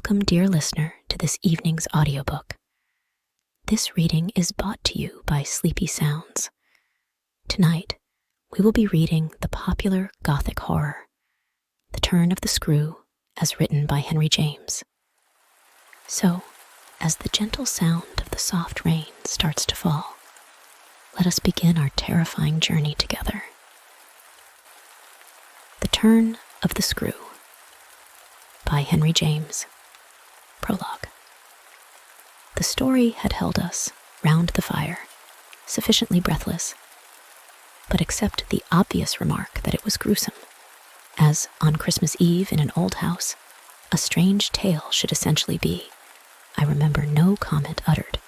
Welcome, dear listener, to this evening's audiobook. This reading is brought to you by Sleepy Sounds. Tonight, we will be reading the popular Gothic horror, The Turn of the Screw, as written by Henry James. So, as the gentle sound of the soft rain starts to fall, let us begin our terrifying journey together. The Turn of the Screw by Henry James. Prologue. The story had held us round the fire, sufficiently breathless, but except the obvious remark that it was gruesome, as on Christmas Eve in an old house, a strange tale should essentially be, I remember no comment uttered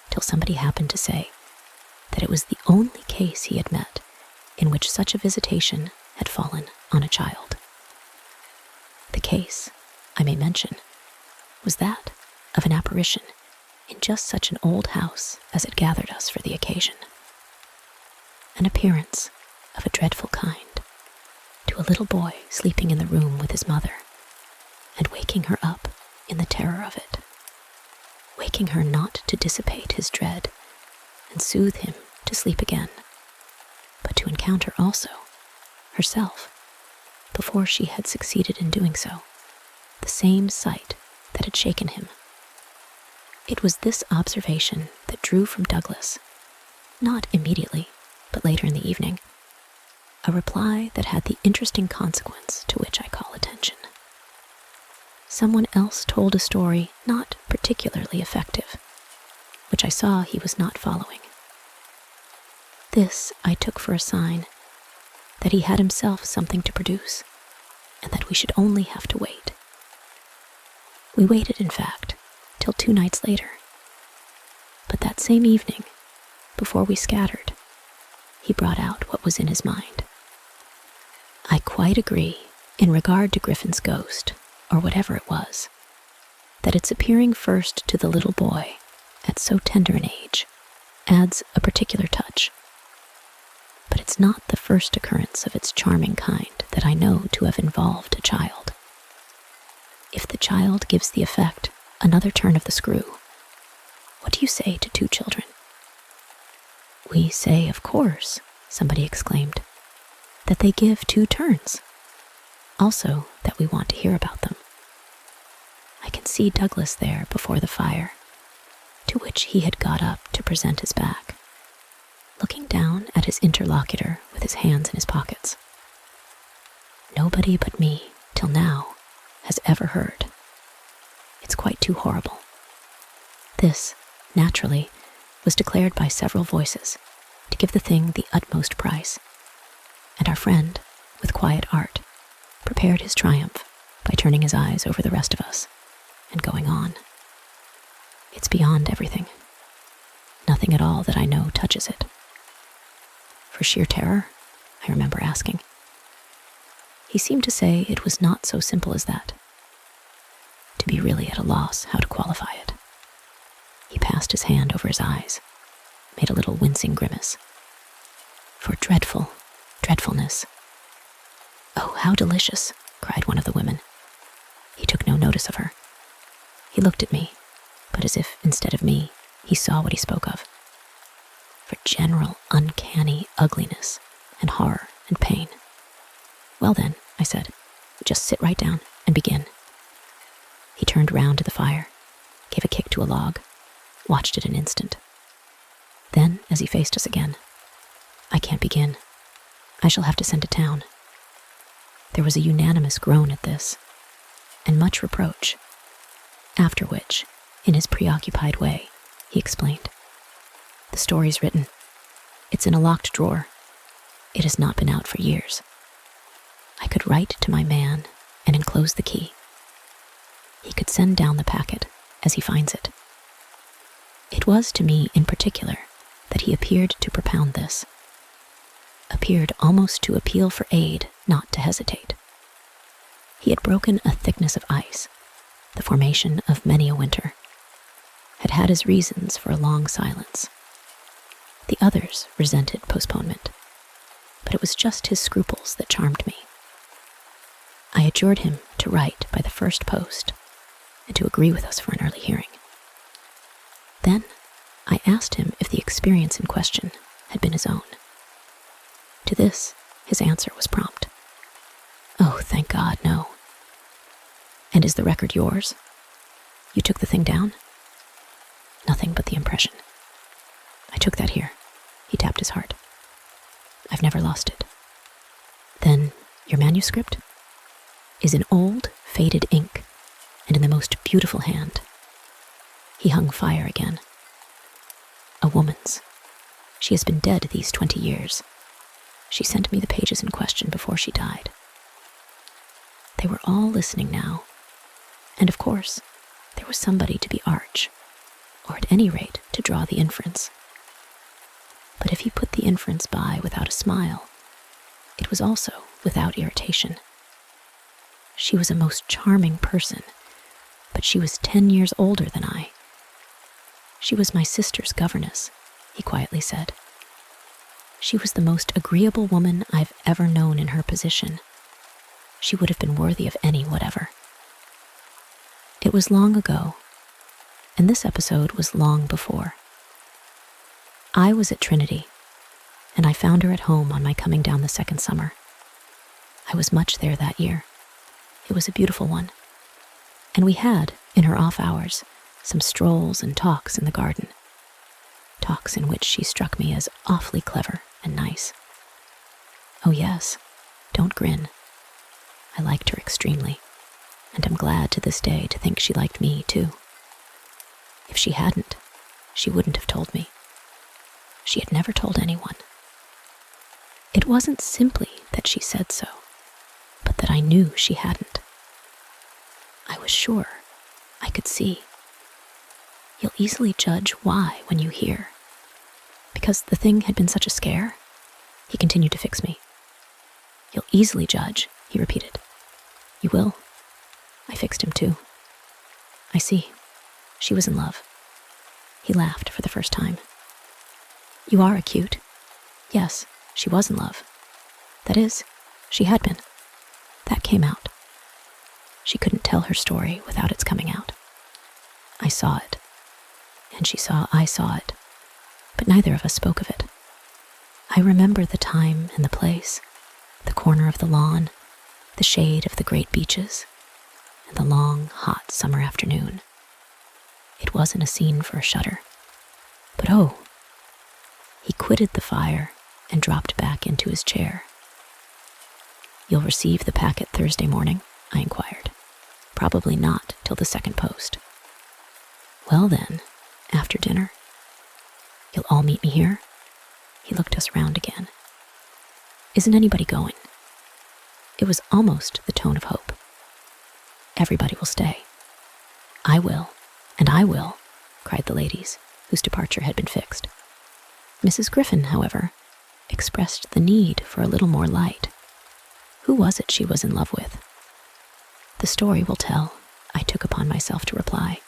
till somebody happened to say that it was the only case he had met in which such a visitation had fallen on a child. The case, I may mention, was that of an apparition in just such an old house as had gathered us for the occasion. An appearance of a dreadful kind to a little boy sleeping in the room with his mother and waking her up in the terror of it, waking her not to dissipate his dread and soothe him to sleep again, but to encounter also herself, before she had succeeded in doing so, the same sight that had shaken him. It was this observation that drew from Douglas, not immediately, but later in the evening, a reply that had the interesting consequence to which I call attention. Someone else told a story not particularly effective, which I saw he was not following. This I took for a sign that he had himself something to produce, and that we should only have to wait. We waited, in fact, till 2 nights later. But that same evening, before we scattered, he brought out what was in his mind. I quite agree, in regard to Griffin's ghost, or whatever it was, that its appearing first to the little boy, at so tender an age, adds a particular touch. But it's not the first occurrence of its charming kind that I know to have involved a child. If the child gives the effect another turn of the screw, what do you say to 2 children? We say, of course, somebody exclaimed, that they give 2 turns. Also, that we want to hear about them. I can see Douglas there before the fire, to which he had got up to present his back, looking down at his interlocutor with his hands in his pockets. Nobody but me, till now, has ever heard. It's quite too horrible. This, naturally, was declared by several voices to give the thing the utmost price, and our friend, with quiet art, prepared his triumph by turning his eyes over the rest of us and going on. It's beyond everything. Nothing at all that I know touches it. For sheer terror? I remember asking. He seemed to say it was not so simple as that, to be really at a loss how to qualify it. He passed his hand over his eyes, made a little wincing grimace. For dreadfulness. Oh, how delicious, cried one of the women. He took no notice of her. He looked at me, but as if, instead of me, he saw what he spoke of. For general uncanny ugliness and horror and pain. Well then, I said, just sit right down and begin. He turned round to the fire, gave a kick to a log, watched it an instant. Then, as he faced us again, I can't begin. I shall have to send to town. There was a unanimous groan at this, and much reproach, after which, in his preoccupied way, he explained. The story's written. It's in a locked drawer. It has not been out for years. I could write to my man and enclose the key. He could send down the packet as he finds it. It was to me in particular that he appeared to propound this, appeared almost to appeal for aid, not to hesitate. He had broken a thickness of ice, the formation of many a winter, had had his reasons for a long silence. The others resented postponement, but it was just his scruples that charmed me. I adjured him to write by the first post, and to agree with us for an early hearing. Then I asked him if the experience in question had been his own. To this, his answer was prompt. "Oh, thank God, no." "And is the record yours? You took the thing down?" "Nothing but the impression. I took that here." He tapped his heart. "I've never lost it." "Then your manuscript?" "Is in old, faded ink, and in the most beautiful hand." He hung fire again. "A woman's. She has been dead these 20 years. She sent me the pages in question before she died." They were all listening now, and of course, there was somebody to be arch, or at any rate to draw the inference. But if he put the inference by without a smile, it was also without irritation. She was a most charming person, but she was 10 years older than I. "She was my sister's governess," he quietly said. "She was the most agreeable woman I've ever known in her position. She would have been worthy of any whatever." It was long ago, and this episode was long before. I was at Trinity, and I found her at home on my coming down the second summer. I was much there that year. It was a beautiful one, and we had, in her off hours, some strolls and talks in the garden. Talks in which she struck me as awfully clever and nice. Oh yes, don't grin. I liked her extremely, and am glad to this day to think she liked me too. If she hadn't, she wouldn't have told me. She had never told anyone. It wasn't simply that she said so, but that I knew she hadn't. I was sure, I could see. You'll easily judge why when you hear. Because the thing had been such a scare, he continued to fix me. "You'll easily judge," he repeated. "You will." I fixed him too. "I see. She was in love." He laughed for the first time. "You are acute. Yes, she was in love. That is, she had been. That came out. She couldn't tell her story without its coming out. I saw it, and she saw I saw it, but neither of us spoke of it. I remember the time and the place, the corner of the lawn, the shade of the great beeches, and the long, hot summer afternoon. It wasn't a scene for a shudder. But oh! He quitted the fire and dropped back into his chair. "You'll receive the packet Thursday morning?" I inquired. "Probably not till the second post." "Well then, after dinner. You'll all meet me here?" He looked us round again. "Isn't anybody going?" It was almost the tone of hope. "Everybody will stay." "I will, and I will," cried the ladies, whose departure had been fixed. Mrs. Griffin, however, expressed the need for a little more light. Who was it she was in love with? "The story will tell," I took upon myself to reply.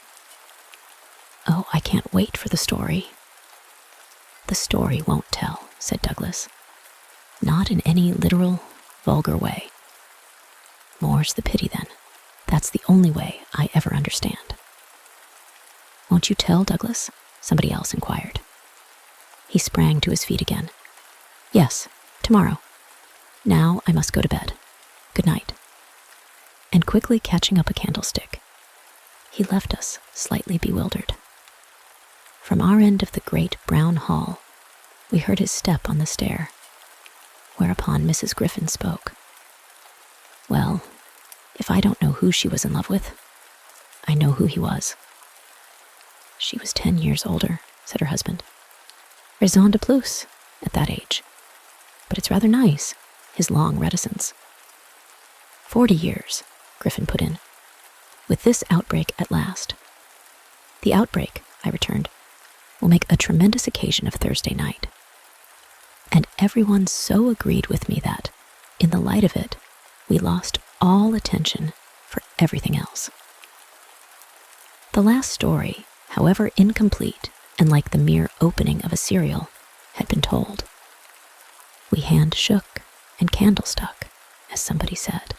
"Oh, I can't wait for the story." "The story won't tell," said Douglas. "Not in any literal, vulgar way." "More's the pity then. That's the only way I ever understand." "Won't you tell, Douglas?" somebody else inquired. He sprang to his feet again. "Yes, tomorrow. Now I must go to bed. Good night." And quickly catching up a candlestick, he left us slightly bewildered. From our end of the great brown hall, we heard his step on the stair, whereupon Mrs. Griffin spoke. "Well, if I don't know who she was in love with, I know who he was." "She was 10 years older," said her husband. "Raison de plus, at that age. But it's rather nice, his long reticence." 40 years, Griffin put in. "With this outbreak at last." "The outbreak," I returned, "will make a tremendous occasion of Thursday night." And everyone so agreed with me that, in the light of it, we lost all attention for everything else. The last story, however incomplete and like the mere opening of a serial, had been told. We hand shook and candle stuck, as somebody said,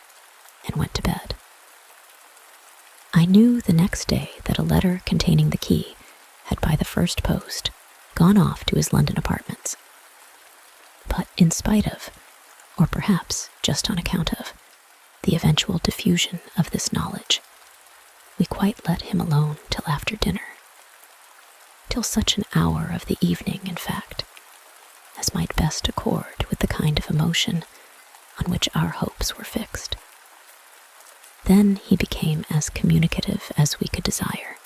and went to bed. I knew the next day that a letter containing the key had by the first post gone off to his London apartments. But in spite of, or perhaps just on account of, the eventual diffusion of this knowledge, we quite let him alone till after dinner. Till such an hour of the evening, in fact, as might best accord with the kind of emotion on which our hopes were fixed. Then he became as communicative as we could desire,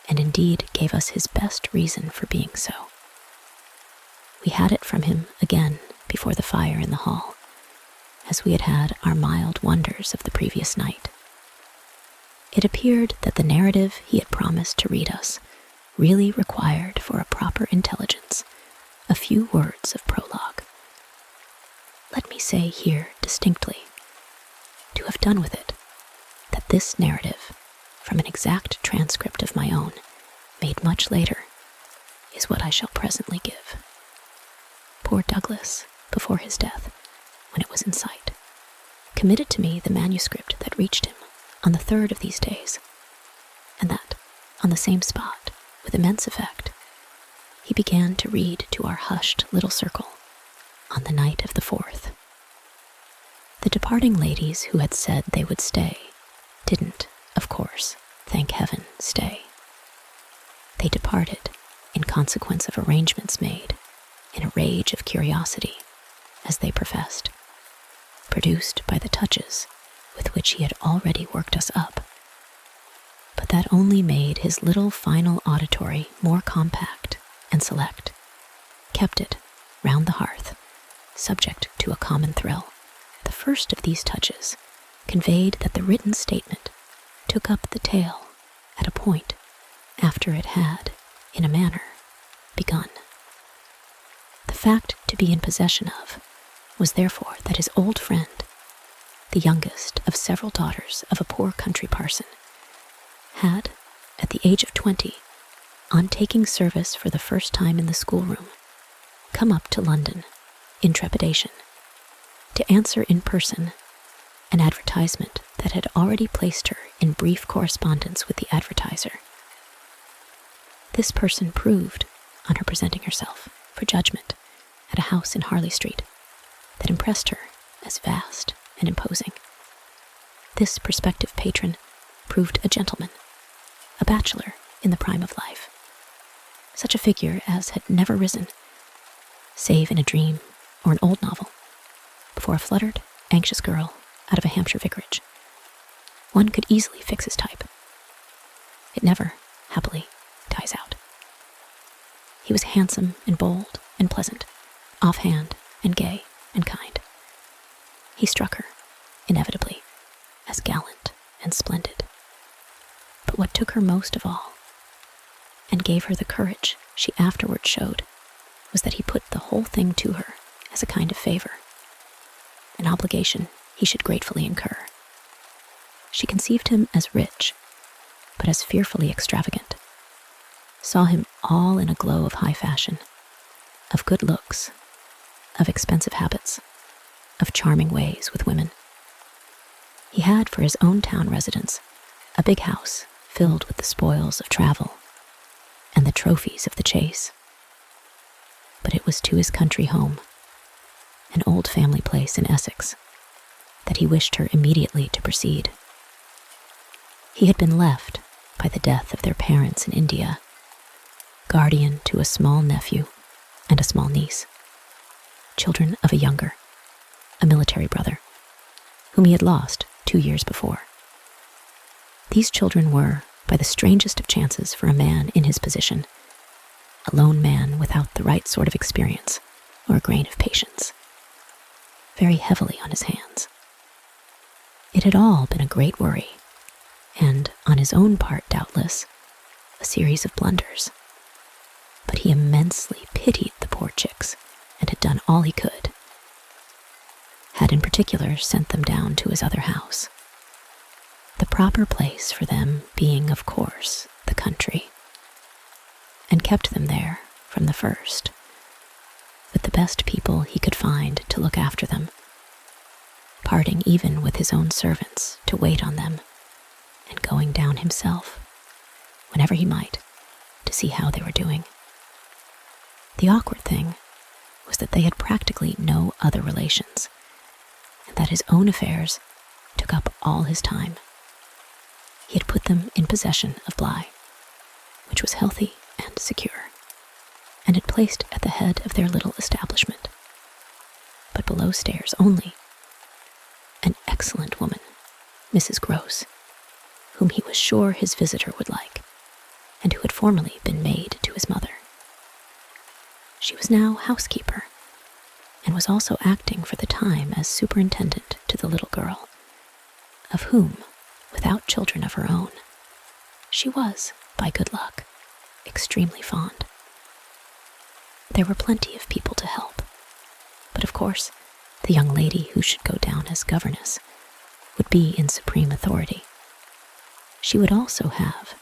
and indeed gave us his best reason for being so. We had it from him again before the fire in the hall, as we had had our mild wonders of the previous night. It appeared that the narrative he had promised to read us really required for a proper intelligence a few words of prologue. Let me say here distinctly, to have done with it, that this narrative, from an exact transcript of my own, made much later, is what I shall presently give. Poor Douglas, before his death, when it was in sight, committed to me the manuscript that reached him on the third of these days, and that, on the same spot, with immense effect, he began to read to our hushed little circle on the night of the 4th. The departing ladies who had said they would stay didn't, of course, thank heaven, stay. They departed in consequence of arrangements made, in a rage of curiosity, as they professed, produced by the touches with which he had already worked us up. But that only made his little final auditory more compact and select, kept it, round the hearth, subject to a common thrill. The first of these touches conveyed that the written statement took up the tale at a point after it had, in a manner, begun. The fact to be in possession of was therefore that his old friend, the youngest of several daughters of a poor country parson, had, at the age of 20, on taking service for the first time in the schoolroom, come up to London, in trepidation, to answer in person an advertisement that had already placed her in brief correspondence with the advertiser. This person proved, on her presenting herself for judgment at a house in Harley Street, that impressed her as vast and imposing. This prospective patron proved a gentleman, a bachelor in the prime of life, such a figure as had never risen, save in a dream or an old novel, before a fluttered, anxious girl out of a Hampshire vicarage. One could easily fix his type. It never, happily, dies out. He was handsome and bold and pleasant, offhand and gay and kind. He struck her, inevitably, as gallant and splendid. But what took her most of all, and gave her the courage she afterward showed, was that he put the whole thing to her as a kind of favor, an obligation he should gratefully incur. She conceived him as rich, but as fearfully extravagant, saw him all in a glow of high fashion, of good looks, of expensive habits, of charming ways with women. He had for his own town residence a big house filled with the spoils of travel and the trophies of the chase. But it was to his country home, an old family place in Essex, that he wished her immediately to proceed. He had been left, by the death of their parents in India, guardian to a small nephew and a small niece, children of a younger, a military brother, whom he had lost 2 years before. These children were, by the strangest of chances for a man in his position, a lone man without the right sort of experience or a grain of patience, very heavily on his hands. It had all been a great worry, and, on his own part doubtless, a series of blunders. But he immensely pitied the poor chicks and had done all he could, had in particular sent them down to his other house, the proper place for them being, of course, the country, and kept them there from the first, with the best people he could find to look after them, parting even with his own servants to wait on them, and going down himself, whenever he might, to see how they were doing. The awkward thing was that they had practically no other relations, and that his own affairs took up all his time. He had put them in possession of Bly, which was healthy and secure, and had placed at the head of their little establishment, but below stairs only, an excellent woman, Mrs. Gross, whom he was sure his visitor would like, and who had formerly been maid to his mother. She was now housekeeper, and was also acting for the time as superintendent to the little girl, of whom, without children of her own, she was, by good luck, extremely fond. There were plenty of people to help, but of course, the young lady who should go down as governess would be in supreme authority. She would also have,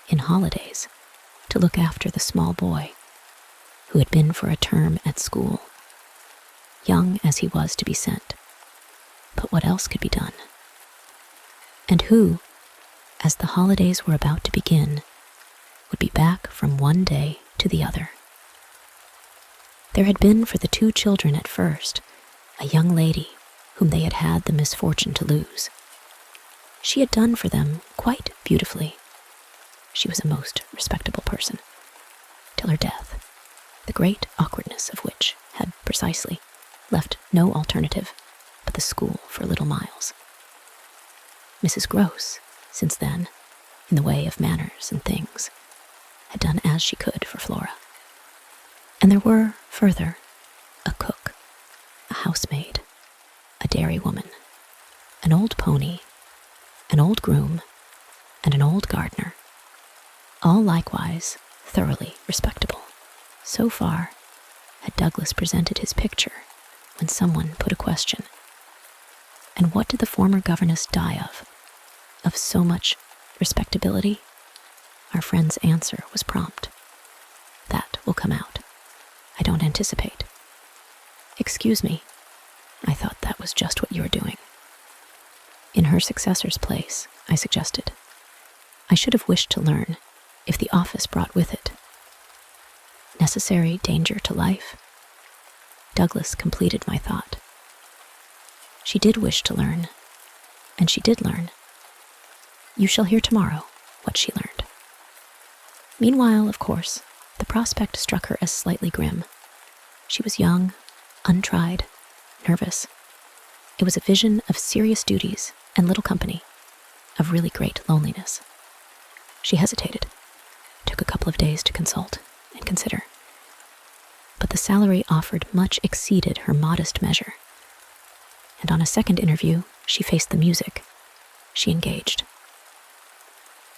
in holidays, to look after the small boy, who had been for a term at school, young as he was to be sent, but what else could be done? And who, as the holidays were about to begin, would be back from one day to the other. There had been for the two children at first a young lady whom they had had the misfortune to lose. She had done for them quite beautifully. She was a most respectable person, till her death, the great awkwardness of which had precisely left no alternative but the school for little Miles. Mrs. Gross, since then, in the way of manners and things, had done as she could for Flora. And there were, further, a cook, a housemaid, a dairy woman, an old pony, an old groom, and an old gardener, all likewise thoroughly respectable. So far had Douglas presented his picture when someone put a question. And what did the former governess die of? Of so much respectability? Our friend's answer was prompt. That will come out. I don't anticipate. Excuse me, I thought that was just what you were doing. In her successor's place, I suggested, I should have wished to learn if the office brought with it necessary danger to life. Douglas completed my thought. She did wish to learn, and she did learn. You shall hear tomorrow what she learned. Meanwhile, of course, the prospect struck her as slightly grim. She was young, untried, nervous. It was a vision of serious duties and little company, of really great loneliness. She hesitated, took a couple of days to consult and consider. But the salary offered much exceeded her modest measure, and on a second interview, she faced the music. She engaged.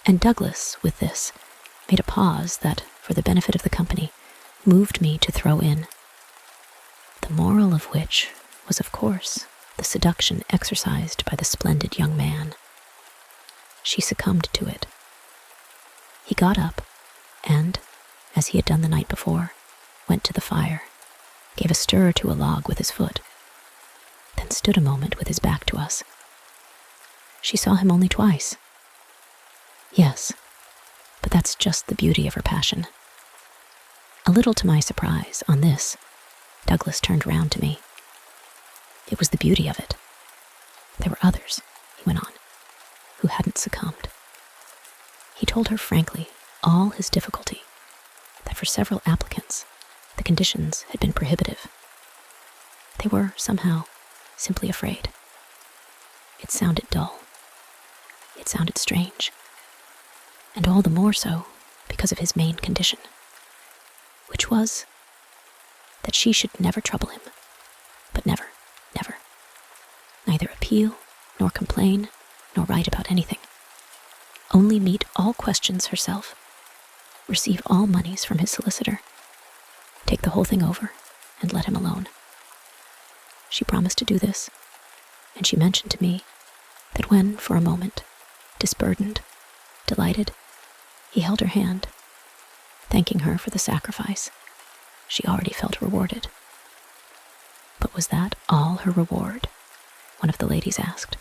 And Douglas, with this, made a pause that, for the benefit of the company, moved me to throw in. The moral of which was, of course, the seduction exercised by the splendid young man. She succumbed to it. He got up, and, as he had done the night before, went to the fire, gave a stir to a log with his foot, then stood a moment with his back to us. She saw him only twice. Yes, but that's just the beauty of her passion. A little to my surprise, on this, Douglas turned round to me. It was the beauty of it. There were others, he went on, who hadn't succumbed. He told her frankly all his difficulty, that for several applicants, the conditions had been prohibitive. They were, somehow, simply afraid. It sounded dull. It sounded strange. And all the more so because of his main condition, which was that she should never trouble him, but never, never. Neither appeal, nor complain, nor write about anything. Only meet all questions herself, receive all monies from his solicitor, take the whole thing over, and let him alone. She promised to do this, and she mentioned to me that when, for a moment, disburdened, delighted, he held her hand, thanking her for the sacrifice, she already felt rewarded. But was that all her reward? One of the ladies asked.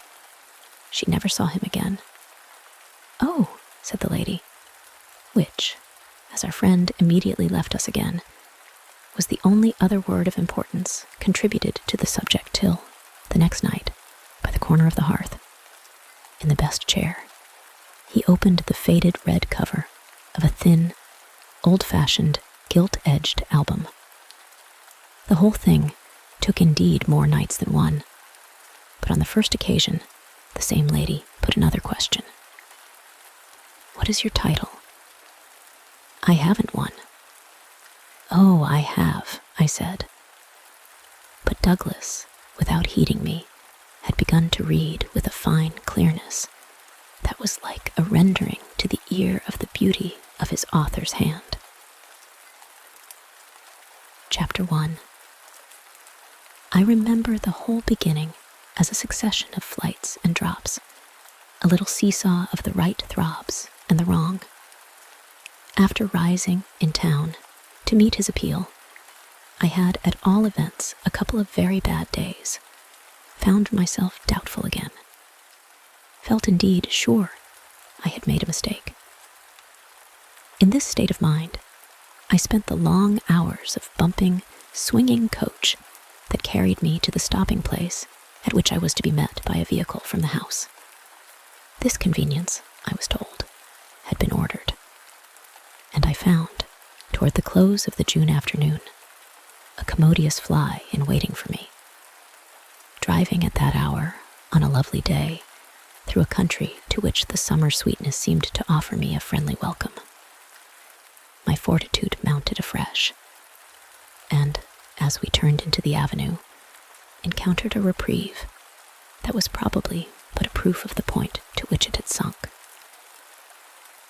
She never saw him again. "Oh," said the lady, which, as our friend immediately left us again, was the only other word of importance contributed to the subject till, the next night, by the corner of the hearth, in the best chair, he opened the faded red cover of a thin, old-fashioned, gilt-edged album. The whole thing took indeed more nights than one, but on the first occasion, the same lady put another question. "What is your title?" "I haven't one." "Oh, I have," I said. But Douglas, without heeding me, had begun to read with a fine clearness that was like a rendering to the ear of the beauty of his author's hand. Chapter 1. I remember the whole beginning as a succession of flights and drops, a little seesaw of the right throbs and the wrong. After rising in town to meet his appeal, I had at all events a couple of very bad days, found myself doubtful again, felt indeed sure I had made a mistake. In this state of mind, I spent the long hours of bumping, swinging coach that carried me to the stopping place at which I was to be met by a vehicle from the house. This convenience, I was told, had been ordered, and I found, toward the close of the June afternoon, a commodious fly in waiting for me. Driving at that hour, on a lovely day, through a country to which the summer sweetness seemed to offer me a friendly welcome, my fortitude mounted afresh, and, as we turned into the avenue, encountered a reprieve that was probably but a proof of the point to which it had sunk.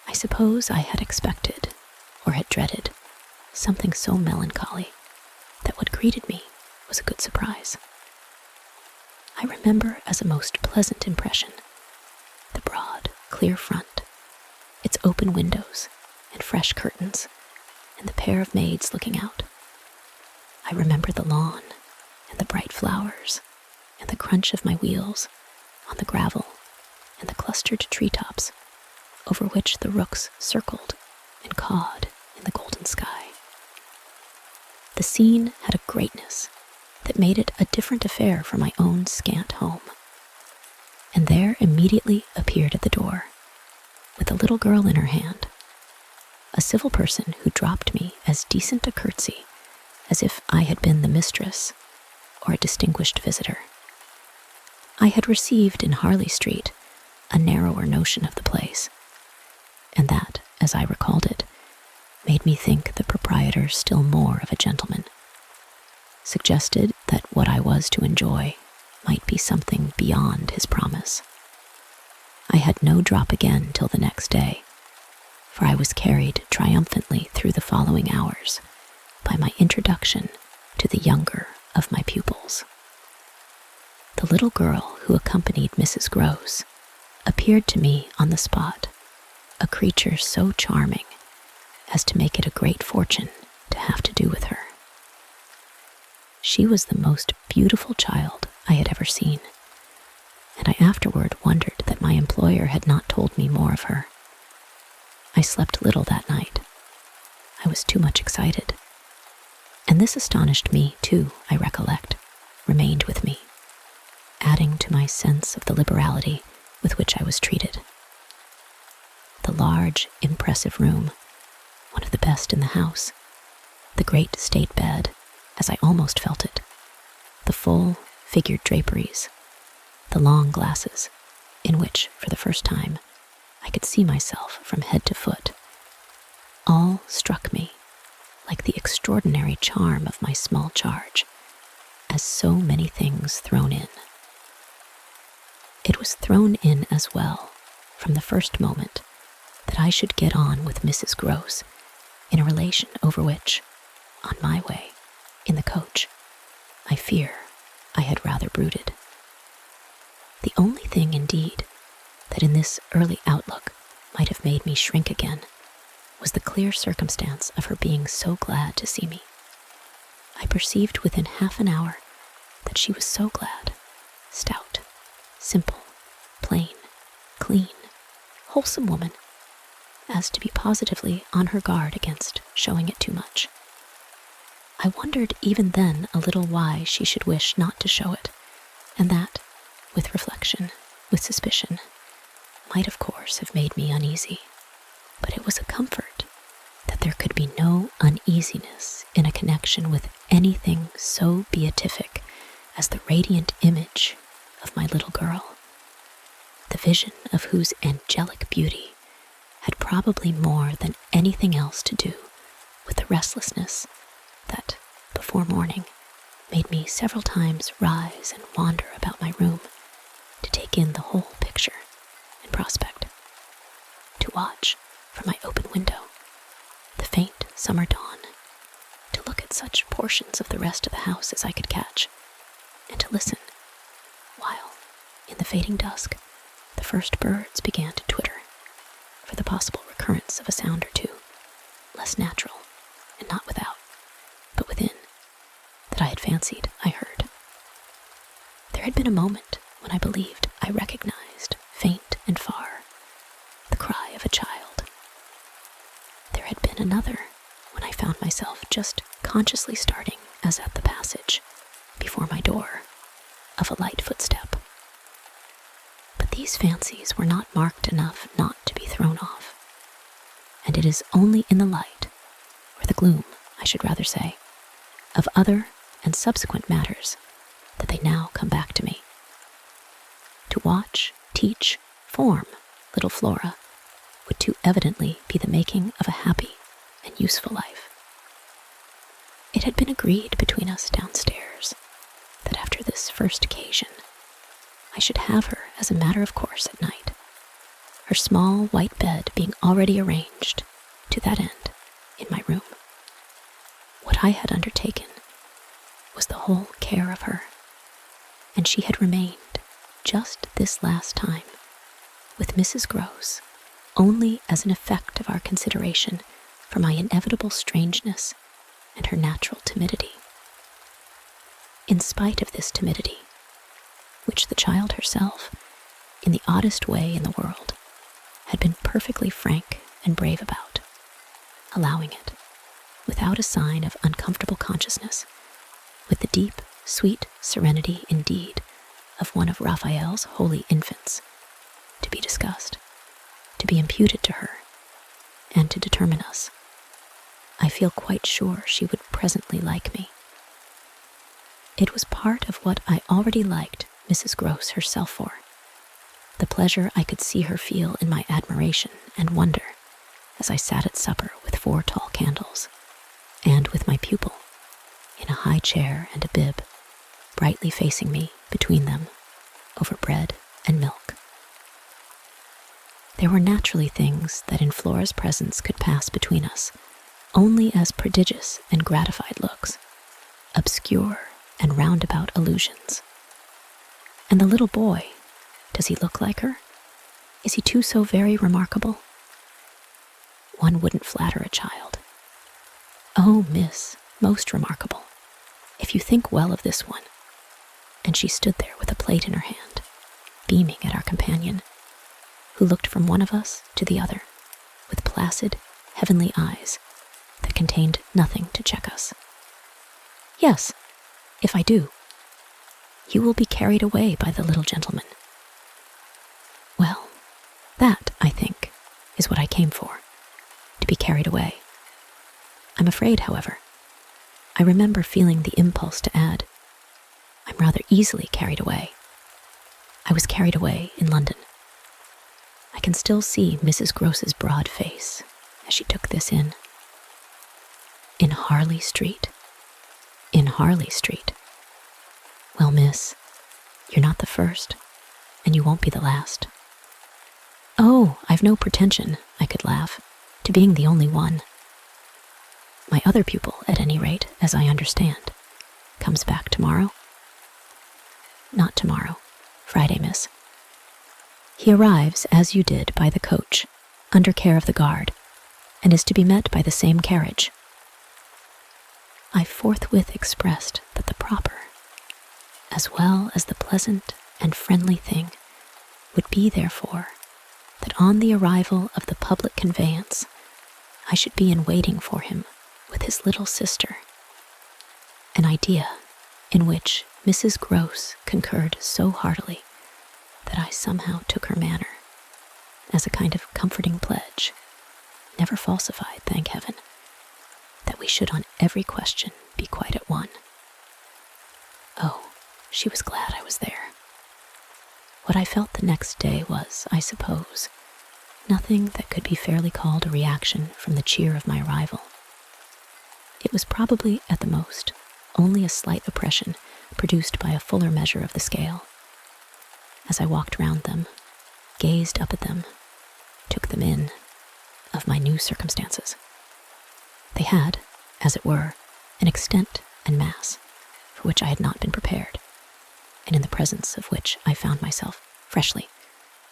I suppose I had expected, or had dreaded, something so melancholy that what greeted me was a good surprise. I remember as a most pleasant impression the broad, clear front, its open windows and fresh curtains, and the pair of maids looking out. I remember the lawn and the bright flowers and the crunch of my wheels on the gravel and the clustered treetops over which the rooks circled and cawed in the golden sky. The scene had a greatness that made it a different affair from my own scant home. And there immediately appeared at the door, with a little girl in her hand, a civil person who dropped me as decent a curtsy as if I had been the mistress or a distinguished visitor. I had received in Harley Street a narrower notion of the place, and that, as I recalled it, made me think the proprietor still more of a gentleman, suggested that what I was to enjoy might be something beyond his promise. I had no drop again till the next day, for I was carried triumphantly through the following hours by my introduction to the younger of my pupils. The little girl who accompanied Mrs. Gross appeared to me on the spot a creature so charming as to make it a great fortune to have to do with her. She was the most beautiful child I had ever seen, and I afterward wondered that my employer had not told me more of her. I slept little that night. I was too much excited, and this astonished me too, I recollect, remained with me, adding to my sense of the liberality with which I was treated. The large, impressive room, one of the best in the house, the great state bed, as I almost felt it, the full, figured draperies, the long glasses, in which, for the first time, I could see myself from head to foot, all struck me like the extraordinary charm of my small charge, as so many things thrown in. It was thrown in as well, from the first moment, that I should get on with Mrs. Gross in a relation over which, on my way, in the coach, I fear I had rather brooded. The only thing, indeed, that in this early outlook might have made me shrink again was the clear circumstance of her being so glad to see me. I perceived within half an hour that she was so glad, stout, simple, plain, clean, wholesome woman as to be positively on her guard against showing it too much. I wondered even then a little why she should wish not to show it, and that, with reflection, with suspicion, might of course have made me uneasy. But it was a comfort that there could be no uneasiness in a connection with anything so beatific as the radiant image of my little girl, the vision of whose angelic beauty had probably more than anything else to do with the restlessness that, before morning, made me several times rise and wander about my room to take in the whole picture and prospect, to watch from my open window the faint summer dawn, to look at such portions of the rest of the house as I could catch, and to listen while, in the fading dusk, the first birds began to twitter, for the possible recurrence of a sound or two, less natural and not without, but within, that I had fancied I heard. There had been a moment when I believed I recognized, faint and far, the cry of a child. There had been another when I found myself just consciously starting, as at the passage, before my door, of a light footstep. But these fancies were not marked enough not to be thrown off, and it is only in the light, or the gloom, I should rather say, of other and subsequent matters that they now come back to me. To watch, teach, form little Flora would too evidently be the making of a happy and useful life. It had been agreed between us downstairs that after this first occasion, I should have her as a matter of course at night, her small white bed being already arranged to that end in my room. What I had undertaken was the whole care of her, and she had remained just this last time with Mrs. Gross only as an effect of our consideration for my inevitable strangeness and her natural timidity. In spite of this timidity, which the child herself, in the oddest way in the world, had been perfectly frank and brave about, allowing it, without a sign of uncomfortable consciousness, with the deep, sweet serenity indeed of one of Raphael's holy infants, to be discussed, to be imputed to her, and to determine us. I feel quite sure she would presently like me. It was part of what I already liked Mrs. Gross herself for, the pleasure I could see her feel in my admiration and wonder as I sat at supper with 4 tall candles, and with my pupil, in a high chair and a bib, brightly facing me between them, over bread and milk. There were naturally things that in Flora's presence could pass between us only as prodigious and gratified looks, obscure and roundabout allusions. And the little boy, does he look like her? Is he too so very remarkable? One wouldn't flatter a child. Oh, miss, most remarkable, if you think well of this one. And she stood there with a plate in her hand, beaming at our companion, who looked from one of us to the other, with placid, heavenly eyes that contained nothing to check us. Yes, if I do, you will be carried away by the little gentleman. Well, that, I think, is what I came for, to be carried away. I'm afraid, however, I remember feeling the impulse to add, I'm rather easily carried away. I was carried away in London. I can still see Mrs. Gross's broad face as she took this in. In Harley Street. In Harley Street. Well, miss, you're not the first, and you won't be the last. Oh, I've no pretension, I could laugh, to being the only one. My other pupil, at any rate, as I understand, comes back tomorrow. Not tomorrow, Friday, miss. He arrives, as you did, by the coach, under care of the guard, and is to be met by the same carriage. I forthwith expressed that the proper, as well as the pleasant and friendly thing, would be, therefore, that on the arrival of the public conveyance, I should be in waiting for him with his little sister, an idea in which Mrs. Gross concurred so heartily that I somehow took her manner as a kind of comforting pledge, never falsified, thank heaven, that we should on every question be quite at one. Oh, she was glad I was there. What I felt the next day was, I suppose, nothing that could be fairly called a reaction from the cheer of my arrival. It was probably, at the most, only a slight oppression produced by a fuller measure of the scale. As I walked round them, gazed up at them, took them in, of my new circumstances. They had, as it were, an extent and mass for which I had not been prepared, and in the presence of which I found myself, freshly,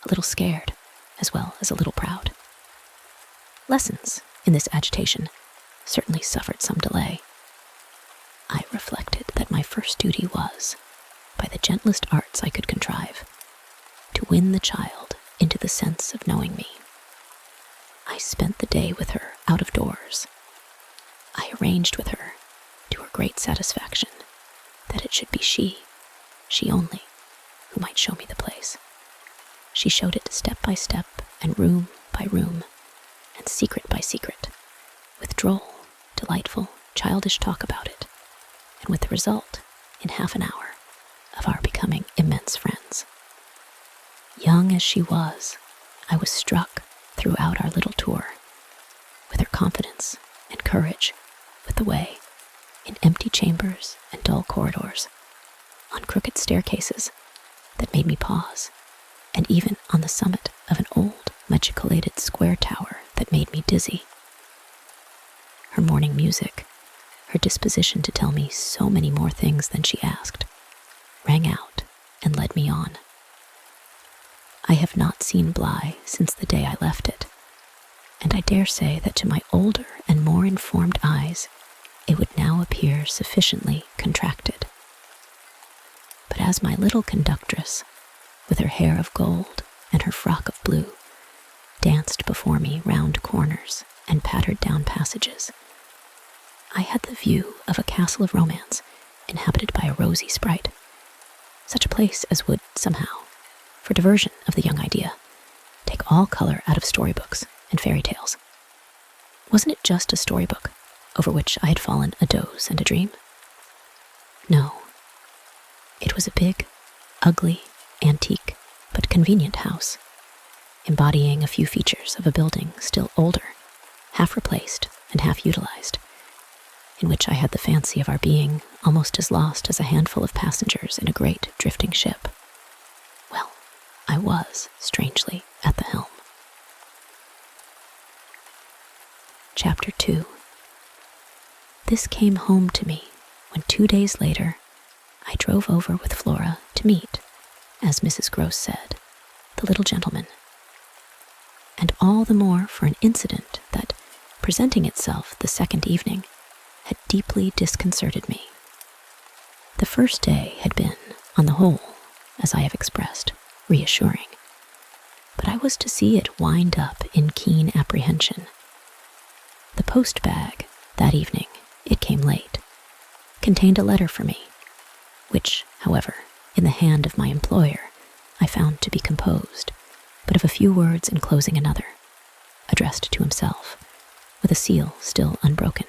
a little scared, as well as a little proud. Lessons, in this agitation, certainly suffered some delay. I reflected that my first duty was, by the gentlest arts I could contrive, to win the child into the sense of knowing me. I spent the day with her out of doors. I arranged with her, to her great satisfaction, that it should be she only, who might show me the place. She showed it step by step and room by room, and secret by secret, with droll, delightful, childish talk about it, and with the result, in half an hour, of our becoming immense friends. Young as she was, I was struck throughout our little tour, with her confidence and courage, with the way, in empty chambers and dull corridors, on crooked staircases that made me pause, and even on the summit of an old, machicolated square tower that made me dizzy. Her morning music, her disposition to tell me so many more things than she asked, rang out and led me on. I have not seen Bly since the day I left it, and I dare say that to my older and more informed eyes, it would now appear sufficiently contracted. But as my little conductress, with her hair of gold and her frock of blue, danced before me round corners and pattered down passages, I had the view of a castle of romance inhabited by a rosy sprite, such a place as would, somehow, for diversion of the young idea, take all color out of storybooks and fairy tales. Wasn't it just a storybook over which I had fallen a doze and a dream? No. It was a big, ugly, antique, but convenient house, embodying a few features of a building still older, half replaced and half utilized, in which I had the fancy of our being almost as lost as a handful of passengers in a great drifting ship. Well, I was, strangely, at the helm. Chapter 2. This came home to me when 2 days later I drove over with Flora to meet, as Mrs. Gross said, the little gentleman, and all the more for an incident that, presenting itself the second evening, had deeply disconcerted me. The first day had been, on the whole, as I have expressed, reassuring, but I was to see it wind up in keen apprehension. The post bag, that evening, it came late, contained a letter for me, which, however, in the hand of my employer, I found to be composed, but of a few words enclosing another, addressed to himself, with a seal still unbroken.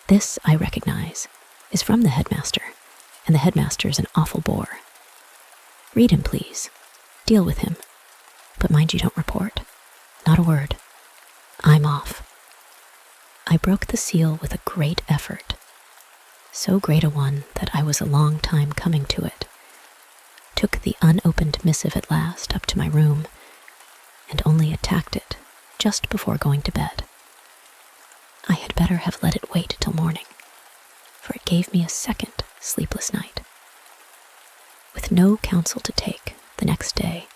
This, I recognize, is from the headmaster, and the headmaster is an awful bore. Read him, please. Deal with him. But mind you don't report. Not a word. I'm off. I broke the seal with a great effort, so great a one that I was a long time coming to it, took the unopened missive at last up to my room, and only attacked it just before going to bed. I had better have let it wait till morning, for it gave me a second sleepless night. With no counsel to take the next day,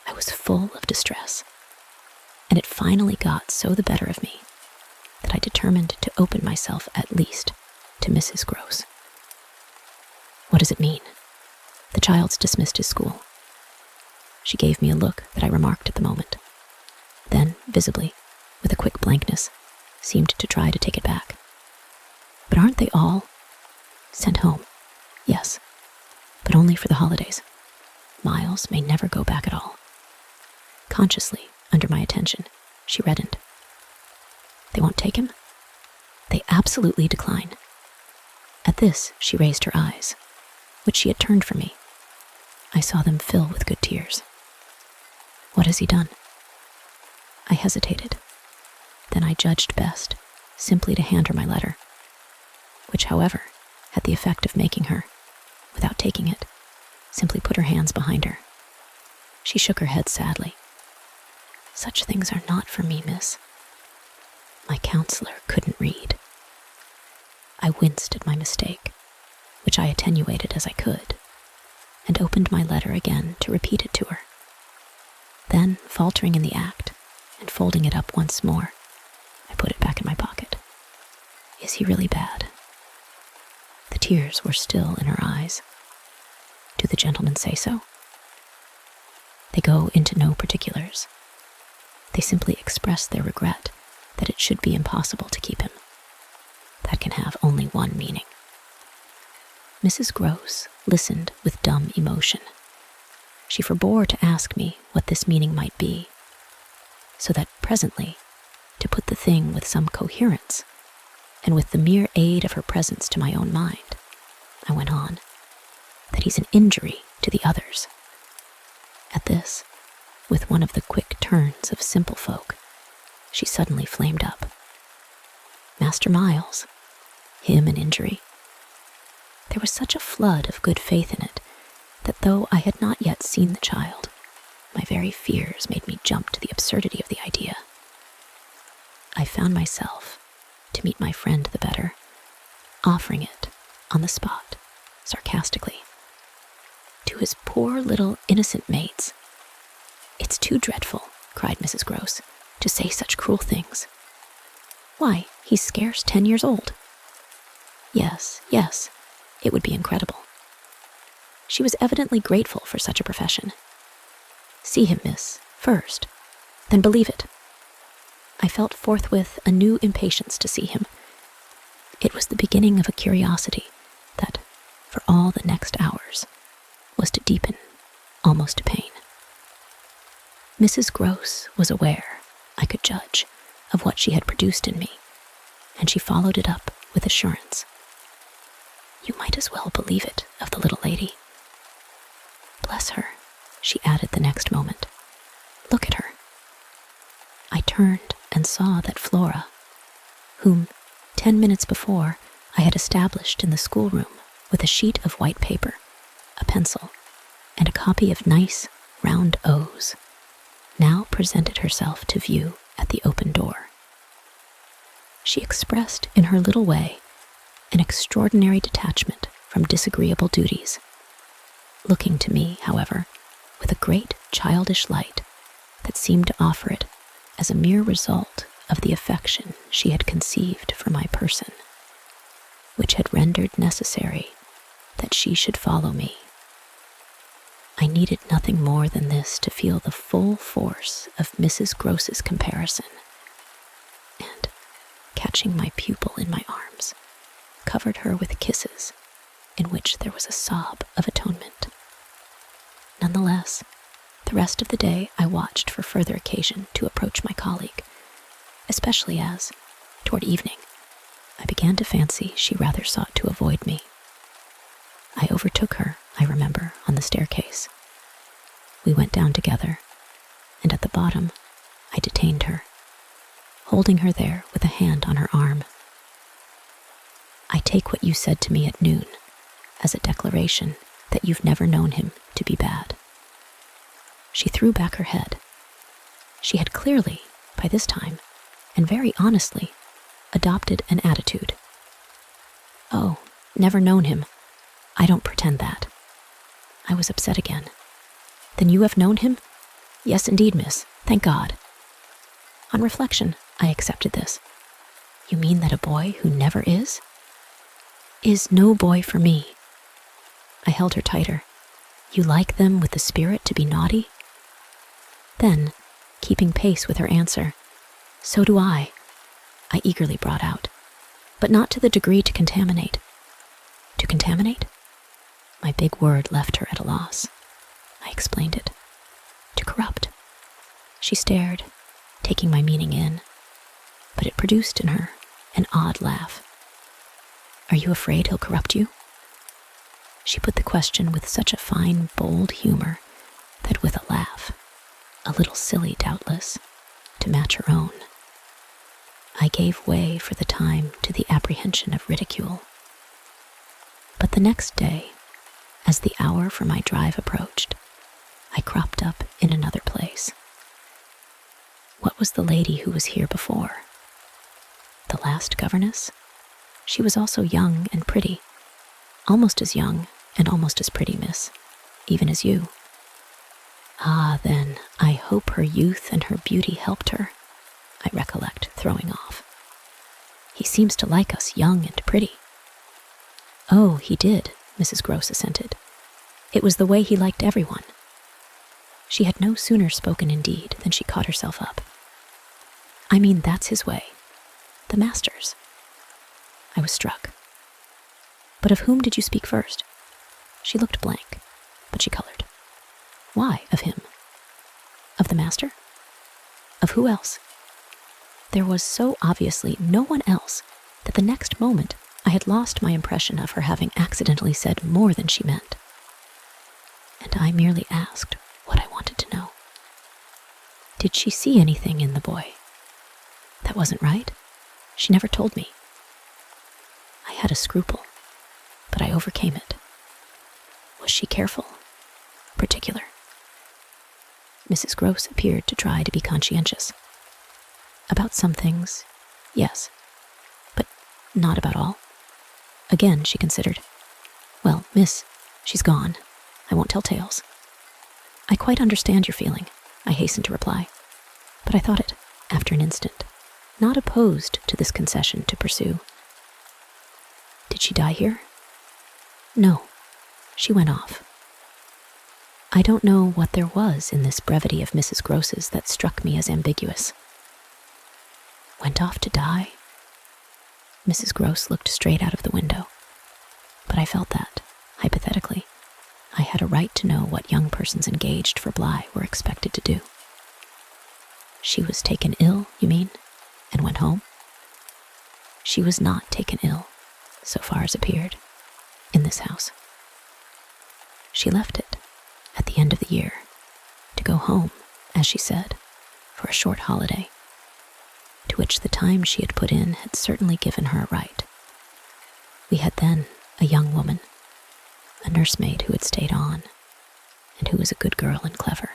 I was full of distress, and it finally got so the better of me that I determined to open myself at least to Mrs. Gross. What does it mean? The child's dismissed his school. She gave me a look that I remarked at the moment. Then, visibly, with a quick blankness, seemed to try to take it back. But aren't they all sent home? Yes, but only for the holidays. Miles may never go back at all. Consciously, under my attention, she reddened. They won't take him? They absolutely decline. At this, she raised her eyes, which she had turned from me. I saw them fill with good tears. What has he done? I hesitated. Then I judged best simply to hand her my letter, which, however, had the effect of making her, without taking it, simply put her hands behind her. She shook her head sadly. Such things are not for me, miss. My counselor couldn't read. I winced at my mistake, which I attenuated as I could, and opened my letter again to repeat it to her. Then, faltering in the act, and folding it up once more, I put it back in my pocket. Is he really bad? The tears were still in her eyes. Do the gentlemen say so? They go into no particulars. They simply express their regret that it should be impossible to keep him. That can have only one meaning. Mrs. Gross listened with dumb emotion. She forbore to ask me what this meaning might be, so that presently, to put the thing with some coherence, and with the mere aid of her presence to my own mind, I went on, that he's an injury to the others. At this, with one of the quick turns of simple folk, she suddenly flamed up. Master Miles, him an injury. There was such a flood of good faith in it, that though I had not yet seen the child, my very fears made me jump to the absurdity of the idea. I found myself, to meet my friend the better, offering it, on the spot, sarcastically, to his poor little innocent mates. It's too dreadful, cried Mrs. Gross, to say such cruel things. Why, he's scarce 10 years old. Yes, it would be incredible. She was evidently grateful for such a profession. See him, miss, first, then believe it. I felt forthwith a new impatience to see him. It was the beginning of a curiosity that, for all the next hours, was to deepen almost to pain. Mrs. Gross was aware, I could judge, of what she had produced in me, and she followed it up with assurance. You might as well believe it of the little lady. Bless her, she added the next moment. Look at her. I turned and saw that Flora, whom 10 minutes before I had established in the schoolroom with a sheet of white paper, a pencil, and a copy of nice, round O's, now presented herself to view at the open door. She expressed in her little way an extraordinary detachment from disagreeable duties, looking to me, however, with a great childish light that seemed to offer it as a mere result of the affection she had conceived for my person, which had rendered necessary that she should follow me. I needed nothing more than this to feel the full force of Mrs. Gross's comparison, and, catching my pupil in my arms, covered her with kisses in which there was a sob of atonement. Nonetheless, the rest of the day I watched for further occasion to approach my colleague, especially as, toward evening, I began to fancy she rather sought to avoid me. I overtook her, I remember, on the staircase. We went down together, and at the bottom, I detained her, holding her there with a hand on her arm. I take what you said to me at noon as a declaration that you've never known him to be bad. She threw back her head. She had clearly, by this time, and very honestly, adopted an attitude. Oh, never known him. I don't pretend that. I was upset again. Then you have known him? Yes, indeed, miss. Thank God. On reflection, I accepted this. You mean that a boy who never is no boy for me. I held her tighter. You like them with the spirit to be naughty? Then, keeping pace with her answer, "So do I eagerly brought out, "but not to the degree to contaminate." To contaminate? My big word left her at a loss. I explained it. To corrupt. She stared, taking my meaning in, but it produced in her an odd laugh. "Are you afraid he'll corrupt you?" She put the question with such a fine, bold humor that with a laugh, a little silly doubtless, to match her own, I gave way for the time to the apprehension of ridicule. But the next day, as the hour for my drive approached, I cropped up in another place. What was the lady who was here before? The last governess? She was also young and pretty, almost as young and almost as pretty, miss, even as you. Ah, then, I hope her youth and her beauty helped her, I recollect throwing off. He seems to like us young and pretty. Oh, he did, Mrs. Gross assented. It was the way he liked everyone. She had no sooner spoken indeed than she caught herself up. I mean, that's his way. The master's. I was struck. But of whom did you speak first? She looked blank, but she colored. Why, of him? Of the master? Of who else? There was so obviously no one else that the next moment I had lost my impression of her having accidentally said more than she meant. And I merely asked what I wanted to know. Did she see anything in the boy? That wasn't right. She never told me. I had a scruple, but I overcame it. Was she careful? Particular? Mrs. Gross appeared to try to be conscientious. About some things, yes, but not about all. Again, she considered. Well, miss, she's gone. I won't tell tales. I quite understand your feeling, I hastened to reply, but I thought it, after an instant, not opposed to this concession to pursue. Did she die here? No, she went off. I don't know what there was in this brevity of Mrs. Gross's that struck me as ambiguous. Went off to die? Mrs. Gross looked straight out of the window, but I felt that, hypothetically, I had a right to know what young persons engaged for Bly were expected to do. She was taken ill, you mean, and went home? She was not taken ill, so far as appeared, in this house. She left it, at the end of the year, to go home, as she said, for a short holiday, to which the time she had put in had certainly given her a right. We had then a young woman, a nursemaid who had stayed on, and who was a good girl and clever,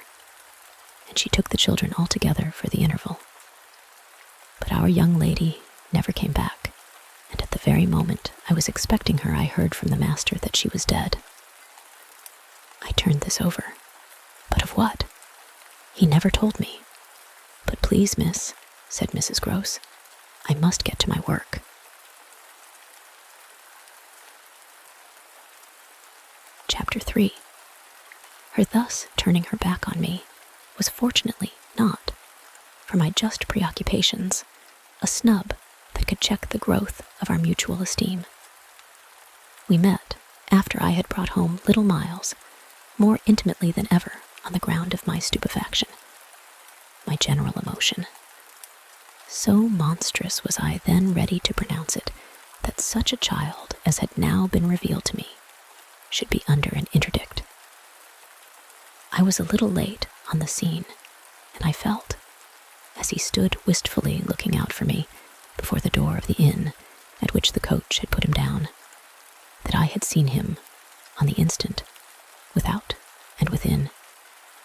and she took the children all together for the interval. But our young lady never came back, and at the very moment I was expecting her, I heard from the master that she was dead. I turned this over. But of what? He never told me. But please, miss, said Mrs. Gross, I must get to my work. Chapter 3. Her thus turning her back on me was fortunately not, for my just preoccupations, a snub that could check the growth of our mutual esteem. We met, after I had brought home little Miles, more intimately than ever on the ground of my stupefaction, my general emotion. So monstrous was I then ready to pronounce it that such a child as had now been revealed to me should be under an interdict. I was a little late on the scene, and I felt, as he stood wistfully looking out for me before the door of the inn at which the coach had put him down, that I had seen him, on the instant, without and within,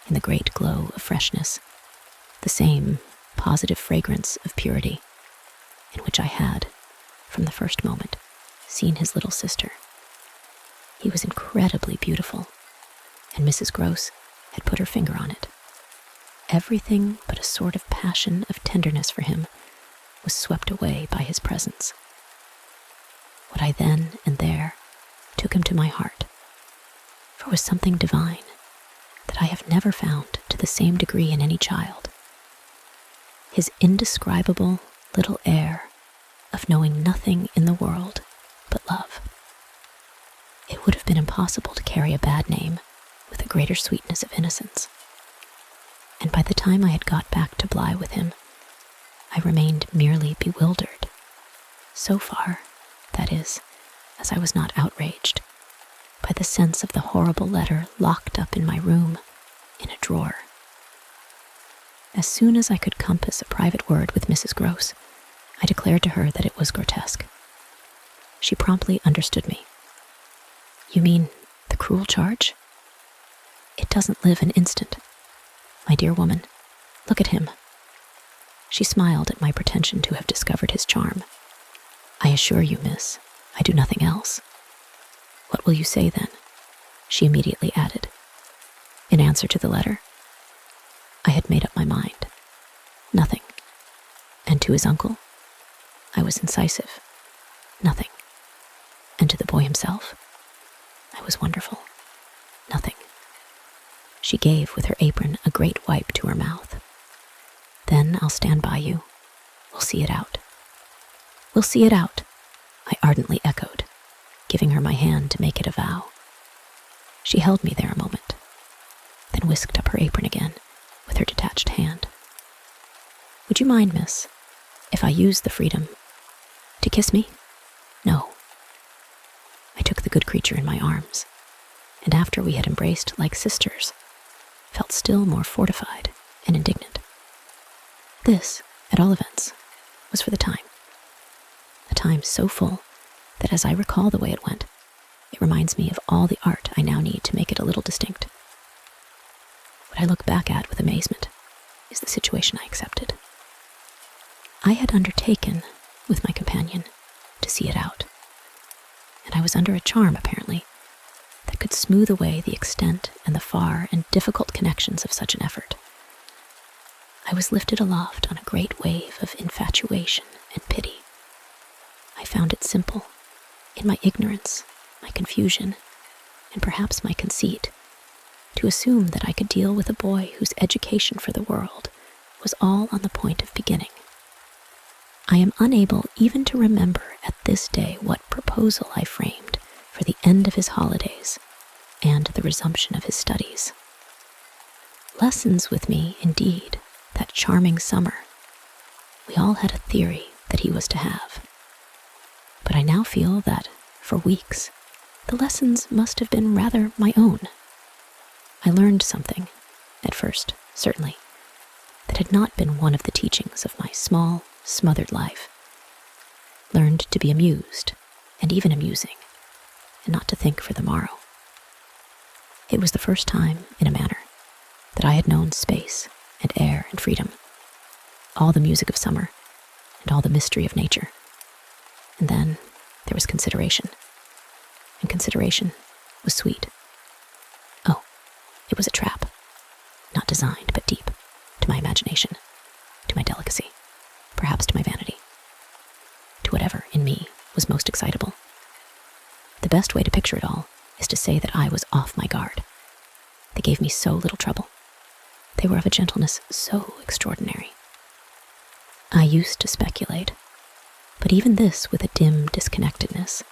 in the great glow of freshness, the same positive fragrance of purity, in which I had, from the first moment, seen his little sister. He was incredibly beautiful, and Mrs. Gross had put her finger on it. Everything but a sort of passion of tenderness for him was swept away by his presence. What I then and there took him to my heart, for was something divine that I have never found to the same degree in any child. His indescribable little air of knowing nothing in the world but love. It would have been impossible to carry a bad name with a greater sweetness of innocence. And by the time I had got back to Bly with him, I remained merely bewildered. So far, that is, as I was not outraged by the sense of the horrible letter locked up in my room in a drawer. As soon as I could compass a private word with Mrs. Gross, I declared to her that it was grotesque. She promptly understood me. "You mean the cruel charge? It doesn't live an instant. My dear woman, look at him." She smiled at my pretension to have discovered his charm. "I assure you, miss, I do nothing else." "What will you say, then?" she immediately added. In answer to the letter, I had made up my mind. Nothing. And to his uncle, I was incisive. Nothing. And to the boy himself, I was wonderful. Nothing. She gave with her apron a great wipe to her mouth. "Then I'll stand by you. We'll see it out." "We'll see it out," I ardently echoed, giving her my hand to make it a vow. She held me there a moment, then whisked up her apron again with her detached hand. "Would you mind, miss, if I used the freedom to kiss me?" "No." I took the good creature in my arms, and after we had embraced like sisters, felt still more fortified and indignant. This, at all events, was for the time. A time so full that as I recall the way it went, it reminds me of all the art I now need to make it a little distinct. What I look back at with amazement is the situation I accepted. I had undertaken, with my companion, to see it out, and I was under a charm, apparently, that could smooth away the extent and the far and difficult connections of such an effort. I was lifted aloft on a great wave of infatuation and pity. I found it simple, in my ignorance, my confusion, and perhaps my conceit, to assume that I could deal with a boy whose education for the world was all on the point of beginning. I am unable even to remember at this day what proposal I framed for the end of his holidays and the resumption of his studies. Lessons with me, indeed, that charming summer. We all had a theory that he was to have. But I now feel that, for weeks, the lessons must have been rather my own. I learned something, at first, certainly, that had not been one of the teachings of my small, smothered life. Learned to be amused, and even amusing, and not to think for the morrow. It was the first time, in a manner, that I had known space and air and freedom, all the music of summer, and all the mystery of nature. And then there was consideration, and consideration was sweet. Oh, it was a trap, not designed but deep, to my imagination, to my delicacy, perhaps to my vanity, to whatever in me was most excitable. The best way to picture it all is to say that I was off my guard. They gave me so little trouble. They were of a gentleness so extraordinary. I used to speculate, but even this with a dim disconnectedness,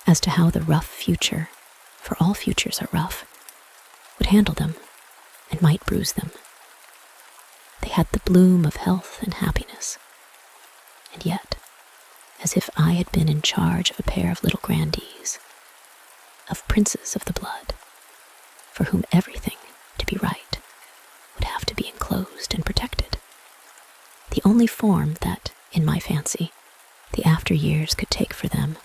as to how the rough future, for all futures are rough, would handle them and might bruise them. They had the bloom of health and happiness, and yet, as if I had been in charge of a pair of little grandees, of princes of the blood, for whom everything, to be right, would have to be enclosed and protected. The only form that, in my fancy, the after years could take for them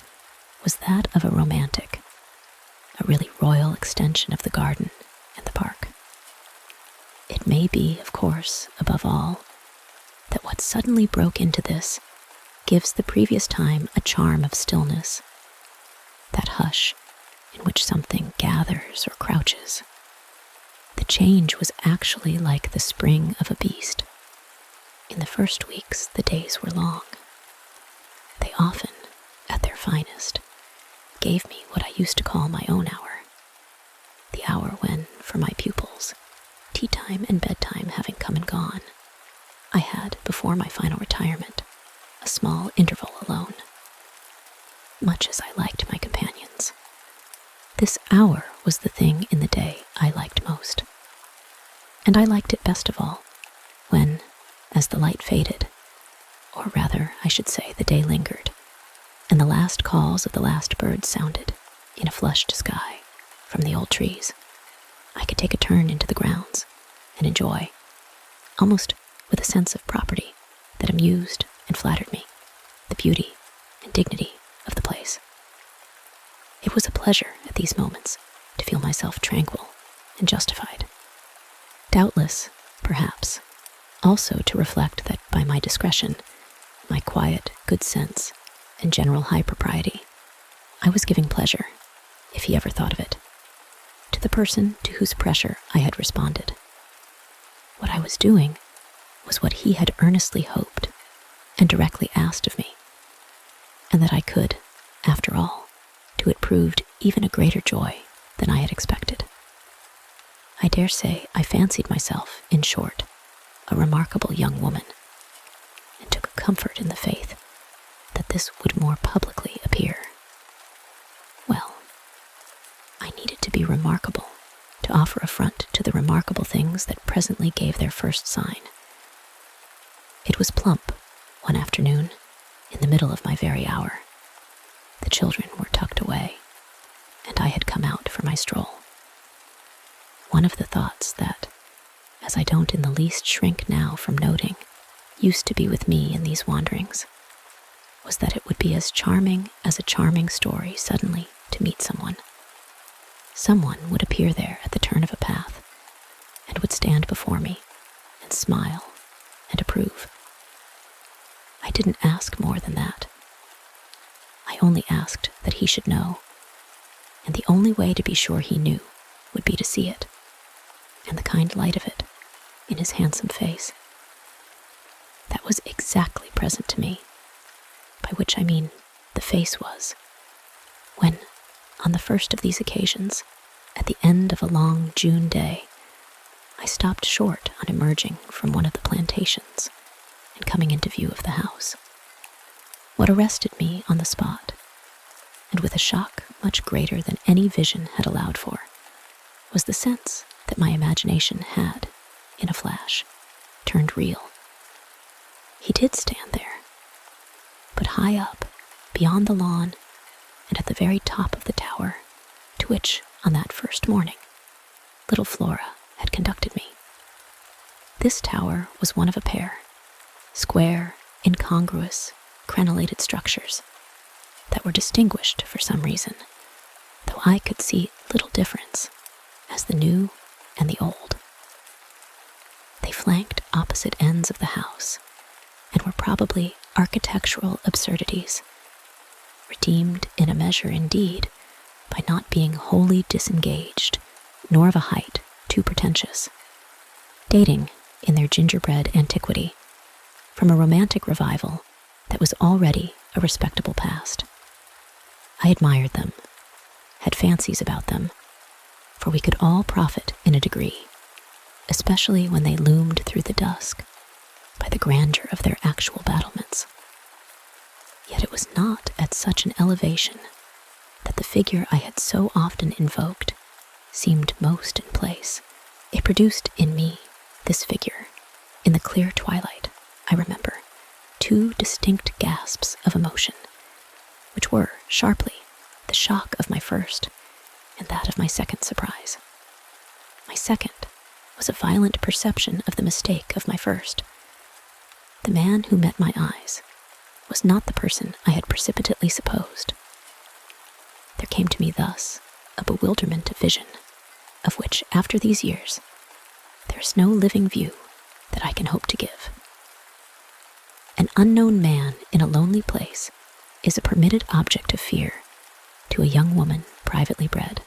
was that of a romantic, a really royal extension of the garden and the park. It may be, of course, above all, that what suddenly broke into this gives the previous time a charm of stillness, that hush in which something gathers or crouches. The change was actually like the spring of a beast. In the first weeks, the days were long. They often, at their finest, gave me what I used to call my own hour, the hour when, for my pupils, tea time and bedtime having come and gone, I had, before my final retirement, a small interval alone. Much as I liked my companions, this hour was the thing in the day I liked most. And I liked it best of all when, as the light faded, or rather, I should say, the day lingered, and the last calls of the last birds sounded in a flushed sky from the old trees, I could take a turn into the grounds and enjoy, almost with a sense of property that amused and flattered me, the beauty and dignity of the place. It was a pleasure at these moments to feel myself tranquil and justified. Doubtless, perhaps, also to reflect that by my discretion, my quiet good sense, and general high propriety, I was giving pleasure, if he ever thought of it, to the person to whose pressure I had responded. What I was doing was what he had earnestly hoped and directly asked of me, and that I could, after all, do it proved even a greater joy than I had expected. I dare say I fancied myself, in short, a remarkable young woman, and took comfort in the faith that this would more publicly appear. Well, I needed to be remarkable to offer affront to the remarkable things that presently gave their first sign. It was plump, one afternoon, in the middle of my very hour. The children were tucked away, and I had come out for my stroll. One of the thoughts that, as I don't in the least shrink now from noting, used to be with me in these wanderings, was that it would be as charming as a charming story suddenly to meet someone. Someone would appear there at the turn of a path, and would stand before me, and smile, and approve. I didn't ask more than that. I only asked that he should know, and the only way to be sure he knew would be to see it, and the kind light of it in his handsome face. That was exactly present to me, by which I mean the face was, when, on the first of these occasions, at the end of a long June day, I stopped short on emerging from one of the plantations and coming into view of the house. What arrested me on the spot, and with a shock much greater than any vision had allowed for, was the sense that my imagination had, in a flash, turned real. He did stand there, but high up, beyond the lawn, and at the very top of the tower, to which, on that first morning, little Flora had conducted me. This tower was one of a pair, square, incongruous, crenellated structures that were distinguished for some reason, though I could see little difference, as the new and the old. They flanked opposite ends of the house, and were probably architectural absurdities, redeemed in a measure indeed by not being wholly disengaged, nor of a height too pretentious, dating, in their gingerbread antiquity, from a romantic revival that was already a respectable past. I admired them, had fancies about them, for we could all profit in a degree, especially when they loomed through the dusk by the grandeur of their actual battlements. Yet it was not at such an elevation that the figure I had so often invoked seemed most in place. It produced in me, this figure, in the clear twilight, I remember, two distinct gasps of emotion, which were, sharply, the shock of my first and that of my second surprise. My second was a violent perception of the mistake of my first. The man who met my eyes was not the person I had precipitately supposed. There came to me thus a bewilderment of vision, of which, after these years, there is no living view that I can hope to give. An unknown man in a lonely place is a permitted object of fear to a young woman privately bred.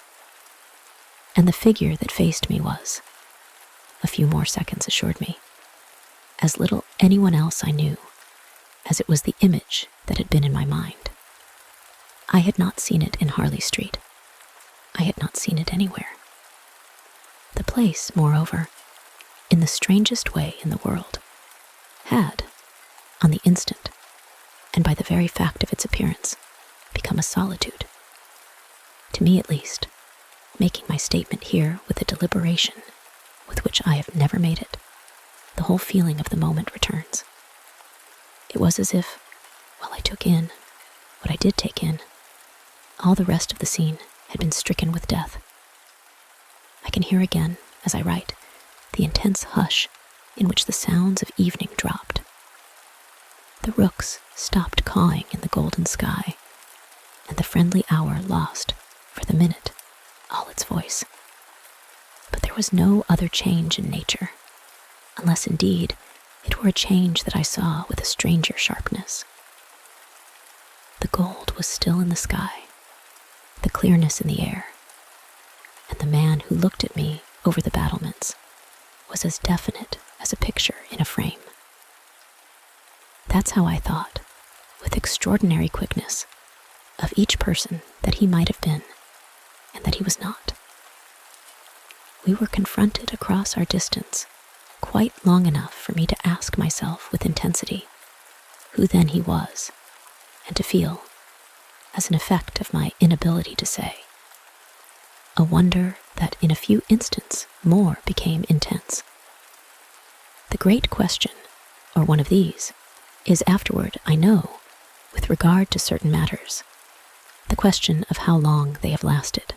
And the figure that faced me was, a few more seconds assured me, as little anyone else I knew, as it was the image that had been in my mind. I had not seen it in Harley Street. I had not seen it anywhere. The place, moreover, in the strangest way in the world, had, on the instant, and by the very fact of its appearance, become a solitude. To me at least, making my statement here with a deliberation with which I have never made it, the whole feeling of the moment returns. It was as if, while I took in what I did take in, all the rest of the scene had been stricken with death. I can hear again, as I write, the intense hush in which the sounds of evening dropped. The rooks stopped cawing in the golden sky, and the friendly hour lost, for the minute, all its voice. But there was no other change in nature, unless indeed it were a change that I saw with a stranger sharpness. The gold was still in the sky, the clearness in the air, and the man who looked at me over the battlements was as definite as a picture in a frame. That's how I thought, with extraordinary quickness, of each person that he might have been and that he was not. We were confronted across our distance quite long enough for me to ask myself with intensity who then he was, and to feel, as an effect of my inability to say, a wonder that in a few instants more became intense. The great question, or one of these, is afterward, I know, with regard to certain matters, the question of how long they have lasted.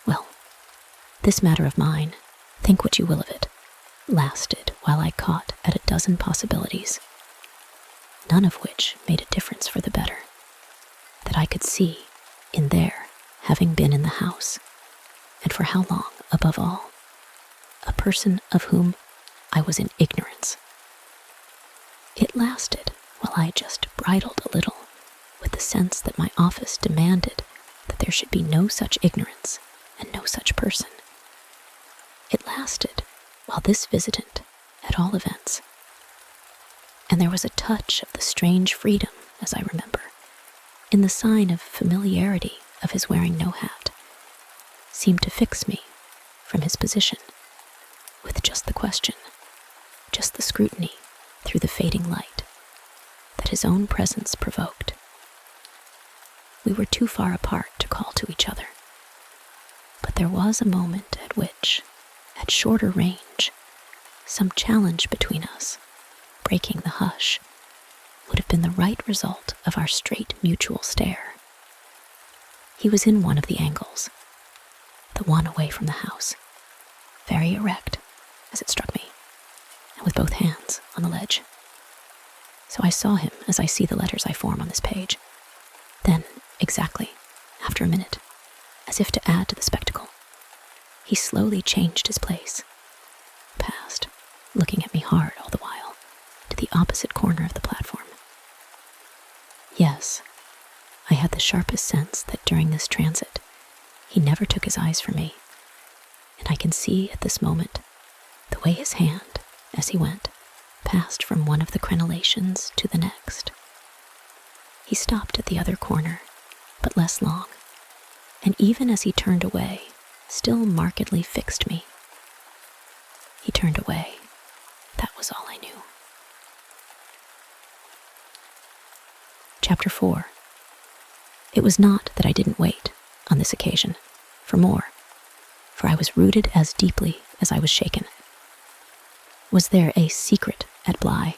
Well, this matter of mine, think what you will of it, lasted while I caught at a dozen possibilities, none of which made a difference for the better, that I could see in their having been in the house, and for how long, above all, a person of whom I was in ignorance. It lasted while I just bridled a little with the sense that my office demanded that there should be no such ignorance and no such person. It lasted while this visitant, at all events, and there was a touch of the strange freedom, as I remember, in the sign of familiarity of his wearing no hat, seemed to fix me from his position with just the question, just the scrutiny through the fading light that his own presence provoked. We were too far apart to call to each other, but there was a moment at which, at shorter range, some challenge between us, breaking the hush, would have been the right result of our straight mutual stare. He was in one of the angles, the one away from the house, very erect, as it struck me, and with both hands on the ledge. So I saw him as I see the letters I form on this page. Then, exactly, after a minute, as if to add to the spectacle, he slowly changed his place, passed, looking at me hard all the while, to the opposite corner of the platform. Yes, I had the sharpest sense that during this transit, he never took his eyes from me, and I can see at this moment the way his hand, as he went, passed from one of the crenellations to the next. He stopped at the other corner, but less long, and even as he turned away, still markedly fixed me. He turned away. That was all I knew. Chapter 4. It was not that I didn't wait, on this occasion, for more, for I was rooted as deeply as I was shaken. Was there a secret at Bly,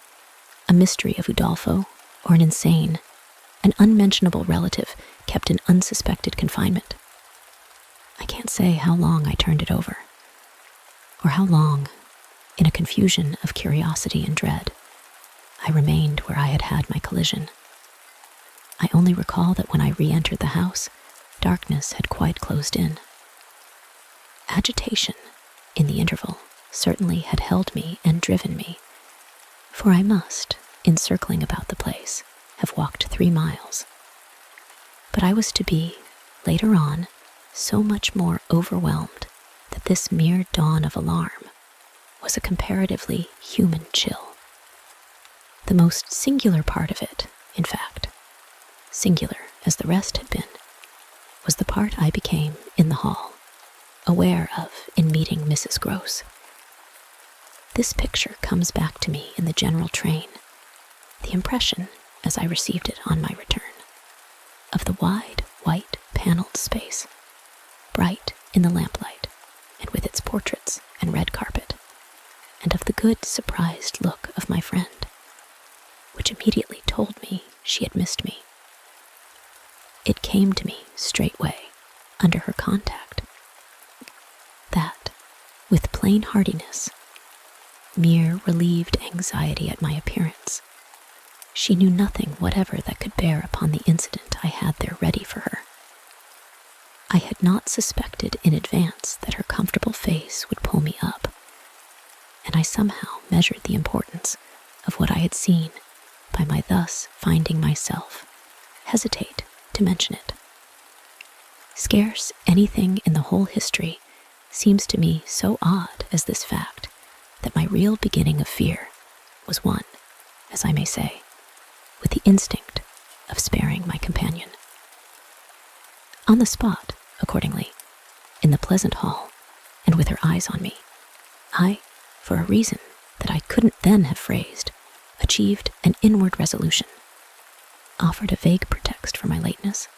a mystery of Udolpho, or an insane, an unmentionable relative kept in unsuspected confinement? I can't say how long I turned it over, or how long, in a confusion of curiosity and dread, I remained where I had had my collision. I only recall that when I re-entered the house, darkness had quite closed in. Agitation, in the interval, certainly had held me and driven me, for I must, in circling about the place, have walked 3 miles. But I was to be, later on, so much more overwhelmed that this mere dawn of alarm was a comparatively human chill. The most singular part of it, in fact, singular as the rest had been, was the part I became in the hall, aware of in meeting Mrs. Gross. This picture comes back to me in the general train, the impression, as I received it on my return, of the wide, white, paneled space, bright in the lamplight, and with its portraits and red carpet, and of the good, surprised look of my friend, which immediately told me she had missed me. It came to me straightway, under her contact, that, with plain heartiness, mere relieved anxiety at my appearance, she knew nothing whatever that could bear upon the incident I had there ready for her. I had not suspected in advance that her comfortable face would pull me up, and I somehow measured the importance of what I had seen by my thus finding myself hesitate to mention it. Scarce anything in the whole history seems to me so odd as this fact that my real beginning of fear was one, as I may say, with the instinct of sparing my companion. On the spot, accordingly, in the pleasant hall, and with her eyes on me, I, for a reason that I couldn't then have phrased, achieved an inward resolution, offered a vague pretext for my lateness,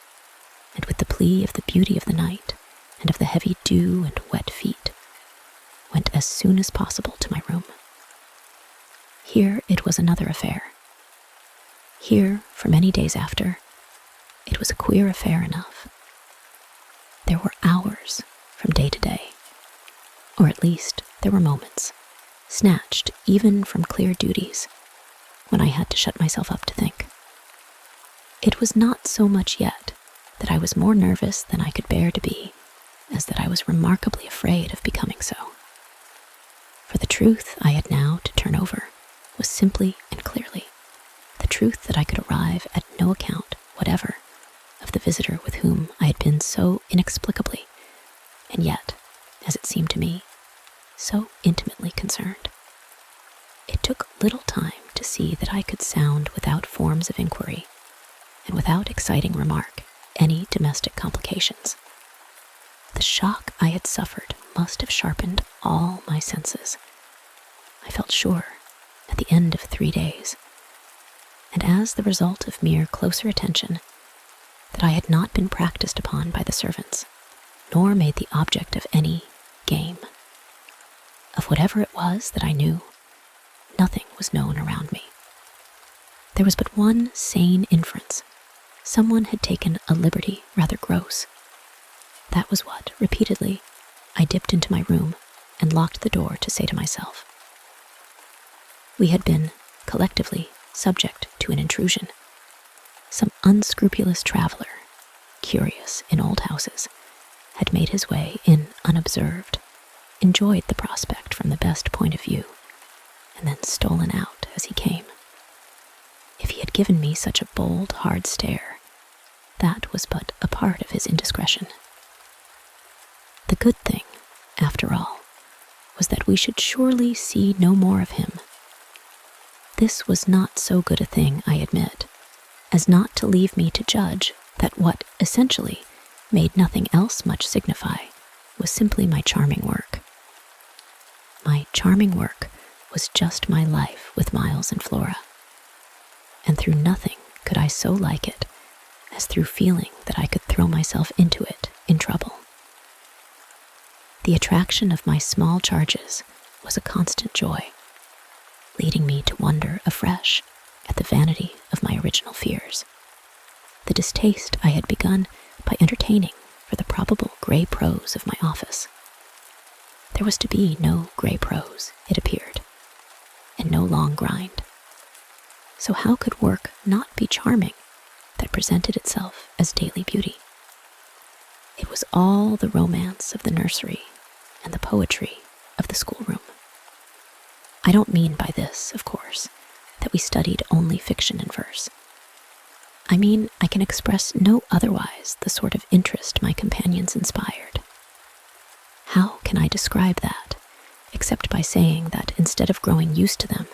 and with the plea of the beauty of the night and of the heavy dew and wet feet, went as soon as possible to my room. Here it was another affair. Here, for many days after, it was a queer affair enough. There were hours from day to day, or at least there were moments, snatched even from clear duties, when I had to shut myself up to think. It was not so much yet that I was more nervous than I could bear to be, as that I was remarkably afraid of becoming so. For the truth I had now to turn over was simply and clearly the truth that I could arrive at no account whatever of the visitor with whom I had been so inexplicably, and yet, as it seemed to me, so intimately concerned. It took little time to see that I could sound without forms of inquiry, and without exciting remark, any domestic complications. The shock I had suffered must have sharpened all my senses. I felt sure, at the end of 3 days, and as the result of mere closer attention, that I had not been practiced upon by the servants, nor made the object of any game. Of whatever it was that I knew, nothing was known around me. There was but one sane inference. Someone had taken a liberty rather gross. That was what, repeatedly, I dipped into my room and locked the door to say to myself. We had been, collectively, subject to an intrusion. Some unscrupulous traveler, curious in old houses, had made his way in unobserved, enjoyed the prospect from the best point of view, and then stolen out as he came. If he had given me such a bold, hard stare, that was but a part of his indiscretion. The good thing, after all, was that we should surely see no more of him. This was not so good a thing, I admit, as not to leave me to judge that what, essentially, made nothing else much signify was simply my charming work. My charming work was just my life with Miles and Flora, and through nothing could I so like it as through feeling that I could throw myself into it in trouble. The attraction of my small charges was a constant joy, leading me to wonder afresh at the vanity of my original fears, the distaste I had begun by entertaining for the probable grey prose of my office. There was to be no grey prose, it appeared, and no long grind. So how could work not be charming that presented itself as daily beauty? It was all the romance of the nursery and the poetry of the schoolroom. I don't mean by this, of course, that we studied only fiction and verse. I mean I can express no otherwise the sort of interest my companions inspired. How can I describe that, except by saying that instead of growing used to them,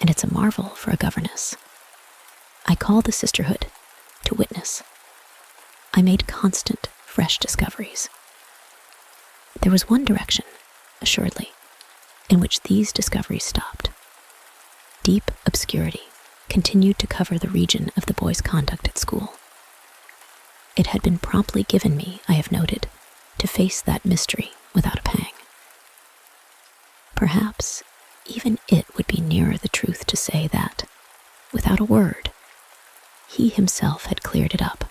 and it's a marvel for a governess, I call the sisterhood to witness. I made constant, fresh discoveries. There was one direction, assuredly, in which these discoveries stopped. Deep obscurity continued to cover the region of the boy's conduct at school. It had been promptly given me, I have noted, to face that mystery without a pang. Perhaps even it would be nearer the truth to say that, without a word, he himself had cleared it up.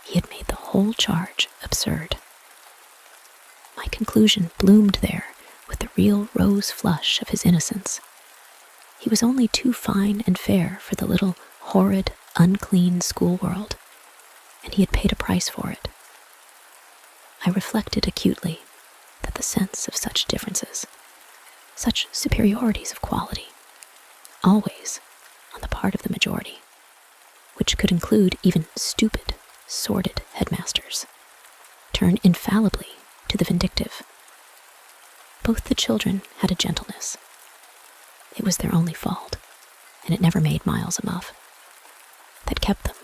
He had made the whole charge absurd. My conclusion bloomed there with the real rose flush of his innocence. He was only too fine and fair for the little, horrid, unclean school world, and he had paid a price for it. I reflected acutely that the sense of such differences, such superiorities of quality, always on the part of the majority, which could include even stupid, sordid headmasters, turn infallibly to the vindictive. Both the children had a gentleness. It was their only fault, and it never made Miles a muff, that kept them,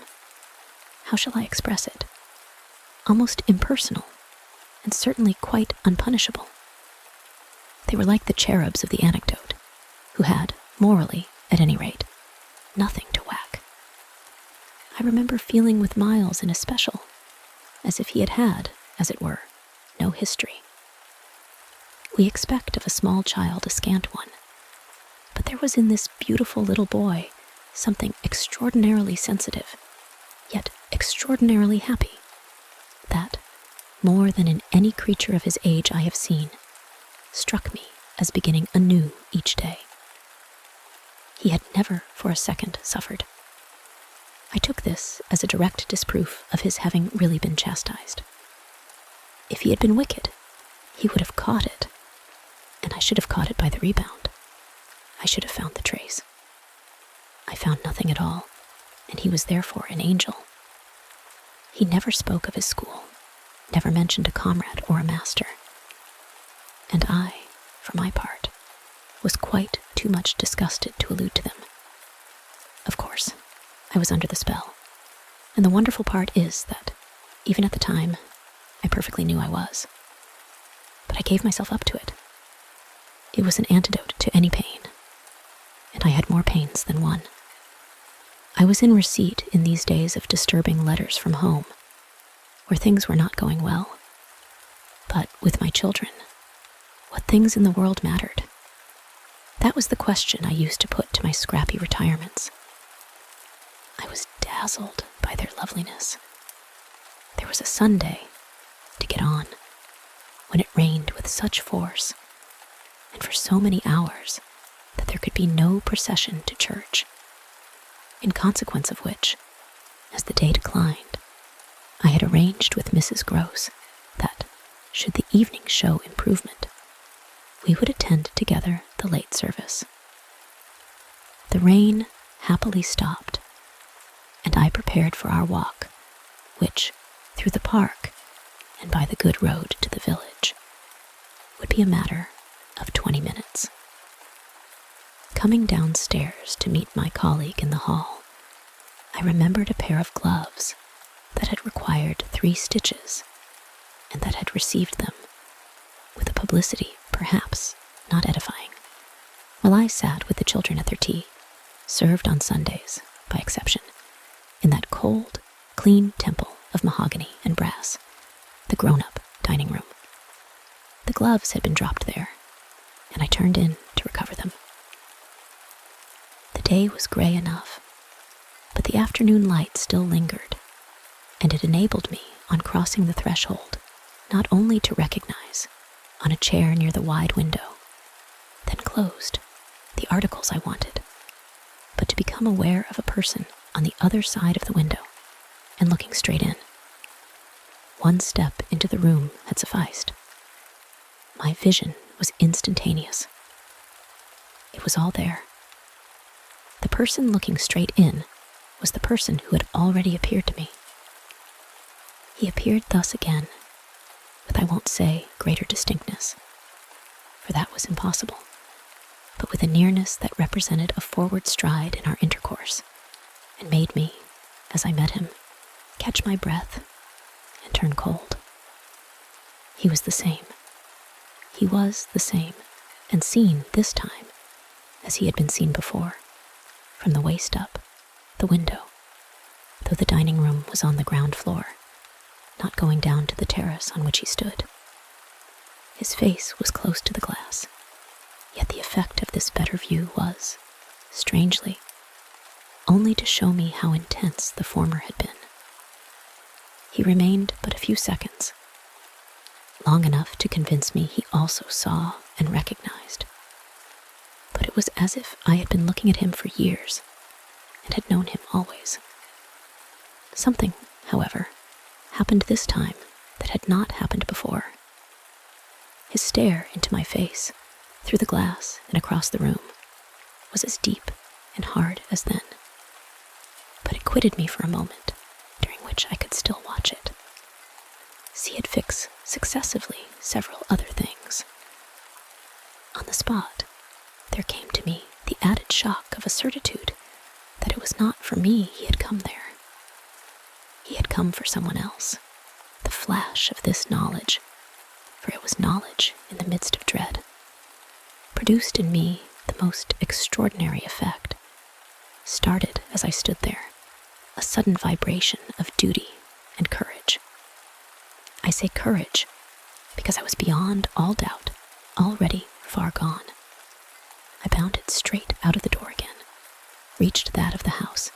how shall I express it, almost impersonal, and certainly quite unpunishable. They were like the cherubs of the anecdote, who had, morally, at any rate, nothing to whack. I remember feeling with Miles in especial, as if he had had, as it were, no history. We expect of a small child a scant one, but there was in this beautiful little boy something extraordinarily sensitive, yet extraordinarily happy, that, more than in any creature of his age I have seen, struck me as beginning anew each day. He had never for a second suffered. I took this as a direct disproof of his having really been chastised. If he had been wicked, he would have caught it, and I should have caught it by the rebound. I should have found the trace. I found nothing at all, and he was therefore an angel. He never spoke of his school, never mentioned a comrade or a master. And I, for my part, was quite too much disgusted to allude to them. Of course, I was under the spell, and the wonderful part is that, even at the time, I perfectly knew I was. But I gave myself up to it. It was an antidote to any pain, and I had more pains than one. I was in receipt in these days of disturbing letters from home, where things were not going well. But with my children, what things in the world mattered? That was the question I used to put to my scrappy retirements. I was dazzled by their loveliness. There was a Sunday, to get on, when it rained with such force, and for so many hours, that there could be no procession to church, in consequence of which, as the day declined, I had arranged with Mrs. Gross that, should the evening show improvement, we would attend together the late service. The rain happily stopped, and I prepared for our walk, which, through the park and by the good road to the village, would be a matter of 20 minutes. Coming downstairs to meet my colleague in the hall, I remembered a pair of gloves that had required 3 stitches, and that had received them, with a publicity perhaps not edifying, while I sat with the children at their tea, served on Sundays, by exception, in that cold, clean temple of mahogany and brass, the grown-up dining room. The gloves had been dropped there, and I turned in to recover them. The day was gray enough, but the afternoon light still lingered, and it enabled me, on crossing the threshold, not only to recognize, on a chair near the wide window, then closed, the articles I wanted, but to become aware of a person on the other side of the window and looking straight in. One step into the room had sufficed. My vision was instantaneous. It was all there. The person looking straight in was the person who had already appeared to me. He appeared thus again, with I won't say greater distinctness, for that was impossible, but with a nearness that represented a forward stride in our intercourse, and made me, as I met him, catch my breath and turn cold. He was the same. He was the same, and seen this time as he had been seen before, from the waist up, the window, though the dining room was on the ground floor, not going down to the terrace on which he stood. His face was close to the glass, yet the effect of this better view was, strangely, only to show me how intense the former had been. He remained but a few seconds, long enough to convince me he also saw and recognized. But it was as if I had been looking at him for years and had known him always. Something, however, happened this time that had not happened before. His stare into my face, through the glass and across the room, was as deep and hard as then. But it quitted me for a moment, during which I could still watch it. See it fix successively several other things. On the spot, there came to me the added shock of a certitude that it was not for me he had come there. He had come for someone else. The flash of this knowledge, for it was knowledge in the midst of dread, produced in me the most extraordinary effect. Started as I stood there, a sudden vibration of duty and courage. I say courage because I was beyond all doubt, already far gone. I bounded straight out of the door again, reached that of the house,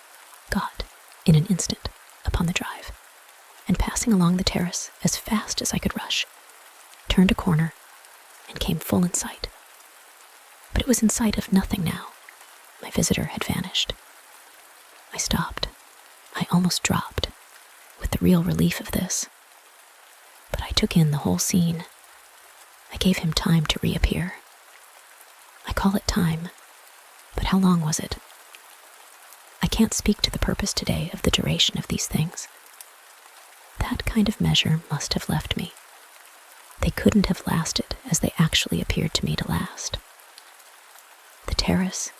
got, in an instant, upon the drive, and passing along the terrace as fast as I could rush, turned a corner and came full in sight. But it was in sight of nothing now. My visitor had vanished. I stopped. I almost dropped, with the real relief of this. But I took in the whole scene. I gave him time to reappear. I call it time, but how long was it? I can't speak to the purpose today of the duration of these things. That kind of measure must have left me. They couldn't have lasted as they actually appeared to me to last. The terrace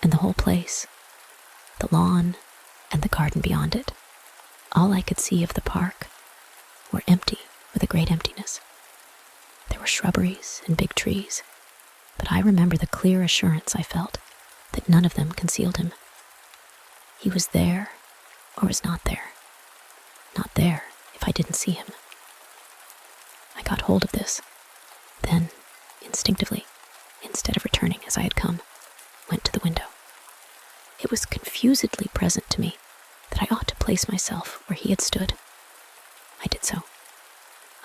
and the whole place, the lawn and the garden beyond it, all I could see of the park, were empty with a great emptiness. There were shrubberies and big trees, but I remember the clear assurance I felt that none of them concealed him. He was there or was not there. Not there if I didn't see him. I got hold of this, then, instinctively, instead of returning as I had come, went to the window. It was confusedly present to me that I ought to place myself where he had stood. I did so.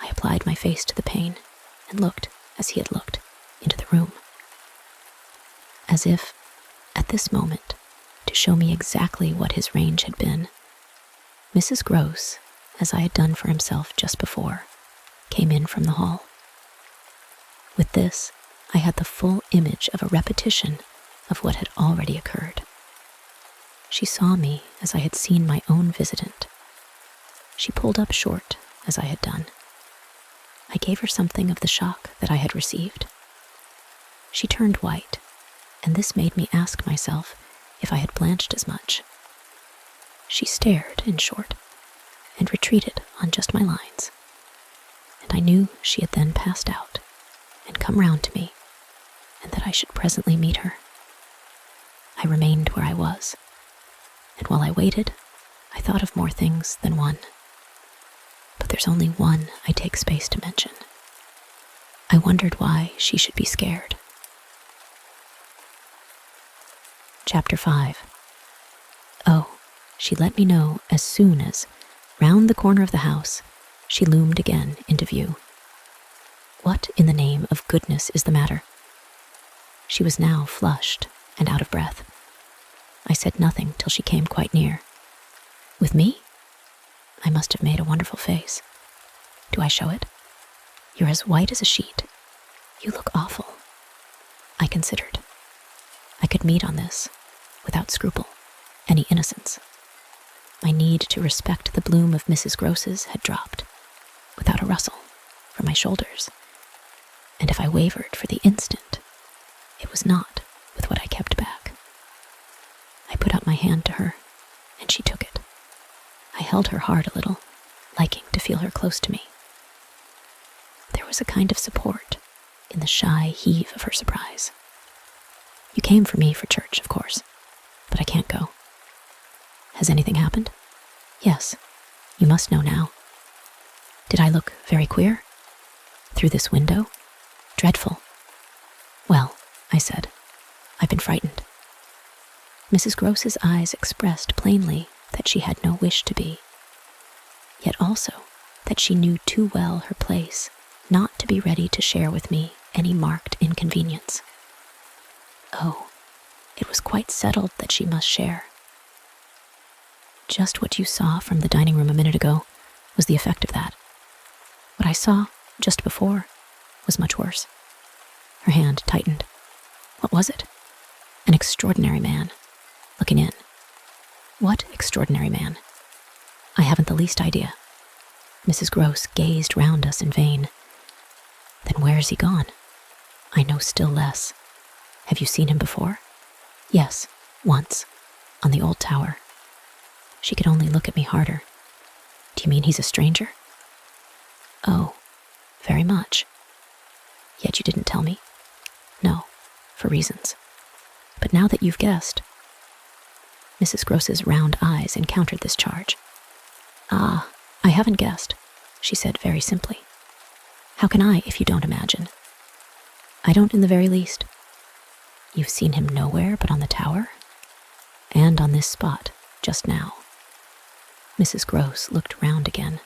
I applied my face to the pane and looked, as he had looked, into the room. As if, at this moment, to show me exactly what his range had been, Mrs. Gross, as I had done for himself just before, came in from the hall. With this, I had the full image of a repetition of what had already occurred. She saw me as I had seen my own visitant. She pulled up short, as I had done. I gave her something of the shock that I had received. She turned white, and this made me ask myself if I had blanched as much. She stared, in short, and retreated on just my lines, and I knew she had then passed out and come round to me, and that I should presently meet her. I remained where I was, and while I waited, I thought of more things than one. But there's only one I take space to mention. I wondered why she should be scared. Chapter 5. Oh, she let me know as soon as, round the corner of the house, she loomed again into view. What in the name of goodness is the matter? She was now flushed and out of breath. I said nothing till she came quite near. With me? I must have made a wonderful face. Do I show it? You're as white as a sheet. You look awful. I considered. I could meet on this, without scruple, any innocence. My need to respect the bloom of Mrs. Gross's had dropped, without a rustle, from my shoulders. And if I wavered for the instant, it was not with what I kept back. I put out my hand to her, and she took it. I held her hard a little, liking to feel her close to me. There was a kind of support in the shy heave of her surprise. You came for me for church, of course, but I can't go. Has anything happened? Yes, you must know now. Did I look very queer? Through this window? Dreadful. Well, I said, I've been frightened. Mrs. Gross's eyes expressed plainly that she had no wish to be, yet also that she knew too well her place not to be ready to share with me any marked inconvenience. Oh, it was quite settled that she must share. Just what you saw from the dining room a minute ago was the effect of that. What I saw just before was much worse. Her hand tightened. What was it? An extraordinary man, looking in. What extraordinary man? I haven't the least idea. Mrs. Gross gazed round us in vain. Then where's he gone? I know still less. Have you seen him before? Yes, once, on the old tower. She could only look at me harder. Do you mean he's a stranger? Oh, very much. Yet you didn't tell me? No, for reasons. But now that you've guessed. Mrs. Gross's round eyes encountered this charge. Ah, I haven't guessed, she said very simply. How can I if you don't imagine? I don't in the very least. You've seen him nowhere but on the tower? And on this spot, just now. Mrs. Gross looked round again.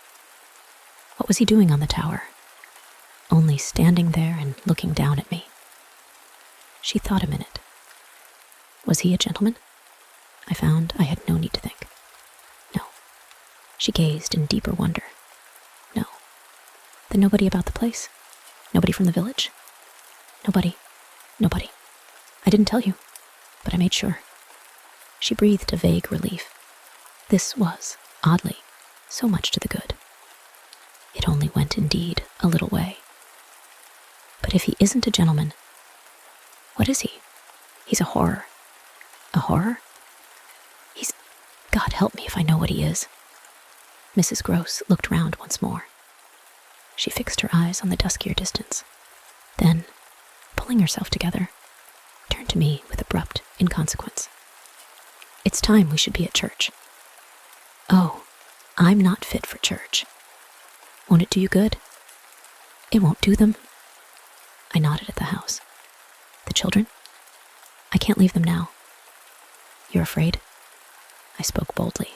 What was he doing on the tower? Only standing there and looking down at me. She thought a minute. Was he a gentleman? I found I had no need to think. No. She gazed in deeper wonder. No. Then nobody about the place? Nobody from the village? Nobody. I didn't tell you, but I made sure. She breathed a vague relief. This was, oddly, so much to the good. It only went, indeed, a little way. But if he isn't a gentleman, what is he? He's a horror. A horror? He's... God help me if I know what he is. Mrs. Gross looked round once more. She fixed her eyes on the duskier distance. Then, pulling herself together, turned to me with abrupt inconsequence. It's time we should be at church. Oh, I'm not fit for church. Won't it do you good? It won't do them. I nodded at the house. The children? I can't leave them now. You're afraid? I spoke boldly.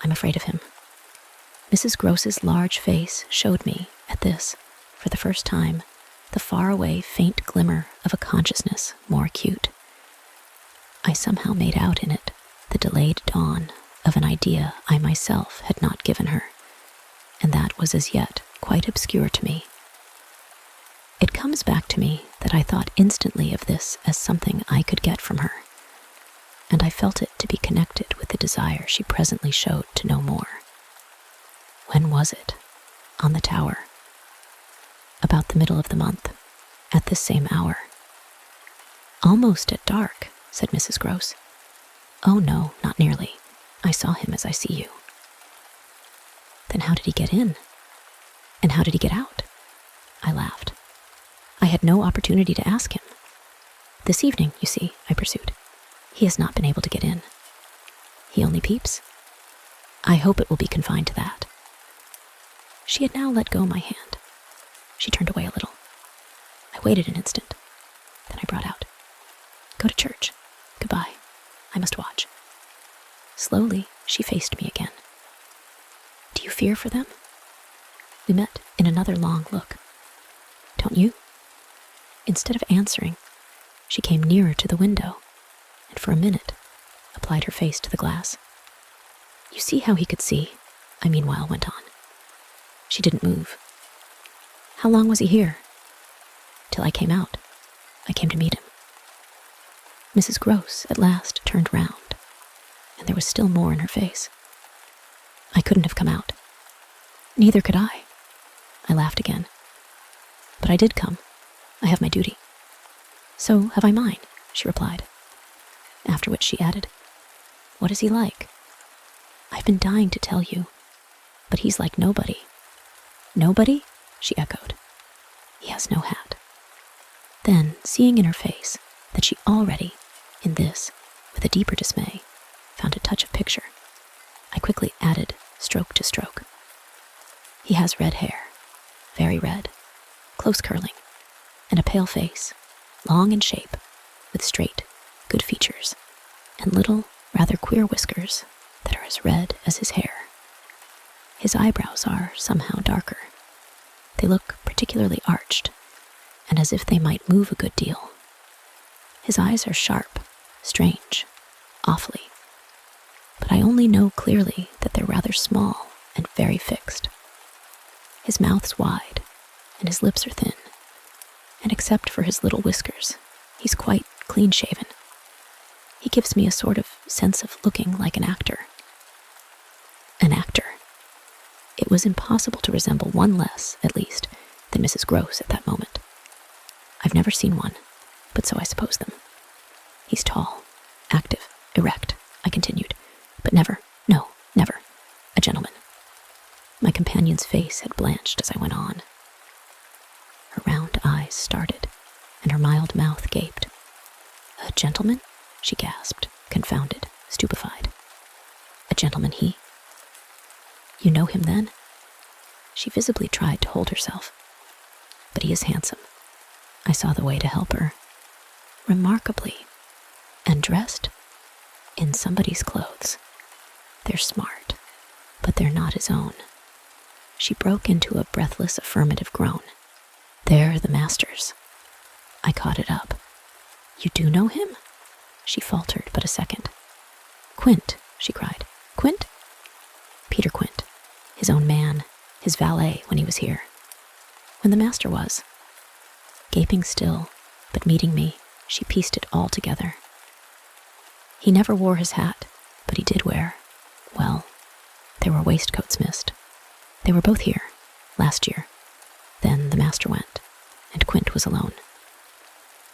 I'm afraid of him. Mrs. Gross's large face showed me, at this, for the first time, the faraway, faint glimmer of a consciousness more acute. I somehow made out in it the delayed dawn of an idea I myself had not given her, and that was as yet quite obscure to me. It comes back to me that I thought instantly of this as something I could get from her, and I felt it to be connected with the desire she presently showed to know more. When was it? On the tower. About the middle of the month, at this same hour. Almost at dark, said Mrs. Gross. Oh no, not nearly. I saw him as I see you. Then how did he get in? And how did he get out? I laughed. I had no opportunity to ask him. This evening, you see, I pursued, he has not been able to get in. He only peeps. I hope it will be confined to that. She had now let go my hand. She turned away a little. I waited an instant. Then I brought out, Go to church. Goodbye. I must watch. Slowly, she faced me again. Do you fear for them? We met in another long look. Don't you? Instead of answering, she came nearer to the window, and for a minute applied her face to the glass. You see how he could see? I meanwhile went on. She didn't move. How long was he here? Till I came out. I came to meet him. Mrs. Gross at last turned round, and there was still more in her face. I couldn't have come out. Neither could I. I laughed again. But I did come. I have my duty. So have I mine, she replied. After which she added, What is he like? I've been dying to tell you, but he's like nobody. Nobody? She echoed. He has no hat. Then, seeing in her face that she already, in this, with a deeper dismay, found a touch of picture, I quickly added stroke to stroke. He has red hair, very red, close curling, and a pale face, long in shape, with straight, good features, and little, rather queer whiskers that are as red as his hair. His eyebrows are somehow darker. They look particularly arched, and as if they might move a good deal. His eyes are sharp, strange, awfully, but I only know clearly that they're rather small and very fixed. His mouth's wide, and his lips are thin, and except for his little whiskers, he's quite clean-shaven. He gives me a sort of sense of looking like an actor. An actor. It was impossible to resemble one less, at least, than Mrs. Gross at that moment. I've never seen one, but so I suppose them. He's tall, active, erect, I continued, but never, no, never, a gentleman. My companion's face had blanched as I went on. Her round eyes started, and her mild mouth gaped. A gentleman? She gasped, confounded, stupefied. A gentleman, he? You know him then? She visibly tried to hold herself. But he is handsome. I saw the way to help her. Remarkably. And dressed? In somebody's clothes. They're smart, but they're not his own. She broke into a breathless affirmative groan. They're the master's. I caught it up. You do know him? She faltered but a second. Quint, she cried. Quint? Peter Quint, his own man, his valet when he was here. When the master was. Gaping still, but meeting me, she pieced it all together. He never wore his hat, but he did wear, well, there were waistcoats missed. They were both here, last year. Then the master went, and Quint was alone.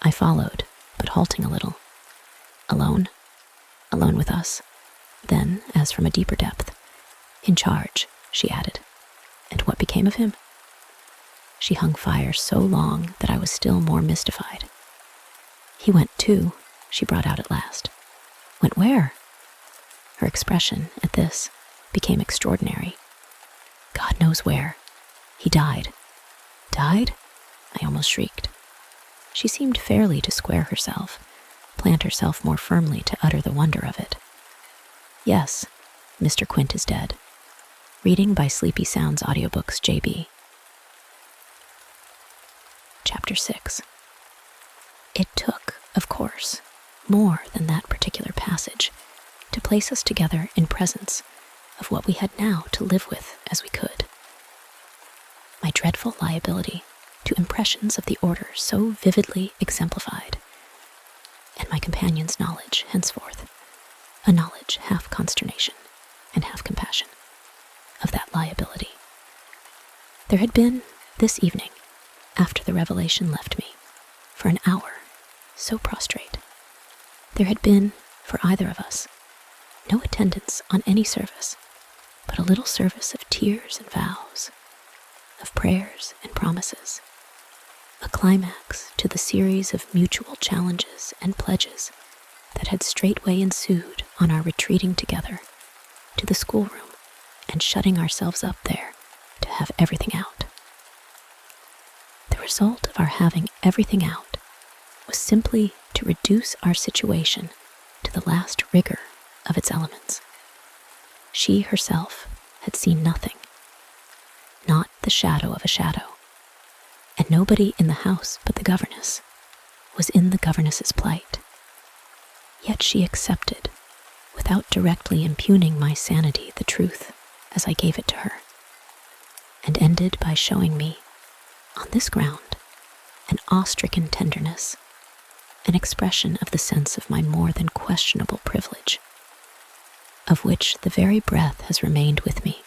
I followed, but halting a little. Alone? Alone with us. Then, as from a deeper depth, in charge, she added. And what became of him? She hung fire so long that I was still more mystified. He went too, she brought out at last. Went where? Her expression, at this, became extraordinary. God knows where. He died. Died? I almost shrieked. She seemed fairly to square herself, plant herself more firmly to utter the wonder of it. Yes, Mr. Quint is dead. Reading by Sleepy Sounds Audiobooks, JB. Chapter 6. It took, of course, more than that particular passage to place us together in presence of what we had now to live with as we could. My dreadful liability to impressions of the order so vividly exemplified, and my companion's knowledge henceforth, a knowledge half consternation and half compassion, of that liability. There had been, this evening, after the revelation left me, for an hour, so prostrate, there had been, for either of us, no attendance on any service, but a little service of tears and vows, of prayers and promises, a climax to the series of mutual challenges and pledges that had straightway ensued on our retreating together to the schoolroom and shutting ourselves up there to have everything out. The result of our having everything out was simply to reduce our situation to the last rigor of its elements. She herself had seen nothing, not the shadow of a shadow, and nobody in the house but the governess was in the governess's plight. Yet she accepted, without directly impugning my sanity, the truth as I gave it to her, and ended by showing me, on this ground, an awe-stricken tenderness, an expression of the sense of my more than questionable privilege, of which the very breath has remained with me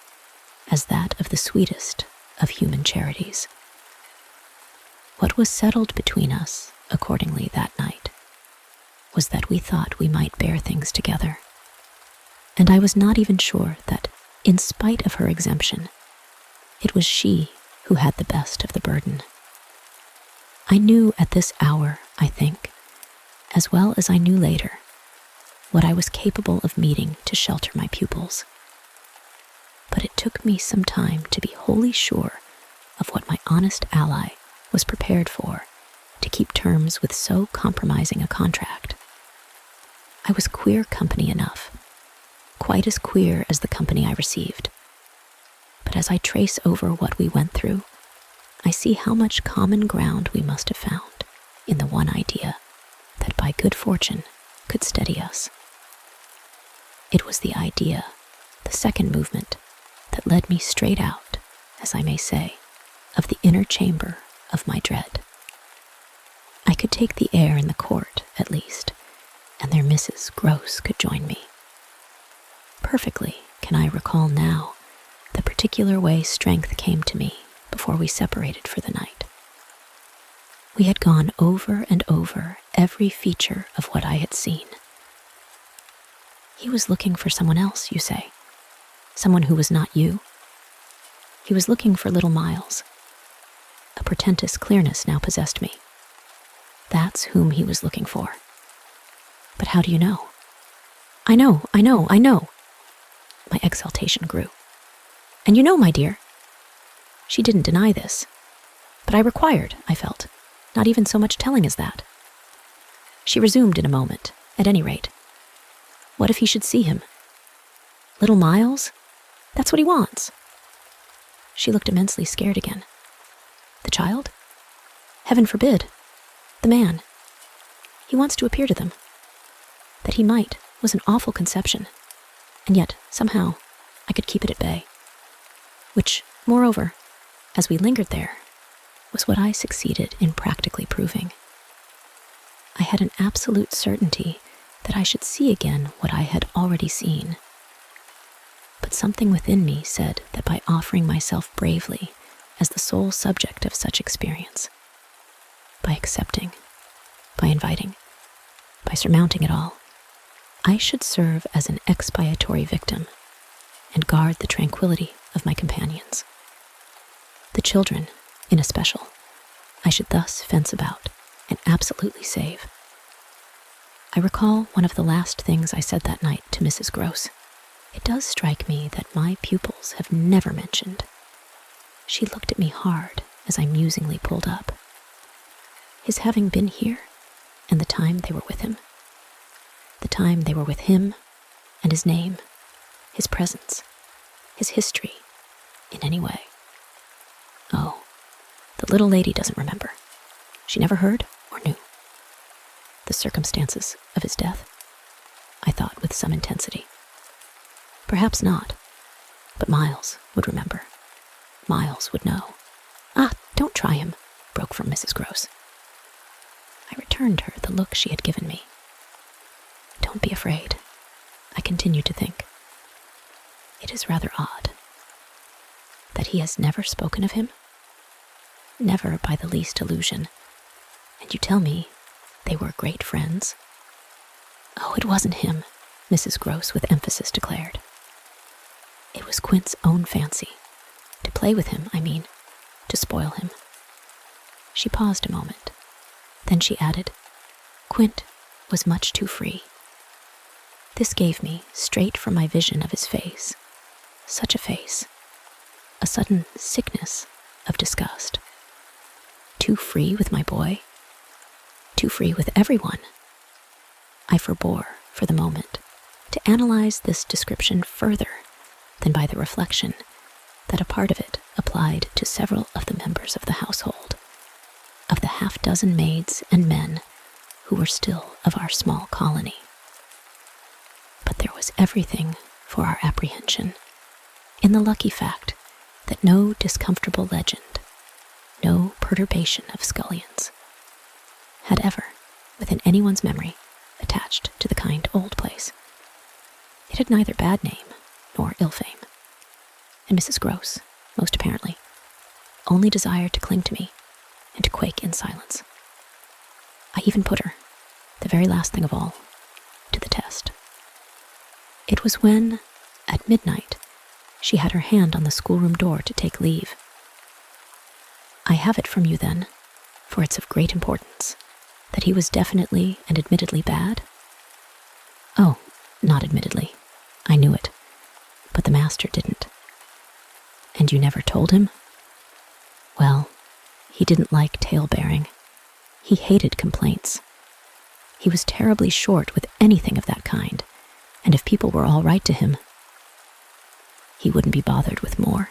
as that of the sweetest of human charities. What was settled between us, accordingly, that night, was that we thought we might bear things together, and I was not even sure that, in spite of her exemption, it was she who had the best of the burden. I knew at this hour, I think, as well as I knew later, what I was capable of meeting to shelter my pupils. But it took me some time to be wholly sure of what my honest ally was prepared for to keep terms with so compromising a contract. I was queer company enough, quite as queer as the company I received. But as I trace over what we went through, I see how much common ground we must have found in the one idea that by good fortune could steady us. It was the idea, the second movement, that led me straight out, as I may say, of the inner chamber of my dread. I could take the air in the court, at least, and their Mrs. Gross could join me. Perfectly can I recall now the particular way strength came to me before we separated for the night. We had gone over and over every feature of what I had seen. He was looking for someone else, you say? Someone who was not you? He was looking for little Miles. A portentous clearness now possessed me. That's whom he was looking for. But how do you know? I know. My exaltation grew. And you know, my dear, she didn't deny this, but I required, I felt, not even so much telling as that. She resumed in a moment, at any rate. What if he should see him? Little Miles? That's what he wants. She looked immensely scared again. The child? Heaven forbid. The man. He wants to appear to them. That he might was an awful conception, and yet, somehow, I could keep it at bay. Which, moreover, as we lingered there, was what I succeeded in practically proving. I had an absolute certainty that I should see again what I had already seen. But something within me said that by offering myself bravely as the sole subject of such experience, by accepting, by inviting, by surmounting it all, I should serve as an expiatory victim and guard the tranquility of my companions. The children, in especial, I should thus fence about and absolutely save. I recall one of the last things I said that night to Mrs. Gross. It does strike me that my pupils have never mentioned. She looked at me hard as I musingly pulled up. His having been here, and the time they were with him. The time they were with him, and his name, his presence, his history, in any way. Oh, the little lady doesn't remember. She never heard or knew. The circumstances of his death, I thought with some intensity. Perhaps not, but Miles would remember. Miles would know. Ah, don't try him, broke from Mrs. Gross. I returned her the look she had given me. Don't be afraid, I continued to think. It is rather odd that he has never spoken of him, never by the least allusion, and you tell me they were great friends. Oh, it wasn't him, Mrs. Gross with emphasis declared. It was Quint's own fancy, to play with him, I mean, to spoil him. She paused a moment, then she added, Quint was much too free. This gave me, straight from my vision of his face, such a face, a sudden sickness of disgust. Too free with my boy? Too free with everyone? I forbore, for the moment, to analyze this description further than by the reflection that a part of it applied to several of the members of the household, of the half-dozen maids and men who were still of our small colony. But there was everything for our apprehension in the lucky fact that no discomfortable legend, no perturbation of scullions, had ever, within anyone's memory, attached to the kind old place. It had neither bad name nor ill fame, and Mrs. Gross, most apparently, only desired to cling to me and to quake in silence. I even put her, the very last thing of all, to the test. It was when, at midnight, she had her hand on the schoolroom door to take leave. I have it from you then, for it's of great importance, that he was definitely and admittedly bad? Oh, not admittedly. I knew it, but the master didn't. And you never told him? Well, he didn't like tale-bearing. He hated complaints. He was terribly short with anything of that kind, and if people were all right to him, he wouldn't be bothered with more.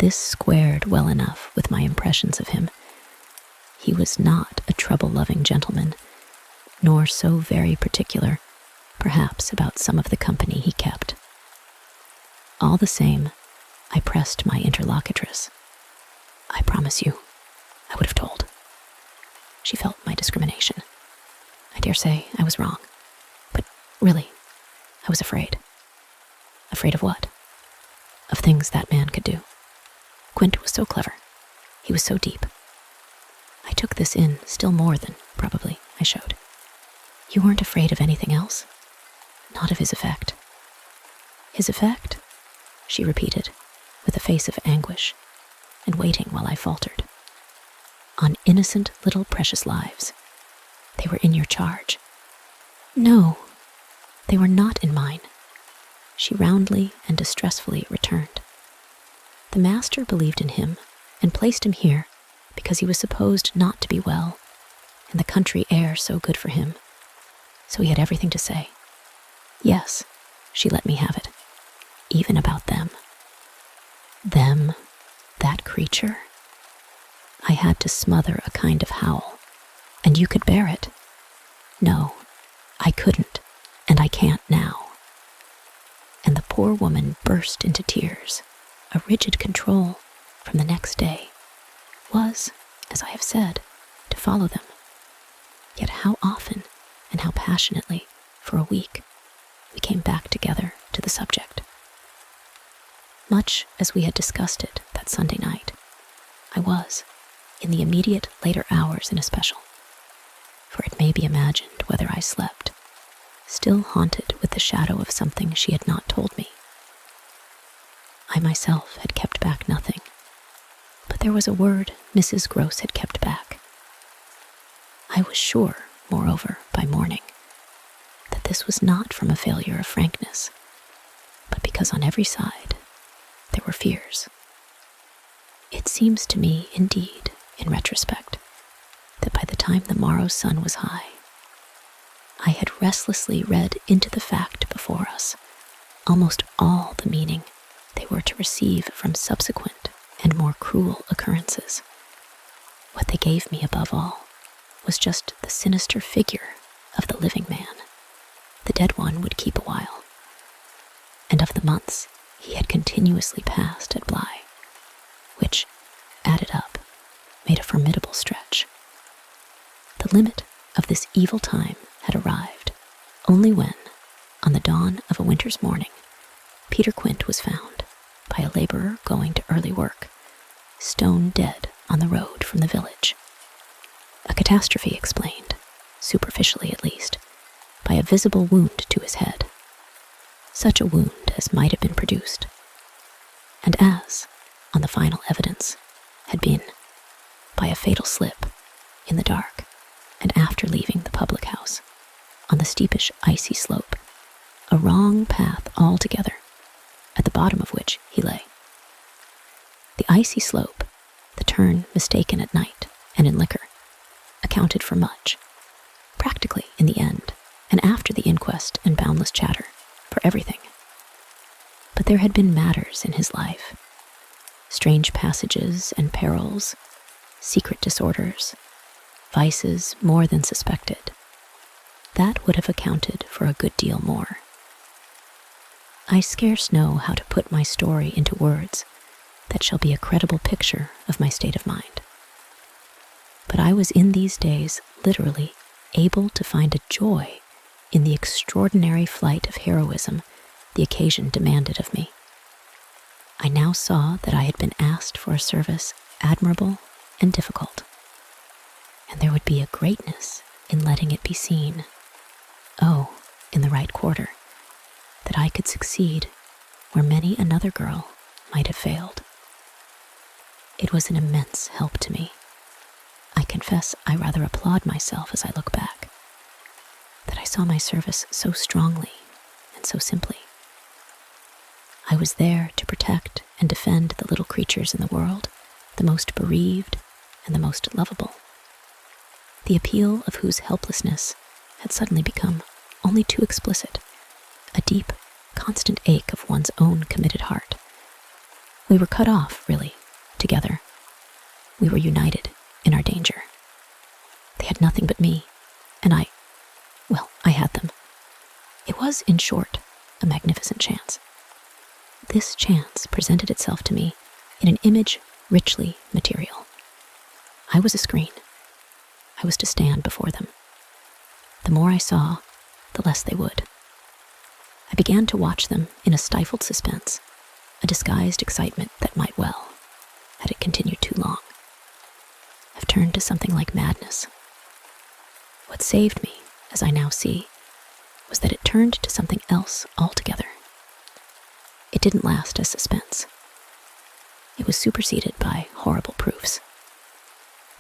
This squared well enough with my impressions of him. He was not a trouble-loving gentleman, nor so very particular, perhaps, about some of the company he kept. All the same, I pressed my interlocutress. I promise you, I would have told. She felt my discrimination. I dare say I was wrong, but really, I was afraid. Afraid of what? Of things that man could do. Quint was so clever. He was so deep. I took this in still more than, probably, I showed. You weren't afraid of anything else? Not of his effect. His effect? She repeated, with a face of anguish, and waiting while I faltered. On innocent little precious lives. They were in your charge. No, they were not in mine. She roundly and distressfully returned. The master believed in him and placed him here because he was supposed not to be well, and the country air so good for him. So he had everything to say. Yes, she let me have it, even about them. Them, that creature. I had to smother a kind of howl, and you could bear it. No, I couldn't, and I can't now. And the poor woman burst into tears. A rigid control from the next day was, as I have said, to follow them. Yet how often and how passionately, for a week, we came back together to the subject. Much as we had discussed it that Sunday night, I was, in the immediate later hours in especial, for it may be imagined whether I slept, still haunted with the shadow of something she had not told me. I myself had kept back nothing, but there was a word Mrs. Gross had kept back. I was sure, moreover, by morning, that this was not from a failure of frankness, but because on every side there were fears. It seems to me, indeed, in retrospect, that by the time the morrow's sun was high, I had restlessly read into the fact before us almost all the meaning they were to receive from subsequent and more cruel occurrences. What they gave me above all was just the sinister figure of the living man. The dead one would keep a while, and of the months he had continuously passed at Bly, which, added up, made a formidable stretch. The limit of this evil time had arrived only when, on the dawn of a winter's morning, Peter Quint was found, by a laborer going to early work, stone dead on the road from the village. A catastrophe explained, superficially at least, by a visible wound to his head, such a wound as might have been produced, and as, on the final evidence, had been, by a fatal slip, in the dark, and after leaving the public house, on the steepish icy slope, a wrong path altogether, at the bottom of which he lay. The icy slope, the turn mistaken at night and in liquor, accounted for much, practically in the end, and after the inquest and boundless chatter, for everything. But there had been matters in his life, strange passages and perils, secret disorders, vices more than suspected, that would have accounted for a good deal more. I scarce know how to put my story into words that shall be a credible picture of my state of mind. But I was in these days literally able to find a joy in the extraordinary flight of heroism the occasion demanded of me. I now saw that I had been asked for a service admirable and difficult, and there would be a greatness in letting it be seen, oh, in the right quarter, that I could succeed where many another girl might have failed. It was an immense help to me. confess I rather applaud myself as I look back, that I saw my service so strongly and so simply. I was there to protect and defend the little creatures in the world, the most bereaved and the most lovable, the appeal of whose helplessness had suddenly become only too explicit, a deep, constant ache of one's own committed heart. We were cut off, really, together. We were united in our danger. They had nothing but me, and I had them. It was, in short, a magnificent chance. This chance presented itself to me in an image richly material. I was a screen. I was to stand before them. The more I saw, the less they would. I began to watch them in a stifled suspense, a disguised excitement that might well, had it continued too long, have turned to something like madness. What saved me, as I now see, was that it turned to something else altogether. It didn't last as suspense. It was superseded by horrible proofs.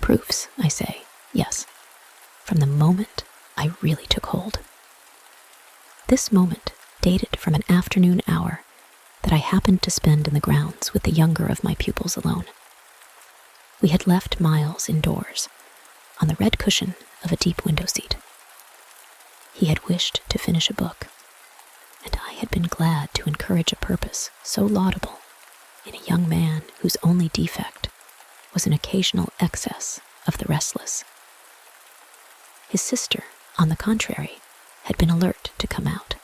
Proofs, I say, yes, from the moment I really took hold. This moment dated from an afternoon hour that I happened to spend in the grounds with the younger of my pupils alone. We had left Miles indoors, on the red cushion of a deep window seat. He had wished to finish a book, and I had been glad to encourage a purpose so laudable in a young man whose only defect was an occasional excess of the restless. His sister, on the contrary, had been alert to come out,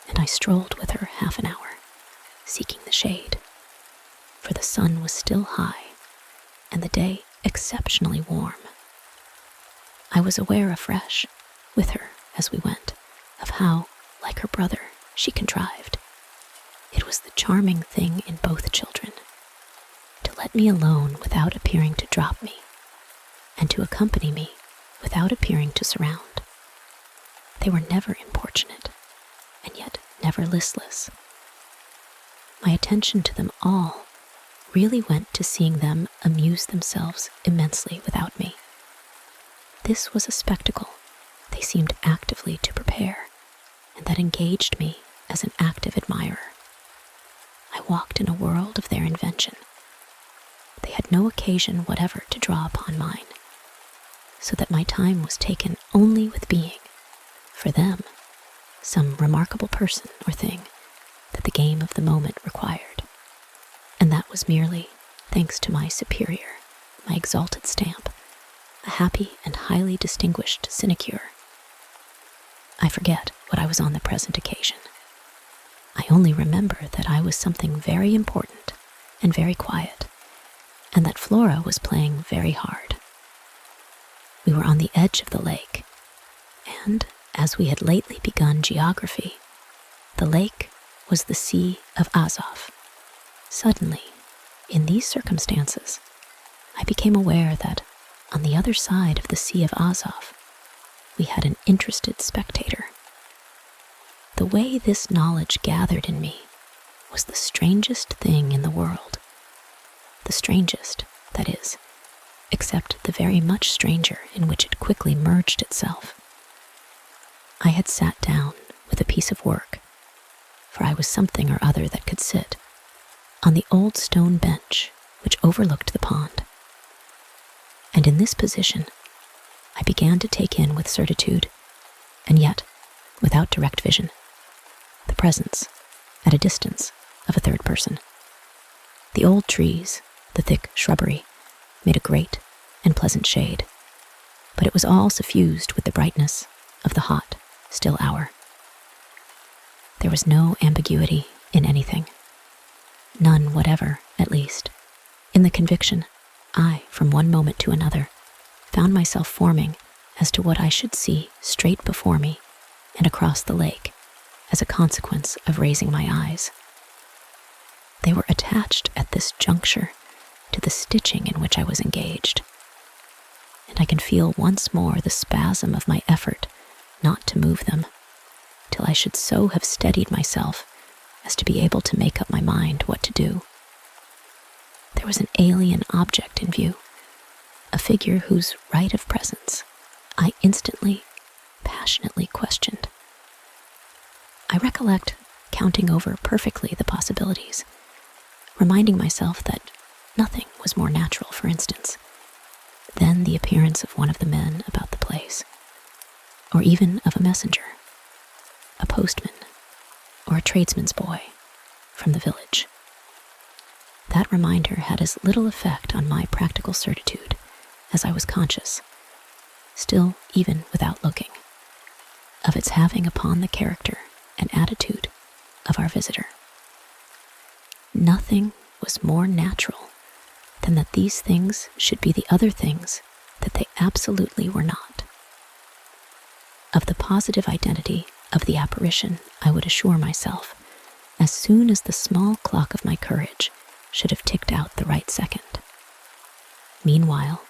and I strolled with her half an hour, seeking the shade, for the sun was still high and the day exceptionally warm. I was aware afresh, with her as we went, of how, like her brother, she contrived. It was the charming thing in both children, to let me alone without appearing to drop me, and to accompany me without appearing to surround. They were never importunate, and yet never listless. My attention to them all really went to seeing them amuse themselves immensely without me. This was a spectacle they seemed actively to prepare, and that engaged me as an active admirer. I walked in a world of their invention. They had no occasion whatever to draw upon mine, so that my time was taken only with being, for them, some remarkable person or thing that the game of the moment required, and that was merely, thanks to my superior, my exalted stamp, a happy and highly distinguished sinecure. I forget what I was on the present occasion. I only remember that I was something very important and very quiet, and that Flora was playing very hard. We were on the edge of the lake, and, as we had lately begun geography, the lake was the Sea of Azov. Suddenly, in these circumstances, I became aware that, on the other side of the Sea of Azov, we had an interested spectator. The way this knowledge gathered in me was the strangest thing in the world. The strangest, that is, except the very much stranger in which it quickly merged itself. I had sat down with a piece of work, for I was something or other that could sit, on the old stone bench which overlooked the pond. And in this position, I began to take in with certitude, and yet without direct vision, the presence, at a distance, of a third person. The old trees, the thick shrubbery, made a great and pleasant shade, but it was all suffused with the brightness of the hot, still hour. There was no ambiguity in anything, none whatever, at least, in the conviction I, from one moment to another, found myself forming as to what I should see straight before me and across the lake as a consequence of raising my eyes. They were attached at this juncture to the stitching in which I was engaged, and I can feel once more the spasm of my effort not to move them, till I should so have steadied myself as to be able to make up my mind what to do. There was an alien object in view, a figure whose right of presence I instantly, passionately questioned. I recollect counting over perfectly the possibilities, reminding myself that nothing was more natural, for instance, than the appearance of one of the men about the place, or even of a messenger, a postman, or a tradesman's boy from the village. That reminder had as little effect on my practical certitude as I was conscious, still even without looking, of its having upon the character and attitude of our visitor. Nothing was more natural than that these things should be the other things that they absolutely were not. Of the positive identity of the apparition, I would assure myself as soon as the small clock of my courage should have ticked out the right second. Meanwhile,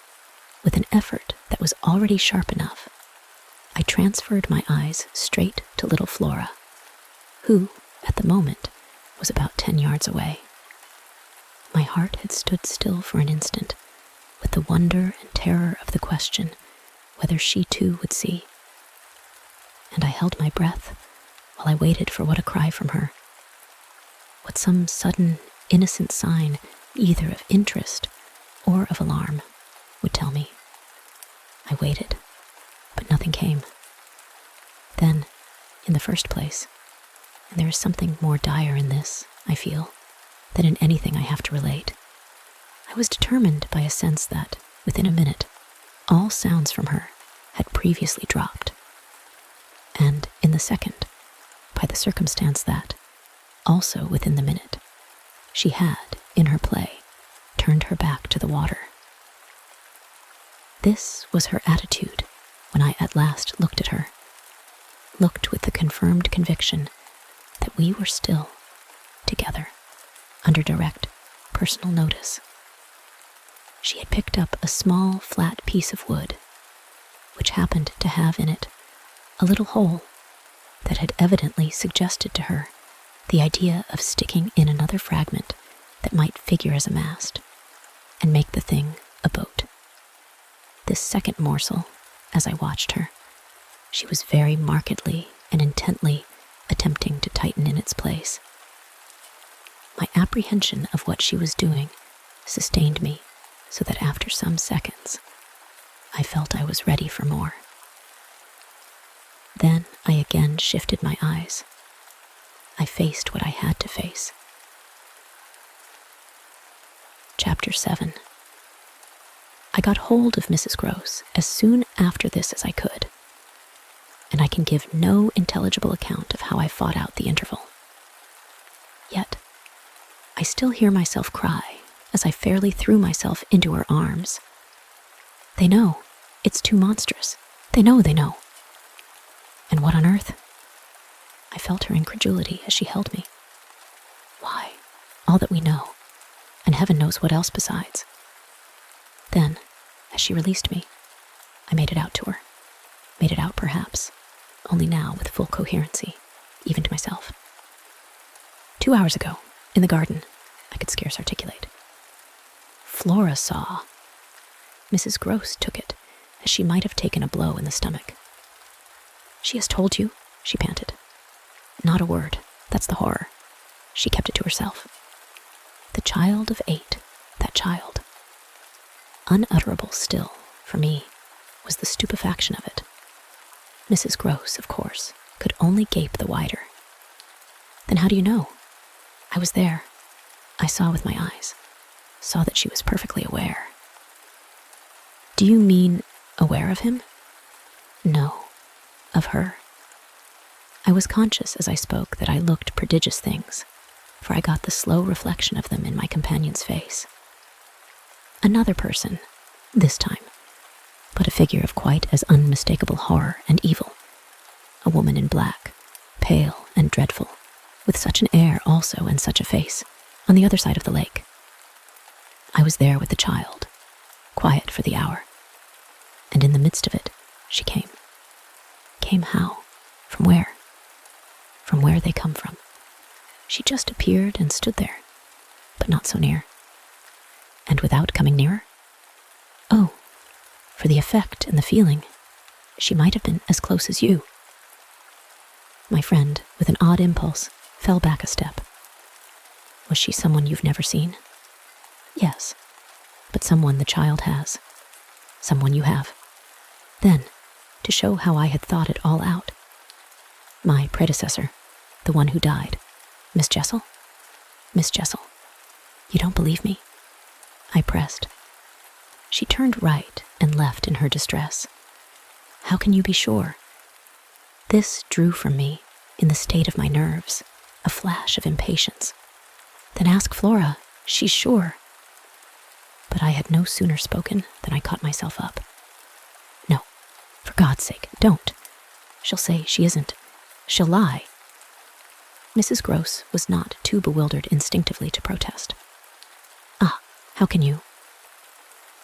with an effort that was already sharp enough, I transferred my eyes straight to little Flora, who, at the moment, was about 10 yards away. My heart had stood still for an instant, with the wonder and terror of the question whether she too would see. And I held my breath while I waited for what a cry from her, what some sudden, innocent sign, either of interest or of alarm, would tell me. I waited, but nothing came. Then, in the first place, and there is something more dire in this, I feel, than in anything I have to relate, I was determined by a sense that, within a minute, all sounds from her had previously dropped. And, in the second, by the circumstance that, also within the minute, she had, in her play, turned her back to the water. This was her attitude when I at last looked at her, looked with the confirmed conviction that we were still together, under direct personal notice. She had picked up a small, flat piece of wood, which happened to have in it a little hole that had evidently suggested to her the idea of sticking in another fragment that might figure as a mast and make the thing a boat. This second morsel, as I watched her, she was very markedly and intently attempting to tighten in its place. My apprehension of what she was doing sustained me so that after some seconds, I felt I was ready for more. Then I again shifted my eyes. I faced what I had to face. Chapter 7. I got hold of Mrs. Gross as soon after this as I could, and I can give no intelligible account of how I fought out the interval. Yet, I still hear myself cry as I fairly threw myself into her arms. They know. It's too monstrous. They know. And what on earth? I felt her incredulity as she held me. Why, all that we know, and heaven knows what else besides. Then, as she released me, I made it out to her. Made it out, perhaps, only now with full coherency, even to myself. 2 hours ago, in the garden, I could scarce articulate. Flora saw. Mrs. Gross took it as she might have taken a blow in the stomach. She has told you, she panted. Not a word. That's the horror. She kept it to herself. The child of 8, that child. Unutterable still, for me, was the stupefaction of it. Mrs. Gross, of course, could only gape the wider. Then how do you know? I was there. I saw with my eyes. Saw that she was perfectly aware. Do you mean aware of him? No, of her. I was conscious as I spoke that I looked prodigious things, for I got the slow reflection of them in my companion's face. Another person, this time, but a figure of quite as unmistakable horror and evil. A woman in black, pale and dreadful, with such an air also and such a face, on the other side of the lake. I was there with the child, quiet for the hour, and in the midst of it, she came. Came how? From where? From where they come from. She just appeared and stood there, but not so near. And without coming nearer? Oh, for the effect and the feeling, she might have been as close as you. My friend, with an odd impulse, fell back a step. Was she someone you've never seen? Yes, but someone the child has. Someone you have. Then, to show how I had thought it all out, my predecessor, the one who died, Miss Jessel? Miss Jessel. You don't believe me? I pressed. She turned right and left in her distress. How can you be sure? This drew from me, in the state of my nerves, a flash of impatience. Then ask Flora, she's sure. But I had no sooner spoken than I caught myself up. No, for God's sake, don't. She'll say she isn't. She'll lie. Mrs. Gross was not too bewildered instinctively to protest. Ah, how can you?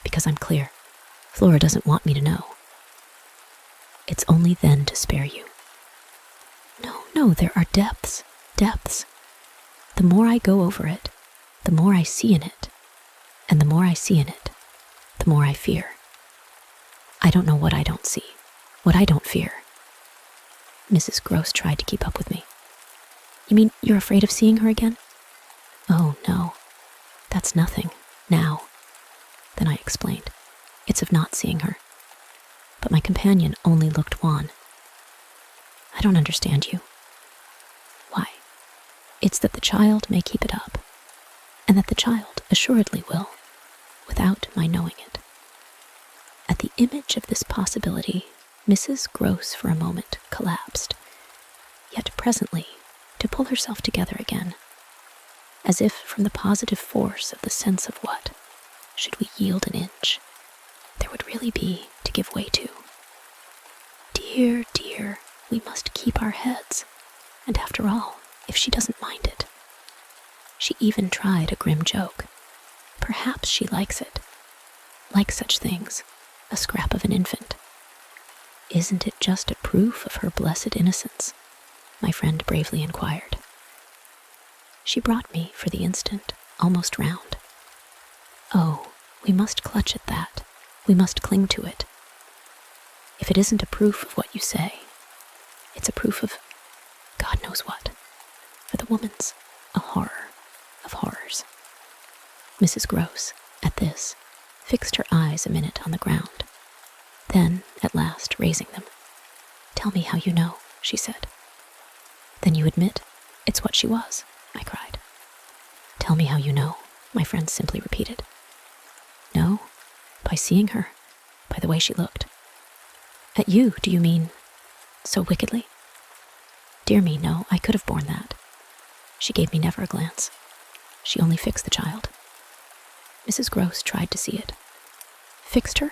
Because I'm clear. Flora doesn't want me to know. It's only then to spare you. No, there are depths. The more I go over it, the more I see in it. And the more I see in it, the more I fear. I don't know what I don't see, what I don't fear. Mrs. Gross tried to keep up with me. You mean you're afraid of seeing her again? Oh, no. That's nothing, now. Then I explained. It's of not seeing her. But my companion only looked wan. I don't understand you. Why? It's that the child may keep it up, and that the child assuredly will, without my knowing it. At the image of this possibility, Mrs. Gross for a moment collapsed, yet presently to pull herself together again, as if from the positive force of the sense of what, should we yield an inch, there would really be to give way to. Dear, we must keep our heads, and after all, if she doesn't mind it. She even tried a grim joke. Perhaps she likes it. Like such things, a scrap of an infant. Isn't it just a proof of her blessed innocence? My friend bravely inquired. She brought me, for the instant, almost round. Oh, we must clutch at that. We must cling to it. If it isn't a proof of what you say, it's a proof of God knows what. For the woman's a horror of horrors. Mrs. Gross, at this, fixed her eyes a minute on the ground. Then, at last, raising them. Tell me how you know, she said. Then you admit it's what she was, I cried. Tell me how you know, my friend simply repeated. No, by seeing her, by the way she looked. At you, do you mean, so wickedly? Dear me, no, I could have borne that. She gave me never a glance. She only fixed the child. Mrs. Gross tried to see it. Fixed her?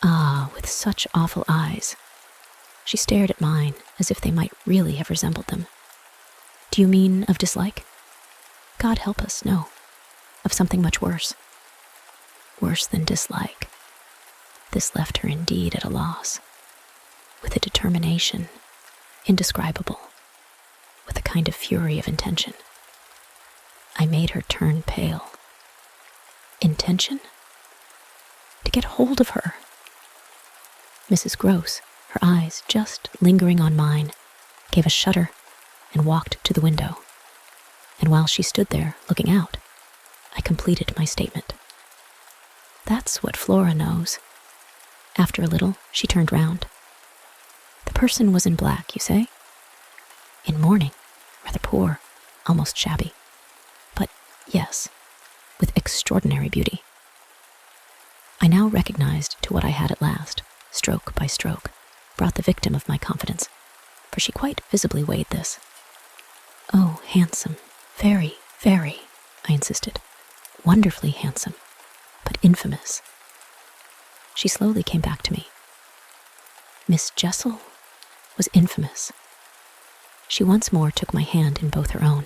Ah, with such awful eyes. She stared at mine as if they might really have resembled them. Do you mean of dislike? God help us, no. Of something much worse. Worse than dislike. This left her indeed at a loss, with a determination indescribable, with a kind of fury of intention. I made her turn pale. Intention? To get hold of her. Mrs. Gross, her eyes just lingering on mine, gave a shudder and walked to the window. And while she stood there looking out, I completed my statement. That's what Flora knows. After a little, she turned round. The person was in black, you say? In mourning, rather poor, almost shabby. But yes, with extraordinary beauty. I now recognized to what I had at last, stroke by stroke, brought the victim of my confidence, for she quite visibly weighed this. Oh, handsome, very, very, I insisted. Wonderfully handsome, but infamous. She slowly came back to me. Miss Jessel was infamous. She once more took my hand in both her own,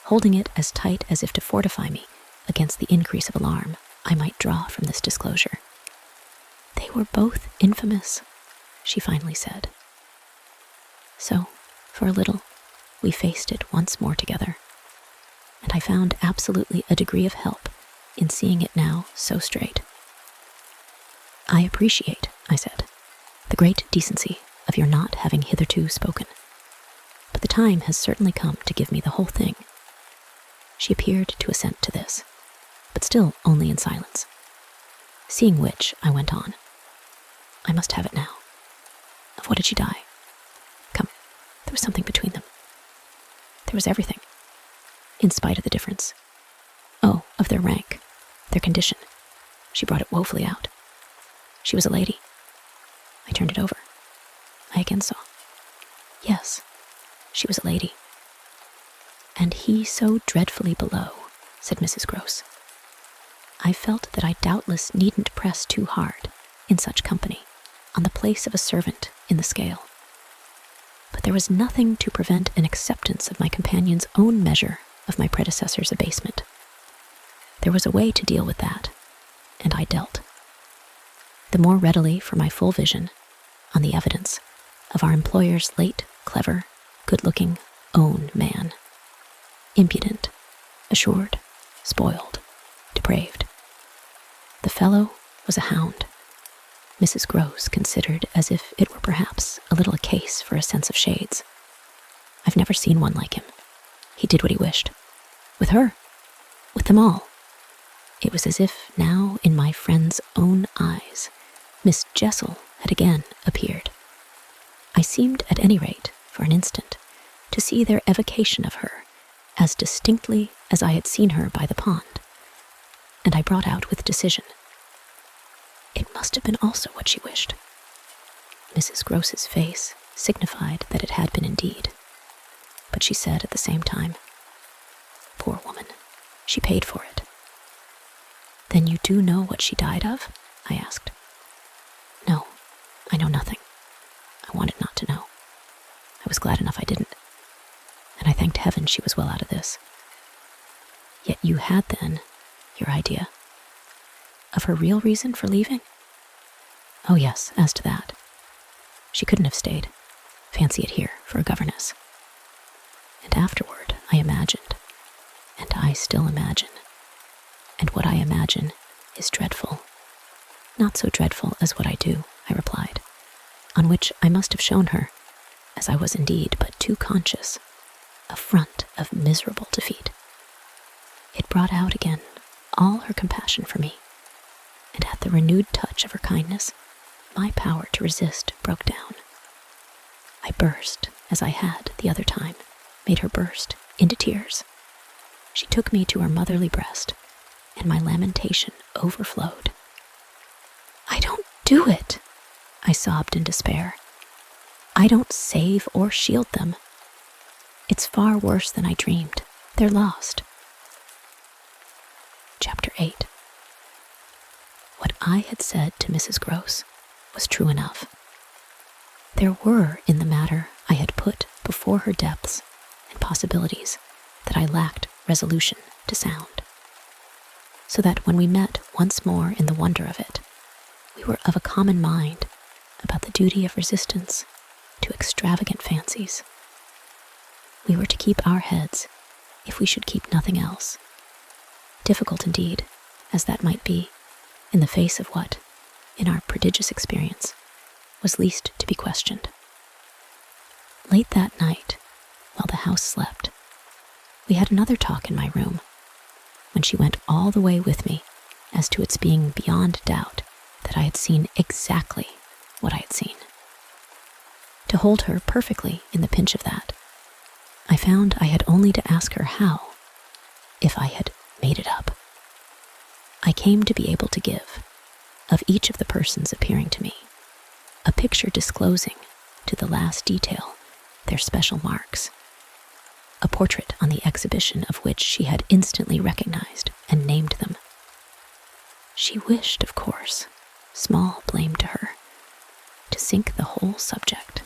holding it as tight as if to fortify me against the increase of alarm I might draw from this disclosure. They were both infamous, she finally said. So, for a little, we faced it once more together, and I found absolutely a degree of help in seeing it now so straight. "I appreciate," I said, "the great decency of your not having hitherto spoken. But the time has certainly come to give me the whole thing." She appeared to assent to this, but still only in silence. Seeing which, I went on. "I must have it now. Of what did she die? Come, there was something between them. There was everything, in spite of the difference. Oh, of their rank, their condition. She brought it woefully out. She was a lady." I turned it over. I again saw. Yes, she was a lady. "And he so dreadfully below," said Mrs. Gross. I felt that I doubtless needn't press too hard, in such company, on the place of a servant in the scale. But there was nothing to prevent an acceptance of my companion's own measure of my predecessor's abasement. There was a way to deal with that, and I dealt. The more readily for my full vision, on the evidence of our employer's late, clever, good-looking own man. Impudent, assured, spoiled, depraved. The fellow was a hound. Mrs. Gross considered as if it were perhaps a little a case for a sense of shades. I've never seen one like him. He did what he wished. With her. With them all. It was as if now in my friend's own eyes, Miss Jessel had again appeared. I seemed, at any rate, for an instant, to see their evocation of her as distinctly as I had seen her by the pond, and I brought out with decision. It must have been also what she wished. Mrs. Gross's face signified that it had been indeed, but she said at the same time, "Poor woman, she paid for it." "Then you do know what she died of?" I asked. "No, I know nothing. I wanted not to know. I was glad enough I didn't, and I thanked heaven she was well out of this." "Yet you had then your idea of her real reason for leaving?" "Oh yes, as to that. She couldn't have stayed. Fancy it here for a governess. And afterward I imagined, and I still imagine, and what I imagine is dreadful. Not so dreadful as what I do," I replied, on which I must have shown her, as I was indeed but too conscious, a front of miserable defeat. It brought out again all her compassion for me, and at the renewed touch of her kindness, my power to resist broke down. I burst, as I had the other time made her burst, into tears. She took me to her motherly breast, and my lamentation overflowed. "I don't do it," I sobbed in despair. "I don't save or shield them. It's far worse than I dreamed. They're lost." Chapter 8. What I had said to Mrs. Gross was true enough. There were in the matter I had put before her depths and possibilities that I lacked resolution to sound, so that when we met once more in the wonder of it, we were of a common mind about the duty of resistance to extravagant fancies. We were to keep our heads if we should keep nothing else. Difficult indeed, as that might be, in the face of what, in our prodigious experience, was least to be questioned. Late that night, while the house slept, we had another talk in my room, when she went all the way with me as to its being beyond doubt that I had seen exactly what I had seen. To hold her perfectly in the pinch of that, I found I had only to ask her how, if I had made it up. I came to be able to give, of each of the persons appearing to me, a picture disclosing, to the last detail, their special marks, a portrait on the exhibition of which she had instantly recognized and named them. She wished, of course, small blame to her, to sink the whole subject,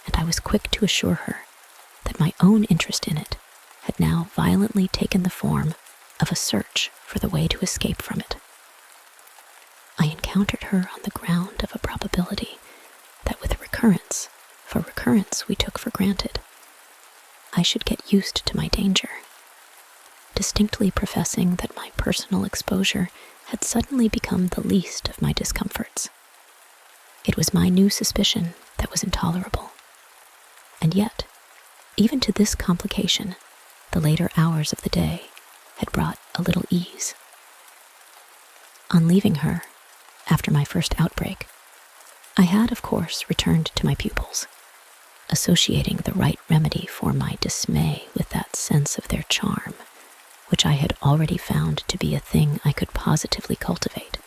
and I was quick to assure her that my own interest in it had now violently taken the form of a search for the way to escape from it. I encountered her on the ground of a probability that with recurrence, for recurrence we took for granted, I should get used to my danger. distinctly professing that my personal exposure had suddenly become the least of my discomforts. It was my new suspicion that was intolerable. And yet, even to this complication, the later hours of the day had brought a little ease. On leaving her, after my first outbreak, I had, of course, returned to my pupils, associating the right remedy for my dismay with that sense of their charm, which I had already found to be a thing I could positively cultivate,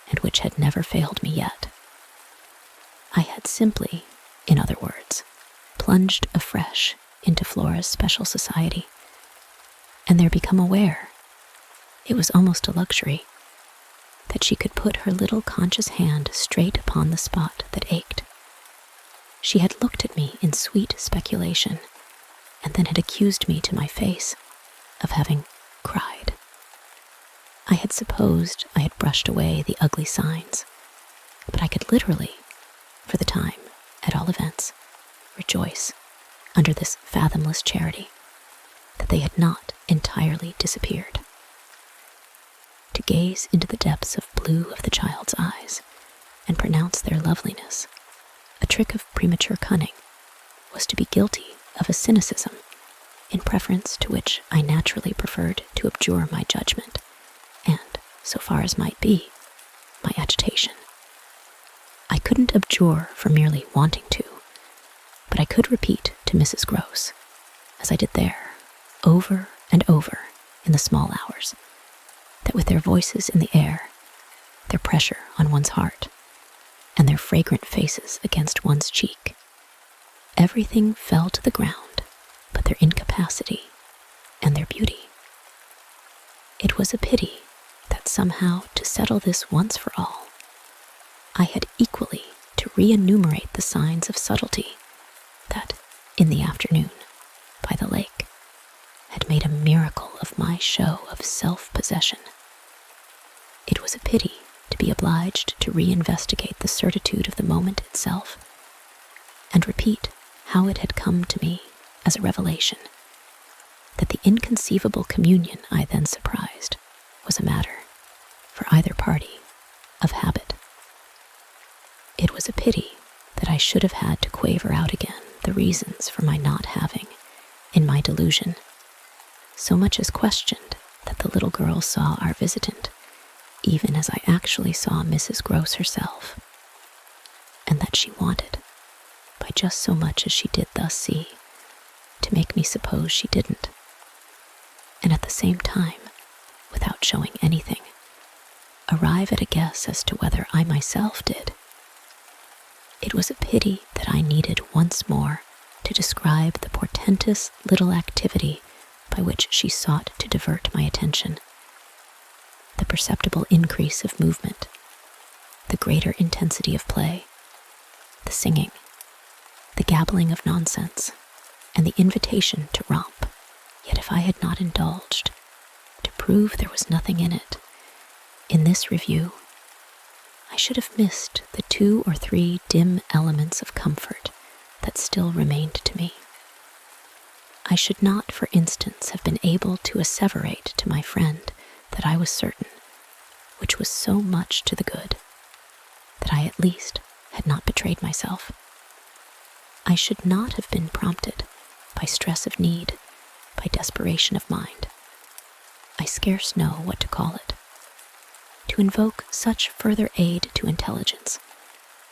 and which had never failed me yet. I had simply, in other words, plunged afresh into Flora's special society, and there become aware, it was almost a luxury, that she could put her little conscious hand straight upon the spot that ached. She had looked at me in sweet speculation, and then had accused me to my face of having cried. I had supposed I had brushed away the ugly signs, but I could literally, for the time, at all events, rejoice under this fathomless charity that they had not entirely disappeared. To gaze into the depths of blue of the child's eyes and pronounce their loveliness a trick of premature cunning was to be guilty of a cynicism in preference to which I naturally preferred to abjure my judgment and, so far as might be, my agitation. I couldn't abjure for merely wanting to, but I could repeat to Mrs. Gross, as I did there, over and over in the small hours, that with their voices in the air, their pressure on one's heart, and their fragrant faces against one's cheek, everything fell to the ground but their incapacity and their beauty. It was a pity that somehow, to settle this once for all, I had equally to re-enumerate the signs of subtlety that, in the afternoon, by the lake, had made a miracle of my show of self-possession. It was a pity to be obliged to reinvestigate the certitude of the moment itself, and repeat how it had come to me as a revelation that the inconceivable communion I then surprised was a matter, for either party, of habit. It was a pity that I should have had to quaver out again the reasons for my not having, in my delusion, so much as questioned that the little girl saw our visitant, even as I actually saw Mrs. Gross herself, and that she wanted, by just so much as she did thus see, to make me suppose she didn't, and at the same time, without showing anything, arrive at a guess as to whether I myself did. It was a pity that I needed once more to describe the portentous little activity by which she sought to divert my attention, the perceptible increase of movement, the greater intensity of play, the singing, the gabbling of nonsense, and the invitation to romp. Yet if I had not indulged, to prove there was nothing in it, in this review, I should have missed the 2 or 3 dim elements of comfort that still remained to me. I should not, for instance, have been able to asseverate to my friend that I was certain, which was so much to the good, that I at least had not betrayed myself. I should not have been prompted by stress of need, by desperation of mind. I scarce know what to call it, to invoke such further aid to intelligence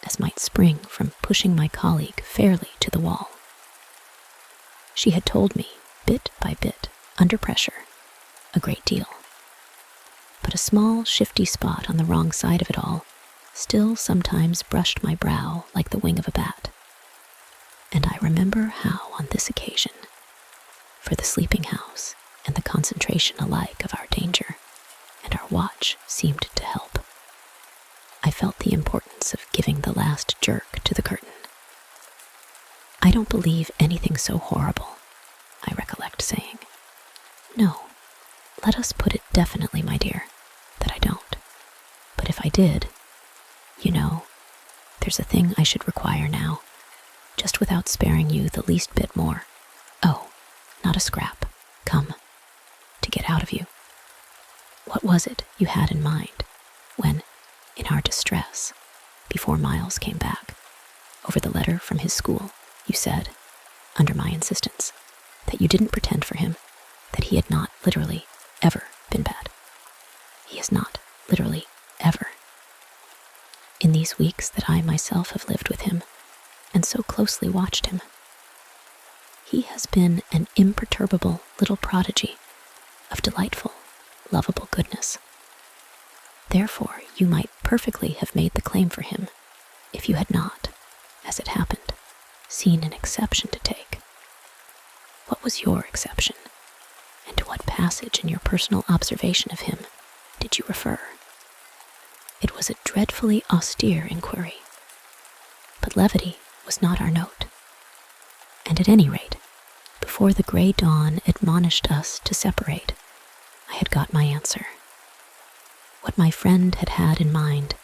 as might spring from pushing my colleague fairly to the wall. She had told me, bit by bit, under pressure, a great deal. But a small, shifty spot on the wrong side of it all still sometimes brushed my brow like the wing of a bat. And I remember how, on this occasion, for the sleeping house and the concentration alike of our danger, and our watch seemed to help, I felt the importance of giving the last jerk to the curtain. I don't believe anything so horrible, I recollect saying. No, let us put it definitely, my dear, that I don't. But if I did, you know, there's a thing I should require now, just without sparing you the least bit more. Oh, not a scrap. Come. it out of you. What was it you had in mind when, in our distress, before Miles came back, over the letter from his school, you said, under my insistence, that you didn't pretend for him that he had not literally ever been bad. He has not literally ever. In these weeks that I myself have lived with him and so closely watched him, he has been an imperturbable little prodigy of delightful, lovable goodness. Therefore, you might perfectly have made the claim for him if you had not, as it happened, seen an exception to take. What was your exception, and to what passage in your personal observation of him did you refer? It was a dreadfully austere inquiry, but levity was not our note. And at any rate, before the gray dawn admonished us to separate, I had got my answer. What my friend had had in mind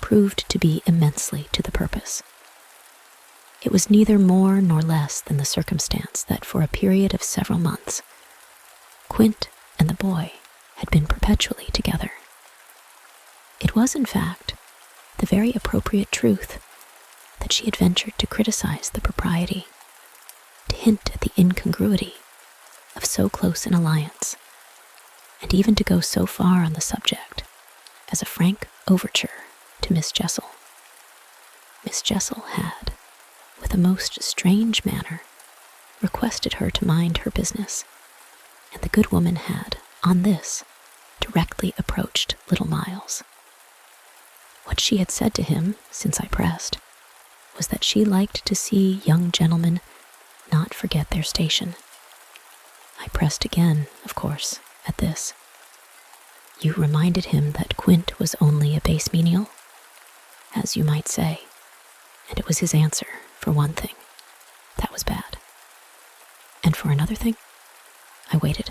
proved to be immensely to the purpose. It was neither more nor less than the circumstance that for a period of several months, Quint and the boy had been perpetually together. It was, in fact, the very appropriate truth that she had ventured to criticize the propriety, to hint at the incongruity of so close an alliance, and even to go so far on the subject as a frank overture to Miss Jessel. Miss Jessel had, with a most strange manner, requested her to mind her business, and the good woman had, on this, directly approached little Miles. What she had said to him, since I pressed, was that she liked to see young gentlemen not forget their station. I pressed again, of course, at this. You reminded him that Quint was only a base menial, as you might say, and it was his answer, for one thing. That was bad. And for another thing, I waited.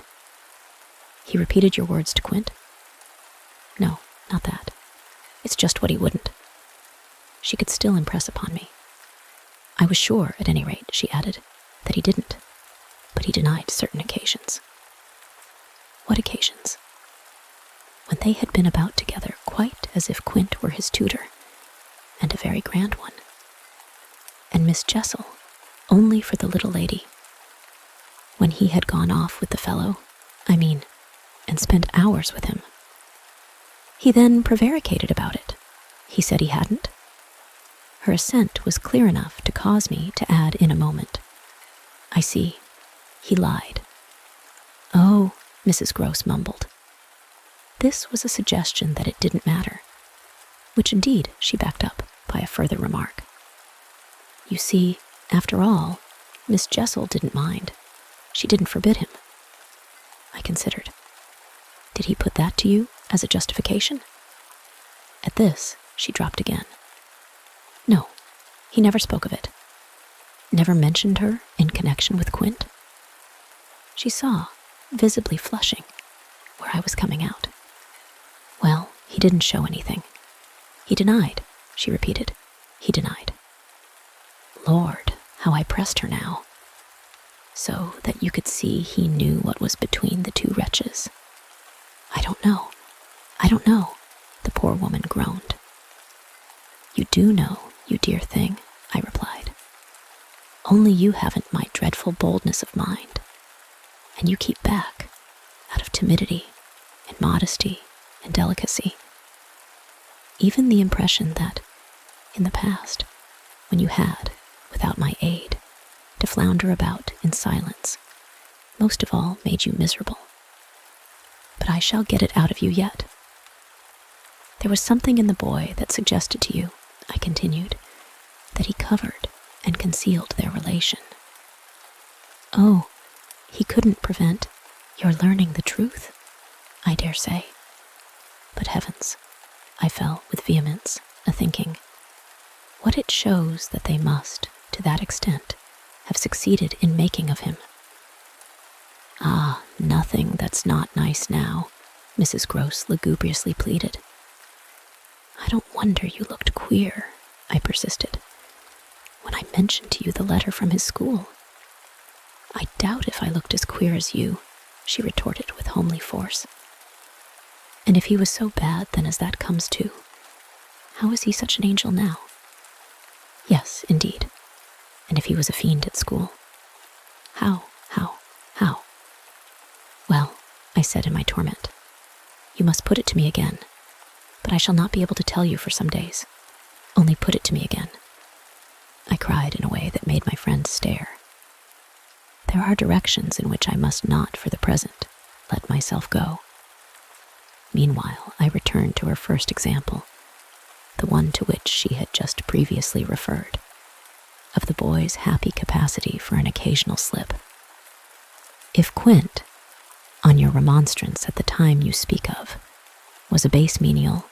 He repeated your words to Quint? No, not that. It's just what he wouldn't. She could still impress upon me. I was sure, at any rate, she added, that he didn't, but he denied certain occasions. What occasions? When they had been about together quite as if Quint were his tutor, and a very grand one, and Miss Jessel only for the little lady. When he had gone off with the fellow, and spent hours with him. He then prevaricated about it. He said he hadn't. Her assent was clear enough to cause me to add in a moment, I see, he lied. Oh, Mrs. Gross mumbled. This was a suggestion that it didn't matter, which indeed she backed up by a further remark. You see, after all, Miss Jessel didn't mind. She didn't forbid him. I considered. Did he put that to you as a justification? At this, she dropped again. No, he never spoke of it. Never mentioned her in connection with Quint. She saw, visibly flushing, where I was coming out. Well, he didn't show anything. He denied, she repeated. He denied. Lord, how I pressed her now, so that you could see he knew what was between the two wretches. I don't know, the poor woman groaned. You do know, you dear thing, I replied. Only you haven't my dreadful boldness of mind, and you keep back, out of timidity and modesty and delicacy. Even the impression that, in the past, when you had, without my aid, to flounder about in silence, most of all made you miserable. But I shall get it out of you yet. There was something in the boy that suggested to you, I continued, that he covered and concealed their relation. Oh, he couldn't prevent your learning the truth, I dare say. But heavens, I fell with vehemence, a-thinking, what it shows that they must, to that extent, have succeeded in making of him. Ah, nothing that's not nice now, Mrs. Gross lugubriously pleaded. I don't wonder you looked queer, I persisted, when I mentioned to you the letter from his school. I doubt if I looked as queer as you, she retorted with homely force. And if he was so bad then as that comes to, how is he such an angel now? Yes, indeed. And if he was a fiend at school, how? Well, I said in my torment, you must put it to me again, but I shall not be able to tell you for some days. Only put it to me again. I cried in a way that made my friend stare. There are directions in which I must not, for the present, let myself go. Meanwhile, I returned to her first example, the one to which she had just previously referred, of the boy's happy capacity for an occasional slip. If Quint, on your remonstrance at the time you speak of, was a base menial,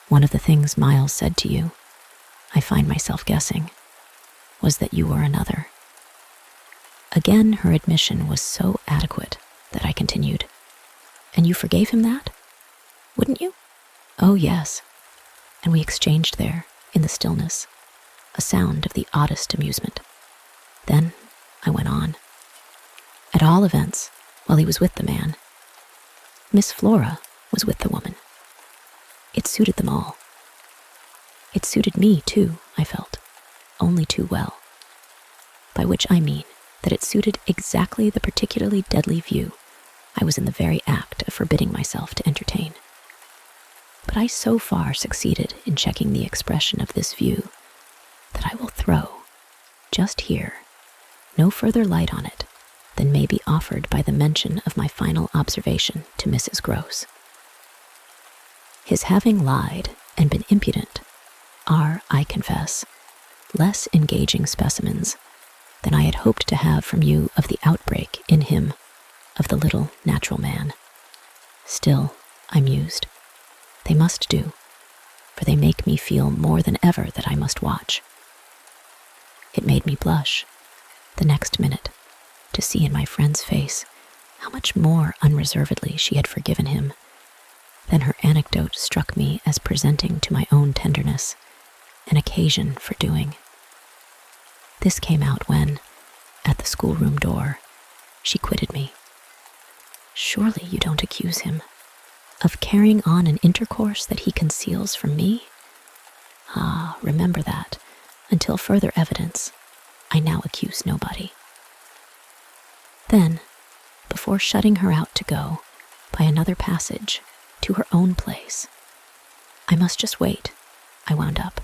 one of the things Miles said to you, I find myself guessing, was that you were another. Again, her admission was so adequate that I continued, and you forgave him that? Wouldn't you? Oh, yes. And we exchanged there, in the stillness, a sound of the oddest amusement. Then I went on. At all events, while he was with the man, Miss Flora was with the woman. It suited them all. It suited me, too, I felt, only too well. By which I mean that it suited exactly the particularly deadly view I was in the very act of forbidding myself to entertain. But I so far succeeded in checking the expression of this view that I will throw, just here, no further light on it than may be offered by the mention of my final observation to Mrs. Gross. His having lied and been impudent are, I confess, less engaging specimens than I had hoped to have from you of the outbreak in him of the little natural man. Still, I mused, they must do, for they make me feel more than ever that I must watch. It made me blush, the next minute, to see in my friend's face how much more unreservedly she had forgiven him. Then her anecdote struck me as presenting to my own tenderness an occasion for doing. This came out when, at the schoolroom door, she quitted me. Surely you don't accuse him of carrying on an intercourse that he conceals from me? Ah, remember that, until further evidence, I now accuse nobody. Then, before shutting her out to go, by another passage, to her own place, I must just wait, I wound up.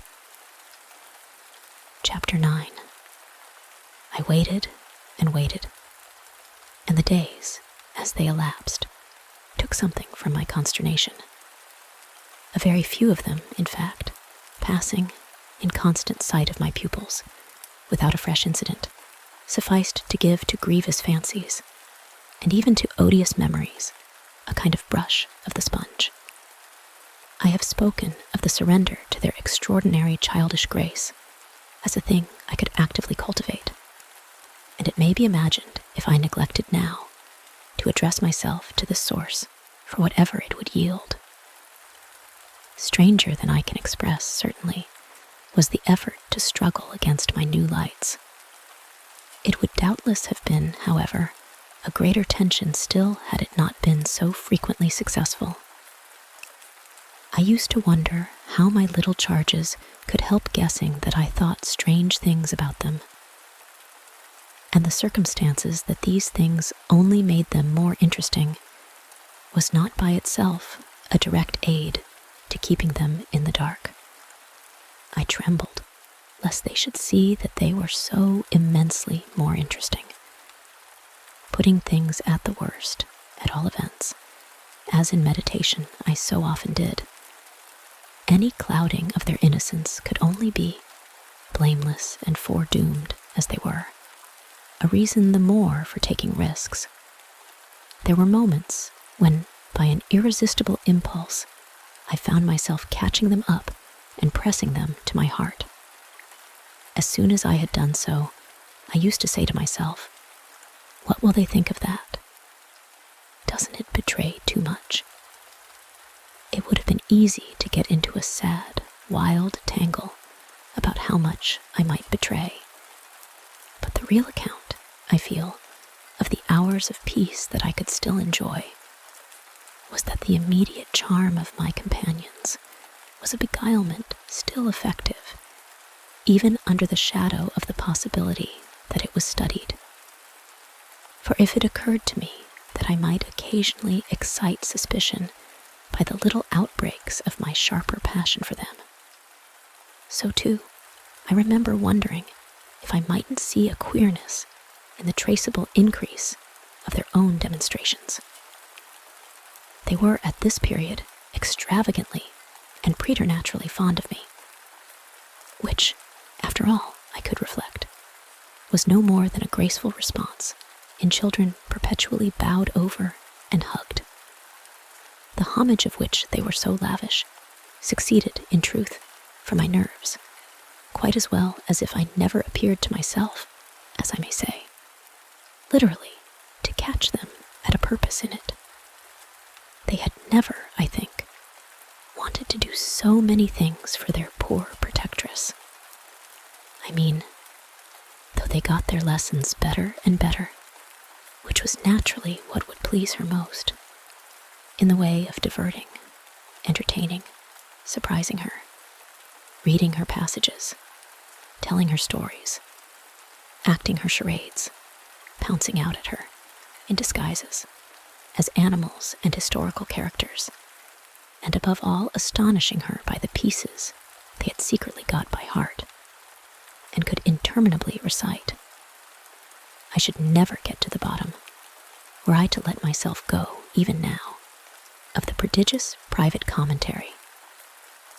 Chapter 9. I waited and waited, and the days, as they elapsed, took something from my consternation. A very few of them, in fact, passing in constant sight of my pupils, without a fresh incident, sufficed to give to grievous fancies, and even to odious memories, a kind of brush of the sponge. I have spoken of the surrender to their extraordinary childish grace as a thing I could actively cultivate, and it may be imagined, if I neglected now, to address myself to the source for whatever it would yield. Stranger than I can express, certainly, was the effort to struggle against my new lights. It would doubtless have been, however, a greater tension still had it not been so frequently successful. I used to wonder how my little charges could help guessing that I thought strange things about them, and the circumstances that these things only made them more interesting was not by itself a direct aid to keeping them in the dark. I trembled lest they should see that they were so immensely more interesting. Putting things at the worst, at all events, as in meditation I so often did, any clouding of their innocence could only be, blameless and foredoomed as they were, a reason the more for taking risks. There were moments when, by an irresistible impulse, I found myself catching them up and pressing them to my heart. As soon as I had done so, I used to say to myself, what will they think of that? Doesn't it betray too much? It would have been easy to get into a sad, wild tangle about how much I might betray. But the real account, I feel, of the hours of peace that I could still enjoy was that the immediate charm of my companions was a beguilement still effective, even under the shadow of the possibility that it was studied. For if it occurred to me that I might occasionally excite suspicion by the little outbreaks of my sharper passion for them, so too, I remember wondering if I mightn't see a queerness in the traceable increase of their own demonstrations. They were at this period extravagantly and preternaturally fond of me, which, after all, I could reflect, was no more than a graceful response in children perpetually bowed over and hugged. The homage of which they were so lavish succeeded, in truth, for my nerves, quite as well as if I never appeared to myself, as I may say, literally to catch them at a purpose in it. They had never, I think, wanted to do so many things for their poor protectress. I mean, though they got their lessons better and better, which was naturally what would please her most, in the way of diverting, entertaining, surprising her, reading her passages, telling her stories, acting her charades, pouncing out at her in disguises as animals and historical characters, and above all astonishing her by the pieces they had secretly got by heart and could interminably recite. I should never get to the bottom, were I to let myself go, even now, of the prodigious private commentary,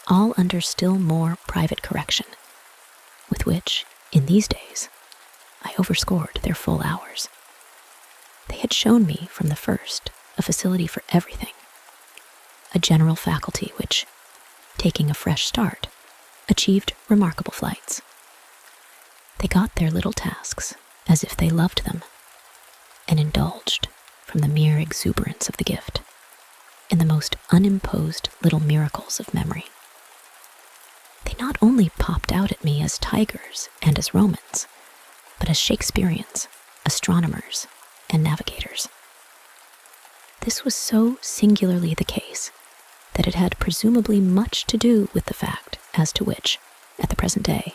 all under still more private correction, with which, in these days, I overscored their full hours. They had shown me from the first a facility for everything, a general faculty which, taking a fresh start, achieved remarkable flights. They got their little tasks as if they loved them, and indulged, from the mere exuberance of the gift, in the most unimposed little miracles of memory. They not only popped out at me as tigers and as Romans, but as Shakespeareans, astronomers, and navigators. This was so singularly the case that it had presumably much to do with the fact as to which, at the present day,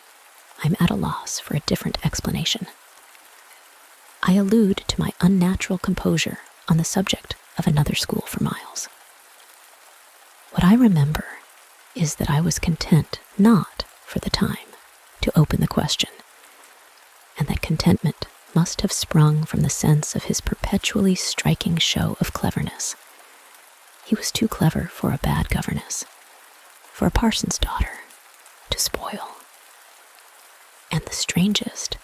I'm at a loss for a different explanation. I allude to my unnatural composure on the subject of another school for miles. What I remember is that I was content not, for the time, to open the question, and that contentment must have sprung from the sense of his perpetually striking show of cleverness. He was too clever for a bad governess, for a parson's daughter, to spoil. And the strangest,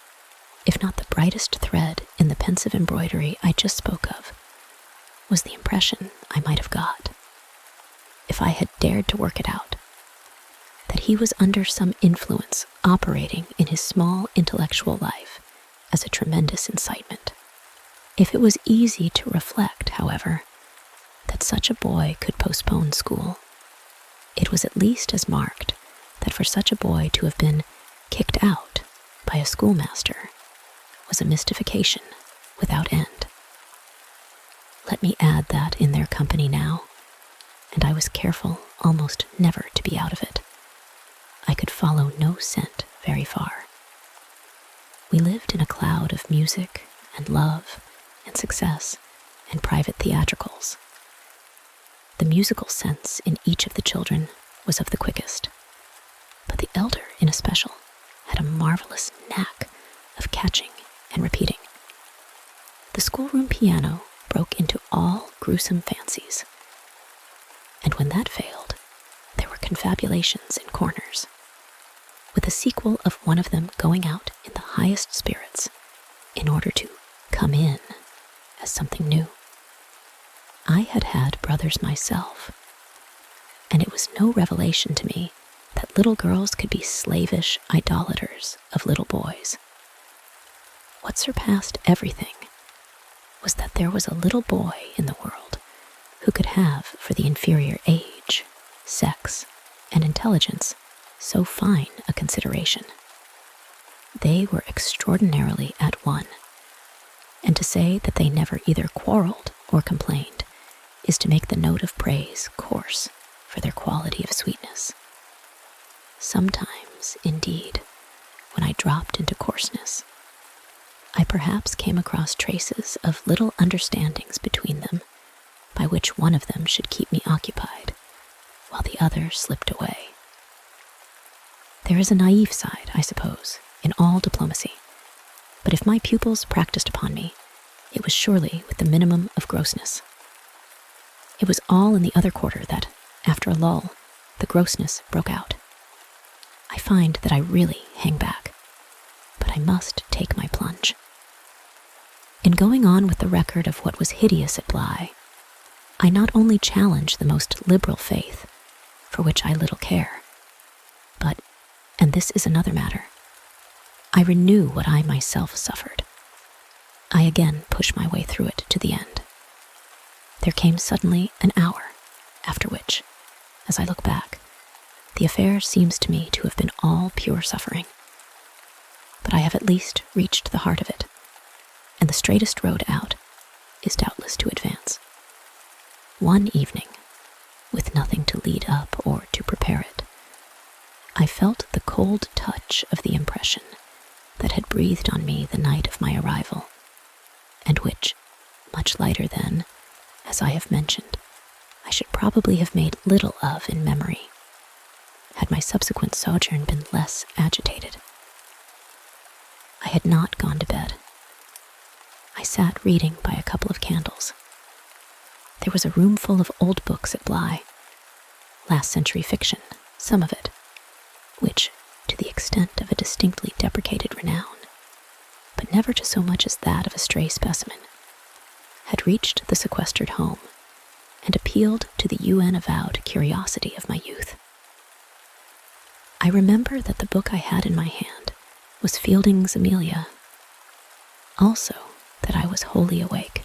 if not the brightest thread in the pensive embroidery I just spoke of, was the impression I might have got, if I had dared to work it out, that he was under some influence operating in his small intellectual life as a tremendous incitement. If it was easy to reflect, however, that such a boy could postpone school, it was at least as marked that for such a boy to have been kicked out by a schoolmaster was a mystification without end. Let me add that in their company now, and I was careful almost never to be out of it, I could follow no scent very far. We lived in a cloud of music and love and success and private theatricals. The musical sense in each of the children was of the quickest, but the elder in especial had a marvelous knack of catching and repeating. The schoolroom piano broke into all gruesome fancies, and when that failed, there were confabulations in corners, with a sequel of one of them going out in the highest spirits in order to come in as something new. I had had brothers myself, and it was no revelation to me that little girls could be slavish idolaters of little boys. What surpassed everything was that there was a little boy in the world who could have for the inferior age, sex, and intelligence so fine a consideration. They were extraordinarily at one, and to say that they never either quarreled or complained is to make the note of praise coarse for their quality of sweetness. Sometimes, indeed, when I dropped into coarseness, I perhaps came across traces of little understandings between them by which one of them should keep me occupied while the other slipped away. There is a naive side, I suppose, in all diplomacy, but if my pupils practiced upon me, it was surely with the minimum of grossness. It was all in the other quarter that, after a lull, the grossness broke out. I find that I really hang back, but I must take my plunge. In going on with the record of what was hideous at Bly, I not only challenge the most liberal faith, for which I little care, but, and this is another matter, I renew what I myself suffered. I again push my way through it to the end. There came suddenly an hour, after which, as I look back, the affair seems to me to have been all pure suffering. But I have at least reached the heart of it, and the straightest road out is doubtless to advance. One evening, with nothing to lead up or to prepare it, I felt the cold touch of the impression that had breathed on me the night of my arrival, and which, much lighter than, as I have mentioned, I should probably have made little of in memory, had my subsequent sojourn been less agitated. I had not gone to bed. I sat reading by a couple of candles. There was a room full of old books at Bly, last century fiction, some of it, which, to the extent of a distinctly deprecated renown, but never to so much as that of a stray specimen, had reached the sequestered home and appealed to the UN-avowed curiosity of my youth. I remember that the book I had in my hand was Fielding's Amelia, also that I was wholly awake.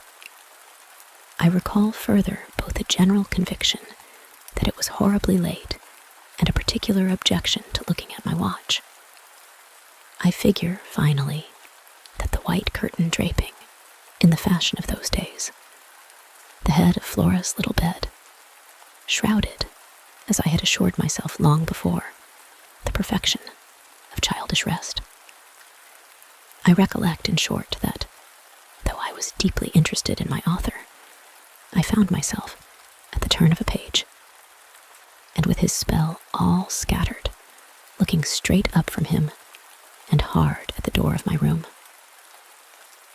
I recall further both a general conviction that it was horribly late and a particular objection to looking at my watch. I figure, finally, that the white curtain draping, in the fashion of those days, the head of Flora's little bed, shrouded, as I had assured myself long before, the perfection of childish rest. I recollect, in short, that, though I was deeply interested in my author, I found myself, at the turn of a page, and with his spell all scattered, looking straight up from him and hard at the door of my room.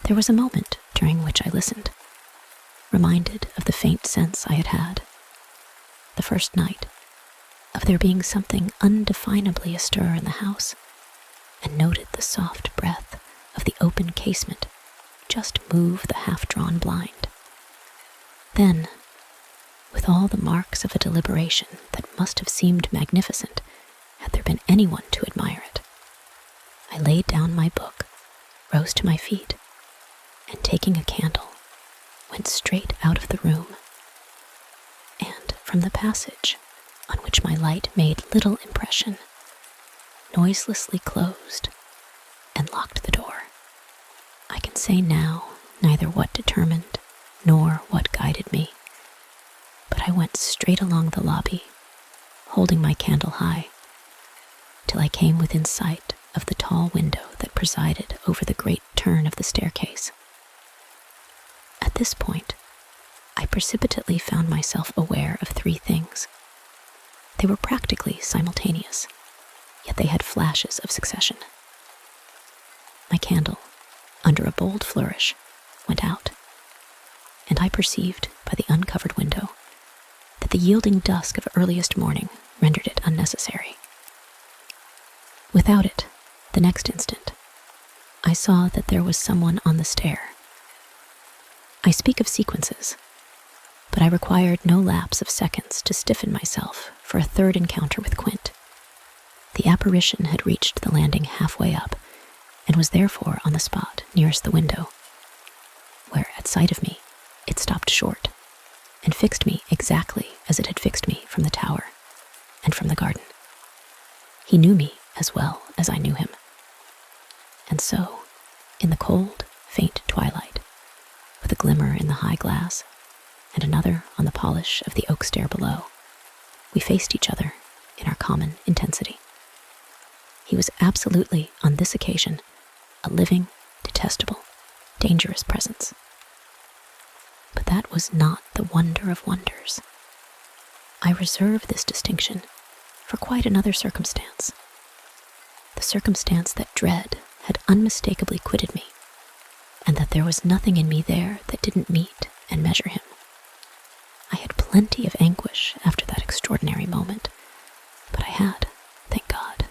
There was a moment during which I listened, reminded of the faint sense I had had, the first night, of there being something undefinably astir in the house, and noted the soft breath of the open casement just move the half-drawn blind. Then, with all the marks of a deliberation that must have seemed magnificent had there been anyone to admire it, I laid down my book, rose to my feet, and taking a candle, went straight out of the room, and from the passage, on which my light made little impression, noiselessly closed and locked the door. I can say now neither what determined nor what guided me, but I went straight along the lobby, holding my candle high, till I came within sight of the tall window that presided over the great turn of the staircase. At this point, I precipitately found myself aware of three things. They were practically simultaneous, yet they had flashes of succession. My candle, under a bold flourish, went out, and I perceived by the uncovered window that the yielding dusk of earliest morning rendered it unnecessary. Without it, the next instant, I saw that there was someone on the stair. I speak of sequences, but I required no lapse of seconds to stiffen myself for a third encounter with Quint. The apparition had reached the landing halfway up, and was therefore on the spot nearest the window, where, at sight of me, it stopped short, and fixed me exactly as it had fixed me from the tower, and from the garden. He knew me as well as I knew him. And so, in the cold, faint twilight, glimmer in the high glass, and another on the polish of the oak stair below, we faced each other in our common intensity. He was absolutely, on this occasion, a living, detestable, dangerous presence. But that was not the wonder of wonders. I reserve this distinction for quite another circumstance. The circumstance that dread had unmistakably quitted me, and that there was nothing in me there that didn't meet and measure him. I had plenty of anguish after that extraordinary moment, but I had, thank God,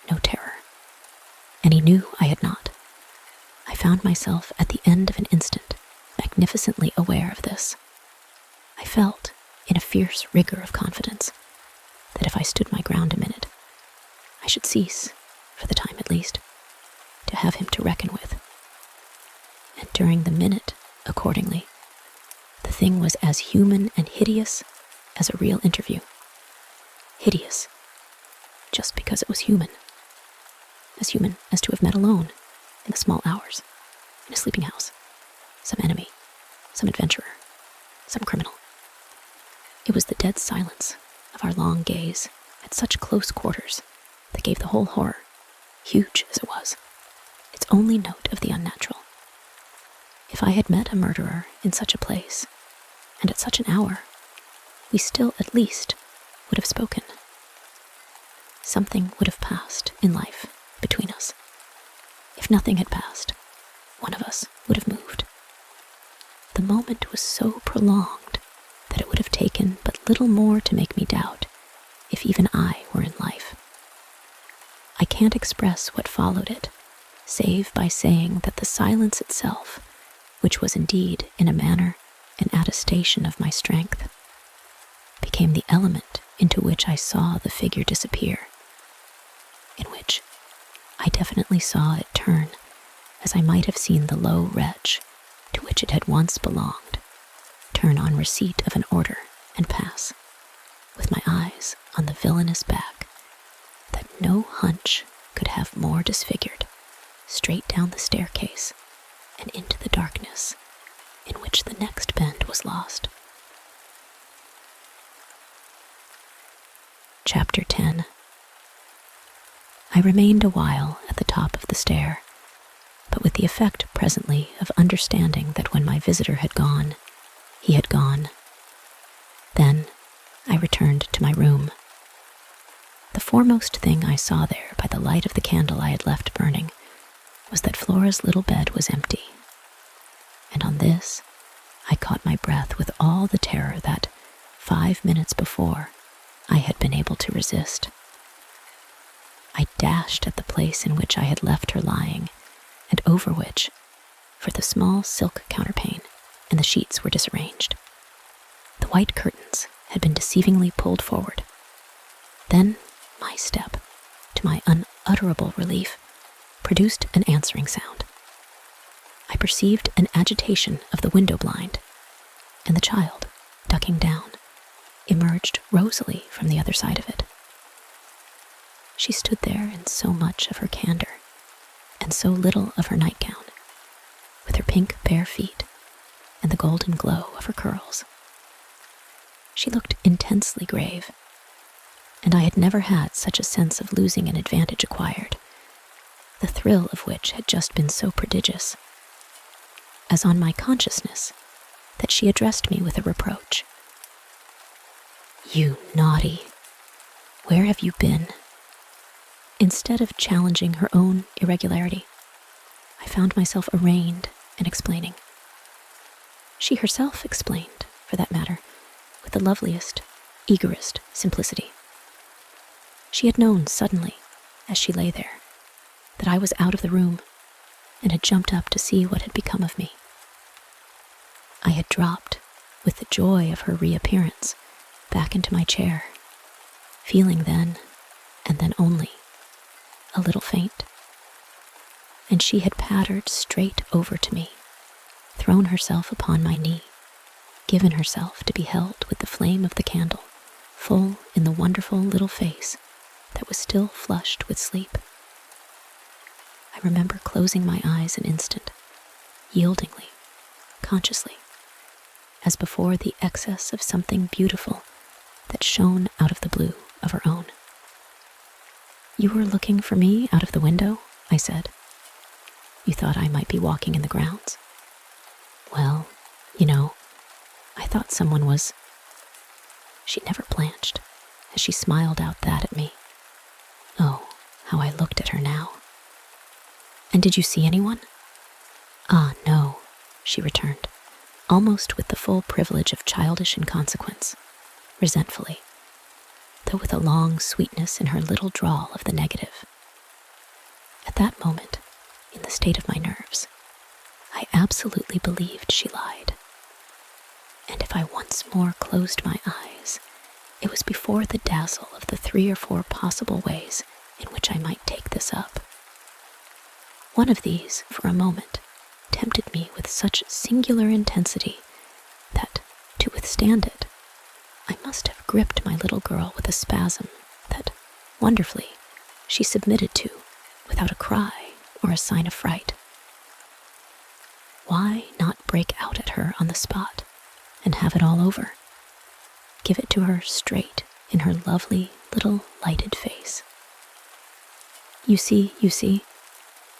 no terror. And he knew I had not. I found myself at the end of an instant magnificently aware of this. I felt, in a fierce rigor of confidence, that if I stood my ground a minute, I should cease, for the time at least, to have him to reckon with. And during the minute, accordingly, the thing was as human and hideous as a real interview. Hideous, just because it was human. As human as to have met alone, in the small hours, in a sleeping house, some enemy, some adventurer, some criminal. It was the dead silence of our long gaze at such close quarters that gave the whole horror, huge as it was, its only note of the unnatural. If I had met a murderer in such a place, and at such an hour, we still at least would have spoken. Something would have passed in life between us. If nothing had passed, one of us would have moved. The moment was so prolonged that it would have taken but little more to make me doubt if even I were in life. I can't express what followed it, save by saying that the silence itself, which was indeed, in a manner, an attestation of my strength, became the element into which I saw the figure disappear, in which I definitely saw it turn, as I might have seen the low wretch to which it had once belonged turn on receipt of an order and pass, with my eyes on the villainous back that no hunch could have more disfigured, straight down the staircase and into the darkness in which the next bend was lost. Chapter 10. I remained a while at the top of the stair, but with the effect presently of understanding that when my visitor had gone, he had gone. Then I returned to my room. The foremost thing I saw there by the light of the candle I had left burning was that Flora's little bed was empty. And on this, I caught my breath with all the terror that, 5 minutes before, I had been able to resist. I dashed at the place in which I had left her lying, and over which, for the small silk counterpane and the sheets were disarranged, the white curtains had been deceivingly pulled forward. Then my step, to my unutterable relief, produced an answering sound. I perceived an agitation of the window blind, and the child, ducking down, emerged rosily from the other side of it. She stood there in so much of her candor, and so little of her nightgown, with her pink bare feet and the golden glow of her curls. She looked intensely grave, and I had never had such a sense of losing an advantage acquired, the thrill of which had just been so prodigious, as on my consciousness that she addressed me with a reproach. "You naughty, where have you been?" Instead of challenging her own irregularity, I found myself arraigned and explaining. She herself explained, for that matter, with the loveliest, eagerest simplicity. She had known suddenly, as she lay there, that I was out of the room, and had jumped up to see what had become of me. I had dropped, with the joy of her reappearance, back into my chair, feeling then, and then only, a little faint. And she had pattered straight over to me, thrown herself upon my knee, given herself to be held with the flame of the candle full in the wonderful little face that was still flushed with sleep. I remember closing my eyes an instant, yieldingly, consciously, as before the excess of something beautiful that shone out of the blue of her own. "You were looking for me out of the window?" I said. "You thought I might be walking in the grounds?" "Well, I thought someone was—" She never blanched as she smiled out that at me. Oh, how I looked at her now. "And did you see anyone?" "Ah, no," she returned, almost with the full privilege of childish inconsequence, resentfully, though with a long sweetness in her little drawl of the negative. At that moment, in the state of my nerves, I absolutely believed she lied. And if I once more closed my eyes, it was before the dazzle of the 3 or 4 possible ways in which I might take this up. One of these, for a moment, tempted me with such singular intensity that, to withstand it, I must have gripped my little girl with a spasm that, wonderfully, she submitted to without a cry or a sign of fright. Why not break out at her on the spot and have it all over? Give it to her straight in her lovely little lighted face. You see,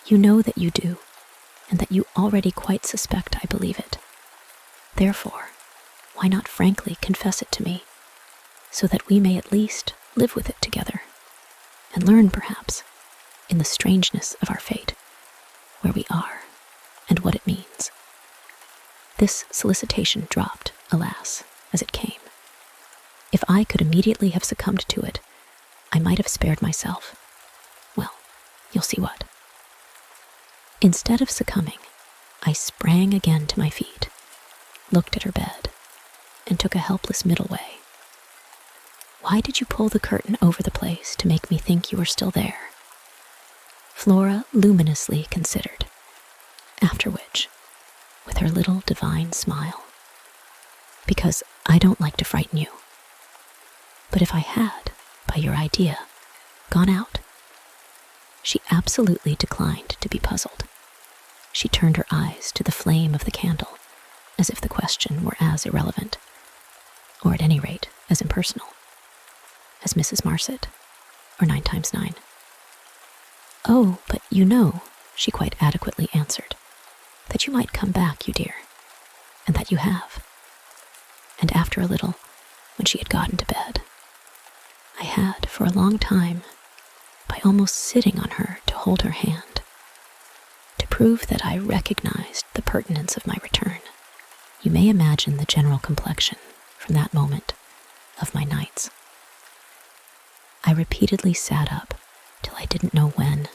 you know that you do, and that you already quite suspect I believe it. Therefore, why not frankly confess it to me, so that we may at least live with it together, and learn, perhaps, in the strangeness of our fate, where we are and what it means. This solicitation dropped, alas, as it came. If I could immediately have succumbed to it, I might have spared myself. Well, you'll see what. Instead of succumbing, I sprang again to my feet, looked at her bed, and took a helpless middle way. "Why did you pull the curtain over the place to make me think you were still there?" Flora luminously considered, after which, with her little divine smile, "Because I don't like to frighten you. But if I had, by your idea, gone out—" She absolutely declined to be puzzled. She turned her eyes to the flame of the candle, as if the question were as irrelevant, or at any rate as impersonal, as Mrs. Marset, or 9 times 9. "Oh, but she quite adequately answered, "that you might come back, you dear, and that you have." And after a little, when she had gotten to bed, I had, for a long time, by almost sitting on her to hold her hand, to prove that I recognized the pertinence of my return. You may imagine the general complexion, from that moment, of my nights. I repeatedly sat up till I didn't know when.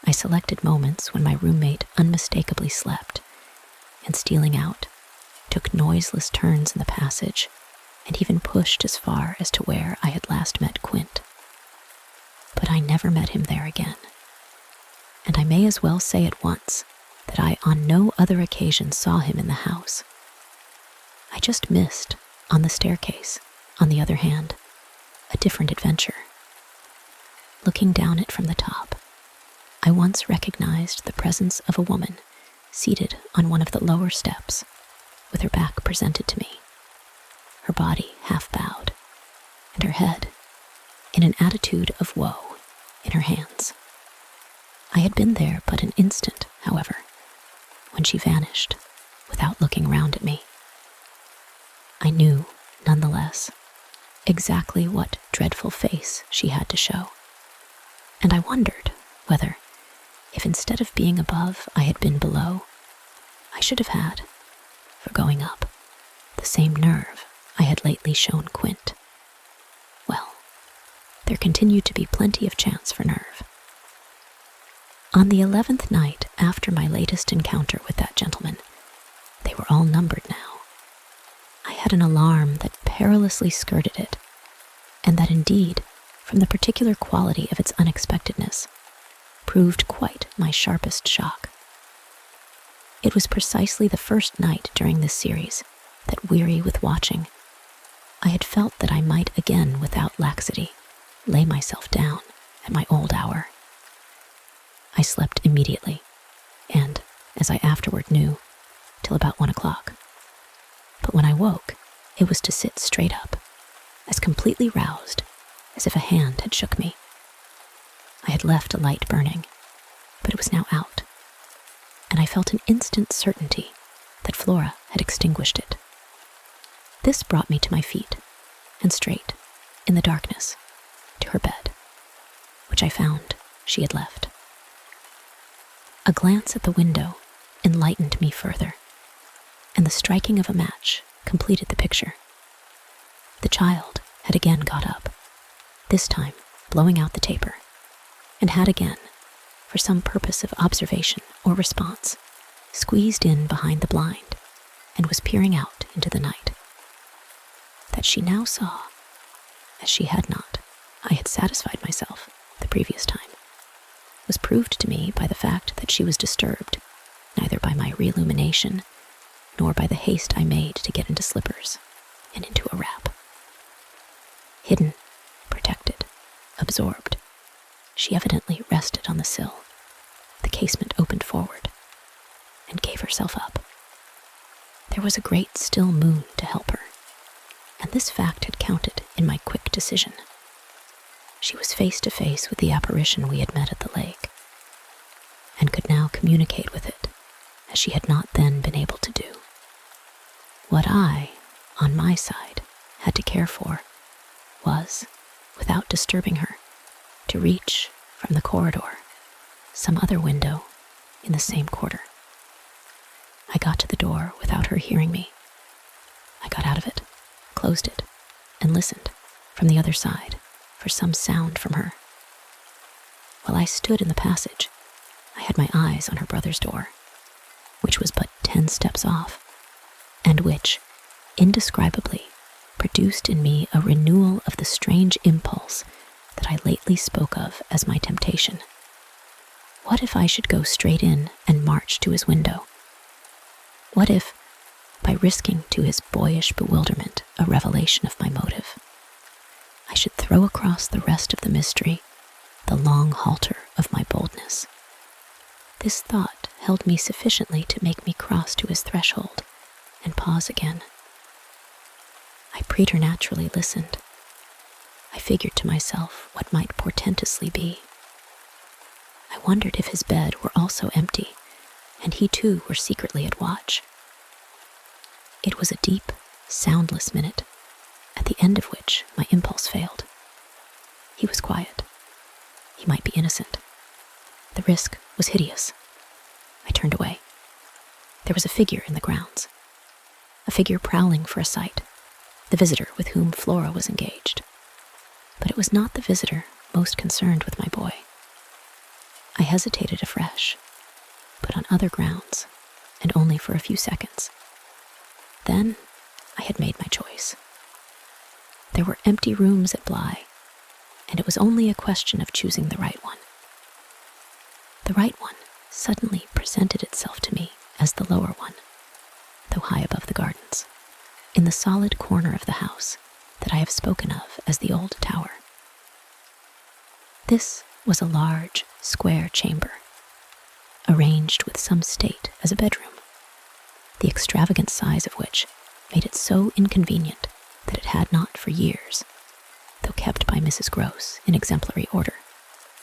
I selected moments when my roommate unmistakably slept, and stealing out, took noiseless turns in the passage, and even pushed as far as to where I had last met Quint. But I never met him there again, and I may as well say at once that I on no other occasion saw him in the house. I just missed, on the staircase, on the other hand, a different adventure. Looking down it from the top, I once recognized the presence of a woman seated on one of the lower steps, with her back presented to me, her body half bowed, and her head, in an attitude of woe, in her hands. I had been there but an instant, however, when she vanished, without looking round at me. I knew, nonetheless, exactly what dreadful face she had to show, and I wondered whether, if instead of being above I had been below, I should have had, for going up, the same nerve I had lately shown Quint. Well, there continued to be plenty of chance for nerve. On the 11th night after my latest encounter with that gentleman, they were all numbered now, I had an alarm that perilously skirted it, and that indeed, from the particular quality of its unexpectedness, proved quite my sharpest shock. It was precisely the first night during this series that, weary with watching, I had felt that I might again, without laxity, lay myself down at my old hour. I slept immediately, and, as I afterward knew, till about 1 o'clock. when I woke, it was to sit straight up, as completely roused as if a hand had shook me. I had left a light burning, but it was now out, and I felt an instant certainty that Flora had extinguished it. This brought me to my feet, and straight, in the darkness, to her bed, which I found she had left. A glance at the window enlightened me further, and the striking of a match completed the picture. The child had again got up, this time blowing out the taper, and had again, for some purpose of observation or response, squeezed in behind the blind and was peering out into the night. That she now saw, as she had not, I had satisfied myself the previous time, was proved to me by the fact that she was disturbed neither by my reillumination nor by the haste I made to get into slippers and into a wrap. Hidden, protected, absorbed, she evidently rested on the sill, the casement opened forward, and gave herself up. There was a great still moon to help her, and this fact had counted in my quick decision. She was face to face with the apparition we had met at the lake, and could now communicate with it as she had not then been able to do. What I, on my side, had to care for was, without disturbing her, to reach from the corridor some other window in the same quarter. I got to the door without her hearing me. I got out of it, closed it, and listened from the other side for some sound from her. While I stood in the passage, I had my eyes on her brother's door, which was but 10 steps off, and which, indescribably, produced in me a renewal of the strange impulse that I lately spoke of as my temptation. What if I should go straight in and march to his window? What if, by risking to his boyish bewilderment a revelation of my motive, I should throw across the rest of the mystery the long halter of my boldness? This thought held me sufficiently to make me cross to his threshold and pause again. I preternaturally listened. I figured to myself what might portentously be. I wondered if his bed were also empty, and he too were secretly at watch. It was a deep, soundless minute, at the end of which my impulse failed. He was quiet. He might be innocent. The risk was hideous. I turned away. There was a figure in the grounds, a figure prowling for a sight, the visitor with whom Flora was engaged. But it was not the visitor most concerned with my boy. I hesitated afresh, but on other grounds, and only for a few seconds. Then I had made my choice. There were empty rooms at Bly, and it was only a question of choosing the right one. The right one suddenly presented itself to me as the lower one, though high above the gardens, in the solid corner of the house that I have spoken of as the old tower. This was a large, square chamber, arranged with some state as a bedroom, the extravagant size of which made it so inconvenient that it had not for years, though kept by Mrs. Gross in exemplary order,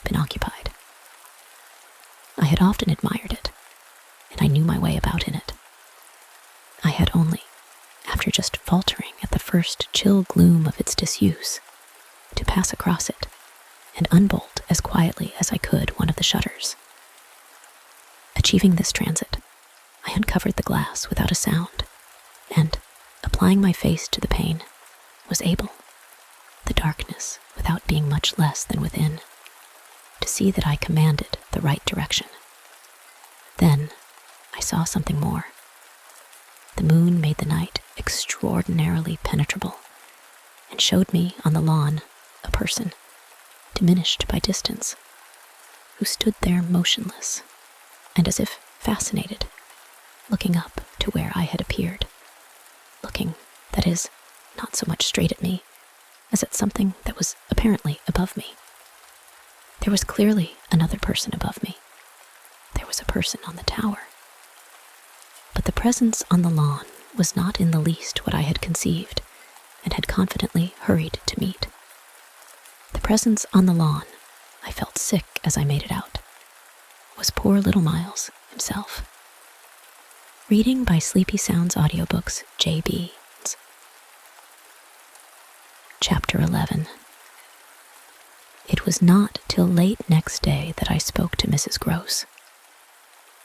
been occupied. I had often admired it, and I knew my way about in it. I had only, after just faltering at the first chill gloom of its disuse, to pass across it and unbolt as quietly as I could one of the shutters. Achieving this transit, I uncovered the glass without a sound, and, applying my face to the pane, was able, the darkness without being much less than within, to see that I commanded the right direction. Then I saw something more. The moon made the night extraordinarily penetrable, and showed me on the lawn a person, diminished by distance, who stood there motionless, and as if fascinated, looking up to where I had appeared, looking, that is, not so much straight at me, as at something that was apparently above me. There was clearly another person above me. There was a person on the tower. But the presence on the lawn was not in the least what I had conceived and had confidently hurried to meet. The presence on the lawn, I felt sick as I made it out, was poor little Miles himself. Reading by Sleepy Sounds Audiobooks, J.B. Chapter 11. It was not till late next day that I spoke to Mrs. Gross.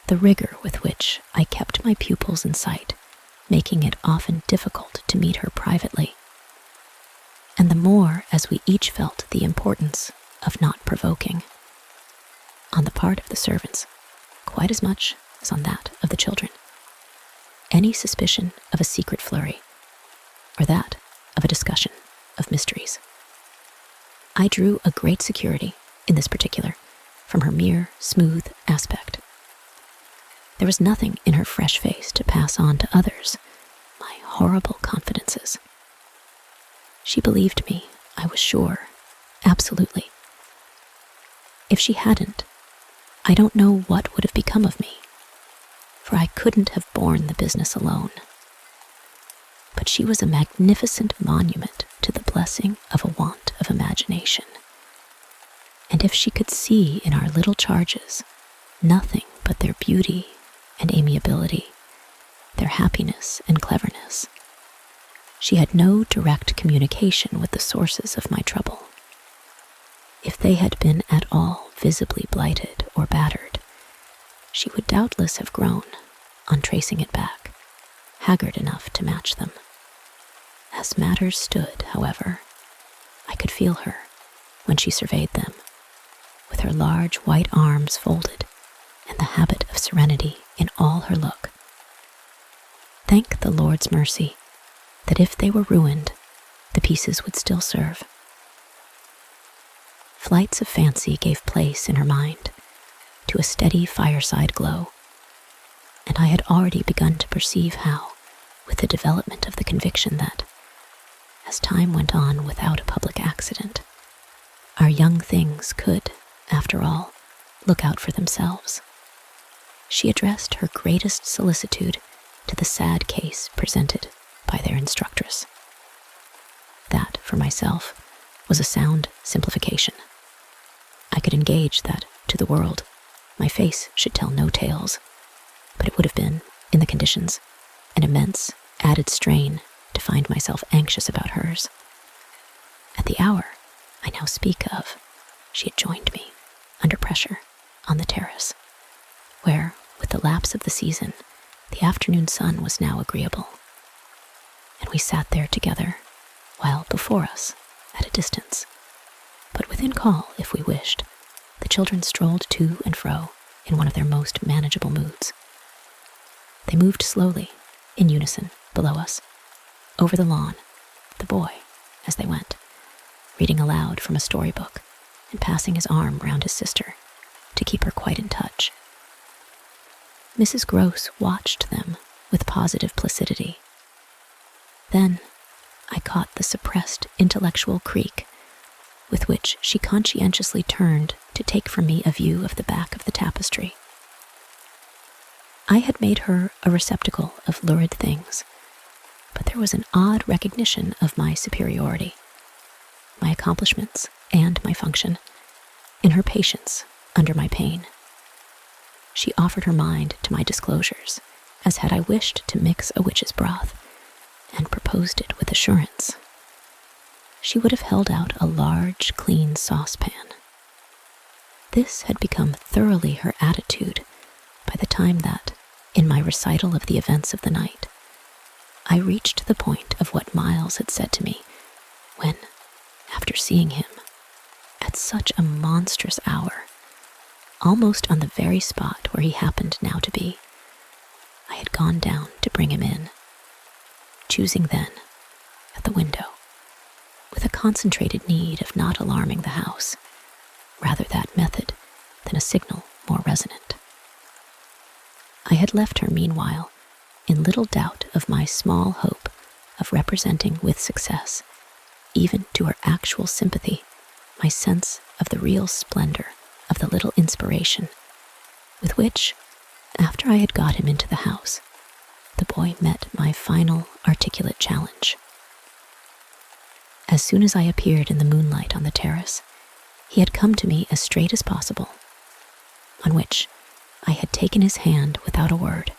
The rigor with which I kept my pupils in sight, making it often difficult to meet her privately, and the more as we each felt the importance of not provoking, on the part of the servants, quite as much as on that of the children, any suspicion of a secret flurry, or that of a discussion of mysteries. I drew a great security, in this particular, from her mere smooth aspect. There was nothing in her fresh face to pass on to others my horrible confidences. She believed me, I was sure, absolutely. If she hadn't, I don't know what would have become of me, for I couldn't have borne the business alone. But she was a magnificent monument to the blessing of a want of imagination. And if she could see in our little charges nothing but their beauty and amiability, their happiness and cleverness, she had no direct communication with the sources of my trouble. If they had been at all visibly blighted or battered, she would doubtless have grown, on tracing it back, haggard enough to match them. As matters stood, however, I could feel her, when she surveyed them, with her large white arms folded and the habit of serenity in all her look. Thank the Lord's mercy that if they were ruined, the pieces would still serve. Flights of fancy gave place in her mind to a steady fireside glow, and I had already begun to perceive how, with the development of the conviction that, as time went on without a public accident, our young things could, after all, look out for themselves, she addressed her greatest solicitude to the sad case presented by their instructress. That, for myself, was a sound simplification. I could engage that, to the world, my face should tell no tales, but it would have been, in the conditions, an immense, added strain to find myself anxious about hers. At the hour I now speak of, she had joined me, under pressure, on the terrace, where, with the lapse of the season, the afternoon sun was now agreeable, and we sat there together, while before us, at a distance, but within call if we wished, the children strolled to and fro in one of their most manageable moods. They moved slowly, in unison, below us, over the lawn, the boy, as they went, reading aloud from a storybook and passing his arm round his sister to keep her quite in touch. Mrs. Gross watched them with positive placidity. Then I caught the suppressed intellectual creak with which she conscientiously turned to take from me a view of the back of the tapestry. I had made her a receptacle of lurid things, but there was an odd recognition of my superiority, my accomplishments and my function, in her patience under my pain. She offered her mind to my disclosures, as had I wished to mix a witch's broth, and proposed it with assurance. She would have held out a large, clean saucepan. This had become thoroughly her attitude by the time that, in my recital of the events of the night, I reached the point of what Miles had said to me when, after seeing him, at such a monstrous hour, almost on the very spot where he happened now to be, I had gone down to bring him in, choosing then, at the window, with a concentrated need of not alarming the house, rather that method than a signal more resonant. I had left her meanwhile in little doubt of my small hope of representing with success, even to her actual sympathy, my sense of the real splendor of the little inspiration with which, after I had got him into the house, the boy met my final articulate challenge. As soon as I appeared in the moonlight on the terrace, he had come to me as straight as possible, on which I had taken his hand without a word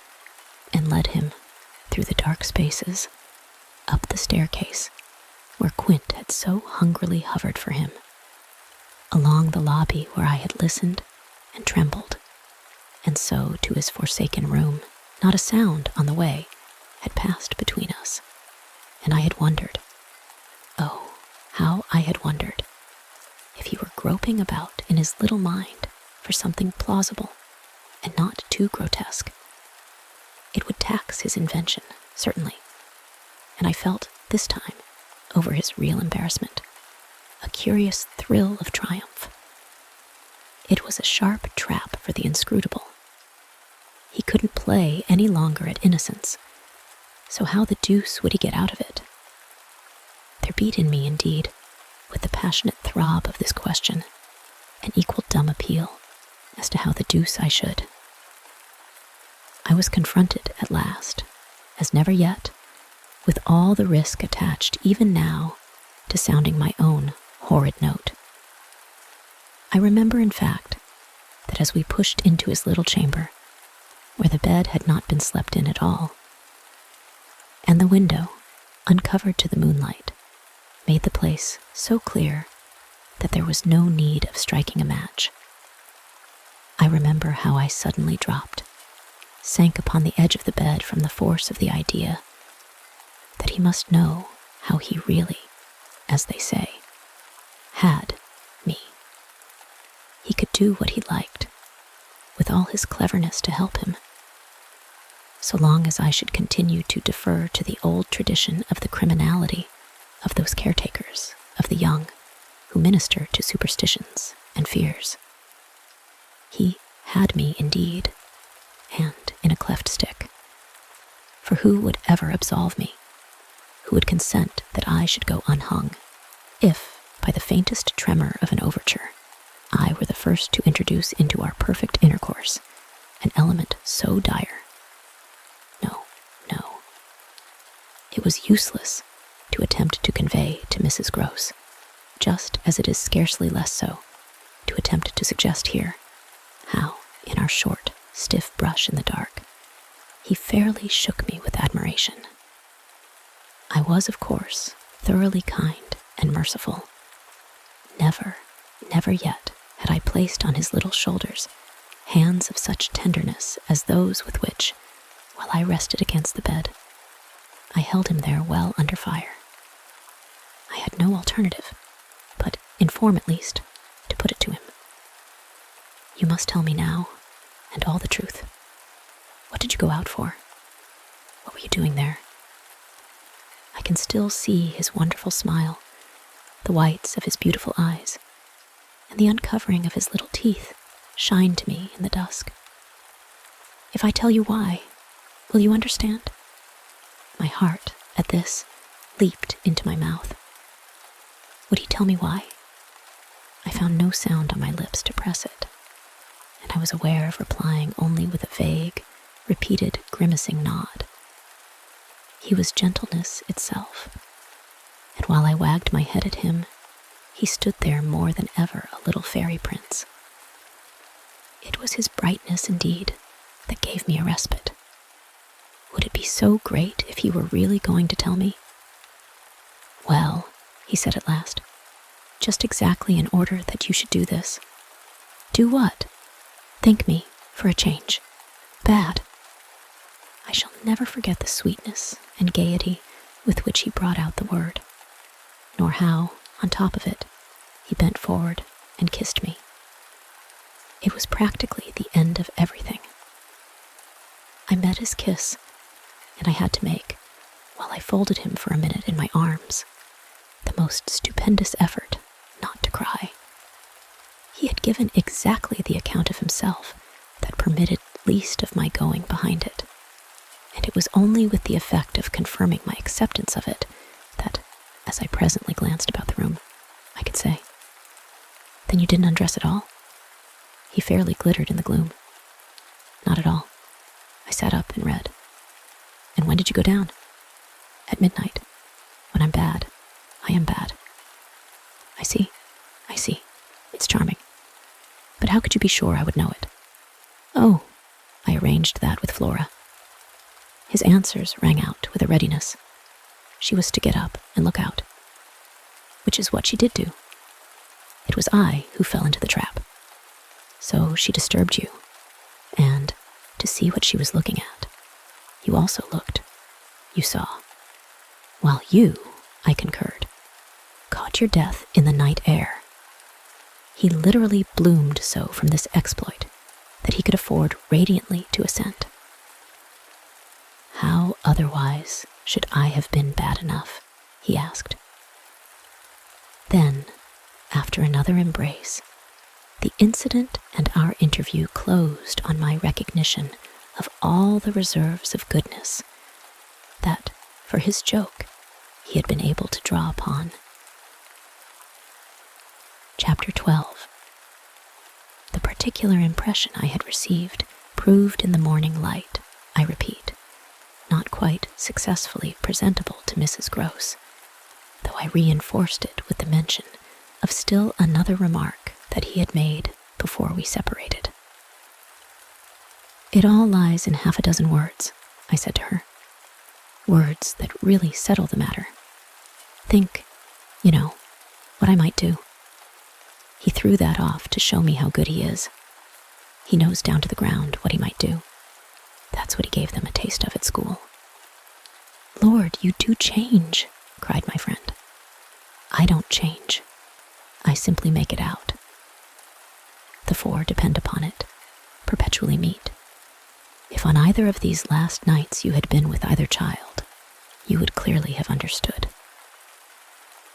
and led him through the dark spaces, up the staircase where Quint had so hungrily hovered for him, along the lobby where I had listened and trembled, and so to his forsaken room. Not a sound on the way had passed between us, and I had wondered, oh, how I had wondered, if he were groping about in his little mind for something plausible and not too grotesque. It would tax his invention, certainly, and I felt, this time, over his real embarrassment, a curious thrill of triumph. It was a sharp trap for the inscrutable. He couldn't play any longer at innocence, so how the deuce would he get out of it? There beat in me, indeed, with the passionate throb of this question, an equal dumb appeal as to how the deuce I should. I was confronted at last, as never yet, with all the risk attached even now to sounding my own horrid note. I remember, in fact, that as we pushed into his little chamber, where the bed had not been slept in at all, and the window, uncovered to the moonlight, made the place so clear that there was no need of striking a match. I remember how I suddenly dropped, sank upon the edge of the bed from the force of the idea that he must know how he really, as they say, had me. He could do what he liked, with all his cleverness to help him, so long as I should continue to defer to the old tradition of the criminality of those caretakers of the young who minister to superstitions and fears. He had me indeed, and in a cleft stick. For who would ever absolve me? Who would consent that I should go unhung, if, by the faintest tremor of an overture, I were the first to introduce into our perfect intercourse an element so dire? No, no. It was useless to attempt to convey to Mrs. Gross, just as it is scarcely less so to attempt to suggest here, how, in our short, stiff brush in the dark, he fairly shook me with admiration. I was, of course, thoroughly kind and merciful. Never, never yet had I placed on his little shoulders hands of such tenderness as those with which, while I rested against the bed, I held him there well under fire. I had no alternative, but, in form at least, to put it to him. You must tell me now, and all the truth. What did you go out for? What were you doing there? I can still see his wonderful smile, the whites of his beautiful eyes, and the uncovering of his little teeth shine to me in the dusk. If I tell you why, will you understand? My heart, at this, leaped into my mouth. Would he tell me why? I found no sound on my lips to press it, and I was aware of replying only with a vague, repeated, grimacing nod. He was gentleness itself, and while I wagged my head at him, he stood there more than ever a little fairy prince. It was his brightness, indeed, that gave me a respite. Would it be so great if he were really going to tell me? Well, he said at last, just exactly in order that you should do this. Do what? Thank me, for a change. Bad. I shall never forget the sweetness and gaiety with which he brought out the word, nor how, on top of it, he bent forward and kissed me. It was practically the end of everything. I met his kiss, and I had to make, while I folded him for a minute in my arms, the most stupendous effort not to cry. He had given exactly the account of himself that permitted least of my going behind it, and it was only with the effect of confirming my acceptance of it that, as I presently glanced about the room, I could say, "Then you didn't undress at all?" He fairly glittered in the gloom. "Not at all. I sat up and read. And when did you go down? At midnight. When I'm bad, I am bad. I see. It's charming. But how could you be sure I would know it? Oh, I arranged that with Flora. His answers rang out with a readiness. She was to get up and look out. Which is what she did do. It was I who fell into the trap. So she disturbed you. And to see what she was looking at, you also looked. You saw. While you, I concurred, caught your death in the night air. He literally bloomed so from this exploit that he could afford radiantly to assent. How otherwise should I have been bad enough? He asked. Then, after another embrace, the incident and our interview closed on my recognition of all the reserves of goodness that, for his joke, he had been able to draw upon. Chapter 12. The particular impression I had received proved in the morning light, I repeat, not quite successfully presentable to Mrs. Gross, though I reinforced it with the mention of still another remark that he had made before we separated. It all lies in half a dozen words, I said to her. Words that really settle the matter. Think, what I might do. He threw that off to show me how good he is. He knows down to the ground what he might do. That's what he gave them a taste of at school. Lord, you do change, cried my friend. I don't change. I simply make it out. The four depend upon it, perpetually meet. If on either of these last nights you had been with either child, you would clearly have understood.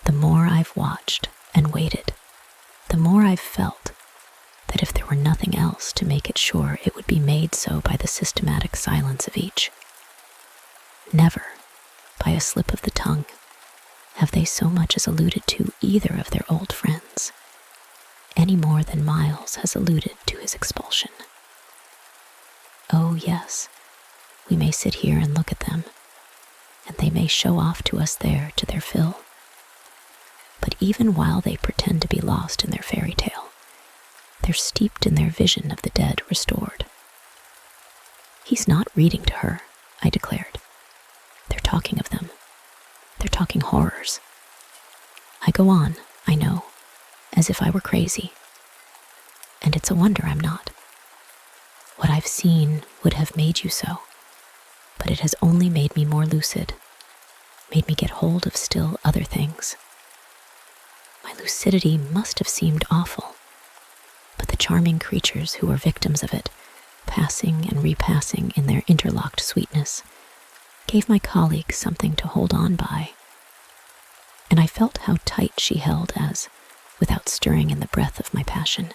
The more I've watched and waited, the more I've felt that if there were nothing else to make it sure, it would be made so by the systematic silence of each. Never, by a slip of the tongue, have they so much as alluded to either of their old friends, any more than Miles has alluded to his expulsion. Oh yes, we may sit here and look at them, and they may show off to us there to their fill. But even while they pretend to be lost in their fairy tale, they're steeped in their vision of the dead restored. He's not reading to her, I declared. They're talking of them. They're talking horrors. I go on, I know, as if I were crazy. And it's a wonder I'm not. What I've seen would have made you so, but it has only made me more lucid, made me get hold of still other things. My lucidity must have seemed awful, but the charming creatures who were victims of it, passing and repassing in their interlocked sweetness, gave my colleague something to hold on by. And I felt how tight she held as, without stirring in the breath of my passion,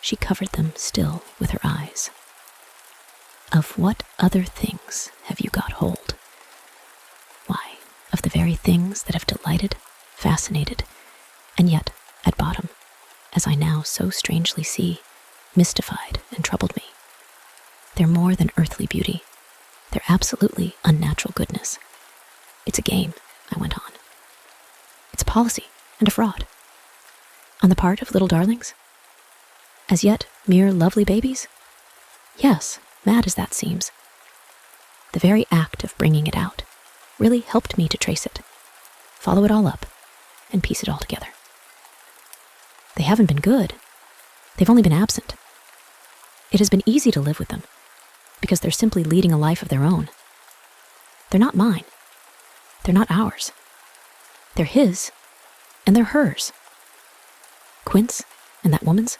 she covered them still with her eyes. Of what other things have you got hold? Why, of the very things that have delighted, fascinated, and yet, at bottom, as I now so strangely see, mystified and troubled me. They're more than earthly beauty. They're absolutely unnatural goodness. It's a game, I went on. It's a policy and a fraud. On the part of little darlings? As yet, mere lovely babies? Yes, mad as that seems. The very act of bringing it out really helped me to trace it, follow it all up, and piece it all together. They haven't been good. They've only been absent. It has been easy to live with them, because they're simply leading a life of their own. They're not mine. They're not ours. They're his, and they're hers. Quince and that woman's.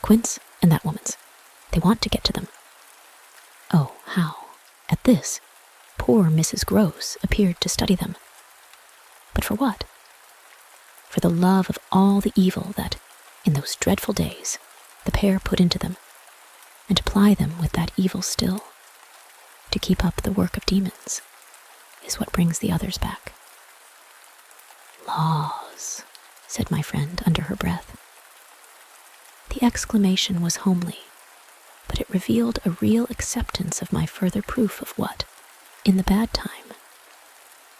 Quince and that woman's. They want to get to them. Oh, how, at this, poor Mrs. Gross appeared to study them. But for what? For the love of all the evil that, in those dreadful days, the pair put into them, and to ply them with that evil still, to keep up the work of demons, is what brings the others back. Laws, said my friend under her breath. The exclamation was homely, but it revealed a real acceptance of my further proof of what, in the bad time,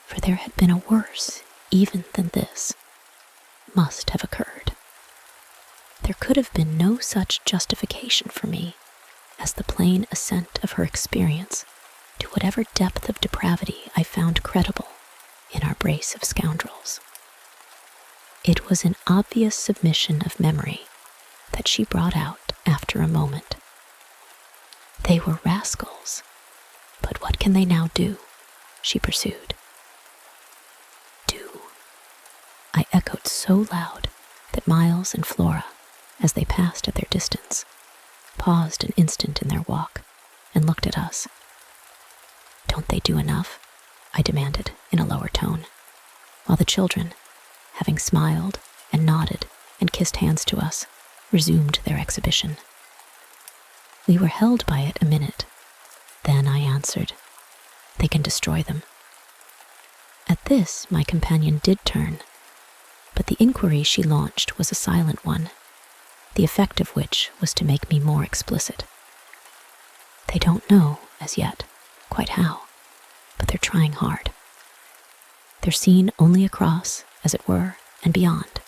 for there had been a worse even than this, must have occurred. There could have been no such justification for me as the plain assent of her experience to whatever depth of depravity I found credible in our brace of scoundrels. It was an obvious submission of memory that she brought out after a moment. They were rascals, but what can they now do? She pursued. Do, I echoed so loud that Miles and Flora, as they passed at their distance, paused an instant in their walk and looked at us. Don't they do enough? I demanded in a lower tone, while the children, having smiled and nodded and kissed hands to us, resumed their exhibition. We were held by it a minute. Then I answered, they can destroy them. At this, my companion did turn, but the inquiry she launched was a silent one, the effect of which was to make me more explicit. They don't know, as yet, quite how, but they're trying hard. They're seen only across, as it were, and beyond,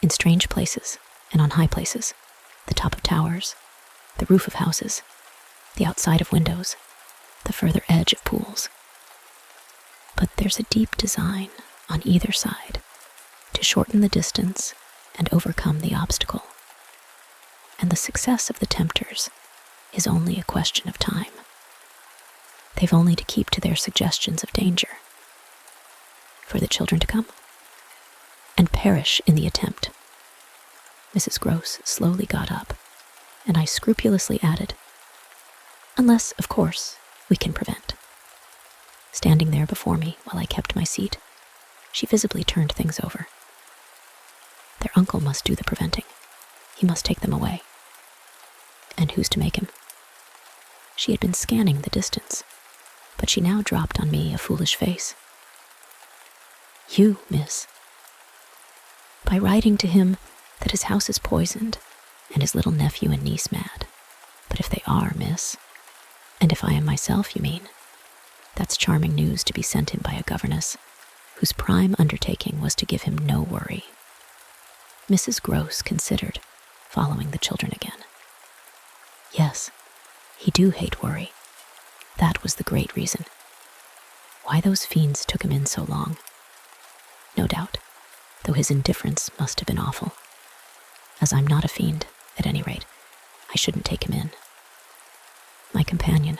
in strange places and on high places, the top of towers, the roof of houses, the outside of windows, the further edge of pools. But there's a deep design on either side to shorten the distance and overcome the obstacle. And the success of the tempters is only a question of time. They've only to keep to their suggestions of danger for the children to come and perish in the attempt. Mrs. Gross slowly got up, and I scrupulously added, unless, of course, we can prevent. Standing there before me while I kept my seat, she visibly turned things over. Their uncle must do the preventing. He must take them away. And who's to make him? She had been scanning the distance, but she now dropped on me a foolish face. You, miss. By writing to him that his house is poisoned and his little nephew and niece mad. But if they are, miss, and if I am myself, you mean, that's charming news to be sent him by a governess whose prime undertaking was to give him no worry. Mrs. Gross considered, following the children again. Yes, he do hate worry. That was the great reason. Why those fiends took him in so long. No doubt, though his indifference must have been awful. As I'm not a fiend, at any rate, I shouldn't take him in. My companion,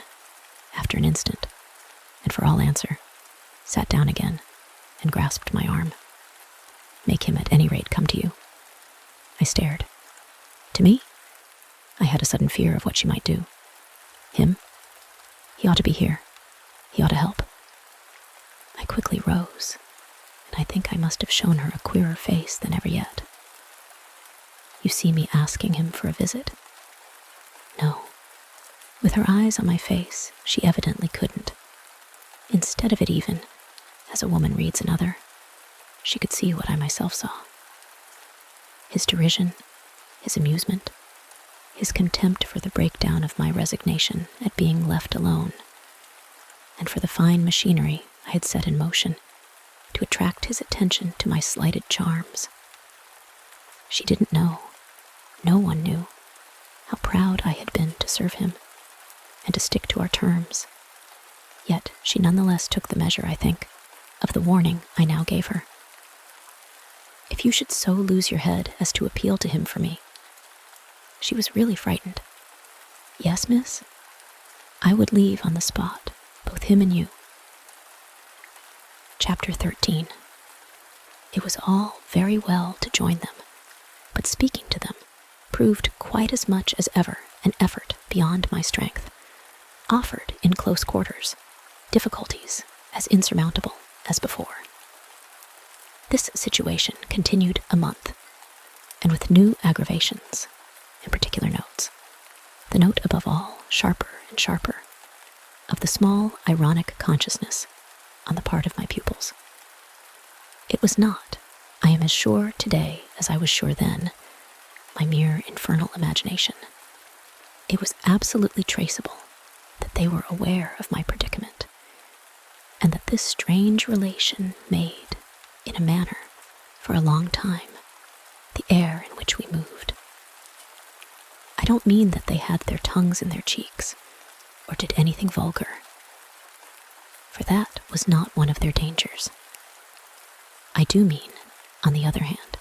after an instant, and for all answer, sat down again and grasped my arm. Make him at any rate come to you. I stared. To me? I had a sudden fear of what she might do. Him? He ought to be here. He ought to help. I quickly rose, and I think I must have shown her a queerer face than ever yet. You see me asking him for a visit? No. With her eyes on my face, she evidently couldn't. Instead of it even, as a woman reads another, she could see what I myself saw. His derision, his amusement, his contempt for the breakdown of my resignation at being left alone, and for the fine machinery I had set in motion to attract his attention to my slighted charms. She didn't know, no one knew, how proud I had been to serve him and to stick to our terms. Yet she nonetheless took the measure, I think, of the warning I now gave her. If you should so lose your head as to appeal to him for me. She was really frightened. Yes, miss? I would leave on the spot, both him and you. Chapter 13. It was all very well to join them, but speaking to them proved quite as much as ever an effort beyond my strength, offered in close quarters, difficulties as insurmountable as before. This situation continued a month, and with new aggravations and particular notes, the note above all sharper and sharper, of the small ironic consciousness on the part of my pupils. It was not, I am as sure today as I was sure then, my mere infernal imagination. It was absolutely traceable that they were aware of my predicament, this strange relation made, in a manner, for a long time, the air in which we moved. I don't mean that they had their tongues in their cheeks, or did anything vulgar, for that was not one of their dangers. I do mean, on the other hand,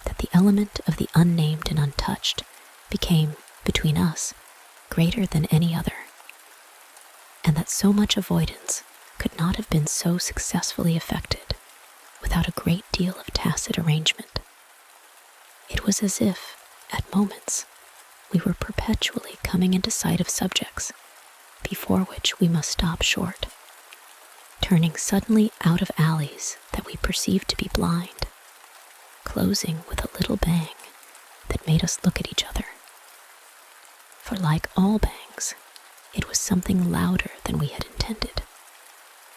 that the element of the unnamed and untouched became, between us, greater than any other, and that so much avoidance could not have been so successfully effected without a great deal of tacit arrangement. It was as if, at moments, we were perpetually coming into sight of subjects before which we must stop short, turning suddenly out of alleys that we perceived to be blind, closing with a little bang that made us look at each other. For like all bangs, it was something louder than we had intended.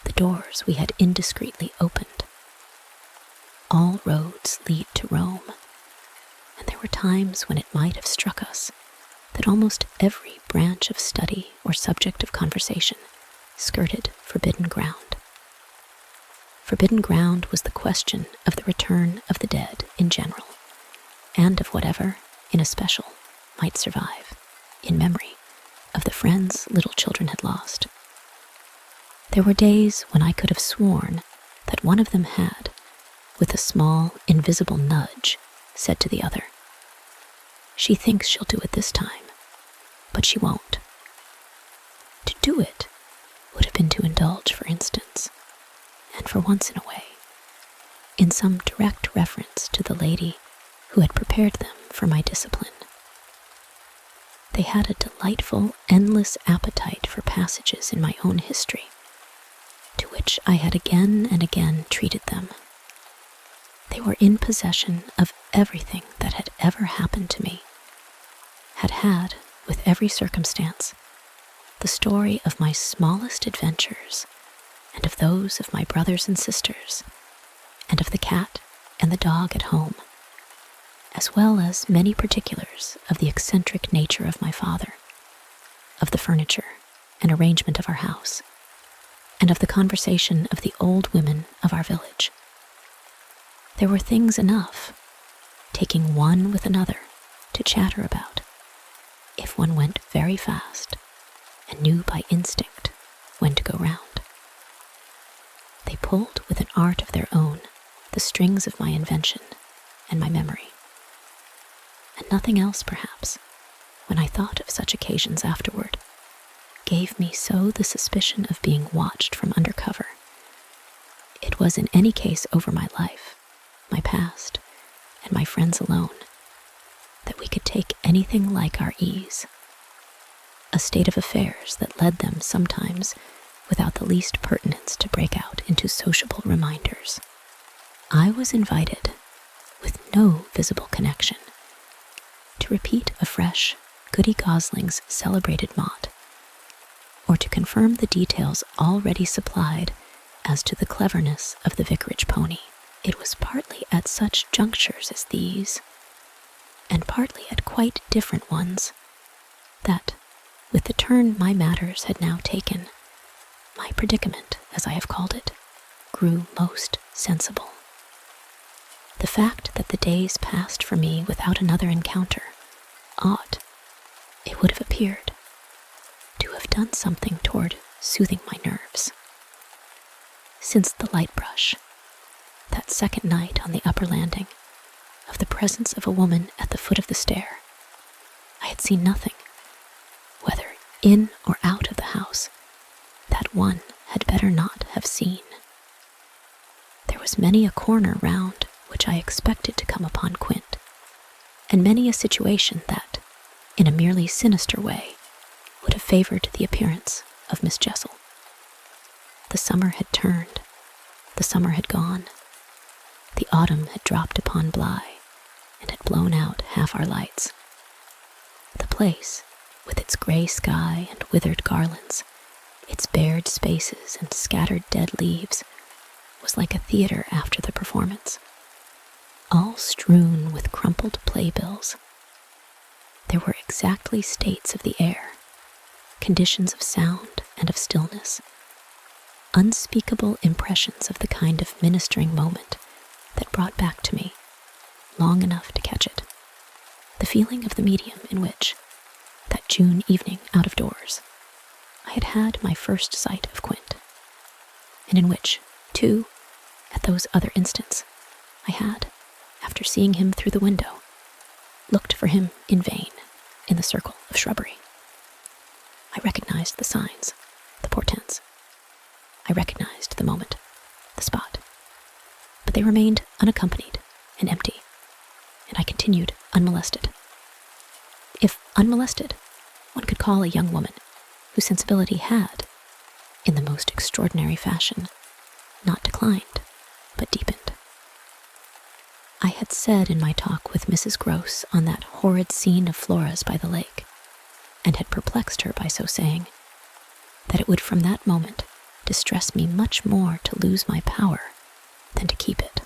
The doors we had indiscreetly opened. All roads lead to Rome, and there were times when it might have struck us that almost every branch of study or subject of conversation skirted forbidden ground. Forbidden ground was the question of the return of the dead in general, and of whatever, in especial, might survive, in memory, of the friends little children had lost. There were days when I could have sworn that one of them had, with a small, invisible nudge, said to the other, "She thinks she'll do it this time, but she won't." To do it would have been to indulge, for instance, and for once in a way, in some direct reference to the lady who had prepared them for my discipline. They had a delightful, endless appetite for passages in my own history, to which I had again and again treated them. They were in possession of everything that had ever happened to me, had, with every circumstance, the story of my smallest adventures, and of those of my brothers and sisters, and of the cat and the dog at home, as well as many particulars of the eccentric nature of my father, of the furniture and arrangement of our house, and of the conversation of the old women of our village. There were things enough, taking one with another, to chatter about, if one went very fast and knew by instinct when to go round. They pulled with an art of their own the strings of my invention and my memory. And nothing else, perhaps, when I thought of such occasions afterward, gave me so the suspicion of being watched from under cover. It was in any case over my life, my past, and my friends alone, that we could take anything like our ease, a state of affairs that led them sometimes without the least pertinence to break out into sociable reminders. I was invited, with no visible connection, to repeat afresh Goody Gosling's celebrated mot, or to confirm the details already supplied as to the cleverness of the vicarage pony. It was partly at such junctures as these, and partly at quite different ones, that, with the turn my matters had now taken, my predicament, as I have called it, grew most sensible. The fact that the days passed for me without another encounter ought, it would have appeared, to have done something toward soothing my nerves. Since the light brush, that second night on the upper landing, of the presence of a woman at the foot of the stair, I had seen nothing, whether in or out of the house, that one had better not have seen. There was many a corner round which I expected to come upon Quint, and many a situation that, in a merely sinister way, would have favored the appearance of Miss Jessel. The summer had turned, the summer had gone, the autumn had dropped upon Bly, and had blown out half our lights. The place, with its gray sky and withered garlands, its bared spaces and scattered dead leaves, was like a theater after the performance, all strewn with crumpled playbills. There were exactly states of the air, conditions of sound and of stillness, unspeakable impressions of the kind of ministering moment that brought back to me, long enough to catch it, the feeling of the medium in which, that June evening out of doors, I had had my first sight of Quint, and in which, too, at those other instants, I had, after seeing him through the window, looked for him in vain in the circle of shrubbery. I recognized the signs, the portents. I recognized the moment, the spot. But they remained unaccompanied and empty, and I continued unmolested. If unmolested, one could call a young woman whose sensibility had, in the most extraordinary fashion, not declined, but deepened. I had said in my talk with Mrs. Gross on that horrid scene of Flora's by the lake, and had perplexed her by so saying, that it would from that moment distress me much more to lose my power than to keep it.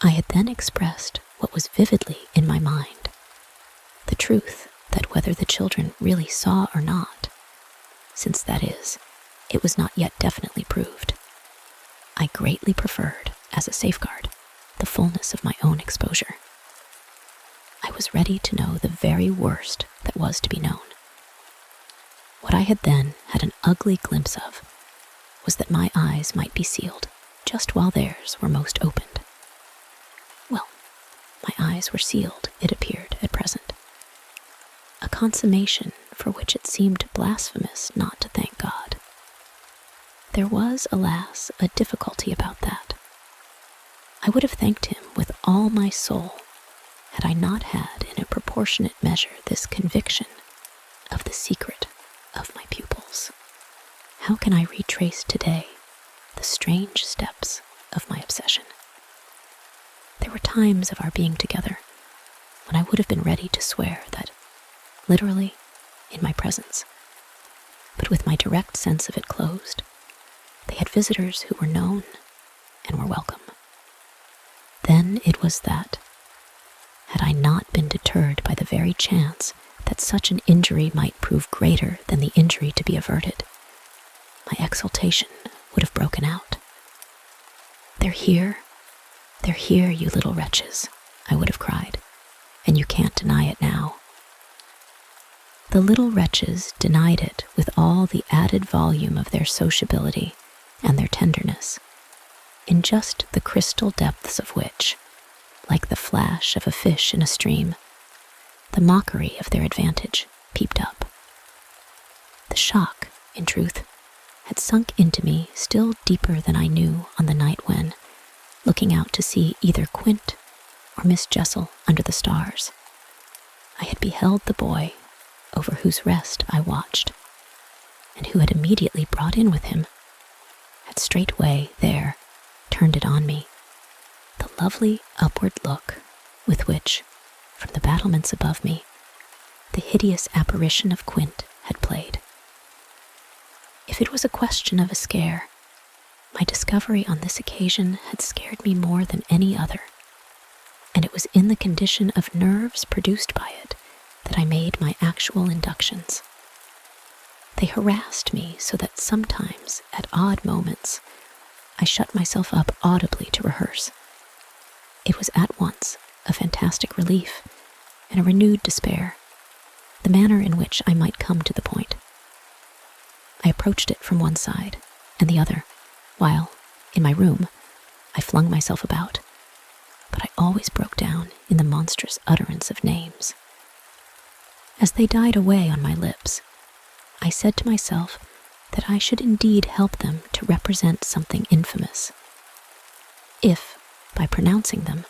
I had then expressed what was vividly in my mind, the truth that whether the children really saw or not, since that is, it was not yet definitely proved, I greatly preferred, as a safeguard, the fullness of my own exposure. I was ready to know the very worst that was to be known. What I had then had an ugly glimpse of was that my eyes might be sealed just while theirs were most opened. Well, my eyes were sealed, it appeared, at present. A consummation for which it seemed blasphemous not to thank God. There was, alas, a difficulty about that. I would have thanked him with all my soul had I not had in a proportionate measure this conviction of the secret of my pupils. How can I retrace today the strange steps of my obsession? There were times of our being together when I would have been ready to swear that, literally, in my presence, but with my direct sense of it closed, they had visitors who were known and were welcome. Then it was that, had I not been deterred by the very chance that such an injury might prove greater than the injury to be averted, my exultation would have broken out. They're here, you little wretches, I would have cried, and you can't deny it now. The little wretches denied it with all the added volume of their sociability and their tenderness, in just the crystal depths of which, like the flash of a fish in a stream, the mockery of their advantage peeped up. The shock, in truth, had sunk into me still deeper than I knew on the night when, looking out to see either Quint or Miss Jessel under the stars, I had beheld the boy over whose rest I watched, and who had immediately brought in with him, had straightway there turned it on me, the lovely upward look with which, from the battlements above me, the hideous apparition of Quint had played. If it was a question of a scare, my discovery on this occasion had scared me more than any other, and it was in the condition of nerves produced by it that I made my actual inductions. They harassed me so that sometimes, at odd moments, I shut myself up audibly to rehearse. It was at once a fantastic relief and a renewed despair, the manner in which I might come to the point. I approached it from one side and the other, while, in my room, I flung myself about, but I always broke down in the monstrous utterance of names. As they died away on my lips, I said to myself that I should indeed help them to represent something infamous. If, by pronouncing them,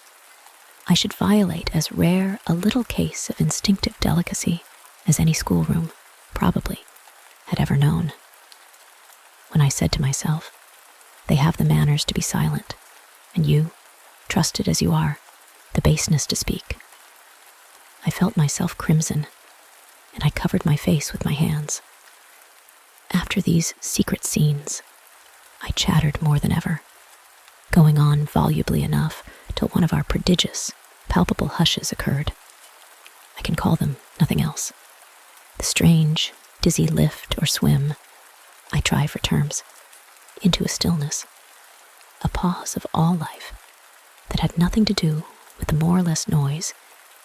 I should violate as rare a little case of instinctive delicacy as any schoolroom, probably, had ever known. When I said to myself, they have the manners to be silent, and you, trusted as you are, the baseness to speak, I felt myself crimson, and I covered my face with my hands. After these secret scenes, I chattered more than ever, going on volubly enough till one of our prodigious, palpable hushes occurred. I can call them nothing else. The strange, dizzy lift or swim, I try for terms, into a stillness, a pause of all life that had nothing to do with the more or less noise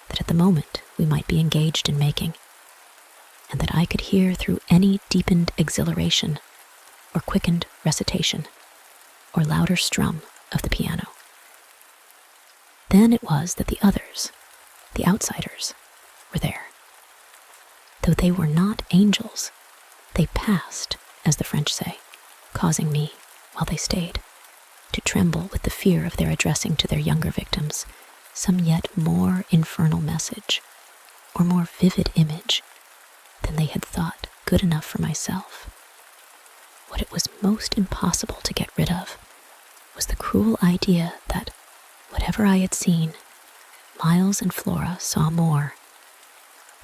that at the moment we might be engaged in making, and that I could hear through any deepened exhilaration or quickened recitation or louder strum of the piano. Then it was that the others, the outsiders, were there. Though they were not angels, they passed, as the French say, causing me, while they stayed, to tremble with the fear of their addressing to their younger victims some yet more infernal message or more vivid image than they had thought good enough for myself. What it was most impossible to get rid of was the cruel idea that, whatever I had seen, Miles and Flora saw more,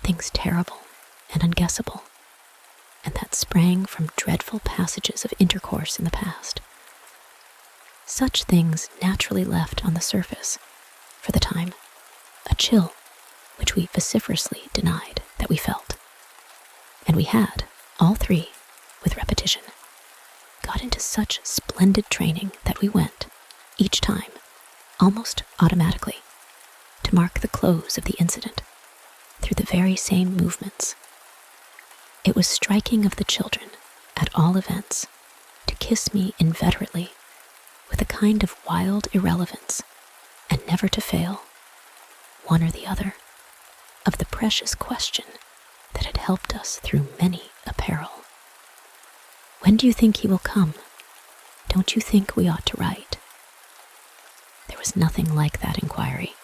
things terrible and unguessable, and that sprang from dreadful passages of intercourse in the past. Such things naturally left on the surface, for the time, a chill which we vociferously denied that we felt. And we had, all three, with repetition, got into such splendid training that we went, each time, almost automatically, to mark the close of the incident through the very same movements. It was striking of the children, at all events, to kiss me inveterately with a kind of wild irrelevance, and never to fail, one or the other, of the precious question that had helped us through many a peril. When do you think he will come? Don't you think we ought to write? There was nothing like that inquiry,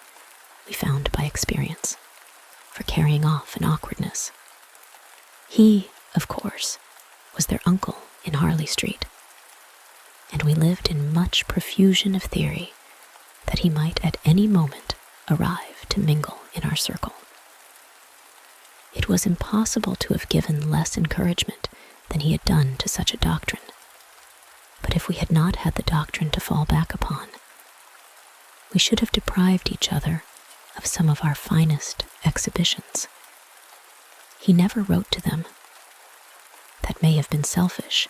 we found by experience, for carrying off an awkwardness. He, of course, was their uncle in Harley Street, and we lived in much profusion of theory that he might at any moment arrive to mingle in our circle. It was impossible to have given less encouragement than he had done to such a doctrine, but if we had not had the doctrine to fall back upon, we should have deprived each other of some of our finest exhibitions. He never wrote to them. That may have been selfish,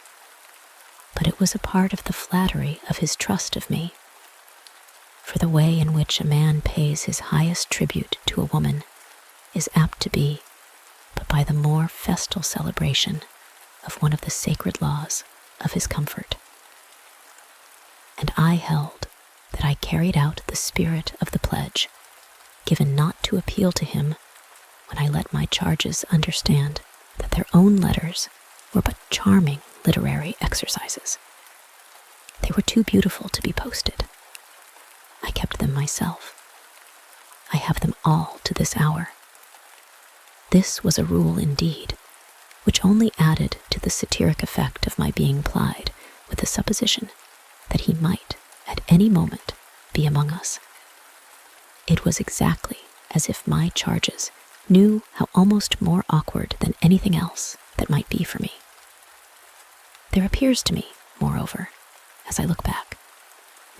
but it was a part of the flattery of his trust of me, for the way in which a man pays his highest tribute to a woman is apt to be but by the more festal celebration of one of the sacred laws of his comfort. And I held that I carried out the spirit of the pledge, given not to appeal to him when I let my charges understand that their own letters were but charming literary exercises. They were too beautiful to be posted. I kept them myself. I have them all to this hour. This was a rule indeed, which only added to the satiric effect of my being plied with the supposition that he might, at any moment, be among us. It was exactly as if my charges knew how almost more awkward than anything else that might be for me. There appears to me, moreover, as I look back,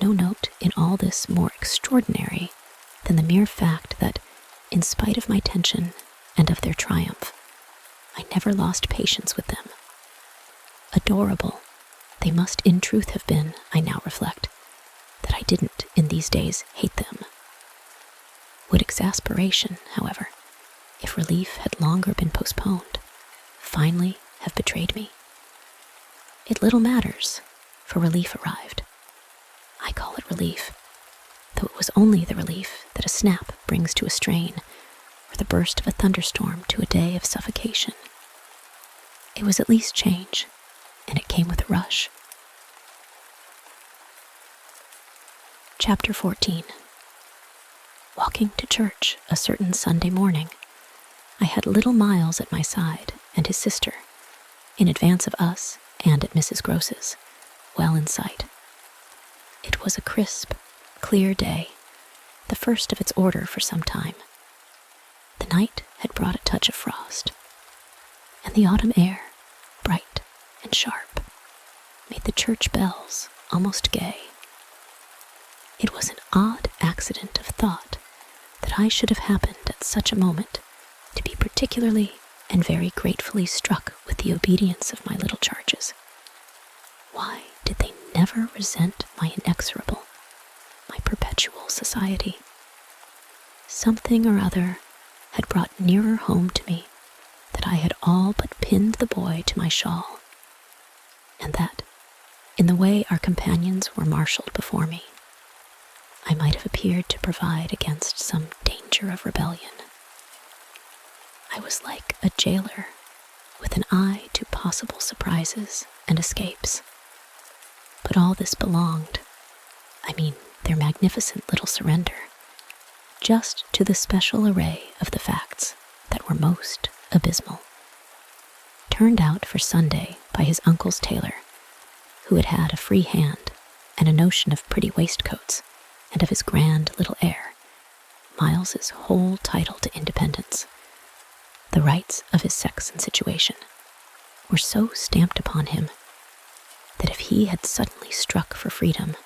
no note in all this more extraordinary than the mere fact that, in spite of my tension and of their triumph, I never lost patience with them. Adorable they must in truth have been, I now reflect, that I didn't in these days hate them. Would exasperation, however, if relief had longer been postponed, finally have betrayed me? It little matters, for relief arrived. I call it relief, though it was only the relief that a snap brings to a strain, or the burst of a thunderstorm to a day of suffocation. It was at least change, and it came with a rush. Chapter 14. Walking to church a certain Sunday morning, I had little Miles at my side and his sister, in advance of us and at Mrs. Gross's, well in sight. It was a crisp, clear day, the first of its order for some time. The night had brought a touch of frost, and the autumn air, bright and sharp, made the church bells almost gay. It was an odd accident of thought that I should have happened at such a moment to be particularly and very gratefully struck with the obedience of my little charges. ever resent my inexorable, my perpetual society. Something or other had brought nearer home to me that I had all but pinned the boy to my shawl, and that, in the way our companions were marshaled before me, I might have appeared to provide against some danger of rebellion. I was like a jailer with an eye to possible surprises and escapes. But all this belonged, their magnificent little surrender, just to the special array of the facts that were most abysmal. Turned out for Sunday by his uncle's tailor, who had had a free hand and a notion of pretty waistcoats, and of his grand little air, Miles's whole title to independence, the rights of his sex and situation, were so stamped upon him that if he had suddenly struck for freedom,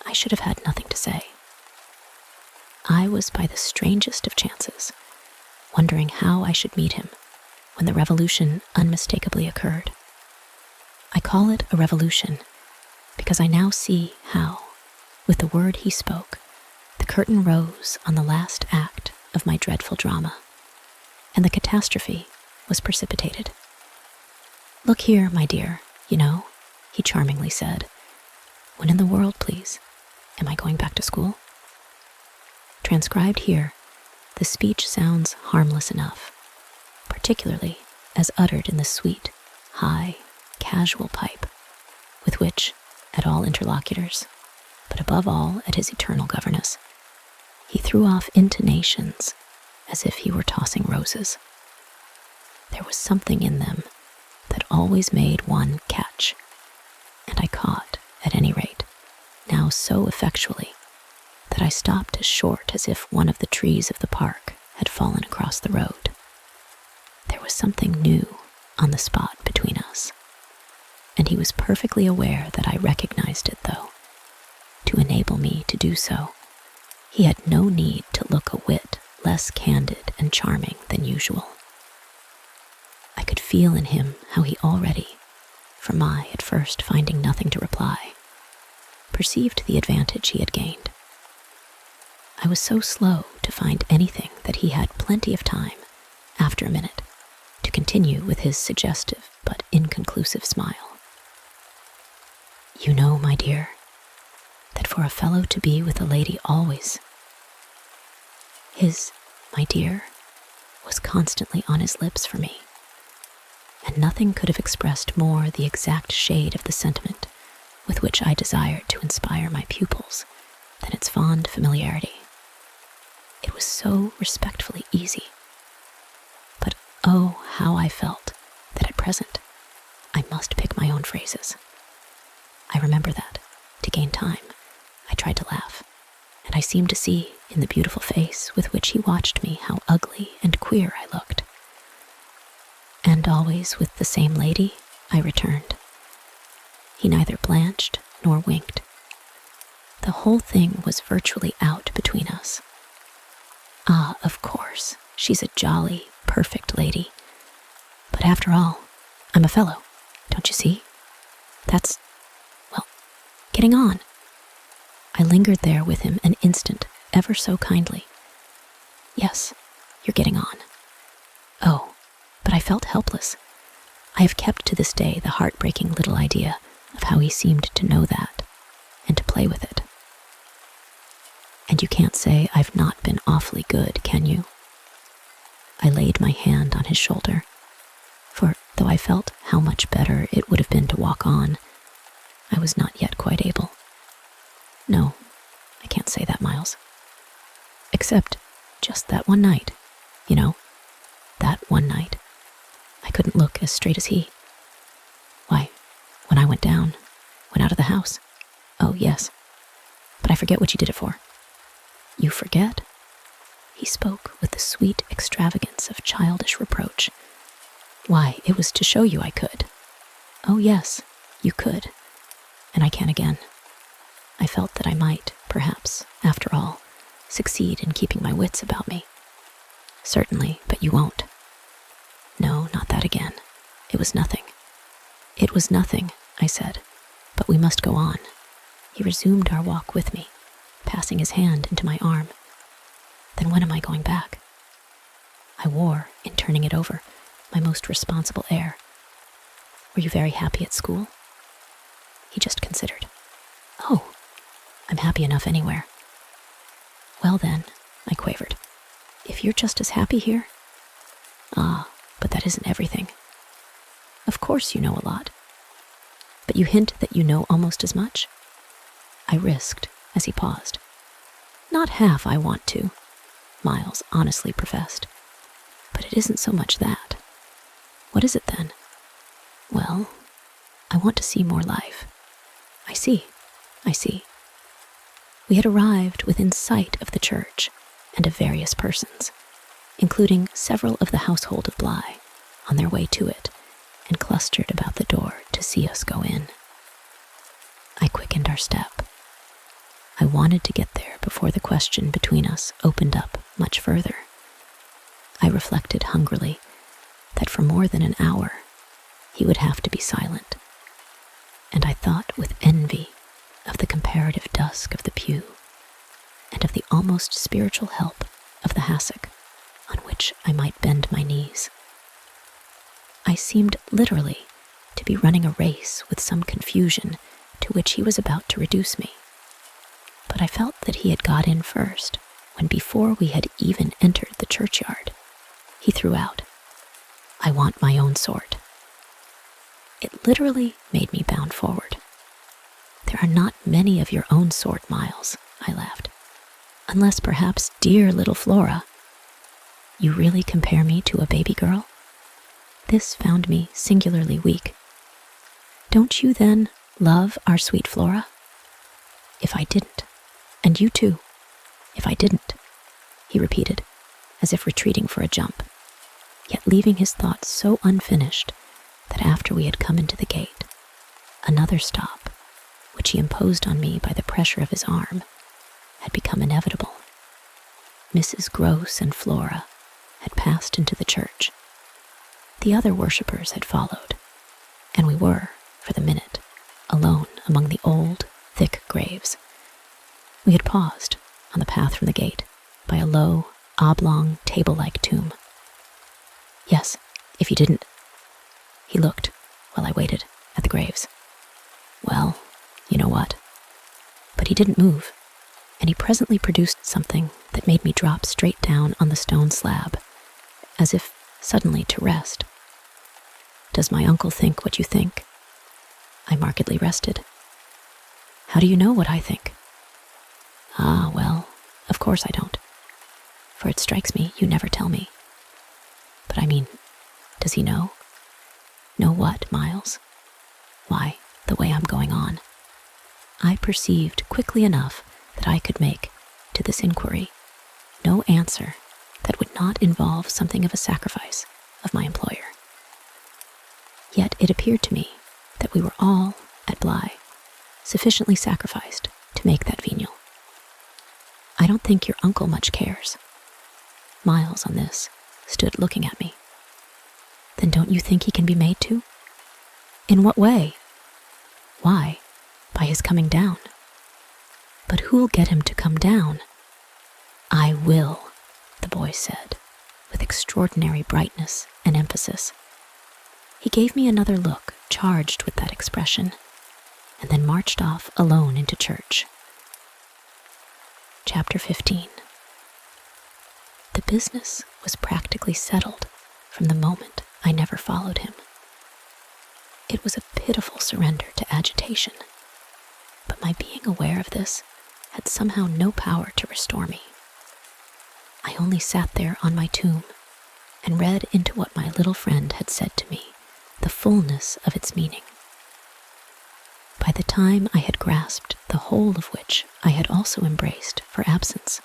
I should have had nothing to say. I was by the strangest of chances, wondering how I should meet him when the revolution unmistakably occurred. I call it a revolution because I now see how, with the word he spoke, the curtain rose on the last act of my dreadful drama, and the catastrophe was precipitated. "Look here, my dear, he charmingly said. "When in the world, please, am I going back to school?" Transcribed here, the speech sounds harmless enough, particularly as uttered in the sweet, high, casual pipe with which, at all interlocutors, but above all at his eternal governess, he threw off intonations as if he were tossing roses. There was something in them that always made one catch, and I caught, at any rate, now so effectually that I stopped as short as if one of the trees of the park had fallen across the road. There was something new on the spot between us, and he was perfectly aware that I recognized it, though, to enable me to do so, he had no need to look a whit less candid and charming than usual. I could feel in him how he already, from my at first finding nothing to reply, perceived the advantage he had gained. I was so slow to find anything that he had plenty of time, after a minute, to continue with his suggestive but inconclusive smile. "You know, my dear, that for a fellow to be with a lady always..." His "my dear" was constantly on his lips for me, and nothing could have expressed more the exact shade of the sentiment with which I desired to inspire my pupils than its fond familiarity. It was so respectfully easy. But oh, how I felt that at present I must pick my own phrases. I remember that, to gain time, I tried to laugh, and I seemed to see in the beautiful face with which he watched me how ugly and queer I looked. "And always with the same lady?" I returned. He neither blanched nor winked. The whole thing was virtually out between us. "Ah, of course, she's a jolly, perfect lady. But after all, I'm a fellow, don't you see? That's, getting on." I lingered there with him an instant, ever so kindly. "Yes, you're getting on." Oh, but I felt helpless. I have kept to this day the heartbreaking little idea of how he seemed to know that, and to play with it. "And you can't say I've not been awfully good, can you?" I laid my hand on his shoulder, for though I felt how much better it would have been to walk on, I was not yet quite able. "No, I can't say that, Miles. Except just that one night, that one night. I couldn't look as straight as he. Why, when I went out of the house. Oh, yes. But I forget what you did it for." "You forget?" He spoke with the sweet extravagance of childish reproach. "Why, it was to show you I could." "Oh, yes, you could. And I can again." I felt that I might, perhaps, after all, succeed in keeping my wits about me. "Certainly, but you won't." "No, not that again. It was nothing." "It was nothing," I said, But we must go on. He resumed our walk with me, passing his hand into my arm. Then when am I going back? I wore, in turning it over, my most responsible air. Were you very happy at school? He just considered. Oh, I'm happy enough anywhere. Well then, I quavered, if you're just as happy here? Ah, but that isn't everything. Of course you know a lot. But you hint that you know almost as much? I risked, as he paused. Not half I want to, Miles honestly professed. But it isn't so much that. What is it then? Well, I want to see more life. I see. We had arrived within sight of the church and of various persons, including several of the household of Bly, on their way to it, and clustered about the door to see us go in. I quickened our step. I wanted to get there before the question between us opened up much further. I reflected hungrily that for more than an hour he would have to be silent, and I thought with envy of the comparative dusk of the pew and of the almost spiritual help of the hassock on which I might bend my knees. I seemed literally to be running a race with some confusion to which he was about to reduce me. But I felt that he had got in first, when before we had even entered the churchyard, he threw out, I want my own sort. It literally made me bound forward. There are not many of your own sort, Miles, I laughed. Unless perhaps dear little Flora. You really compare me to a baby girl? This found me singularly weak. Don't you then love our sweet Flora? If I didn't, and you too, if I didn't, he repeated, as if retreating for a jump, yet leaving his thoughts so unfinished that after we had come into the gate, another stop, which he imposed on me by the pressure of his arm, had become inevitable. Mrs. Gross and Flora had passed into the church. The other worshippers had followed, and we were, for the minute, alone among the old, thick graves. We had paused, on the path from the gate, by a low, oblong, table-like tomb. Yes, if you didn't. He looked, while I waited, at the graves. Well, you know what? But he didn't move, and he presently produced something that made me drop straight down on the stone slab, as if suddenly to rest. Does my uncle think what you think? I markedly rested. How do you know what I think? Ah, well, of course I don't. For it strikes me you never tell me. But I mean, does he know? Know what, Miles? Why, the way I'm going on. I perceived quickly enough that I could make, to this inquiry, no answer that would not involve something of a sacrifice of my employer. Yet it appeared to me that we were all, at Bly, sufficiently sacrificed to make that venial. I don't think your uncle much cares. Miles, on this, stood looking at me. Then don't you think he can be made to? In what way? Why, by his coming down. But who'll get him to come down? I will, the boy said, with extraordinary brightness and emphasis. He gave me another look charged with that expression, and then marched off alone into church. Chapter 15. The business was practically settled from the moment I never followed him. It was a pitiful surrender to agitation, but my being aware of this had somehow no power to restore me. I only sat there on my tomb and read into what my little friend had said to me, the fullness of its meaning. By the time I had grasped the whole of which I had also embraced for absence,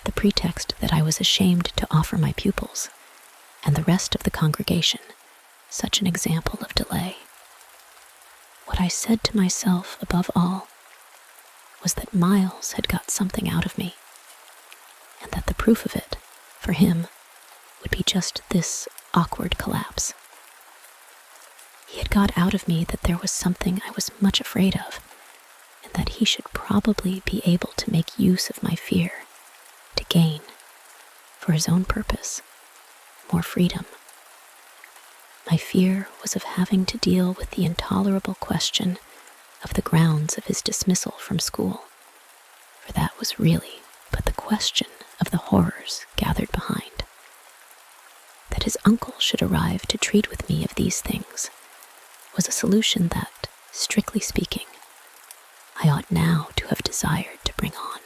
the pretext that I was ashamed to offer my pupils, and the rest of the congregation, such an example of delay. What I said to myself above all was that Miles had got something out of me, and that the proof of it, for him, would be just this awkward collapse. He had got out of me that there was something I was much afraid of, and that he should probably be able to make use of my fear to gain, for his own purpose, more freedom. My fear was of having to deal with the intolerable question of the grounds of his dismissal from school, for that was really but the question of the horrors gathered behind. That his uncle should arrive to treat with me of these things was a solution that, strictly speaking, I ought now to have desired to bring on.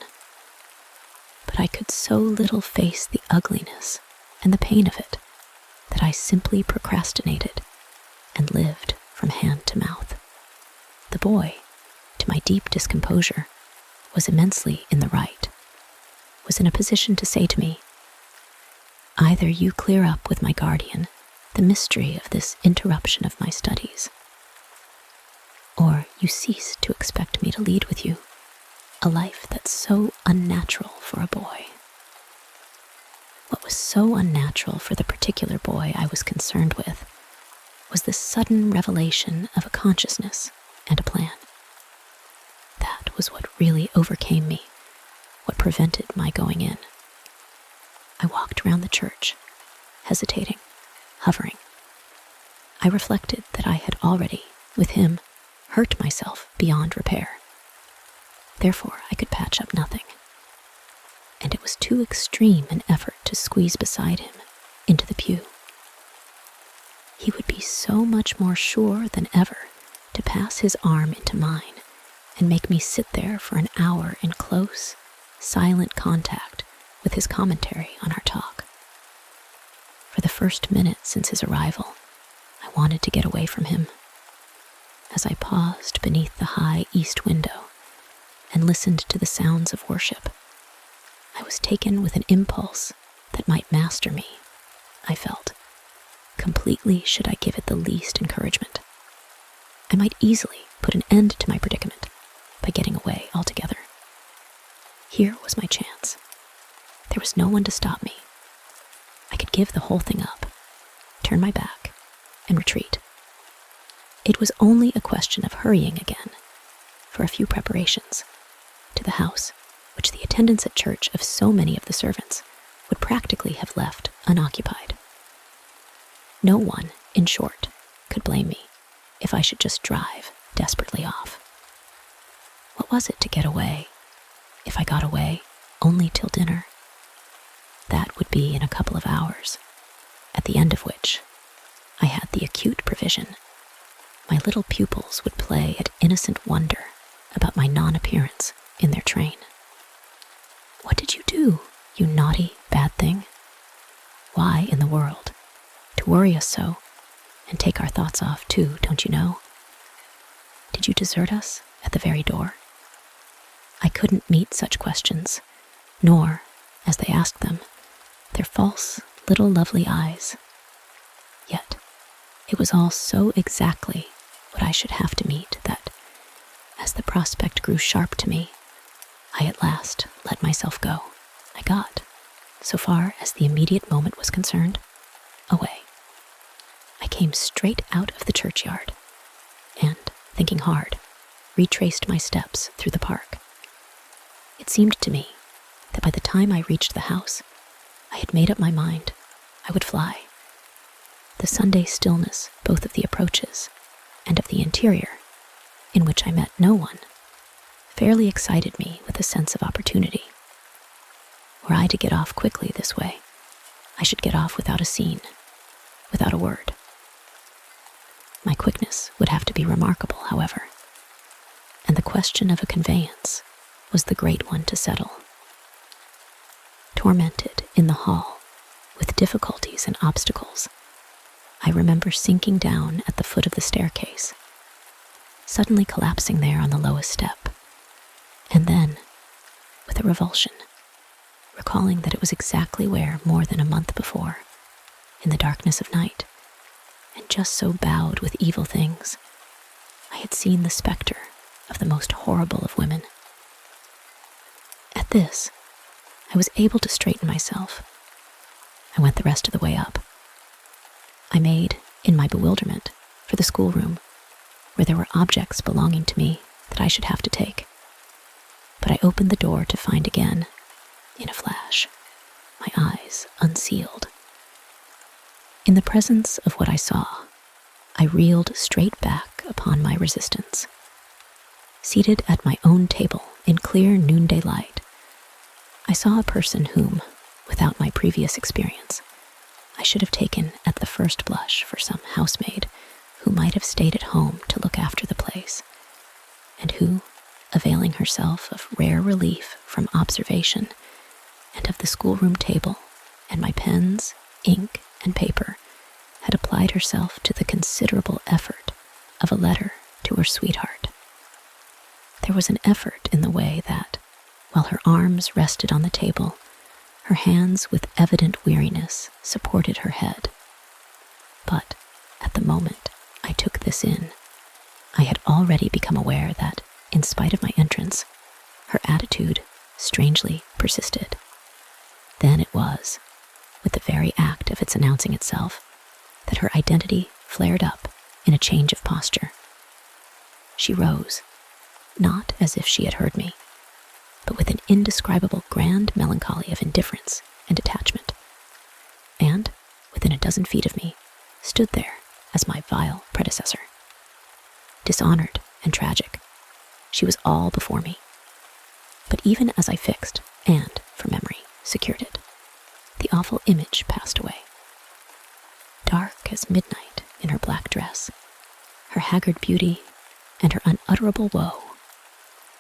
But I could so little face the ugliness and the pain of it that I simply procrastinated and lived from hand to mouth. The boy, to my deep discomposure, was immensely in the right, was in a position to say to me, "Either you clear up with my guardian the mystery of this interruption of my studies, or you cease to expect me to lead with you a life that's so unnatural for a boy." What was so unnatural for the particular boy I was concerned with was the sudden revelation of a consciousness and a plan. That was what really overcame me, what prevented my going in. I walked around the church, hesitating, hovering. I reflected that I had already, with him, hurt myself beyond repair. Therefore, I could patch up nothing. And it was too extreme an effort to squeeze beside him into the pew. He would be so much more sure than ever to pass his arm into mine and make me sit there for an hour in close, silent contact with his commentary on our talk. For the first minute since his arrival, I wanted to get away from him. As I paused beneath the high east window and listened to the sounds of worship, I was taken with an impulse that might master me, I felt. Completely should I give it the least encouragement. I might easily put an end to my predicament by getting away altogether. Here was my chance. There was no one to stop me. I could give the whole thing up, turn my back, and retreat. It was only a question of hurrying again, for a few preparations, to the house, which the attendance at church of so many of the servants would practically have left unoccupied. No one, in short, could blame me if I should just drive desperately off. What was it to get away, if I got away only till dinner? That would be in a couple of hours, at the end of which I had the acute provision my little pupils would play at innocent wonder about my non-appearance in their train. "What did you do, you naughty, bad thing? Why in the world? To worry us so, and take our thoughts off too, don't you know? Did you desert us at the very door?" I couldn't meet such questions, nor, as they asked them, their false, little lovely eyes. Yet, it was all so exactly what I should have to meet that, as the prospect grew sharp to me, I at last let myself go. I got, so far as the immediate moment was concerned, away. I came straight out of the churchyard, and, thinking hard, retraced my steps through the park. It seemed to me that by the time I reached the house, I had made up my mind I would fly. The Sunday stillness both of the approaches and of the interior, in which I met no one, fairly excited me with a sense of opportunity. Were I to get off quickly this way, I should get off without a scene, without a word. My quickness would have to be remarkable, however, and the question of a conveyance was the great one to settle. Tormented in the hall with difficulties and obstacles, I remember sinking down at the foot of the staircase, suddenly collapsing there on the lowest step, and then, with a revulsion, recalling that it was exactly where more than a month before, in the darkness of night, and just so bowed with evil things, I had seen the specter of the most horrible of women. At this, I was able to straighten myself. I went the rest of the way up. I made, in my bewilderment, for the schoolroom, where there were objects belonging to me that I should have to take. But I opened the door to find again, in a flash, my eyes unsealed. In the presence of what I saw, I reeled straight back upon my resistance. Seated at my own table in clear noonday light, I saw a person whom, without my previous experience, I should have taken at the first blush for some housemaid who might have stayed at home to look after the place, and who, availing herself of rare relief from observation and of the schoolroom table and my pens, ink, and paper, had applied herself to the considerable effort of a letter to her sweetheart. There was an effort in the way that, while her arms rested on the table, her hands with evident weariness supported her head. But at the moment I took this in, I had already become aware that, in spite of my entrance, her attitude strangely persisted. Then it was, with the very act of its announcing itself, that her identity flared up in a change of posture. She rose, not as if she had heard me, but with an indescribable grand melancholy of indifference and detachment, and, within a dozen feet of me, stood there as my vile predecessor. Dishonored and tragic, she was all before me. But even as I fixed, and, from memory, secured it, the awful image passed away. Dark as midnight in her black dress, her haggard beauty, and her unutterable woe,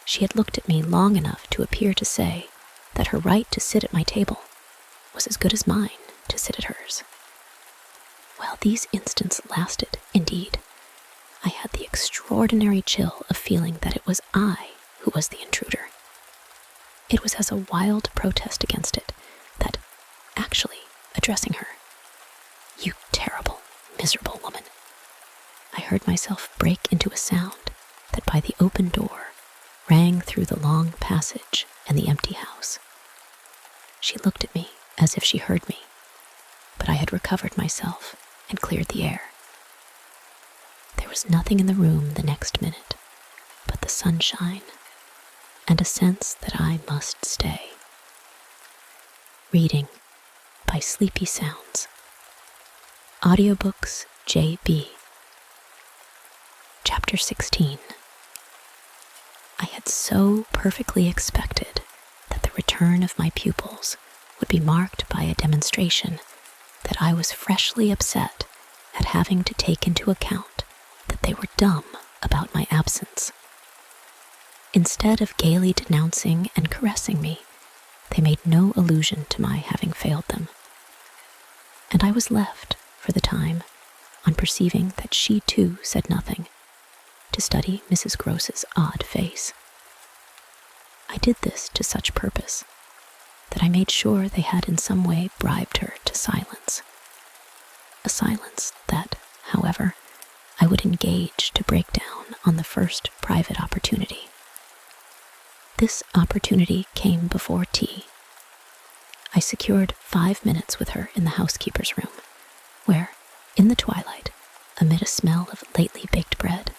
she had looked at me long enough to appear to say that her right to sit at my table was as good as mine to sit at hers. While these instants lasted, indeed, I had the extraordinary chill of feeling that it was I who was the intruder. It was as a wild protest against it that, actually addressing her, "You terrible, miserable woman," I heard myself break into a sound that by the open door rang through the long passage and the empty house. She looked at me as if she heard me, but I had recovered myself and cleared the air. There was nothing in the room the next minute but the sunshine and a sense that I must stay. Reading by Sleepy Sounds. Audiobooks JB. Chapter 16. I had so perfectly expected that the return of my pupils would be marked by a demonstration that I was freshly upset at having to take into account that they were dumb about my absence. Instead of gaily denouncing and caressing me, they made no allusion to my having failed them. And I was left, for the time, on perceiving that she too said nothing, to study Mrs. Gross's odd face. I did this to such purpose that I made sure they had in some way bribed her to silence. A silence that, however, I would engage to break down on the first private opportunity. This opportunity came before tea. I secured 5 minutes with her in the housekeeper's room, where, in the twilight, amid a smell of lately baked bread,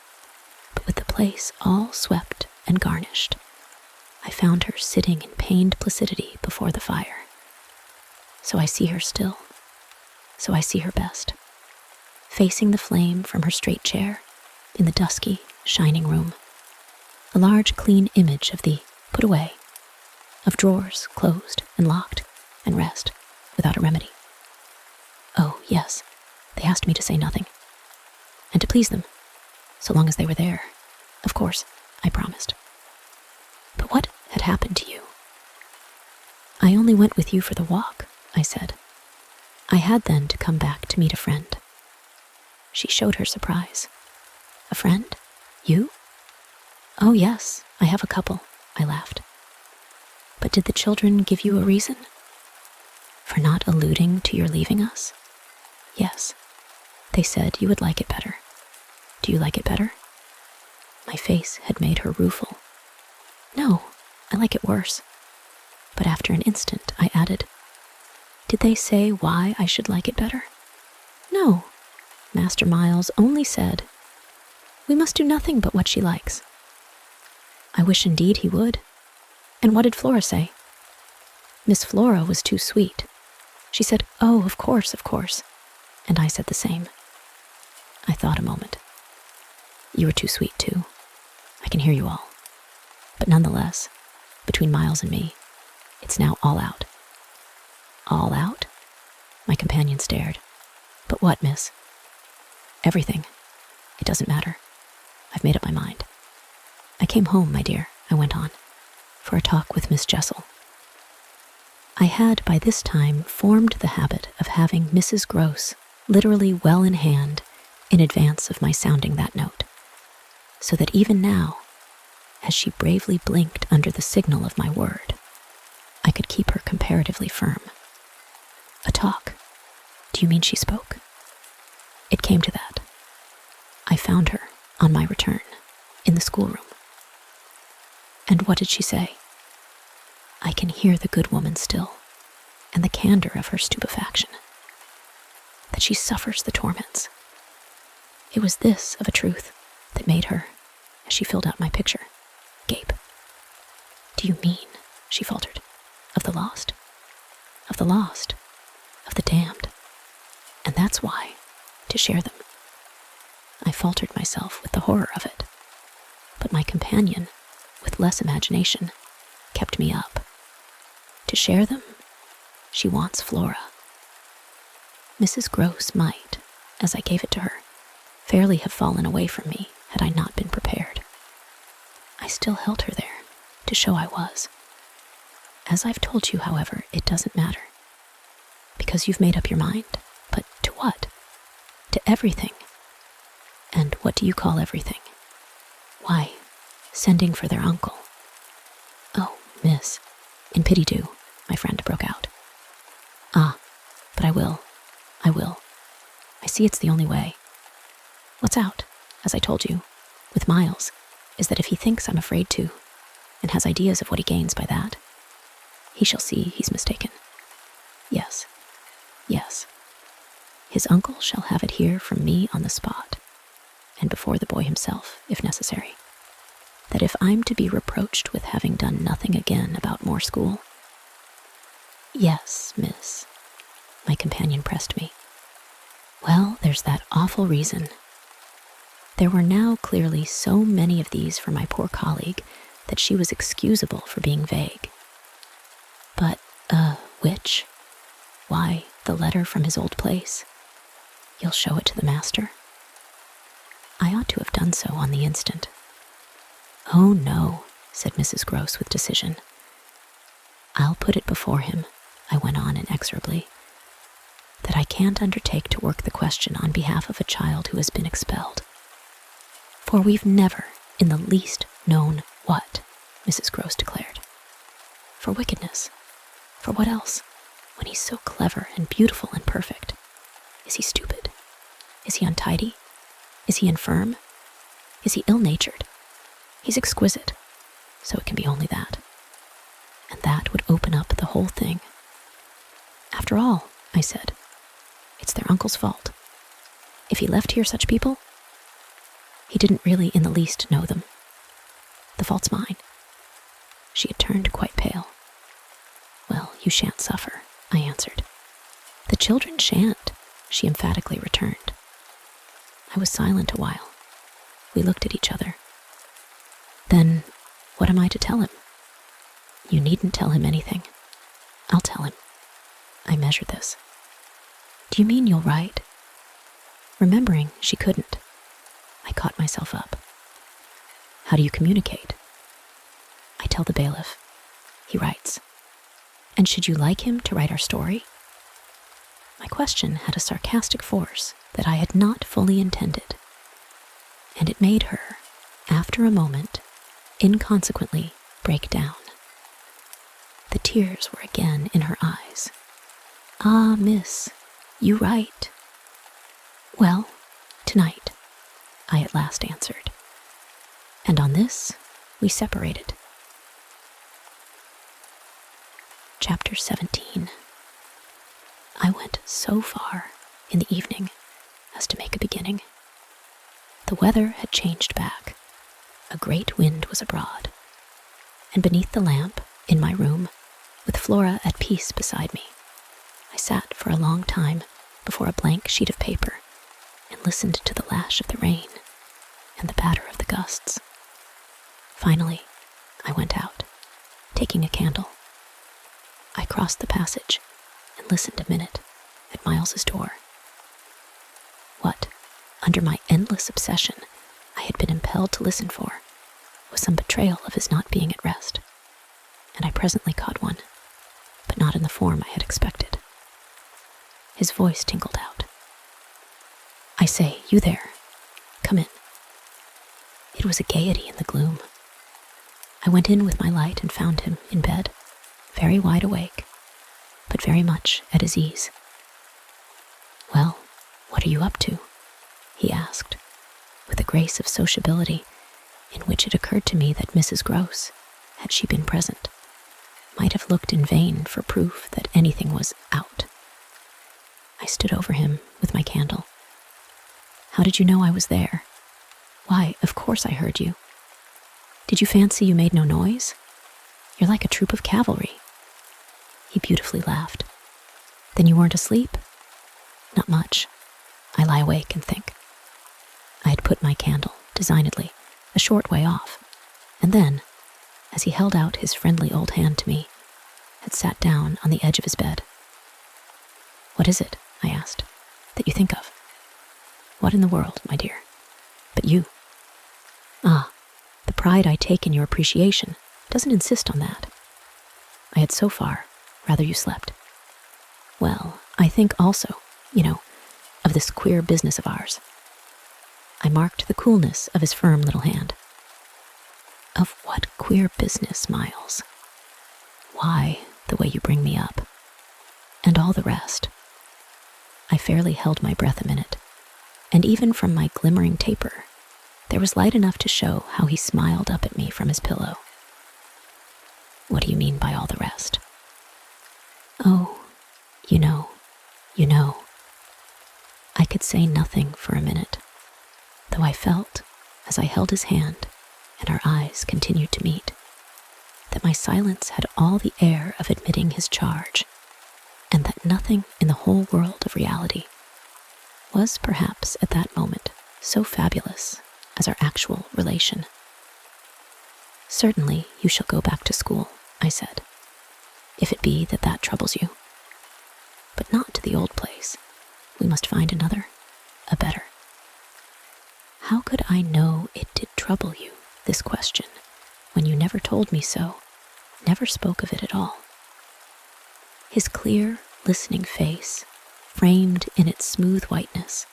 but with the place all swept and garnished, I found her sitting in pained placidity before the fire. So I see her still, so I see her best, facing the flame from her straight chair in the dusky, shining room, a large clean image of the put away, of drawers closed and locked and rest without a remedy. Oh, yes, they asked me to say nothing, and to please them, so long as they were there. Of course, I promised. But what had happened to you? I only went with you for the walk, I said. I had then to come back to meet a friend. She showed her surprise. A friend? You? Oh, yes, I have a couple, I laughed. But did the children give you a reason? For not alluding to your leaving us? Yes. They said you would like it better. Do you like it better? My face had made her rueful. No, I like it worse. But after an instant, I added, did they say why I should like it better? No, Master Miles only said, "We must do nothing but what she likes." I wish indeed he would. And what did Flora say? Miss Flora was too sweet. She said, "Oh, of course," and I said the same. I thought a moment. You were too sweet too. I can hear you all. But nonetheless, between Miles and me, it's now all out. All out? My companion stared. But what, miss? Everything. It doesn't matter. I've made up my mind. I came home, my dear, I went on, for a talk with Miss Jessel. I had by this time formed the habit of having Mrs. Gross literally well in hand in advance of my sounding that note, so that even now, as she bravely blinked under the signal of my word, I could keep her comparatively firm. A talk? Do you mean she spoke? It came to that. I found her, on my return, in the schoolroom. And what did she say? I can hear the good woman still, and the candor of her stupefaction. That she suffers the torments. It was this, of a truth, that made her, as she filled out my picture, gape. Do you mean, she faltered, of the lost? Of the lost, of the damned. And that's why, to share them. I faltered myself with the horror of it, but my companion, with less imagination, kept me up. To share them, she wants Flora. Mrs. Gross might, as I gave it to her, fairly have fallen away from me had I not been prepared. I still held her there, to show I was. As I've told you, however, it doesn't matter. Because you've made up your mind. But to what? To everything. And what do you call everything? Why, sending for their uncle. Oh, miss, in pity do, my friend broke out. Ah, but I will. I see it's the only way. What's out, as I told you, with Miles, is that if he thinks I'm afraid to, and has ideas of what he gains by that, he shall see he's mistaken. Yes. His uncle shall have it here from me on the spot, and before the boy himself, if necessary, that if I'm to be reproached with having done nothing again about more school. Yes, miss, my companion pressed me. Well, there's that awful reason. There were now clearly so many of these for my poor colleague that she was excusable for being vague. But, which? Why, the letter from his old place. You'll show it to the master? I ought to have done so on the instant. Oh, no, said Mrs. Gross with decision. I'll put it before him, I went on inexorably, that I can't undertake to work the question on behalf of a child who has been expelled. For we've never in the least known what, Mrs. Gross declared. For wickedness. For what else? When he's so clever and beautiful and perfect. Is he stupid? Is he untidy? Is he infirm? Is he ill-natured? He's exquisite, so it can be only that. And that would open up the whole thing. After all, I said, it's their uncle's fault. If he left here such people, he didn't really in the least know them. The fault's mine. She had turned quite pale. Well, you shan't suffer, I answered. The children shan't, she emphatically returned. I was silent a while. We looked at each other. Then, what am I to tell him? You needn't tell him anything. I'll tell him. I measured this. Do you mean you'll write? Remembering she couldn't, I caught myself up. How do you communicate? I tell the bailiff. He writes. And should you like him to write our story? My question had a sarcastic force that I had not fully intended, and it made her, after a moment, inconsequently break down. The tears were again in her eyes. Ah, miss, you write. Well, tonight, I at last answered. And on this, we separated. Chapter 17. I went so far in the evening as to make a beginning. The weather had changed back. A great wind was abroad, and beneath the lamp, in my room, with Flora at peace beside me, I sat for a long time before a blank sheet of paper and listened to the lash of the rain and the batter of the gusts. Finally, I went out, taking a candle. I crossed the passage and listened a minute at Miles's door. What, under my endless obsession, I had been impelled to listen for was some betrayal of his not being at rest, and I presently caught one, but not in the form I had expected. His voice tinkled out. "I say, you there, come in." It was a gaiety in the gloom. I went in with my light and found him in bed, very wide awake, but very much at his ease. "Well, what are you up to?" he asked, with a grace of sociability in which it occurred to me that Mrs. Gross, had she been present, might have looked in vain for proof that anything was out. I stood over him with my candle. "How did you know I was there?" "Why, of course I heard you. Did you fancy you made no noise? You're like a troop of cavalry." He beautifully laughed. "Then you weren't asleep?" "Not much. I lie awake and think." I had put my candle, designedly, a short way off, and then, as he held out his friendly old hand to me, had sat down on the edge of his bed. "What is it," I asked, "that you think of?" "What in the world, my dear? But you." "Ah, the pride I take in your appreciation doesn't insist on that. I had so far rather you slept. Well, I think also, of this queer business of ours." I marked the coolness of his firm little hand. "Of what queer business, Miles?" "Why, the way you bring me up, and all the rest." I fairly held my breath a minute, and even from my glimmering taper, there was light enough to show how he smiled up at me from his pillow. "What do you mean by all the rest?" "Oh, you know. I could say nothing for a minute, though I felt, as I held his hand and our eyes continued to meet, that my silence had all the air of admitting his charge, and that nothing in the whole world of reality was perhaps at that moment so fabulous as our actual relation. "Certainly you shall go back to school," I said, "if it be that that troubles you. But not to the old place. We must find another, a better." How could I know it did trouble you, this question, when you never told me so, never spoke of it at all? His clear, listening face, framed in its smooth whiteness,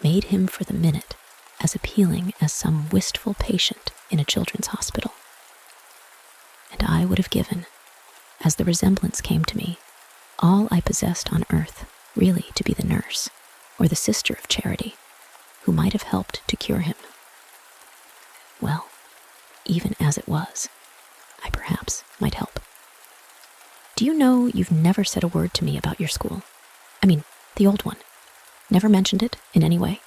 made him for the minute as appealing as some wistful patient in a children's hospital. And I would have given, as the resemblance came to me, all I possessed on earth really to be the nurse or the sister of charity who might have helped to cure him. Well, even as it was, I perhaps might help. "Do you know you've never said a word to me about your school? I mean, the old one. Never mentioned it in any way?"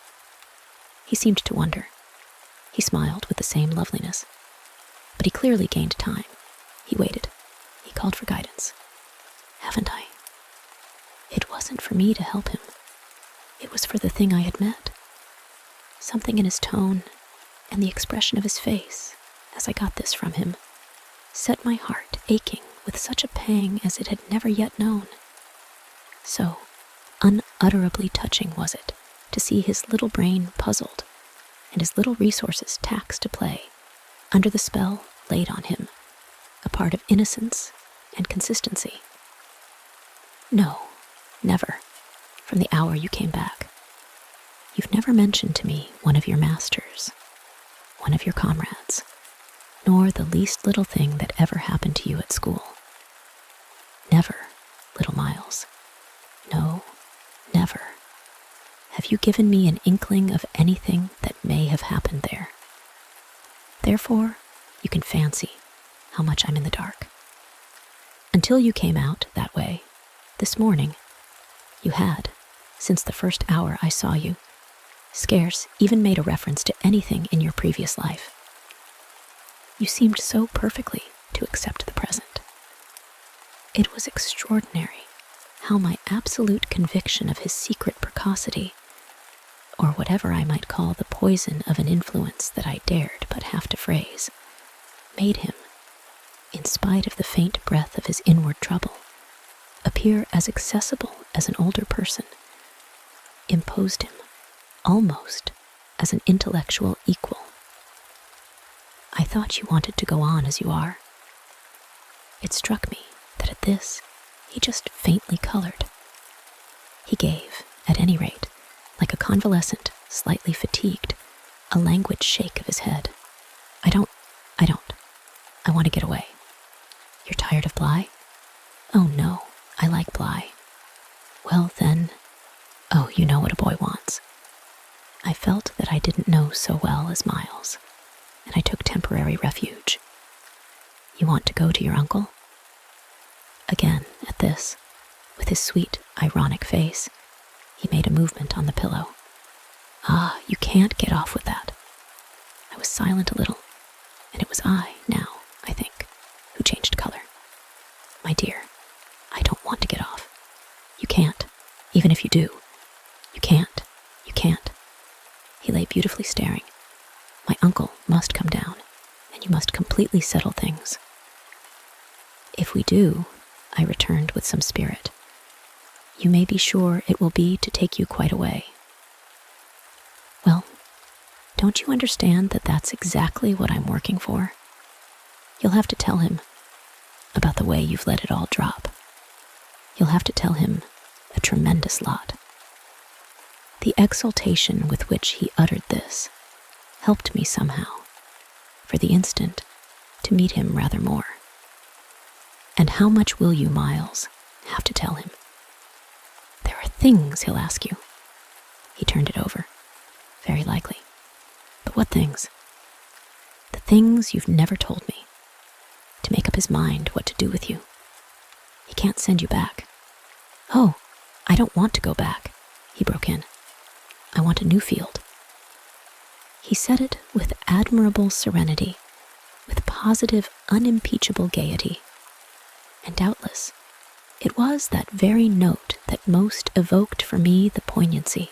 He seemed to wonder. He smiled with the same loveliness, but he clearly gained time. He waited. He called for guidance. "Haven't I?" It wasn't for me to help him. It was for the thing I had met. Something in his tone and the expression of his face, as I got this from him, set my heart aching with such a pang as it had never yet known. So unutterably touching was it to see his little brain puzzled and his little resources taxed to play, under the spell laid on him, a part of innocence and consistency. "No, never, from the hour you came back. You've never mentioned to me one of your masters, one of your comrades, nor the least little thing that ever happened to you at school. Never, little Miles. No, never. Have you given me an inkling of anything that may have happened there? Therefore, you can fancy how much I'm in the dark. Until you came out that way, this morning, you had, since the first hour I saw you, scarce even made a reference to anything in your previous life. You seemed so perfectly to accept the present. It was extraordinary how my absolute conviction of his secret precocity, or whatever I might call the poison of an influence that I dared but have to phrase, made him, in spite of the faint breath of his inward trouble, appear as accessible as an older person, imposed him almost as an intellectual equal. I thought you wanted to go on as you are. It struck me that at this, he just faintly colored. He gave, at any rate, like a convalescent, slightly fatigued, a languid shake of his head. I don't. I want to get away. You're tired of Bly? Oh no, I like Bly. Well then, oh, you know what a boy wants. I felt that I didn't know so well as Miles, and I took temporary refuge. You want to go to your uncle? Again, at this, with his sweet, ironic face, he made a movement on the pillow. Ah, you can't get off with that. I was silent a little, and it was I, now, I think, who changed color. My dear, I don't want to get off. You can't, even if you do. You can't. He lay beautifully staring. My uncle must come down, and you must completely settle things. If we do, I returned with some spirit, you may be sure it will be to take you quite away. Well, don't you understand that that's exactly what I'm working for? You'll have to tell him about the way you've let it all drop. You'll have to tell him a tremendous lot. The exultation with which he uttered this helped me somehow, for the instant, to meet him rather more. And how much will you, Miles, have to tell him? There are things he'll ask you. He turned it over. Very likely. But what things? The things you've never told me. To make up his mind what to do with you. He can't send you back. Oh, I don't want to go back, he broke in. I want a new field. He said it with admirable serenity, with positive, unimpeachable gaiety. And doubtless, it was that very note that most evoked for me the poignancy,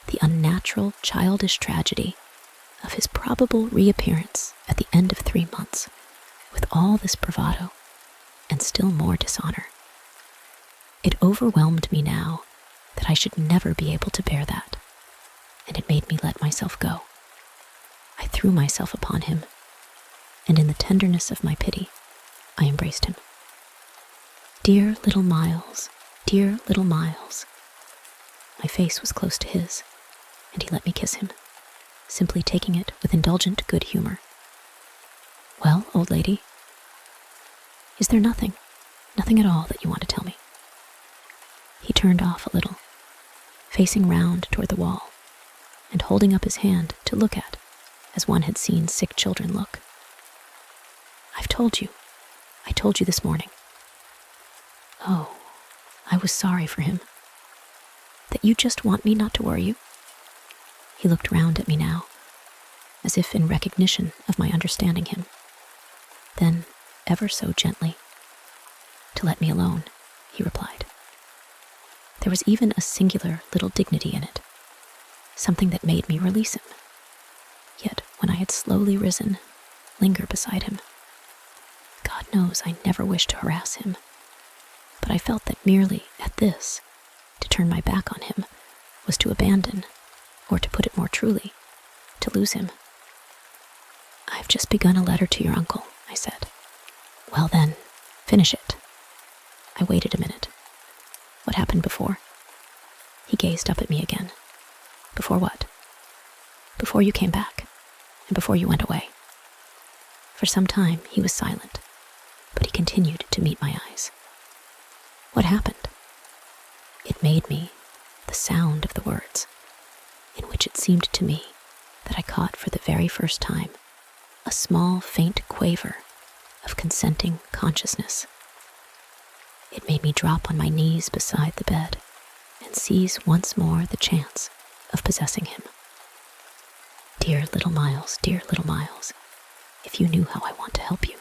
the unnatural, childish tragedy of his probable reappearance at the end of 3 months, with all this bravado and still more dishonor. It overwhelmed me now that I should never be able to bear that, and it made me let myself go. I threw myself upon him, and in the tenderness of my pity, I embraced him. Dear little Miles, dear little Miles. My face was close to his, and he let me kiss him, simply taking it with indulgent good humor. Well, old lady, is there nothing at all that you want to tell me? He turned off a little, facing round toward the wall, and holding up his hand to look at, as one had seen sick children look. I told you this morning. Oh, I was sorry for him. That you just want me not to worry you? He looked round at me now, as if in recognition of my understanding him. Then, ever so gently, to let me alone, he replied. There was even a singular little dignity in it, something that made me release him. Yet, when I had slowly risen, linger beside him. God knows I never wished to harass him, but I felt that merely at this, to turn my back on him, was to abandon, or to put it more truly, to lose him. I've just begun a letter to your uncle, I said. Well then, finish it. I waited a minute. What happened before? He gazed up at me again. Before what? Before you came back, and before you went away. For some time he was silent, but he continued to meet my eyes. What happened? It made me, the sound of the words, in which it seemed to me that I caught for the very first time a small, faint quaver of consenting consciousness. It made me drop on my knees beside the bed and seize once more the chance of possessing him. Dear little Miles, if you knew how I want to help you.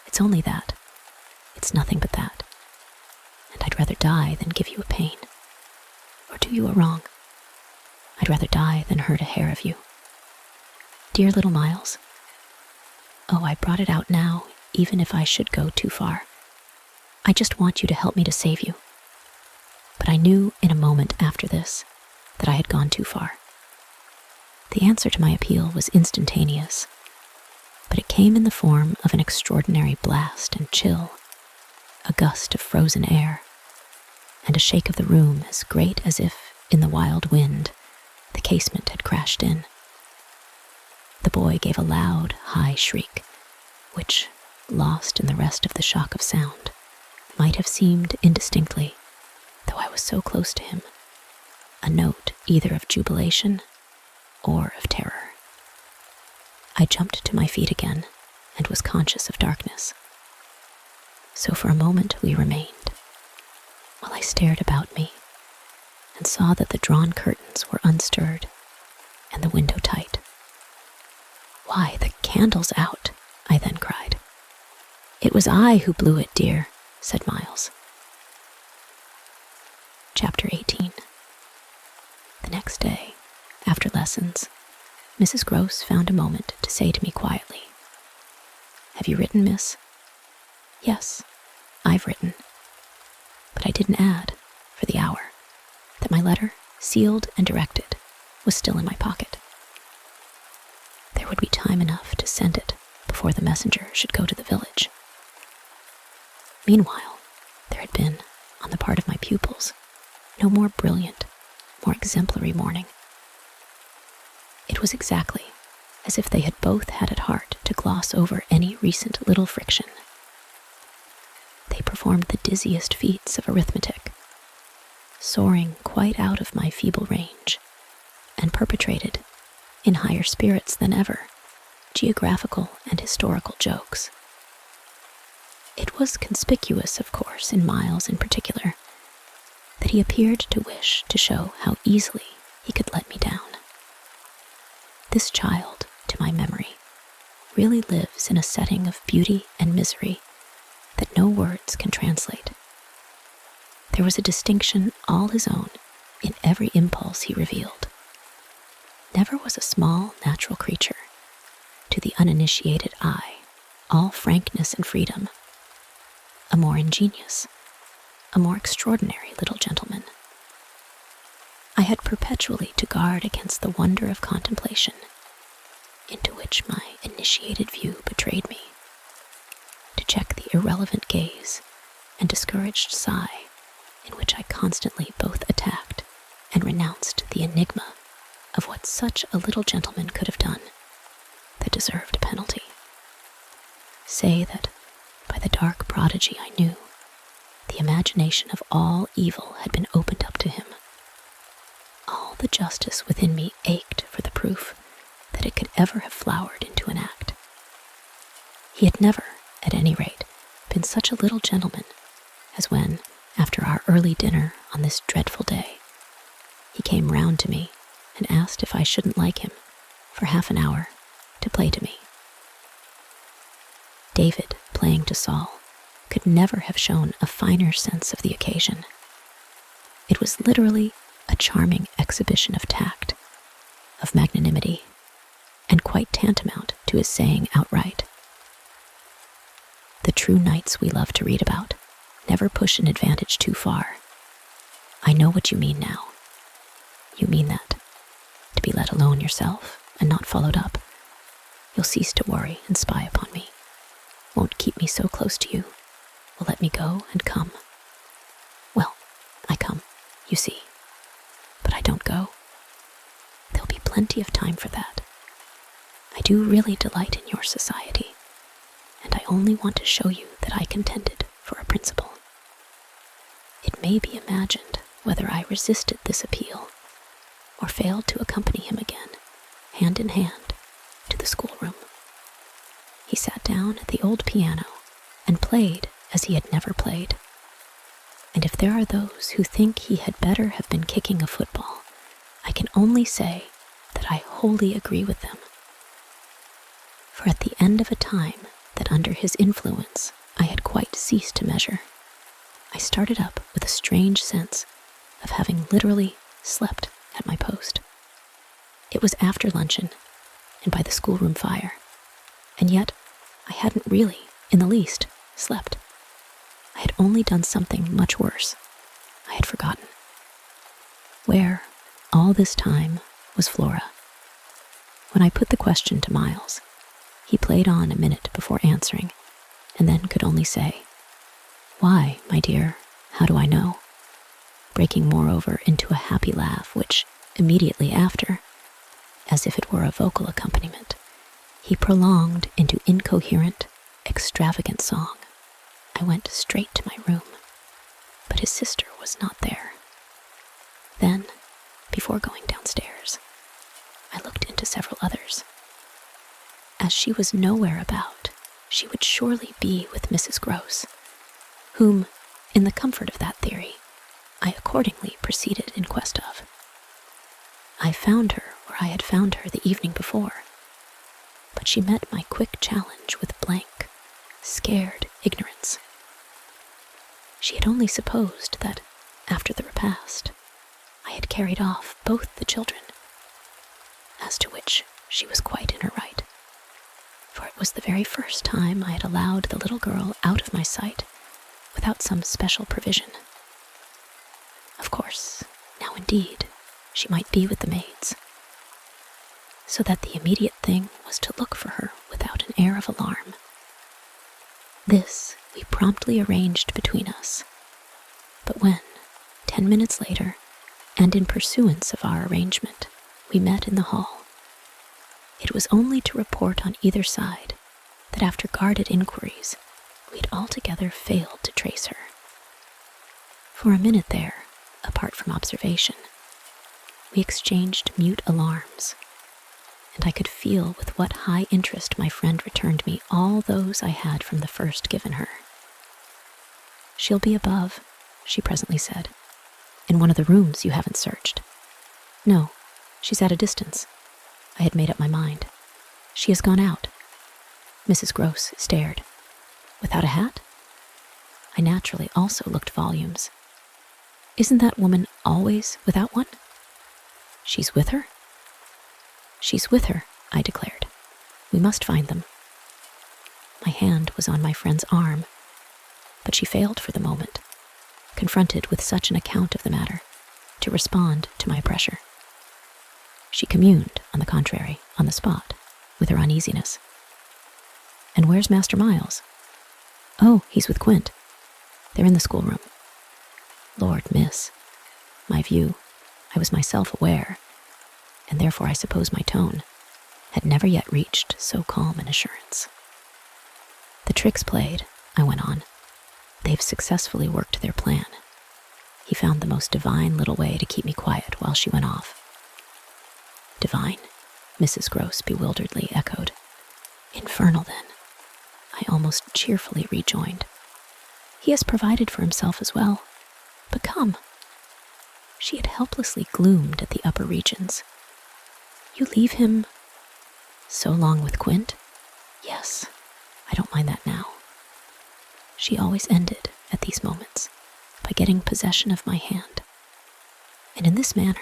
It's only that. It's nothing but that. And I'd rather die than give you a pain, or do you a wrong. I'd rather die than hurt a hair of you. Dear little Miles. Oh, I brought it out now, even if I should go too far. I just want you to help me to save you. But I knew in a moment after this that I had gone too far. The answer to my appeal was instantaneous, but it came in the form of an extraordinary blast and chill, a gust of frozen air, and a shake of the room as great as if, in the wild wind, the casement had crashed in. The boy gave a loud, high shriek, which, lost in the rest of the shock of sound, might have seemed indistinctly, though I was so close to him, a note either of jubilation or of terror. I jumped to my feet again and was conscious of darkness. So for a moment we remained, while I stared about me and saw that the drawn curtains were unstirred and the window tight. Why, the candle's out, I then cried. It was I who blew it, dear, said Miles. Chapter 18. The next day, after lessons, Mrs. Gross found a moment to say to me quietly, "Have you written, miss?" "Yes, I've written." But I didn't add, for the hour, that my letter, sealed and directed, was still in my pocket. There would be time enough to send it before the messenger should go to the village. Meanwhile, there had been, on the part of my pupils, no more brilliant, more exemplary morning. It was exactly as if they had both had at heart to gloss over any recent little friction. They performed the dizziest feats of arithmetic, soaring quite out of my feeble range, and perpetrated, in higher spirits than ever, geographical and historical jokes. It was conspicuous, of course, in Miles in particular, that he appeared to wish to show how easily he could let me down. This child, to my memory, really lives in a setting of beauty and misery that no words can translate. There was a distinction all his own in every impulse he revealed. Never was a small, natural creature, to the uninitiated eye, all frankness and freedom, a more ingenious, a more extraordinary little gentleman. I had perpetually to guard against the wonder of contemplation, into which my initiated view betrayed me, to check the irrelevant gaze and discouraged sigh in which I constantly both attacked and renounced the enigma of what such a little gentleman could have done that deserved a penalty. Say that, by the dark prodigy I knew, the imagination of all evil had been opened up to him. All the justice within me ached for the proof that it could ever have flowered into an act. He had never, at any rate, been such a little gentleman as when, after our early dinner on this dreadful day, he came round to me and asked if I shouldn't like him, for half an hour, to play to me. David, playing to Saul, could never have shown a finer sense of the occasion. It was literally a charming exhibition of tact, of magnanimity, and quite tantamount to his saying outright, "The true knights we love to read about never push an advantage too far. I know what you mean now. You mean that, to be let alone yourself and not followed up, you'll cease to worry and spy upon me, won't keep me so close to you, will let me go and come. Well, I come, you see, but I don't go. There'll be plenty of time for that. I do really delight in your society, and I only want to show you that I contended for a principle." It may be imagined whether I resisted this appeal or failed to accompany him again, hand in hand, to the schoolroom. He sat down at the old piano and played as he had never played. And if there are those who think he had better have been kicking a football I can only say that I wholly agree with them. For at the end of a time that under his influence I had quite ceased to measure, I started up with a strange sense of having literally slept at my post. It was after luncheon and by the schoolroom fire, and yet I hadn't really, in the least, slept. I had only done something much worse. I had forgotten. Where, all this time, was Flora? When I put the question to Miles, he played on a minute before answering, and then could only say, "Why, my dear, how do I know?" breaking moreover into a happy laugh which, immediately after, as if it were a vocal accompaniment, he prolonged into incoherent, extravagant song. I went straight to my room, but his sister was not there. Then, before going downstairs, I looked into several others. As she was nowhere about, she would surely be with Mrs. Gross, whom, in the comfort of that theory, I accordingly proceeded in quest of. I found her where I had found her the evening before, but she met my quick challenge with blank, scared ignorance. She had only supposed that, after the repast, I had carried off both the children, as to which she was quite in her right, for it was the very first time I had allowed the little girl out of my sight without some special provision. Of course, now indeed, she might be with the maids, so that the immediate thing was to look for her without an air of alarm. This we promptly arranged between us, but when, 10 minutes later, and in pursuance of our arrangement, we met in the hall, it was only to report on either side that after guarded inquiries, we had altogether failed to trace her. For a minute there, apart from observation, we exchanged mute alarms, and I could feel with what high interest my friend returned me all those I had from the first given her. "She'll be above," she presently said, "in one of the rooms you haven't searched." "No, she's at a distance." I had made up my mind. "She has gone out." Mrs. Gross stared. "Without a hat?" I naturally also looked volumes. "Isn't that woman always without one?" "She's with her?" "She's with her," I declared. "We must find them." My hand was on my friend's arm, but she failed for the moment, confronted with such an account of the matter, to respond to my pressure. She communed, on the contrary, on the spot, with her uneasiness. "And where's Master Miles?" "Oh, he's with Quint. They're in the schoolroom." Lord, miss, my view, I was myself aware, and therefore I suppose my tone, had never yet reached so calm an assurance. "The trick's played," I went on. "They've successfully worked their plan." He found the most divine little way to keep me quiet while she went off. "Divine," Mrs. Gross bewilderedly echoed. "Infernal, then," I almost cheerfully rejoined. "He has provided for himself as well. But come." She had helplessly gloomed at the upper regions. "You leave him so long with Quint?" "Yes, I don't mind that now." She always ended, at these moments, by getting possession of my hand, and in this manner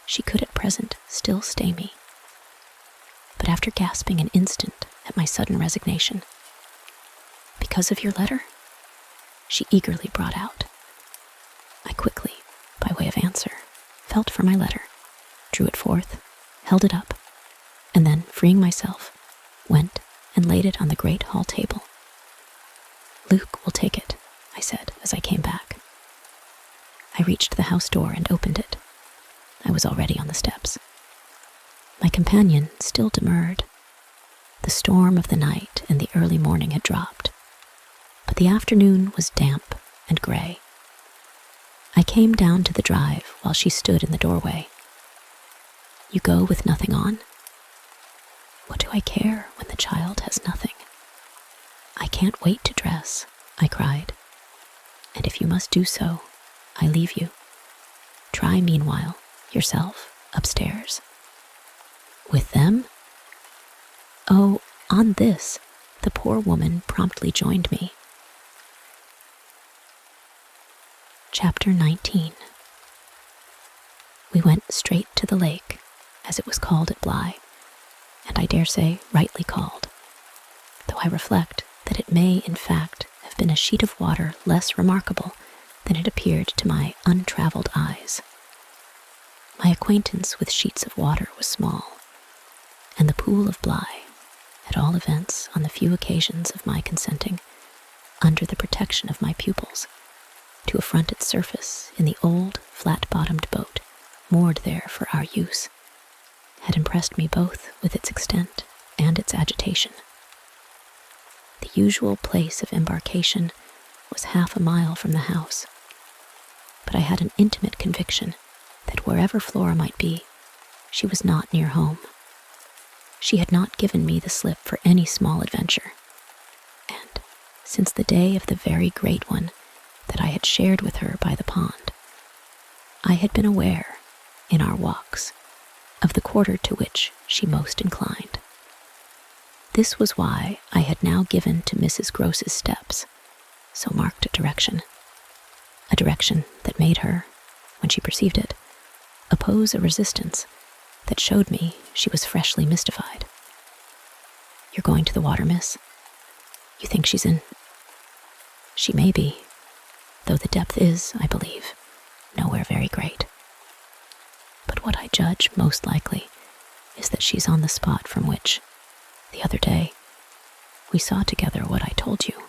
she could at present still stay me. But after gasping an instant at my sudden resignation, "Because of your letter?" she eagerly brought out. I quickly, by way of answer, felt for my letter, drew it forth, held it up, and then, freeing myself, went and laid it on the great hall table. "Luke will take it," I said as I came back. I reached the house door and opened it. I was already on the steps. My companion still demurred. The storm of the night and the early morning had dropped, but the afternoon was damp and gray. I came down to the drive while she stood in the doorway. "You go with nothing on?" What do I care when the child has nothing? "I can't wait to dress," I cried. "And if you must do so, I leave you. Try meanwhile, yourself, upstairs. With them? Oh, on this, the poor woman promptly joined me. Chapter 19. We went straight to the lake, as it was called at Bly, and I dare say rightly called, though I reflect that it may in fact have been a sheet of water less remarkable than it appeared to my untraveled eyes. My acquaintance with sheets of water was small, and the pool of Bly, at all events on the few occasions of my consenting, under the protection of my pupils, to affront its surface in the old flat-bottomed boat moored there for our use, had impressed me both with its extent and its agitation. The usual place of embarkation was half a mile from the house, but I had an intimate conviction that wherever Flora might be, she was not near home. She had not given me the slip for any small adventure, and since the day of the very great one that I had shared with her by the pond, I had been aware, in our walks, of the quarter to which she most inclined. This was why I had now given to Mrs. Gross's steps so marked a direction that made her, when she perceived it, oppose a resistance that showed me she was freshly mystified. "You're going to the water, miss? You think she's in?" "She may be, though the depth is, I believe, nowhere very great. But what I judge most likely is that she's on the spot from which, the other day, we saw together what I told you,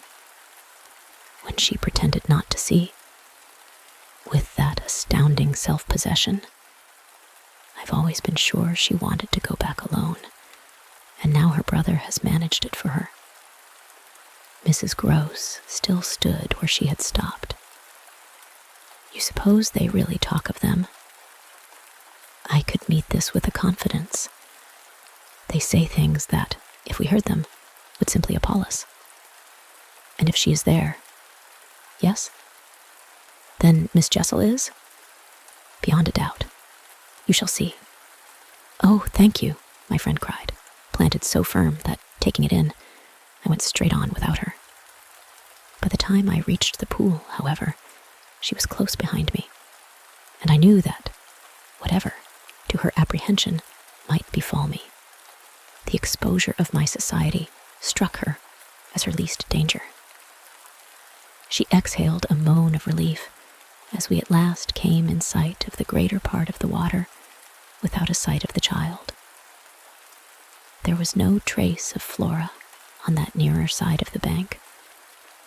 when she pretended not to see, with that astounding self-possession. I've always been sure she wanted to go back alone, and now her brother has managed it for her." Mrs. Gross still stood where she had stopped. "You suppose they really talk of them?" I could meet this with a confidence. "They say things that, if we heard them, would simply appall us. And if she is there—" "Yes? Then Miss Jessel is?" "Beyond a doubt. You shall see." "Oh, thank you," my friend cried, planted so firm that, taking it in, I went straight on without her. By the time I reached the pool, however, she was close behind me, and I knew that, whatever, to her apprehension, might befall me, the exposure of my society struck her as her least danger. She exhaled a moan of relief as we at last came in sight of the greater part of the water without a sight of the child. There was no trace of Flora on that nearer side of the bank,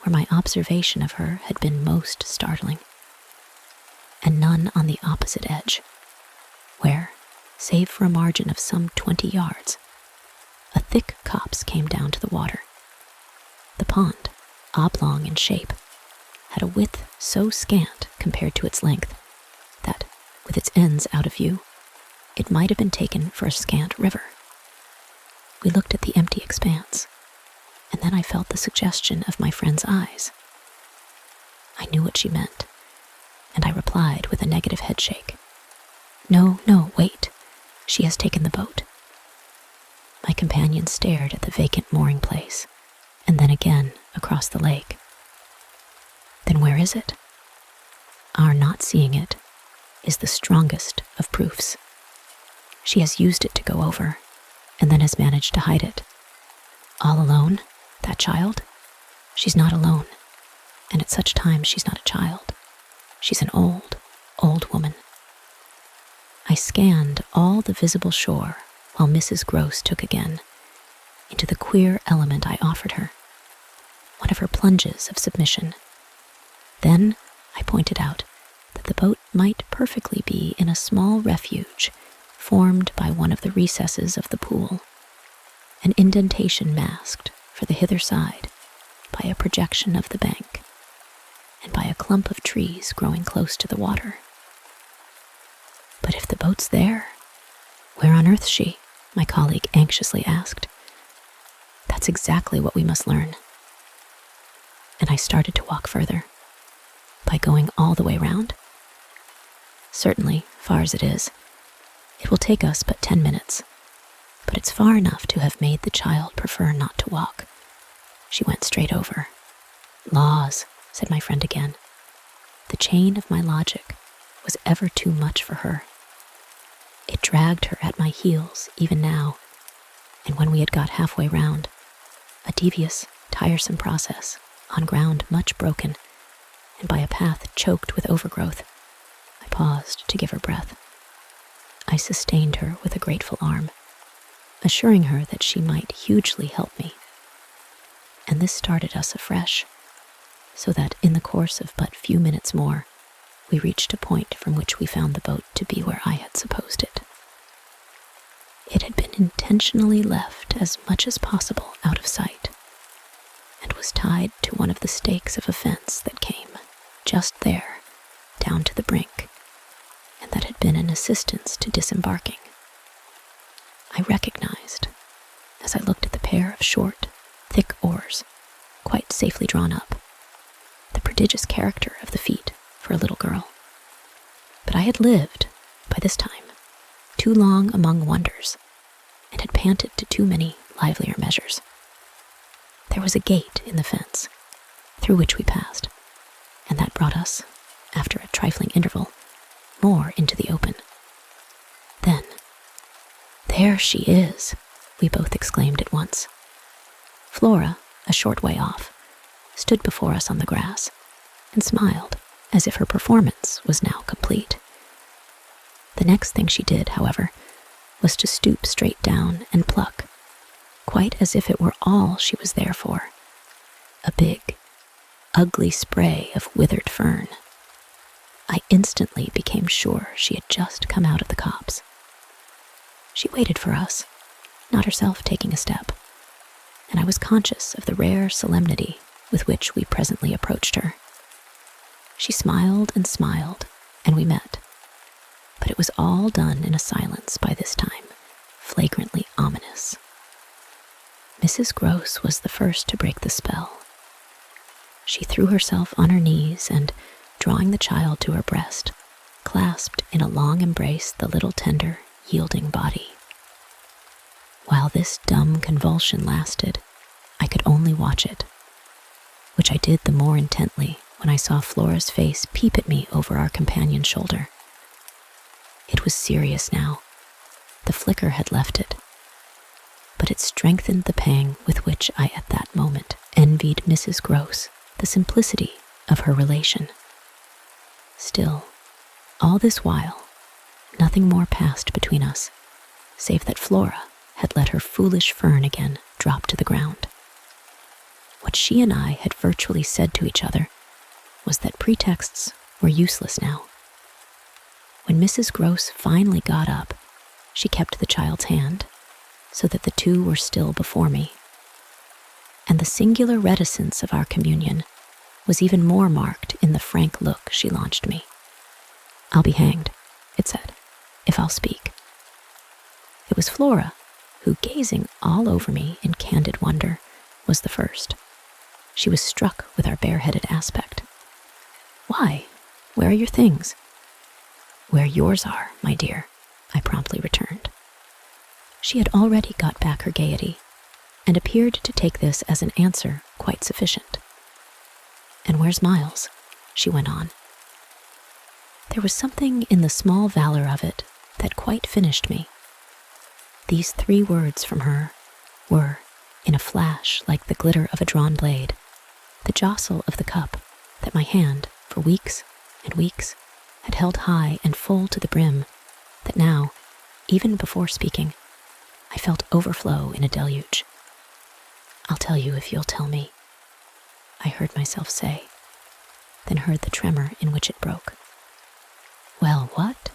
where my observation of her had been most startling, and none on the opposite edge, where, save for a margin of some 20 yards, a thick copse came down to the water. The pond, oblong in shape, had a width so scant compared to its length that, with its ends out of view, it might have been taken for a scant river. We looked at the empty expanse, and then I felt the suggestion of my friend's eyes. I knew what she meant, and I replied with a negative headshake. No, wait. She has taken the boat." My companion stared at the vacant mooring place, and then again across the lake. "Then where is it?" "Our not seeing it is the strongest of proofs. She has used it to go over, and then has managed to hide it. All alone, that child? She's not alone, and at such times she's not a child. She's an old, old woman." I scanned all the visible shore while Mrs. Gross took again into the queer element I offered her, one of her plunges of submission. Then I pointed out that the boat might perfectly be in a small refuge formed by one of the recesses of the pool, an indentation masked for the hither side by a projection of the bank, and by a clump of trees growing close to the water. "But if the boat's there, where on earth's she?" my colleague anxiously asked. "That's exactly what we must learn." And I started to walk further. "By going all the way round?" "Certainly, far as it is. It will take us but 10 minutes, but it's far enough to have made the child prefer not to walk. She went straight over. Laws, said my friend again. The chain of my logic was ever too much for her. It dragged her at my heels even now, and when we had got halfway round, a devious, tiresome process, on ground much broken, and by a path choked with overgrowth, I paused to give her breath. I sustained her with a grateful arm, assuring her that she might hugely help me. And this started us afresh, so that in the course of but few minutes more, we reached a point from which we found the boat to be where I had supposed it. It had been intentionally left as much as possible out of sight, and was tied to one of the stakes of a fence that came just there, down to the brink, and that had been an assistance to disembarking. I recognized, as I looked at the pair of short, thick oars, quite safely drawn up, the prodigious character of the feat for a little girl. But I had lived, by this time, too long among wonders, and had panted to too many livelier measures. There was a gate in the fence, through which we passed, and that brought us, after a trifling interval, more into the open. Then, there she is, we both exclaimed at once. Flora, a short way off, stood before us on the grass, and smiled as if her performance was now complete. The next thing she did, however, was to stoop straight down and pluck, quite as if it were all she was there for, a big, ugly spray of withered fern. I instantly became sure she had just come out of the copse. She waited for us, not herself taking a step, and I was conscious of the rare solemnity with which we presently approached her. She smiled, and we met, but it was all done in a silence by this time, flagrantly ominous. Mrs. Gross was the first to break the spell. She threw herself on her knees and, drawing the child to her breast, clasped in a long embrace the little tender, yielding body. While this dumb convulsion lasted, I could only watch it, which I did the more intently when I saw Flora's face peep at me over our companion's shoulder. It was serious now. The flicker had left it, but it strengthened the pang with which I at that moment envied Mrs. Gross the simplicity of her relation. Still, all this while, nothing more passed between us, save that Flora had let her foolish fern again drop to the ground. What she and I had virtually said to each other was that pretexts were useless now. When Mrs. Gross finally got up, she kept the child's hand, so that the two were still before me. And the singular reticence of our communion was even more marked in the frank look she launched me. "I'll be hanged," it said, "if I'll speak." It was Flora who, gazing all over me in candid wonder, was the first. She was struck with our bareheaded aspect. "Why, where are your things?" "Where yours are, my dear," I promptly returned. She had already got back her gaiety, and appeared to take this as an answer quite sufficient. "And where's Miles?" she went on. There was something in the small valor of it that quite finished me. These 3 words from her were, in a flash like the glitter of a drawn blade, the jostle of the cup that my hand, for weeks and weeks, had held high and full to the brim, that now, even before speaking, I felt overflow in a deluge. "I'll tell you if you'll tell me," I heard myself say, then heard the tremor in which it broke. "Well, what?"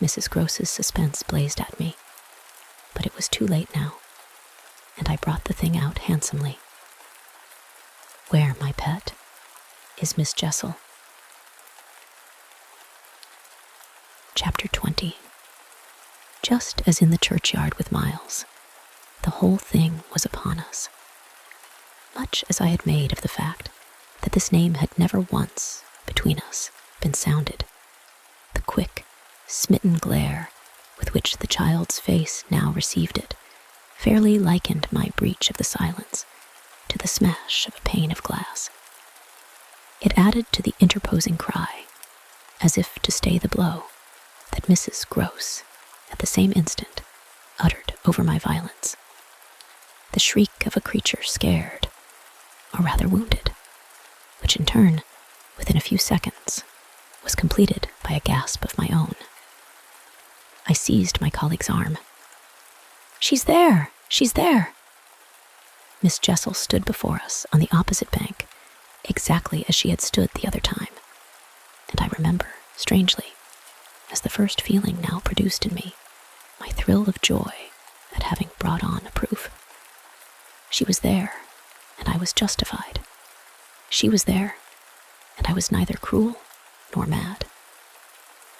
Mrs. Gross's suspense blazed at me, but it was too late now, and I brought the thing out handsomely. "Where, my pet, is Miss Jessel?" Chapter 20. Just as in the churchyard with Miles, the whole thing was upon us. Much as I had made of the fact that this name had never once, between us, been sounded, the quick, smitten glare which the child's face now received it fairly likened my breach of the silence to the smash of a pane of glass. It added to the interposing cry, as if to stay the blow, that Mrs. Gross, at the same instant, uttered over my violence. The shriek of a creature scared, or rather wounded, which in turn, within a few seconds, was completed by a gasp of my own. I seized my colleague's arm. "She's there! She's there!" Miss Jessel stood before us on the opposite bank, exactly as she had stood the other time, and I remember, strangely, as the first feeling now produced in me, my thrill of joy at having brought on a proof. She was there, and I was justified. She was there, and I was neither cruel nor mad.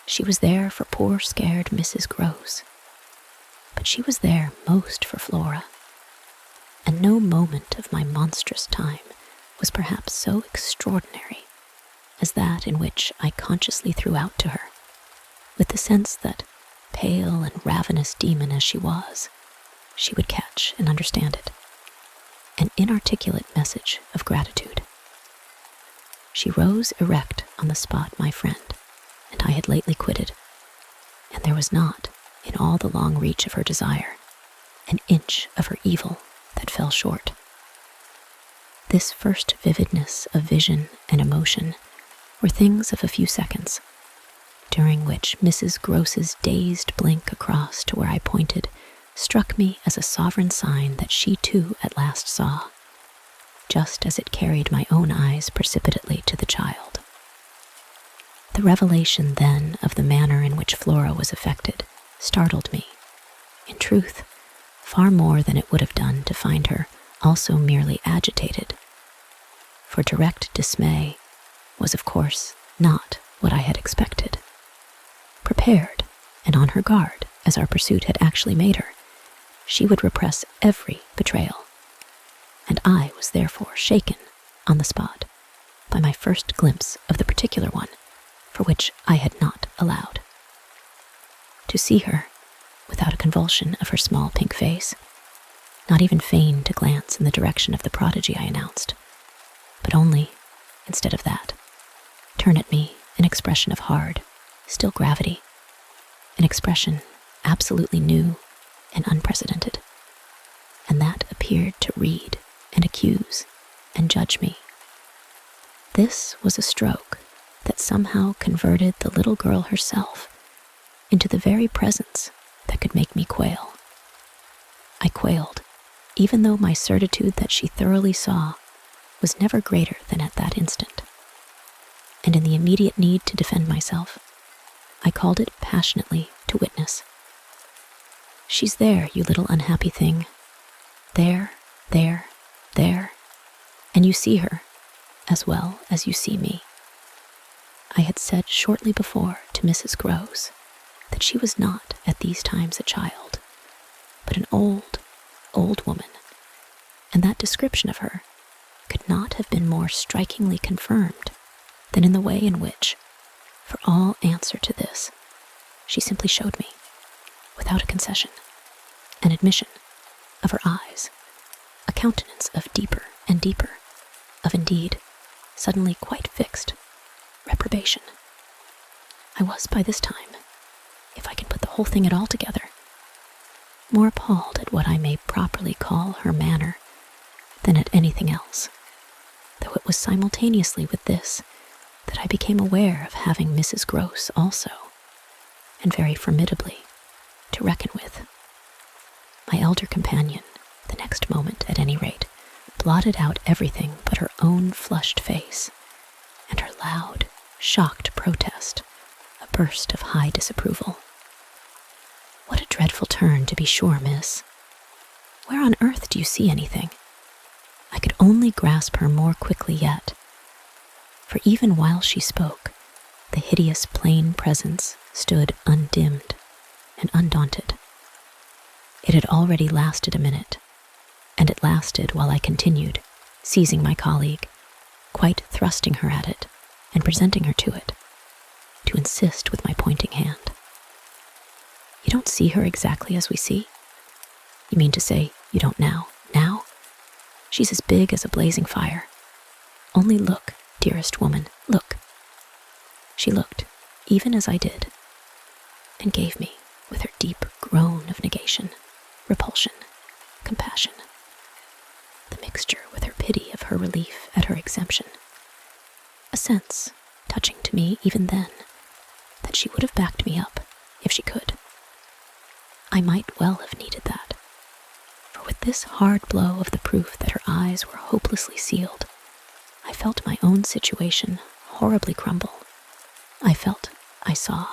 She was there for poor scared Mrs. Gross, but she was there most for Flora, and no moment of my monstrous time was perhaps so extraordinary as that in which I consciously threw out to her, with the sense that, pale and ravenous demon as she was, she would catch and understand it, an inarticulate message of gratitude. She rose erect on the spot my friend and I had lately quitted, and there was not, in all the long reach of her desire, an inch of her evil that fell short. This first vividness of vision and emotion were things of a few seconds, during which Mrs. Gross's dazed blink across to where I pointed struck me as a sovereign sign that she too at last saw, just as it carried my own eyes precipitately to the child. The revelation then of the manner in which Flora was affected startled me, in truth, far more than it would have done to find her also merely agitated, for direct dismay was of course not what I had expected. Prepared and on her guard as our pursuit had actually made her, she would repress every betrayal, and I was therefore shaken on the spot by my first glimpse of the particular one for which I had not allowed. To see her, without a convulsion of her small pink face, not even feign to glance in the direction of the prodigy I announced, but only, instead of that, turn at me an expression of hard, still gravity, an expression absolutely new and unprecedented, and that appeared to read and accuse and judge me. This was a stroke that somehow converted the little girl herself into the very presence that could make me quail. I quailed, even though my certitude that she thoroughly saw was never greater than at that instant. And in the immediate need to defend myself, I called it passionately to witness. "She's there, you little unhappy thing. There, there, there. And you see her, as well as you see me." I had said shortly before to Mrs. Gross that she was not at these times a child, but an old, old woman, and that description of her could not have been more strikingly confirmed than in the way in which, for all answer to this, she simply showed me, without a concession, an admission of her eyes, a countenance of deeper and deeper, of indeed, suddenly quite fixed, reprobation. I was by this time, if I can put the whole thing at all together, more appalled at what I may properly call her manner than at anything else, though it was simultaneously with this that I became aware of having Mrs. Gross also, and very formidably, to reckon with. My elder companion, the next moment at any rate, blotted out everything but her own flushed face, and her loud, shocked protest, a burst of high disapproval. "What a dreadful turn, to be sure, miss. Where on earth do you see anything?" I could only grasp her more quickly yet, for even while she spoke, the hideous plain presence stood undimmed and undaunted. It had already lasted a minute, and it lasted while I continued, seizing my colleague, quite thrusting her at it and presenting her to it, to insist with my pointing hand. You don't see her exactly as we see? You mean to say you don't now? Now? She's as big as a blazing fire. Only look, dearest woman, look. She looked, even as I did, and gave me, with her deep groan of negation, repulsion, compassion, the mixture with her pity of her relief at her exemption, a sense, touching to me even then, that she would have backed me up if she could. I might well have needed that, for with this hard blow of the proof that her eyes were hopelessly sealed, I felt my own situation horribly crumble. I saw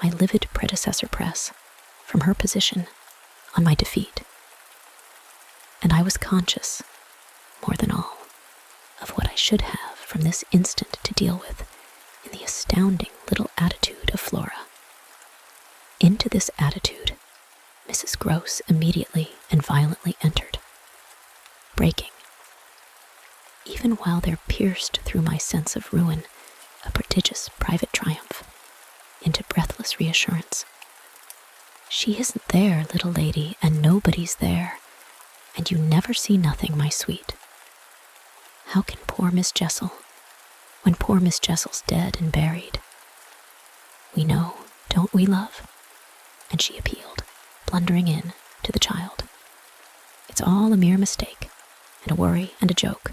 my livid predecessor press from her position on my defeat. And I was conscious, more than all, of what I should have from this instant to deal with in the astounding little attitude of Flora. Into this attitude, Mrs. Gross immediately and violently entered, breaking, even while there pierced through my sense of ruin a prodigious private triumph, into breathless reassurance. She isn't there, little lady, and nobody's there, and you never see nothing, my sweet. How can poor Miss Jessel, when poor Miss Jessel's dead and buried? We know, don't we, love? And she appealed, blundering in, to the child. It's all a mere mistake, and a worry and a joke,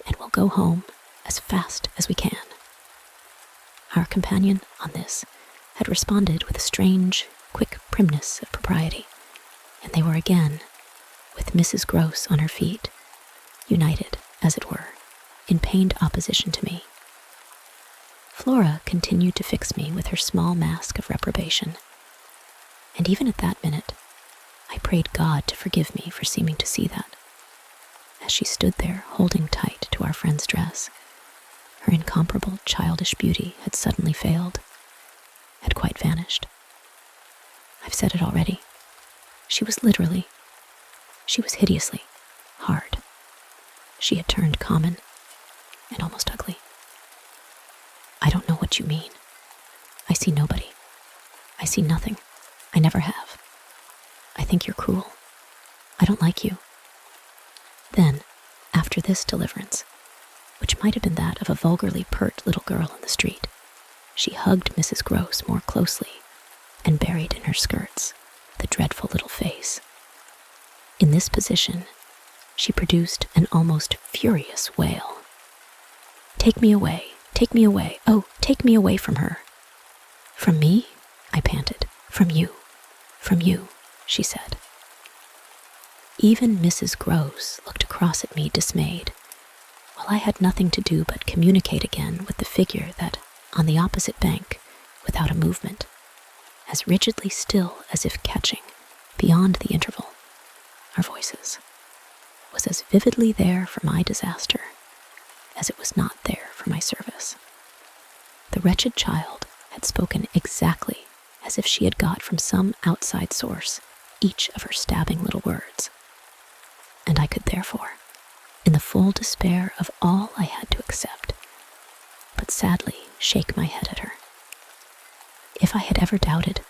and we'll go home as fast as we can. Our companion, on this, had responded with a strange, quick primness of propriety, and they were again, with Mrs. Gross on her feet, united, as it were, in pained opposition to me. Flora continued to fix me with her small mask of reprobation, and even at that minute, I prayed God to forgive me for seeming to see that. As she stood there holding tight to our friend's dress, her incomparable childish beauty had suddenly failed, had quite vanished. I've said it already. She was hideously hard. She had turned common and almost ugly. I don't know what you mean. I see nobody. I see nothing. I never have. I think you're cruel. I don't like you. Then, after this deliverance, which might have been that of a vulgarly pert little girl in the street, she hugged Mrs. Gross more closely and buried in her skirts the dreadful little face. In this position, she produced an almost furious wail. Take me away, oh, take me away from her. From me? I panted. From you, she said. Even Mrs. Gross looked across at me dismayed, while I had nothing to do but communicate again with the figure that, on the opposite bank, without a movement, as rigidly still as if catching, beyond the interval, our voices, was as vividly there for my disaster as it was not there for my service. The wretched child had spoken exactly as if she had got from some outside source each of her stabbing little words, and I could therefore, in the full despair of all I had to accept, but sadly shake my head at her. If I had ever doubted,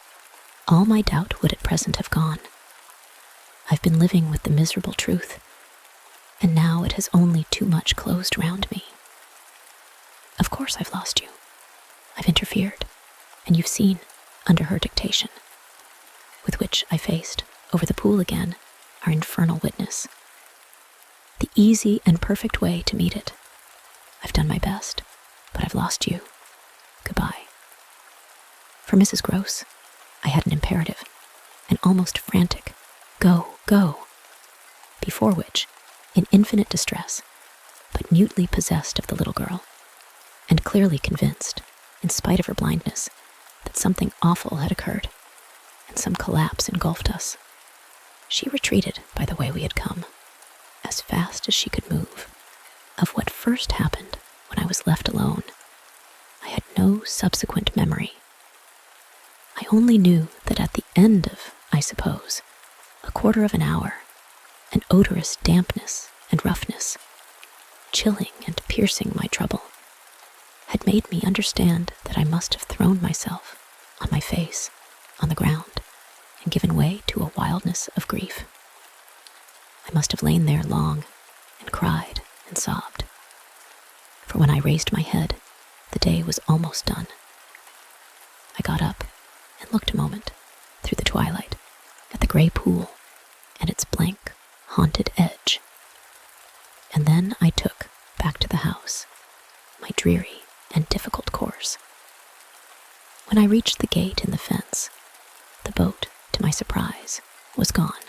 all my doubt would at present have gone. I've been living with the miserable truth, and now it has only too much closed round me. Of course I've lost you. I've interfered, and you've seen, under her dictation, with which I faced, over the pool again, our infernal witness. The easy and perfect way to meet it. I've done my best, but I've lost you. Goodbye. For Mrs. Gross, I had an imperative, an almost frantic, go, go, before which, in infinite distress, but mutely possessed of the little girl, and clearly convinced, in spite of her blindness, that something awful had occurred, and some collapse engulfed us, she retreated by the way we had come, as fast as she could move. Of what first happened when I was left alone, I had no subsequent memory. I only knew that at the end of, I suppose, a quarter of an hour, an odorous dampness and roughness, chilling and piercing my trouble, had made me understand that I must have thrown myself on my face on the ground and given way to a wildness of grief. I must have lain there long and cried and sobbed, for when I raised my head, the day was almost done. I got up and looked a moment through the twilight at the gray pool and its blank, haunted edge. And then I took back to the house my dreary and difficult course. When I reached the gate in the fence, the boat, to my surprise, was gone,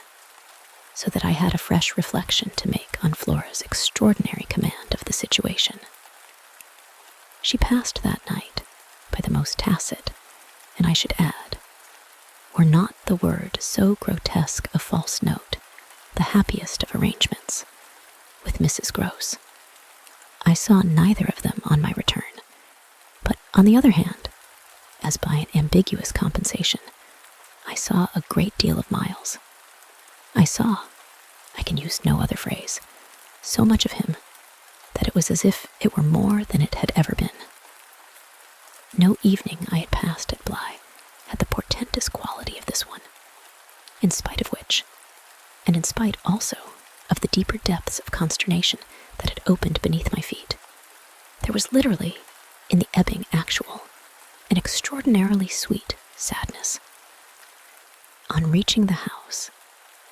so that I had a fresh reflection to make on Flora's extraordinary command of the situation. She passed that night by the most tacit, and I should add, were not the word so grotesque a false note, the happiest of arrangements, with Mrs. Gross. I saw neither of them on my return, but on the other hand, as by an ambiguous compensation, I saw a great deal of Miles. I saw, I can use no other phrase, so much of him that it was as if it were more than it had ever been. No evening I had passed at Bly had the portentous quality of this one, in spite of which, and in spite also of the deeper depths of consternation that had opened beneath my feet, there was literally, in the ebbing actual, an extraordinarily sweet sadness. On reaching the house,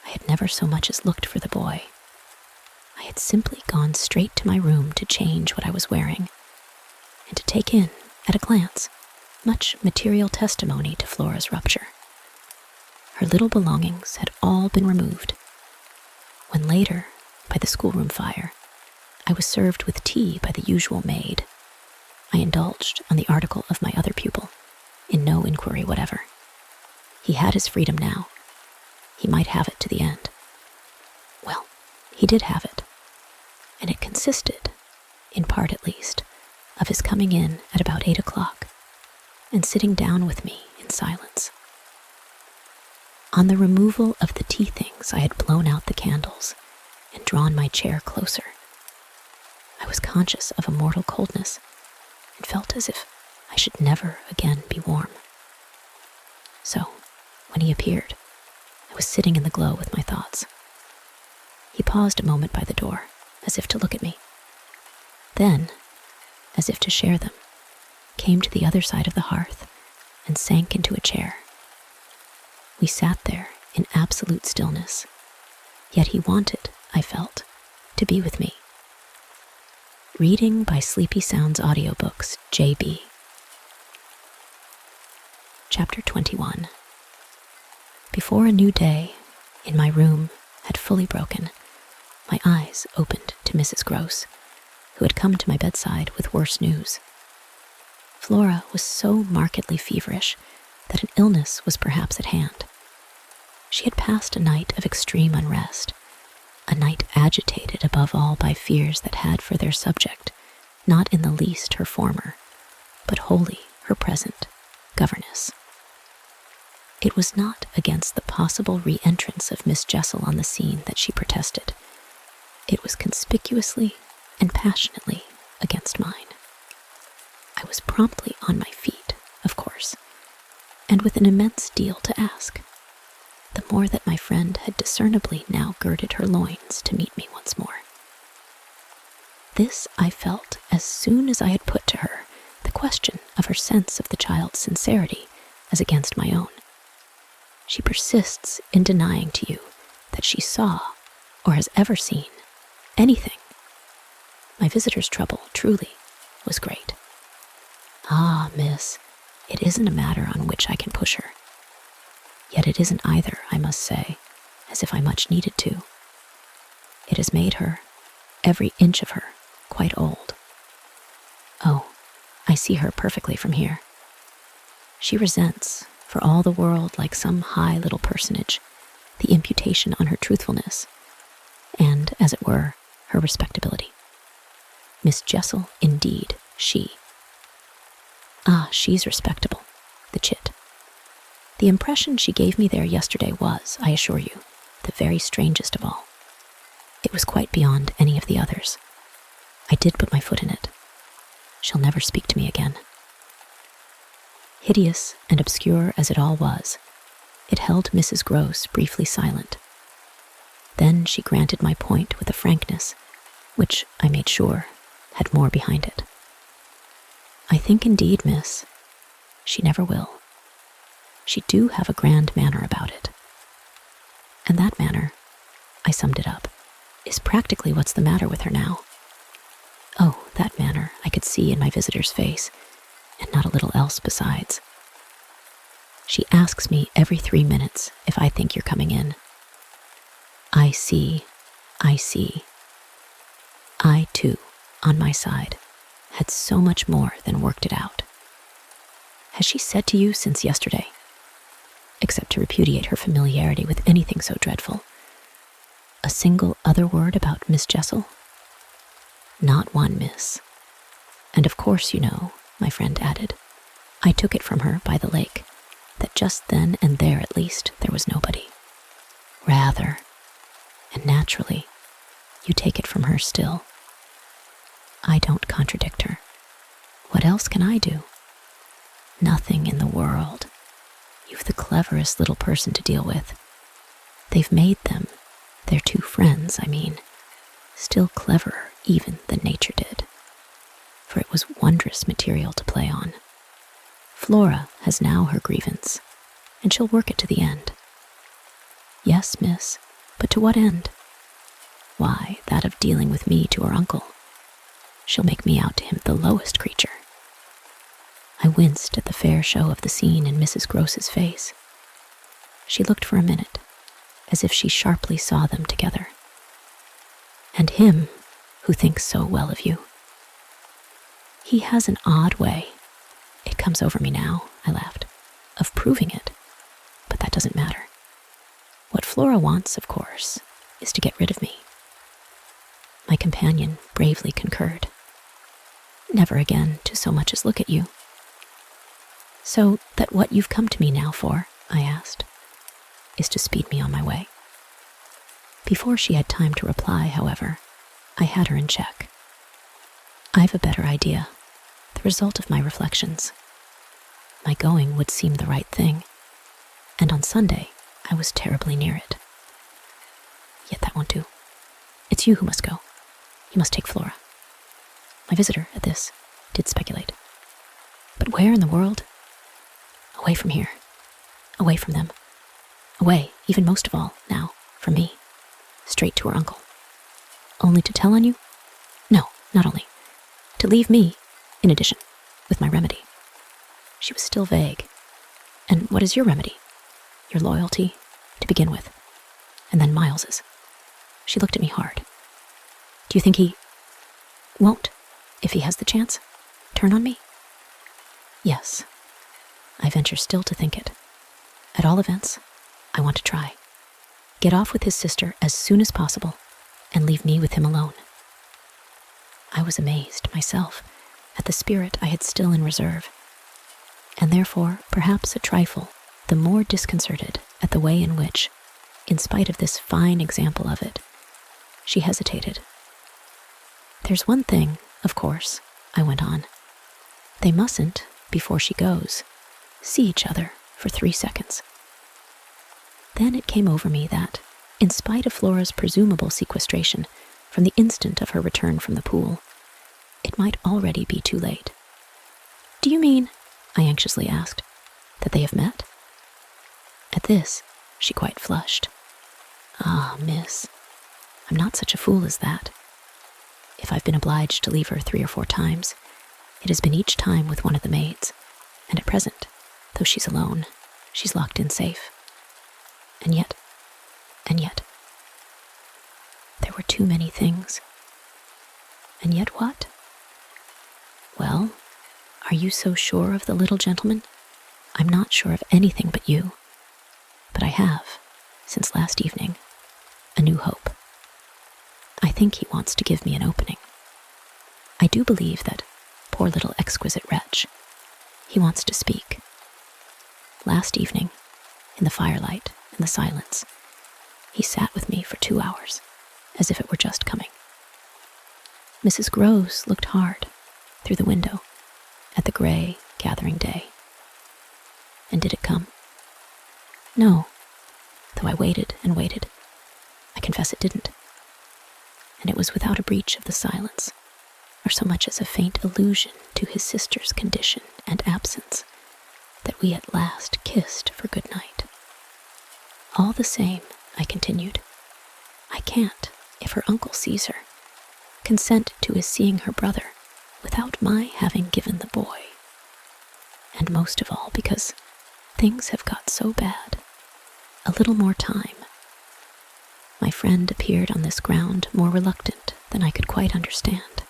I had never so much as looked for the boy. I had simply gone straight to my room to change what I was wearing, and to take in, at a glance, much material testimony to Flora's rupture. Her little belongings had all been removed. When later, by the schoolroom fire, I was served with tea by the usual maid, I indulged on the article of my other pupil, in no inquiry whatever. He had his freedom now. He might have it to the end. Well, he did have it, and it consisted, in part at least, of his coming in at about 8 o'clock and sitting down with me in silence. On the removal of the tea things, I had blown out the candles and drawn my chair closer. I was conscious of a mortal coldness and felt as if I should never again be warm. So, when he appeared, I was sitting in the glow with my thoughts. He paused a moment by the door, as if to look at me. Then, as if to share them, came to the other side of the hearth and sank into a chair. We sat there in absolute stillness, yet he wanted, I felt, to be with me. Reading by Sleepy Sounds Audiobooks, J.B. Chapter 21. Before a new day, in my room, had fully broken, my eyes opened to Mrs. Gross, who had come to my bedside with worse news. Flora was so markedly feverish that an illness was perhaps at hand. She had passed a night of extreme unrest, a night agitated above all by fears that had for their subject, not in the least her former, but wholly her present, governess. It was not against the possible re-entrance of Miss Jessel on the scene that she protested. It was conspicuously and passionately against mine. I was promptly on my feet, of course, and with an immense deal to ask, the more that my friend had discernibly now girded her loins to meet me once more. This I felt as soon as I had put to her the question of her sense of the child's sincerity as against my own. She persists in denying to you that she saw, or has ever seen, anything. My visitor's trouble, truly, was great. Ah, miss, it isn't a matter on which I can push her. Yet it isn't either, I must say, as if I much needed to. It has made her, every inch of her, quite old. Oh, I see her perfectly from here. She resents, for all the world like some high little personage, the imputation on her truthfulness, and, as it were, her respectability. Miss Jessel, indeed, she. Ah, she's respectable, the chit. The impression she gave me there yesterday was, I assure you, the very strangest of all. It was quite beyond any of the others. I did put my foot in it. She'll never speak to me again. Hideous and obscure as it all was, It held Mrs. Gross briefly silent. Then she granted my point with a frankness, which I made sure had more behind it. I think indeed, miss, she never will. She do have a grand manner about it. And that manner, I summed it up, is practically what's the matter with her now. Oh, that manner I could see in my visitor's face, and not a little else besides. She asks me every 3 minutes if I think you're coming in. I see. I, too, on my side, had so much more than worked it out. Has she said to you since yesterday, except to repudiate her familiarity with anything so dreadful, a single other word about Miss Jessel? Not one, miss. And of course you know, my friend added, I took it from her by the lake, that just then and there at least there was nobody. Rather, and naturally, you take it from her still. I don't contradict her. What else can I do? Nothing in the world. You've the cleverest little person to deal with. They've made them, their 2 friends, I mean, still cleverer even than nature did. For it was wondrous material to play on. Flora has now her grievance, and she'll work it to the end. Yes, miss, but to what end? Why, that of dealing with me to her uncle. She'll make me out to him the lowest creature. I winced at the fair show of the scene in Mrs. Gross's face. She looked for a minute, as if she sharply saw them together. And him, who thinks so well of you. He has an odd way, it comes over me now, I laughed, of proving it, but that doesn't matter. What Flora wants, of course, is to get rid of me. My companion bravely concurred. Never again to so much as look at you. So that what you've come to me now for, I asked, is to speed me on my way. Before she had time to reply, however, I had her in check. I've a better idea, the result of my reflections. My going would seem the right thing, and on Sunday I was terribly near it. Yet that won't do. It's you who must go. You must take Flora. My visitor, at this, did speculate. But where in the world? Away from here. Away from them. Away, even most of all, now, from me. Straight to her uncle. Only to tell on you? No, not only. To leave me, in addition, with my remedy. She was still vague. And what is your remedy? Your loyalty, to begin with. And then Miles's. She looked at me hard. Do you think he won't, if he has the chance, turn on me? Yes. I venture still to think it. At all events, I want to try. Get off with his sister as soon as possible, and leave me with him alone. I was amazed, myself, at the spirit I had still in reserve, and therefore, perhaps a trifle, the more disconcerted at the way in which, in spite of this fine example of it, she hesitated. There's one thing, of course, I went on. They mustn't, before she goes, see each other for 3 seconds. Then it came over me that, in spite of Flora's presumable sequestration from the instant of her return from the pool, it might already be too late. Do you mean, I anxiously asked, that they have met? At this, she quite flushed. Ah, miss, I'm not such a fool as that. If I've been obliged to leave her 3 or 4 times, it has been each time with one of the maids, and at present, though she's alone, she's locked in safe. And yet, there were too many things. And yet what? Well, are you so sure of the little gentleman? I'm not sure of anything but you. But I have, since last evening, a new hope. I think he wants to give me an opening. I do believe that, poor little exquisite wretch, he wants to speak. Last evening, in the firelight and the silence, he sat with me for 2 hours, as if it were just coming. Mrs. Gross looked hard, through the window, at the gray, gathering day. And did it come? No, though I waited and waited. I confess it didn't. And it was without a breach of the silence, or so much as a faint allusion to his sister's condition and absence, that we at last kissed for good night. All the same, I continued, I can't, if her uncle sees her, consent to his seeing her brother without my having given the boy. And most of all because things have got so bad. A little more time. My friend appeared on this ground more reluctant than I could quite understand.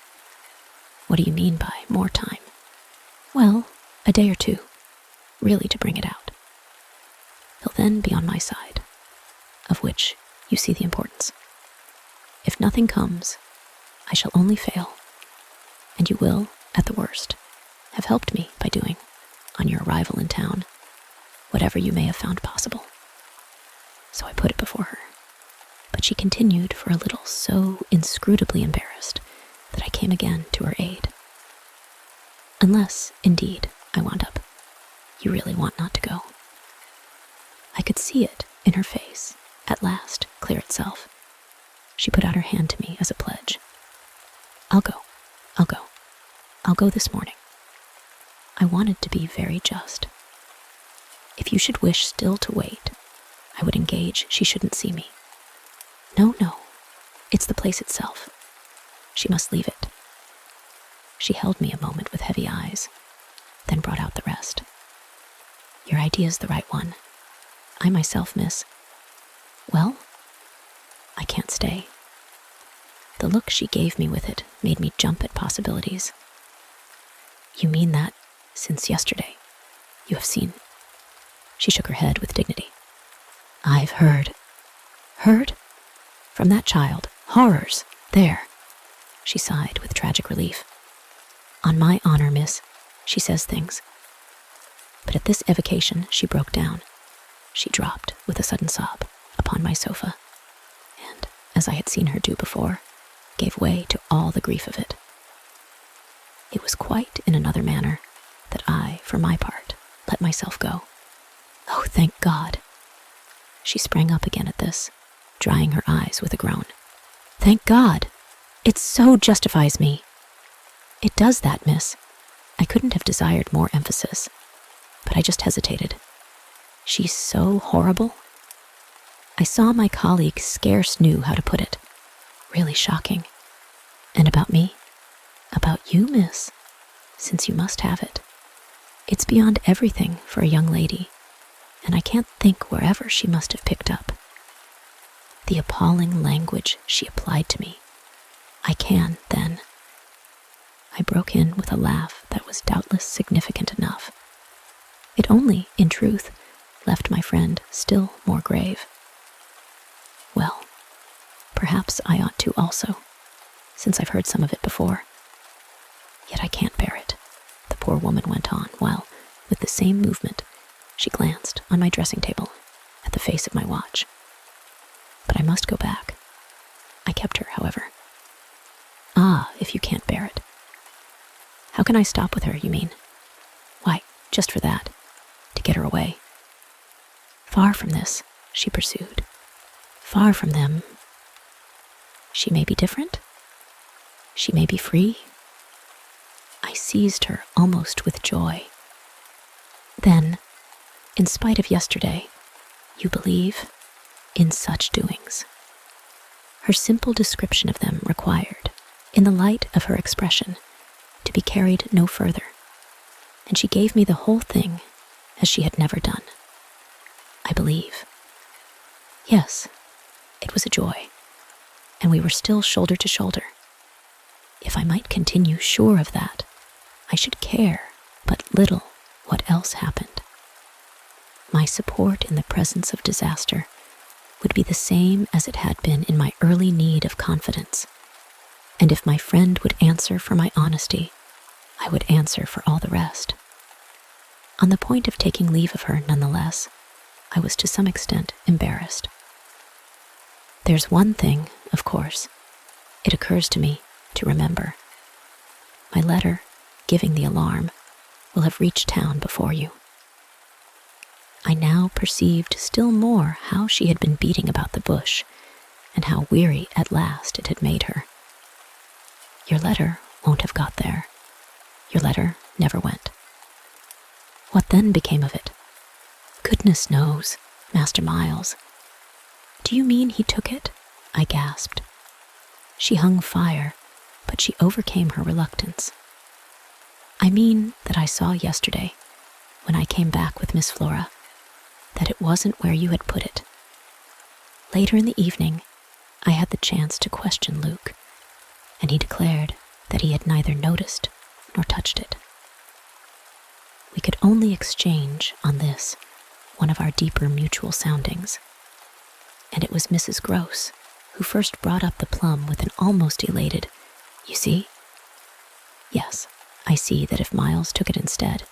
What do you mean by more time? Well, a day or two, really to bring it out. He'll then be on my side, of which you see the importance. If nothing comes, I shall only fail, and you will, at the worst, have helped me by doing, on your arrival in town, whatever you may have found possible. So I put it before her, but she continued for a little so inscrutably embarrassed that I came again to her aid. Unless, indeed, I wound up, you really want not to go. I could see it in her face, at last, clear itself. She put out her hand to me as a pledge. I'll go. I'll go this morning. I wanted to be very just. If you should wish still to wait, I would engage she shouldn't see me. No, it's the place itself. She must leave it. She held me a moment with heavy eyes, then brought out the rest. Your idea's the right one. I myself, miss. Well, I can't stay. The look she gave me with it made me jump at possibilities. You mean that, since yesterday, you have seen? She shook her head with dignity. I've heard. Heard? From that child. Horrors. There. She sighed with tragic relief. On my honor, miss, she says things. But at this evocation she broke down. She dropped, with a sudden sob, upon my sofa, and, as I had seen her do before, gave way to all the grief of it. It was quite in another manner that I, for my part, let myself go. Oh, thank God! She sprang up again at this, drying her eyes with a groan. Thank God! It so justifies me. It does that, miss. I couldn't have desired more emphasis, but I just hesitated. She's so horrible. I saw my colleague scarce knew how to put it. Really shocking. And about me? About you, miss, since you must have it. It's beyond everything for a young lady, and I can't think wherever she must have picked up. The appalling language she applied to me. I can, then. I broke in with a laugh that was doubtless significant enough. It only, in truth, left my friend still more grave. Well, perhaps I ought to also, since I've heard some of it before. Yet I can't bear it, the poor woman went on, while, with the same movement, she glanced on my dressing table at the face of my watch. But I must go back. I kept her, however. Ah, if you can't bear it. How can I stop with her, you mean? Why, just for that, to get her away. Far from this, she pursued. Far from them. She may be different. She may be free. I seized her almost with joy. Then, in spite of yesterday, you believe in such doings. Her simple description of them required, in the light of her expression, to be carried no further, and she gave me the whole thing as she had never done. I believe. Yes, it was a joy, and we were still shoulder to shoulder. If I might continue sure of that, I should care but little what else happened. My support in the presence of disaster would be the same as it had been in my early need of confidence, and if my friend would answer for my honesty, I would answer for all the rest. On the point of taking leave of her, nonetheless, I was to some extent embarrassed. There's one thing, of course, it occurs to me to remember. My letter, giving the alarm, will have reached town before you. I I now perceived still more how she had been beating about the bush, and how weary at last it had made her. Your letter won't have got there. Your letter never went. What then became of it? Goodness knows, Master Miles. Do you mean he took it? I gasped. She hung fire, but she overcame her reluctance. I mean that I saw yesterday, when I came back with Miss Flora, that it wasn't where you had put it. Later in the evening, I had the chance to question Luke, and he declared that he had neither noticed nor touched it. We could only exchange on this one of our deeper mutual soundings, and it was Mrs. Gross who first brought up the plum with an almost elated, "You see?" Yes, I see that if Miles took it instead,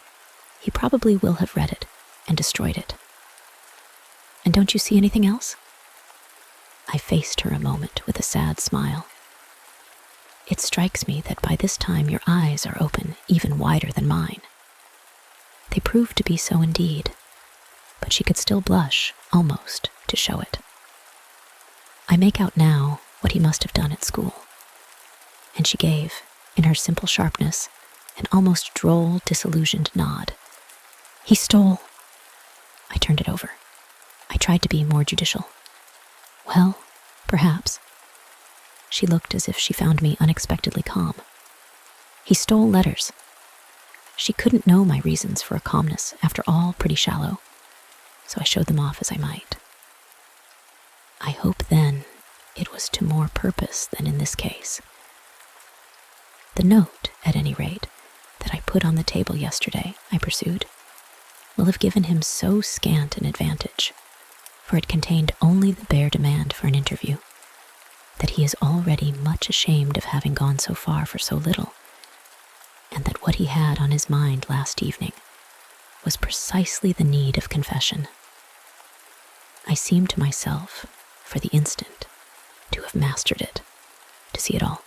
he probably will have read it and destroyed it. And don't you see anything else? I faced her a moment with a sad smile. It strikes me that by this time your eyes are open even wider than mine. They proved to be so indeed, but she could still blush, almost, to show it. I make out now what he must have done at school. And she gave, in her simple sharpness, an almost droll, disillusioned nod. He stole. I turned it over. I tried to be more judicial. Well, perhaps. She looked as if she found me unexpectedly calm. He stole letters. She couldn't know my reasons for a calmness, after all pretty shallow, so I showed them off as I might. I hope then it was to more purpose than in this case. The note, at any rate, that I put on the table yesterday, I pursued, will have given him so scant an advantage, for it contained only the bare demand for an interview, that he is already much ashamed of having gone so far for so little, and that what he had on his mind last evening was precisely the need of confession. I seemed to myself, for the instant, to have mastered it, to see it all.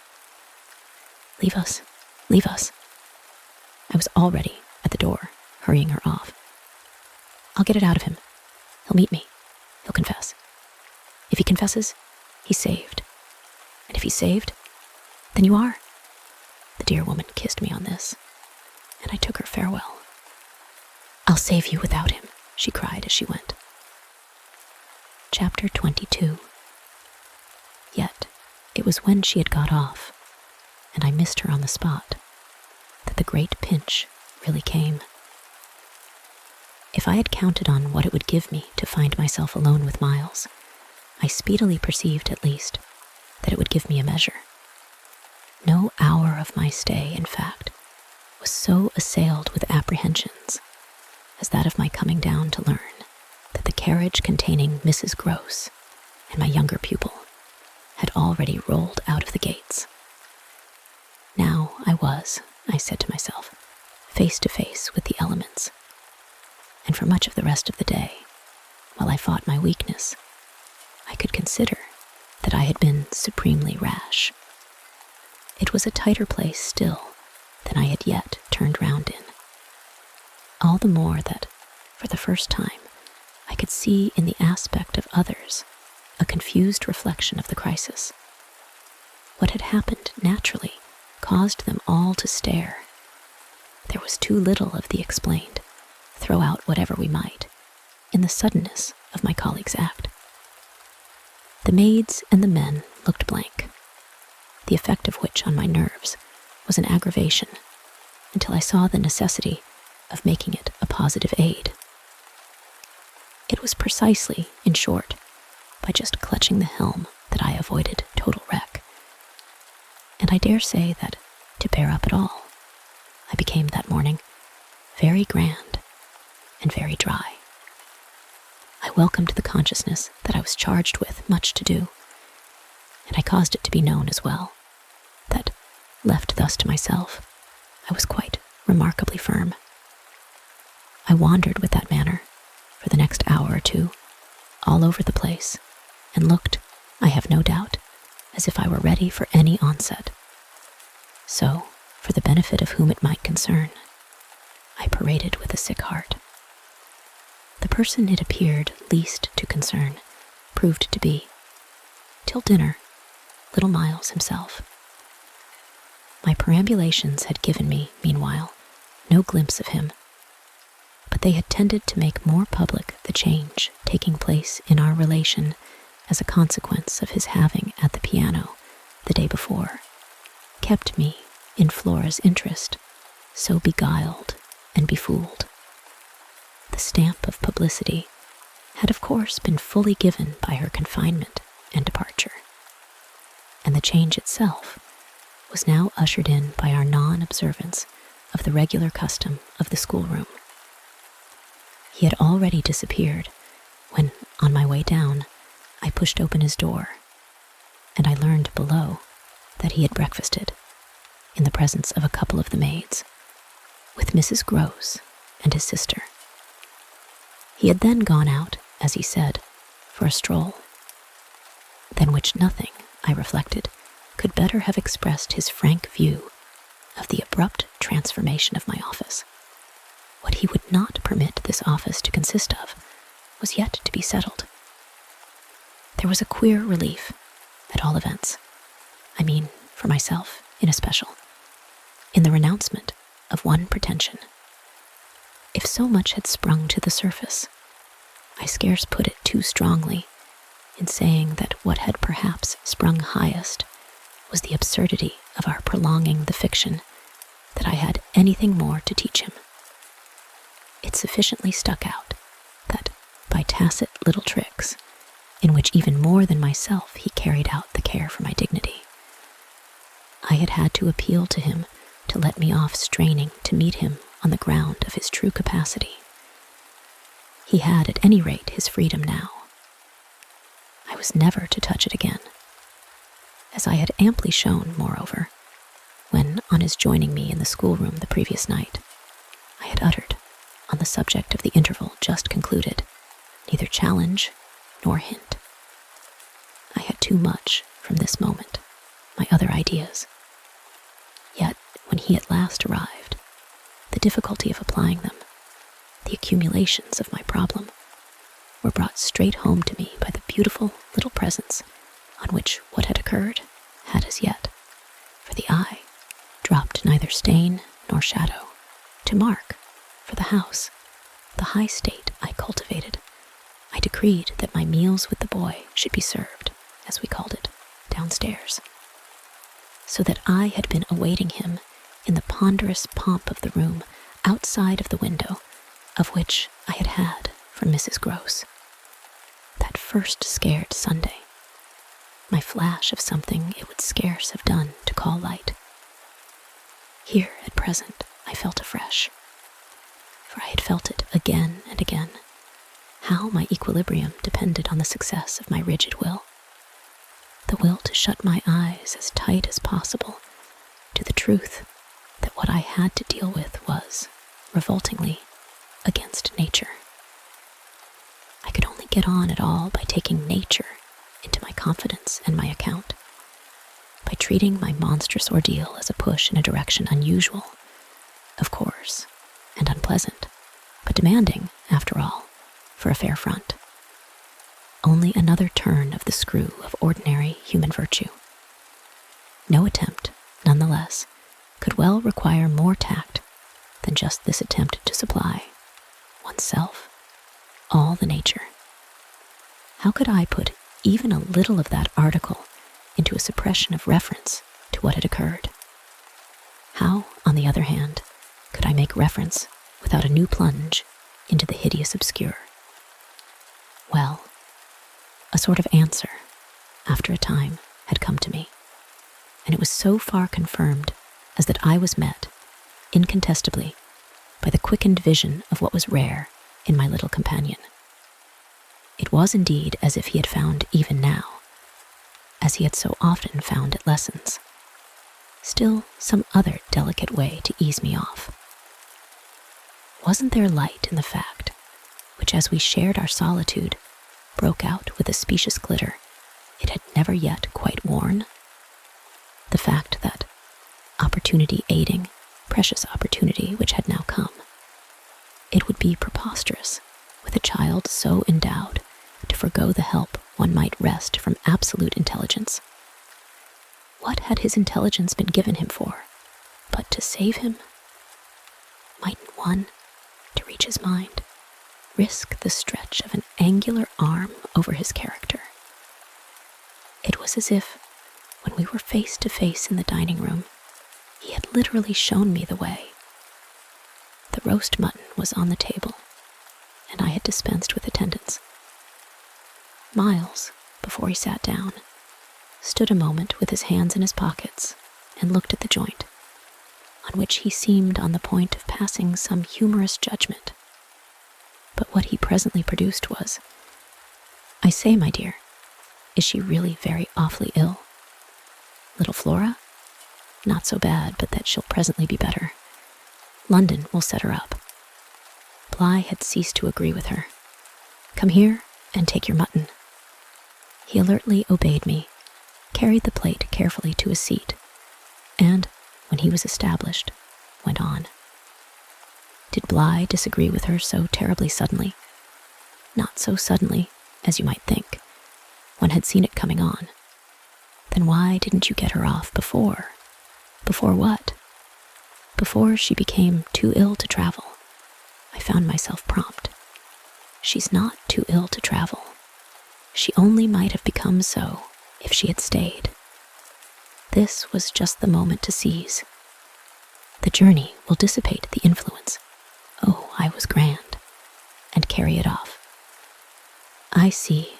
Leave us, leave us. I was already at the door, hurrying her off. I'll get it out of him. He'll meet me. He'll confess. If he confesses, he's saved. And if he's saved, then you are. The dear woman kissed me on this, and I took her farewell. I'll save you without him, she cried as she went. Chapter 22. Yet, it was when she had got off, and I missed her on the spot, that the great pinch really came. If I had counted on what it would give me to find myself alone with Miles, I speedily perceived, at least, that it would give me a measure. No hour of my stay, in fact, was so assailed with apprehensions as that of my coming down to learn that the carriage containing Mrs. Gross and my younger pupil had already rolled out of the gates. Now I was, I said to myself, face to face with the elements, and for much of the rest of the day, while I fought my weakness, I could consider that I had been supremely rash. It was a tighter place still than I had yet turned round in. All the more that, for the first time, I could see in the aspect of others a confused reflection of the crisis. What had happened naturally caused them all to stare. There was too little of the explained, throw out whatever we might, in the suddenness of my colleague's act. The maids and the men looked blank, the effect of which on my nerves was an aggravation, until I saw the necessity of making it a positive aid. It was precisely, in short, by just clutching the helm that I avoided total wreck. And I dare say that, to bear up at all, I became that morning very grand and very dry. I welcomed the consciousness that I was charged with much to do, and I caused it to be known as well, that, left thus to myself, I was quite remarkably firm. I wandered with that manner, for the next hour or two, all over the place, and looked, I have no doubt, as if I were ready for any onset. So, for the benefit of whom it might concern, I paraded with a sick heart. The person it appeared least to concern proved to be, till dinner, little Miles himself. My perambulations had given me, meanwhile, no glimpse of him, but they had tended to make more public the change taking place in our relation as a consequence of his having at the piano the day before kept me, in Flora's interest, so beguiled and befooled. The stamp of publicity had of course been fully given by her confinement and departure, and the change itself was now ushered in by our non-observance of the regular custom of the schoolroom. He had already disappeared when, on my way down, I pushed open his door, and I learned below that he had breakfasted, in the presence of a couple of the maids, with Mrs. Gross and his sister. He had then gone out, as he said, for a stroll, than which nothing, I reflected, could better have expressed his frank view of the abrupt transformation of my office. What he would not permit this office to consist of was yet to be settled. There was a queer relief, at all events, I mean for myself in especial, in the renouncement of one pretension. If so much had sprung to the surface, I scarce put it too strongly in saying that what had perhaps sprung highest was the absurdity of our prolonging the fiction that I had anything more to teach him. It sufficiently stuck out that, by tacit little tricks, in which even more than myself he carried out the care for my dignity, I had had to appeal to him to let me off straining to meet him on the ground of his true capacity. He had at any rate his freedom now. I was never to touch it again, as I had amply shown, moreover, when, on his joining me in the schoolroom the previous night, I had uttered, on the subject of the interval just concluded, neither challenge nor hint. I had too much, from this moment, my other ideas. Yet, when he at last arrived, the difficulty of applying them, the accumulations of my problem, were brought straight home to me by the beautiful little presence on which what had occurred had as yet, for the eye, dropped neither stain nor shadow, to mark, for the house, the high state I cultivated. I decreed that my meals with the boy should be served, as we called it, downstairs, so that I had been awaiting him in the ponderous pomp of the room outside of the window, of which I had had from Mrs. Gross. That first scared Sunday, my flash of something it would scarce have done to call light. Here, at present, I felt afresh, for I had felt it again and again, how my equilibrium depended on the success of my rigid will, the will to shut my eyes as tight as possible to the truth that what I had to deal with was, revoltingly, against nature. I could only get on at all by taking nature into my confidence and my account, by treating my monstrous ordeal as a push in a direction unusual, of course, and unpleasant, but demanding, after all, for a fair front. Only another turn of the screw of ordinary human virtue. No attempt, nonetheless, could well require more tact than just this attempt to supply, oneself, all the nature. How could I put even a little of that article into a suppression of reference to what had occurred? How, on the other hand, could I make reference without a new plunge into the hideous obscure? Well, a sort of answer, after a time, had come to me, and it was so far confirmed as that I was met, incontestably, by the quickened vision of what was rare in my little companion. It was indeed as if he had found even now, as he had so often found at lessons, still some other delicate way to ease me off. Wasn't there light in the fact, which as we shared our solitude, broke out with a specious glitter it had never yet quite worn? The fact that, opportunity aiding, precious opportunity which had now come, it would be preposterous, with a child so endowed to forgo the help one might wrest from absolute intelligence? What had his intelligence been given him for, but to save him? Mightn't one, to reach his mind, risk the stretch of an angular arm over his character? It was as if, when we were face to face in the dining room, he had literally shown me the way. The roast mutton was on the table, and I had dispensed with attendance. Miles, before he sat down, stood a moment with his hands in his pockets and looked at the joint, on which he seemed on the point of passing some humorous judgment. But what he presently produced was, "I say, my dear, is she really very awfully ill? Little Flora? Not so bad, but that she'll presently be better. London will set her up." Bly had ceased to agree with her. "Come here and take your mutton." He alertly obeyed me, carried the plate carefully to his seat, and, when he was established, went on. Did Bly disagree with her so terribly suddenly? Not so suddenly as you might think. One had seen it coming on. Then why didn't you get her off before? Before what? Before she became too ill to travel. I found myself prompt. She's not too ill to travel. She only might have become so if she had stayed. This was just the moment to seize. The journey will dissipate the influence. Oh, I was grand. And carry it off. I see.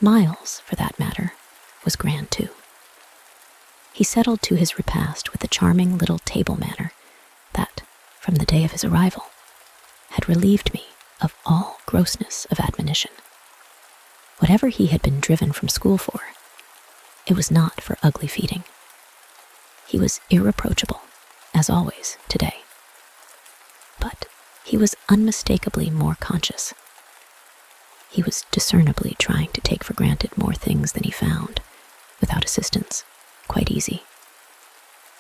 Miles, for that matter, was grand too. He settled to his repast with a charming little table manner that, from the day of his arrival, had relieved me of all grossness of admonition. Whatever he had been driven from school for, it was not for ugly feeding. He was irreproachable, as always, today. But he was unmistakably more conscious. He was discernibly trying to take for granted more things than he found, without assistance, quite easy.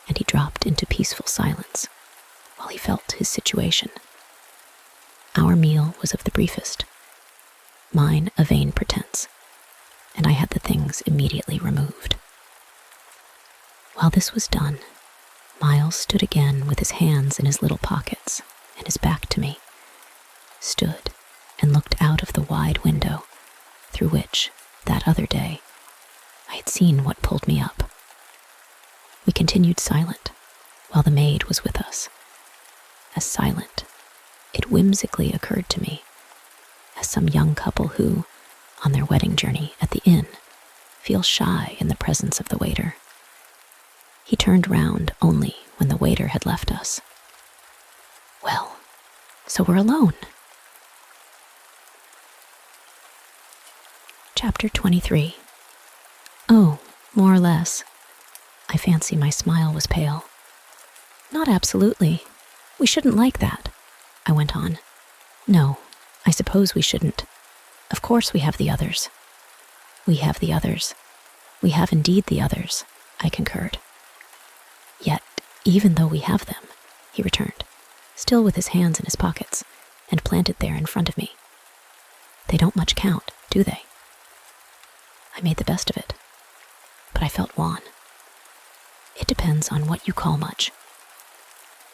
And he dropped into peaceful silence while he felt his situation. Our meal was of the briefest, mine a vain pretense, and I had the things immediately removed. While this was done, Miles stood again with his hands in his little pockets and his back to me, stood and looked out of the wide window through which, that other day, I had seen what pulled me up. We continued silent while the maid was with us. As silent, it whimsically occurred to me, as some young couple who, on their wedding journey at the inn, feel shy in the presence of the waiter. He turned round only when the waiter had left us. Well, so we're alone. Chapter 23. Oh, more or less. I fancy my smile was pale. Not absolutely. We shouldn't like that, I went on. No, I suppose we shouldn't. Of course we have the others. We have the others. We have indeed the others, I concurred. Yet, even though we have them, he returned, still with his hands in his pockets, and planted there in front of me. They don't much count, do they? I made the best of it, but I felt wan. It depends on what you call much.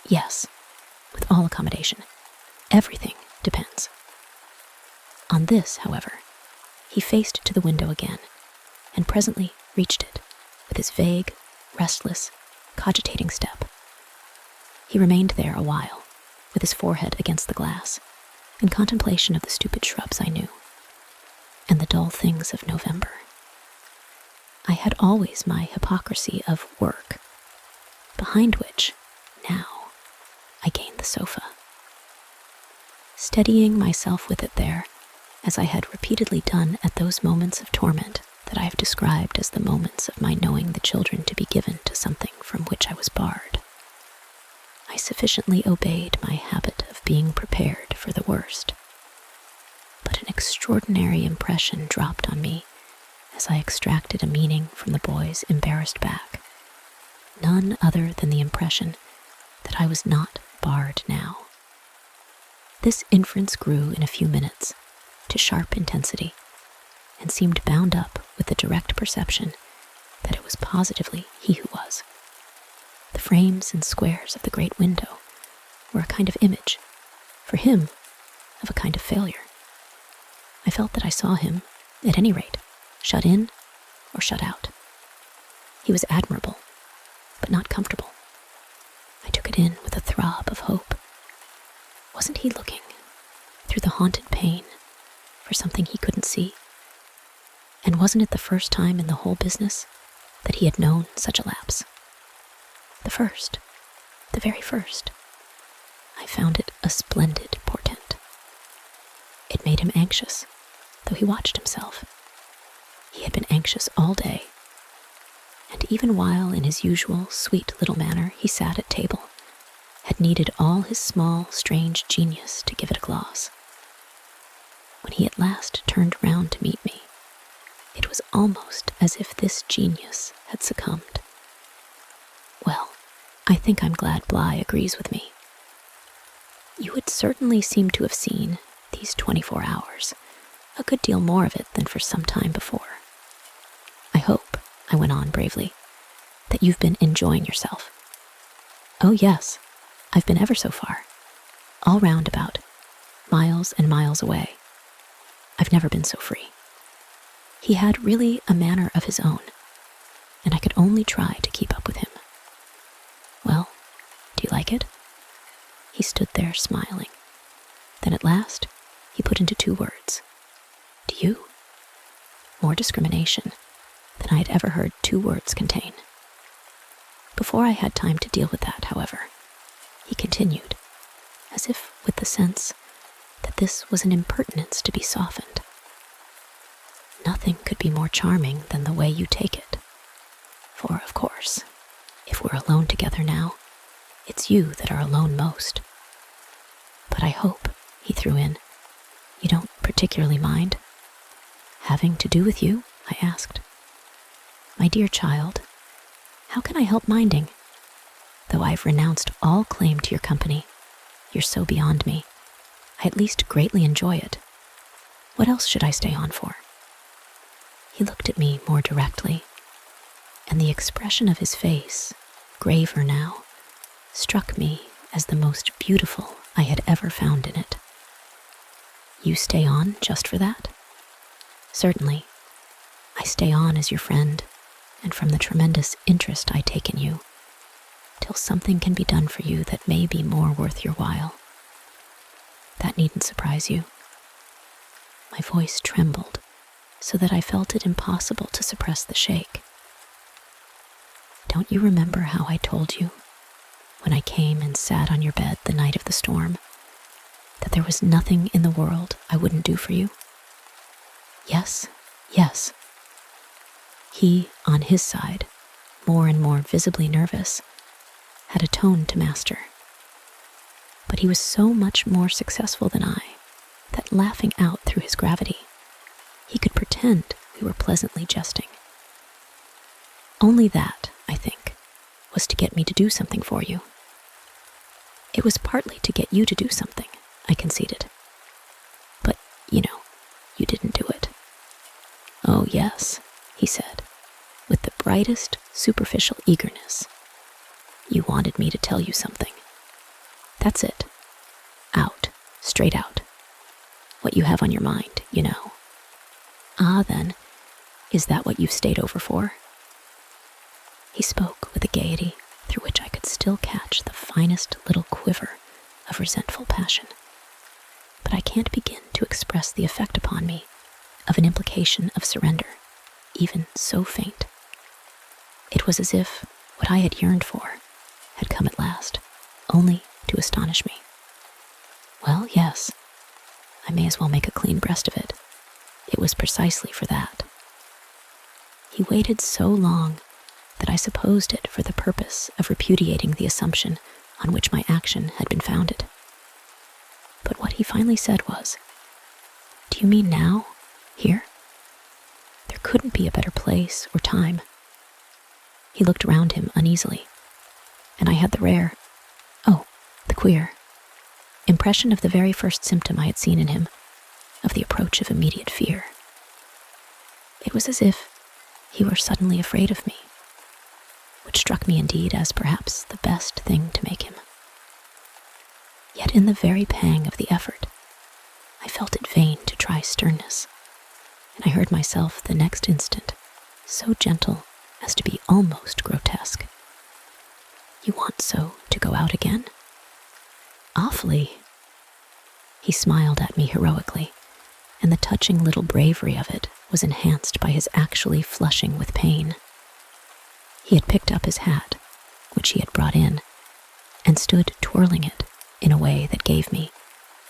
Yes, with all accommodation, everything depends. On this, however, he faced to the window again, and presently reached it with his vague, restless, cogitating step. He remained there a while, with his forehead against the glass, in contemplation of the stupid shrubs I knew, and the dull things of November. I had always my hypocrisy of work, behind which, now, I gained the sofa. Steadying myself with it there, as I had repeatedly done at those moments of torment that I have described as the moments of my knowing the children to be given to something from which I was barred. I sufficiently obeyed my habit of being prepared for the worst. But an extraordinary impression dropped on me as I extracted a meaning from the boy's embarrassed back, none other than the impression that I was not barred now. This inference grew in a few minutes to sharp intensity and seemed bound up with the direct perception that it was positively he who was. The frames and squares of the great window were a kind of image, for him, of a kind of failure. I felt that I saw him, at any rate, shut in or shut out. He was admirable, but not comfortable. I took it in with a throb of hope. Wasn't he looking, through the haunted pane, for something he couldn't see? And wasn't it the first time in the whole business that he had known such a lapse? The first, the very first. I found it a splendid portent. It made him anxious, though he watched himself. He had been anxious all day, and even while in his usual sweet little manner he sat at table, had needed all his small, strange genius to give it a gloss. When he at last turned round to meet me, it was almost as if this genius had succumbed. Well, I think I'm glad Bly agrees with me. You would certainly seem to have seen, these 24 hours, a good deal more of it than for some time before. I hope, I went on bravely, that you've been enjoying yourself. Oh yes, I've been ever so far, all round about, miles and miles away. I've never been so free. He had really a manner of his own, and I could only try to keep up with him. Well, do you like it? He stood there smiling. Then at last, he put into 2 words. Do you? More discrimination than I had ever heard 2 words contain. Before I had time to deal with that, however, he continued, as if with the sense that this was an impertinence to be softened. Nothing could be more charming than the way you take it. For, of course, if we're alone together now, it's you that are alone most. But I hope, he threw in, you don't particularly mind? Having to do with you? I asked. My dear child, how can I help minding? Though I've renounced all claim to your company, you're so beyond me. I at least greatly enjoy it. What else should I stay on for? He looked at me more directly, and the expression of his face, graver now, struck me as the most beautiful I had ever found in it. You stay on just for that? Certainly. I stay on as your friend, and from the tremendous interest I take in you, till something can be done for you that may be more worth your while. That needn't surprise you. My voice trembled, so that I felt it impossible to suppress the shake. Don't you remember how I told you, when I came and sat on your bed the night of the storm, that there was nothing in the world I wouldn't do for you? Yes, yes. He, on his side, more and more visibly nervous, had a tone to master. But he was so much more successful than I, that laughing out through his gravity, he could pretend we were pleasantly jesting. Only that, I think, was to get me to do something for you. It was partly to get you to do something, I conceded. But, you didn't do it. Oh, yes, he said, with the brightest superficial eagerness. You wanted me to tell you something. That's it. Out, straight out. What you have on your mind, Ah, then, is that what you've stayed over for? He spoke with a gaiety through which I could still catch the finest little quiver of resentful passion. But I can't begin to express the effect upon me of an implication of surrender, even so faint. It was as if what I had yearned for had come at last, only to astonish me. Well, yes, I may as well make a clean breast of it. It was precisely for that. He waited so long that I supposed it for the purpose of repudiating the assumption on which my action had been founded. But what he finally said was, "Do you mean now? Here? There couldn't be a better place or time." He looked around him uneasily, and I had the rare, the queer, impression of the very first symptom I had seen in him, of the approach of immediate fear. It was as if he were suddenly afraid of me, which struck me indeed as perhaps the best thing to make him. Yet in the very pang of the effort, I felt it vain to try sternness, and I heard myself the next instant so gentle as to be almost grotesque. "You want so to go out again?" "Awfully." He smiled at me heroically, and the touching little bravery of it was enhanced by his actually flushing with pain. He had picked up his hat, which he had brought in, and stood twirling it in a way that gave me,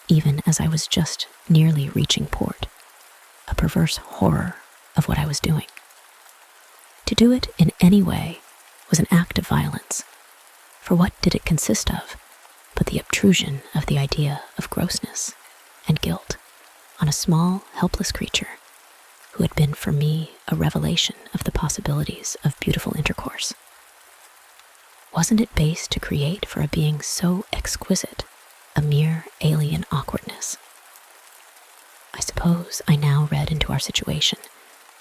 even as I was just nearly reaching port, a perverse horror of what I was doing. To do it in any way was an act of violence, for what did it consist of but the obtrusion of the idea of grossness and guilt on a small, helpless creature who had been for me a revelation of the possibilities of beautiful intercourse. Wasn't it base to create for a being so exquisite a mere alien awkwardness? I suppose I now read into our situation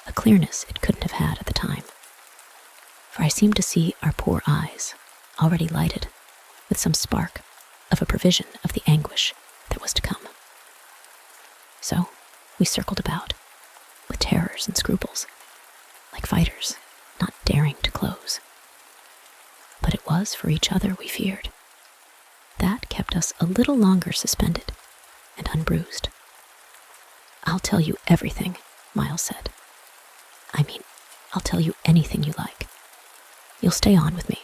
a clearness it couldn't have had at the time, for I seemed to see our poor eyes already lighted with some spark of a prevision of the anguish that was to come. So we circled about, with terrors and scruples, like fighters not daring to close. But it was for each other we feared. That kept us a little longer suspended and unbruised. "I'll tell you everything," Miles said. "I mean, I'll tell you anything you like. You'll stay on with me,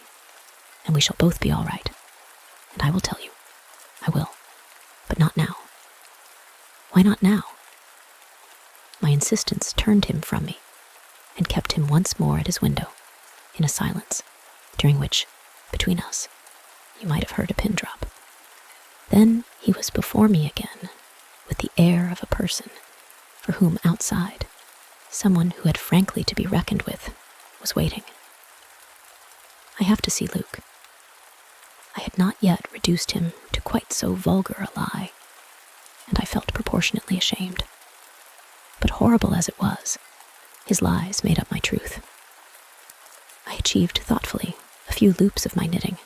and we shall both be all right. And I will tell you. I will. But not now." "Why not now?" My insistence turned him from me and kept him once more at his window, in a silence, during which, between us, you might have heard a pin drop. Then he was before me again, with the air of a person for whom outside, someone who had frankly to be reckoned with was waiting. "I have to see Luke." I had not yet reduced him to quite so vulgar a lie, and I felt proportionately ashamed. But horrible as it was, his lies made up my truth. I achieved thoughtfully a few loops of my knitting.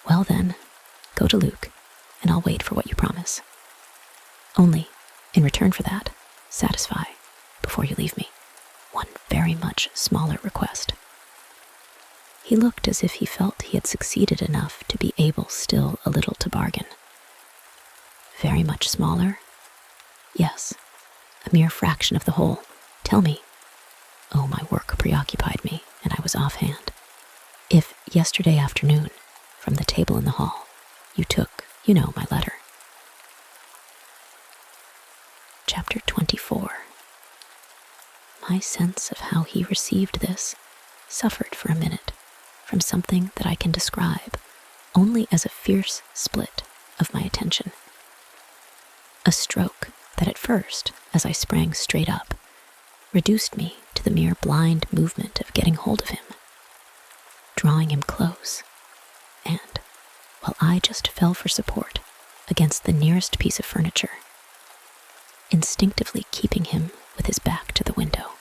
"Well then, go to Luke, and I'll wait for what you promise. Only, in return for that, satisfy, before you leave me, one very much smaller request." He looked as if he felt he had succeeded enough to be able still a little to bargain. "Very much smaller?" "Yes, a mere fraction of the whole. Tell me." Oh, my work preoccupied me, and I was offhand. "If yesterday afternoon, from the table in the hall, you took, my letter." Chapter 24. My sense of how he received this suffered for a minute from something that I can describe only as a fierce split of my attention. A stroke that at first, as I sprang straight up, reduced me to the mere blind movement of getting hold of him, drawing him close, and, while I just fell for support against the nearest piece of furniture, instinctively keeping him with his back to the window.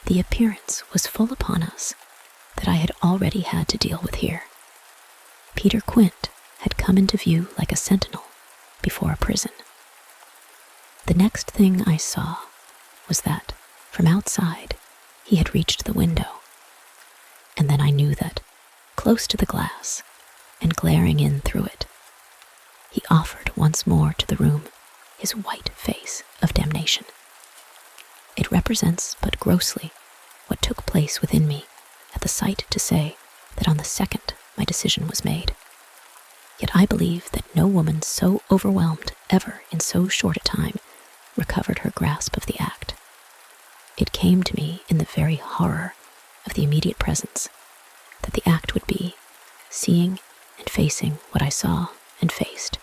The appearance was full upon us that I had already had to deal with here. Peter Quint had come into view like a sentinel before a prison. The next thing I saw was that, from outside, he had reached the window, and then I knew that, close to the glass, and glaring in through it, he offered once more to the room his white face of damnation. It represents but grossly what took place within me at the sight to say that on the second my decision was made. Yet I believe that no woman so overwhelmed ever in so short a time recovered her grasp of the act. It came to me in the very horror of the immediate presence that the act would be seeing and facing what I saw and faced,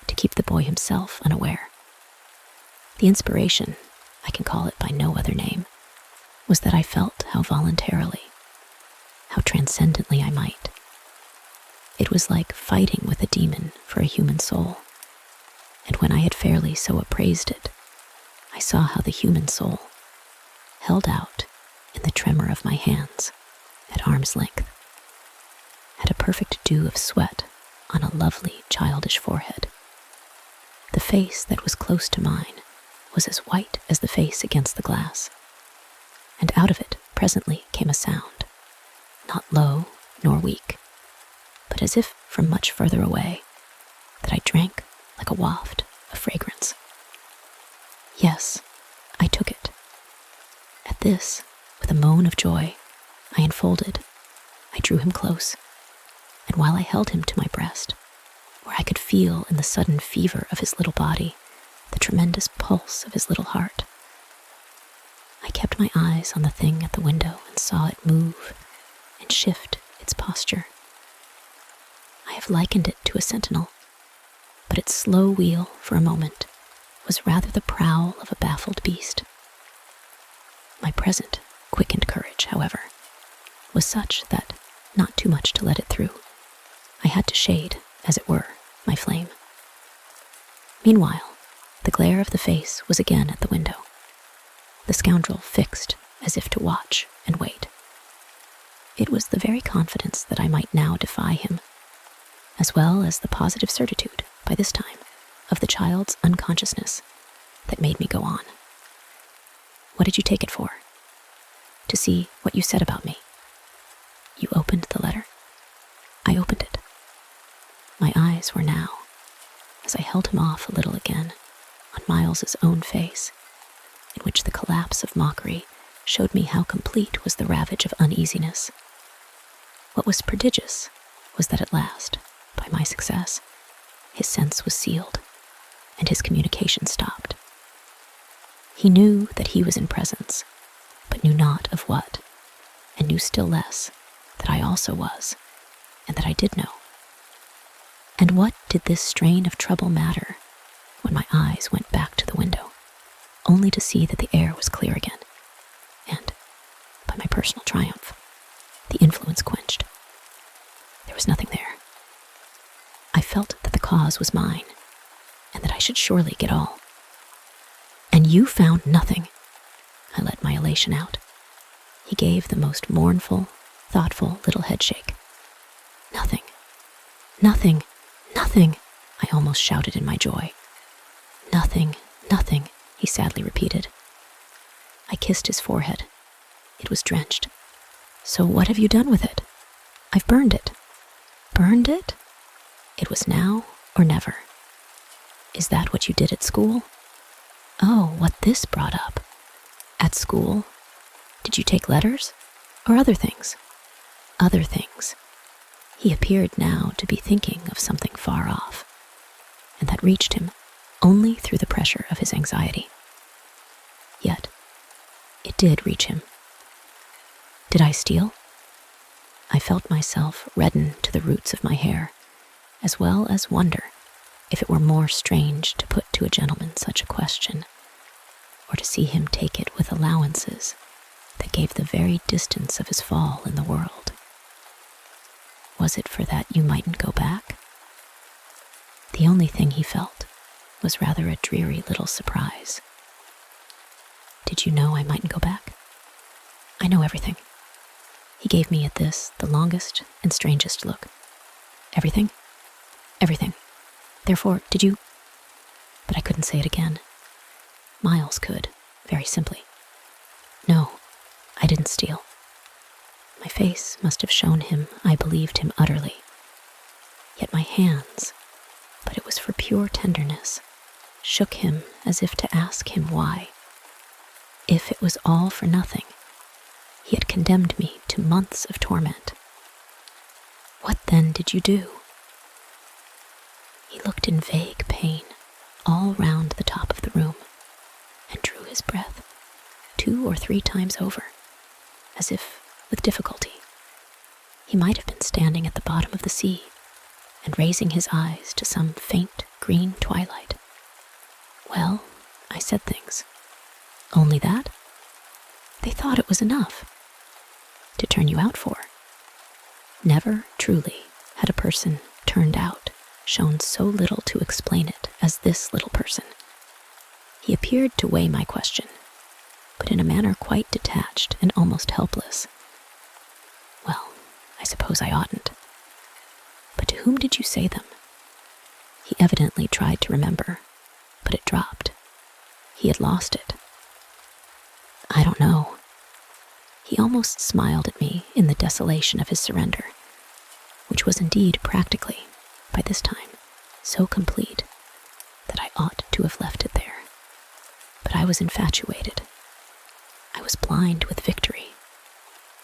to keep the boy himself unaware. The inspiration, I can call it by no other name, was that I felt how voluntarily, how transcendently I might. It was like fighting with a demon for a human soul. And when I had fairly so appraised it, I saw how the human soul, held out in the tremor of my hands at arm's length, had a perfect dew of sweat on a lovely childish forehead. The face that was close to mine was as white as the face against the glass, and out of it presently came a sound, not low nor weak, but as if from much further away, that I drank like a waft of fragrance. Yes, I took it. At this, with a moan of joy, I unfolded. I drew him close, and while I held him to my breast, where I could feel in the sudden fever of his little body the tremendous pulse of his little heart, I kept my eyes on the thing at the window and saw it move and shift its posture. I have likened it to a sentinel, but its slow wheel for a moment was rather the prowl of a baffled beast. My present quickened courage, however, was such that, not too much to let it through, I had to shade, as it were, my flame. Meanwhile, the glare of the face was again at the window, the scoundrel fixed as if to watch and wait. It was the very confidence that I might now defy him, as well as the positive certitude, by this time, of the child's unconsciousness, that made me go on. What did you take it for? To see what you said about me. You opened the letter. I opened it. My eyes were now, as I held him off a little again, on Miles's own face, in which the collapse of mockery showed me how complete was the ravage of uneasiness. What was prodigious was that at last, by my success, his sense was sealed, and his communication stopped. He knew that he was in presence, but knew not of what, and knew still less that I also was, and that I did know. And what did this strain of trouble matter when my eyes went back to the window, only to see that the air was clear again, and, by my personal triumph, the influence quenched. There was nothing there. I felt that the cause was mine, and that I should surely get all. And you found nothing. I let my elation out. He gave the most mournful, thoughtful little headshake. Nothing, nothing, nothing, I almost shouted in my joy. Nothing, nothing, he sadly repeated. I kissed his forehead. It was drenched. So what have you done with it? I've burned it. Burned it? It was now or never. Is that what you did at school? Oh, what this brought up. At school? Did you take letters? Or other things? Other things. He appeared now to be thinking of something far off, and that reached him only through the pressure of his anxiety. Yet, it did reach him. Did I steal? I felt myself redden to the roots of my hair, as well as wonder if it were more strange to put to a gentleman such a question, or to see him take it with allowances that gave the very distance of his fall in the world. Was it for that you mightn't go back? The only thing he felt was rather a dreary little surprise. Did you know I mightn't go back? I know everything. He gave me at this the longest and strangest look. Everything? Everything. Therefore, did you? But I couldn't say it again. Miles could, very simply. No, I didn't steal. My face must have shown him I believed him utterly. Yet my hands, but it was for pure tenderness, shook him as if to ask him why. If it was all for nothing, he had condemned me to months of torment. What then did you do? He looked in vague pain all round the top of the room, and drew his breath 2 or 3 times over, as if with difficulty. He might have been standing at the bottom of the sea, and raising his eyes to some faint green twilight. Well, I said things. Only that? They thought it was enough. To turn you out for. Never, truly, had a person turned out shown so little to explain it as this little person. He appeared to weigh my question, but in a manner quite detached and almost helpless. Well, I suppose I oughtn't. But to whom did you say them? He evidently tried to remember, but it dropped. He had lost it. I don't know. He almost smiled at me in the desolation of his surrender, which was indeed practically, by this time, so complete that I ought to have left it there. But I was infatuated. I was blind with victory,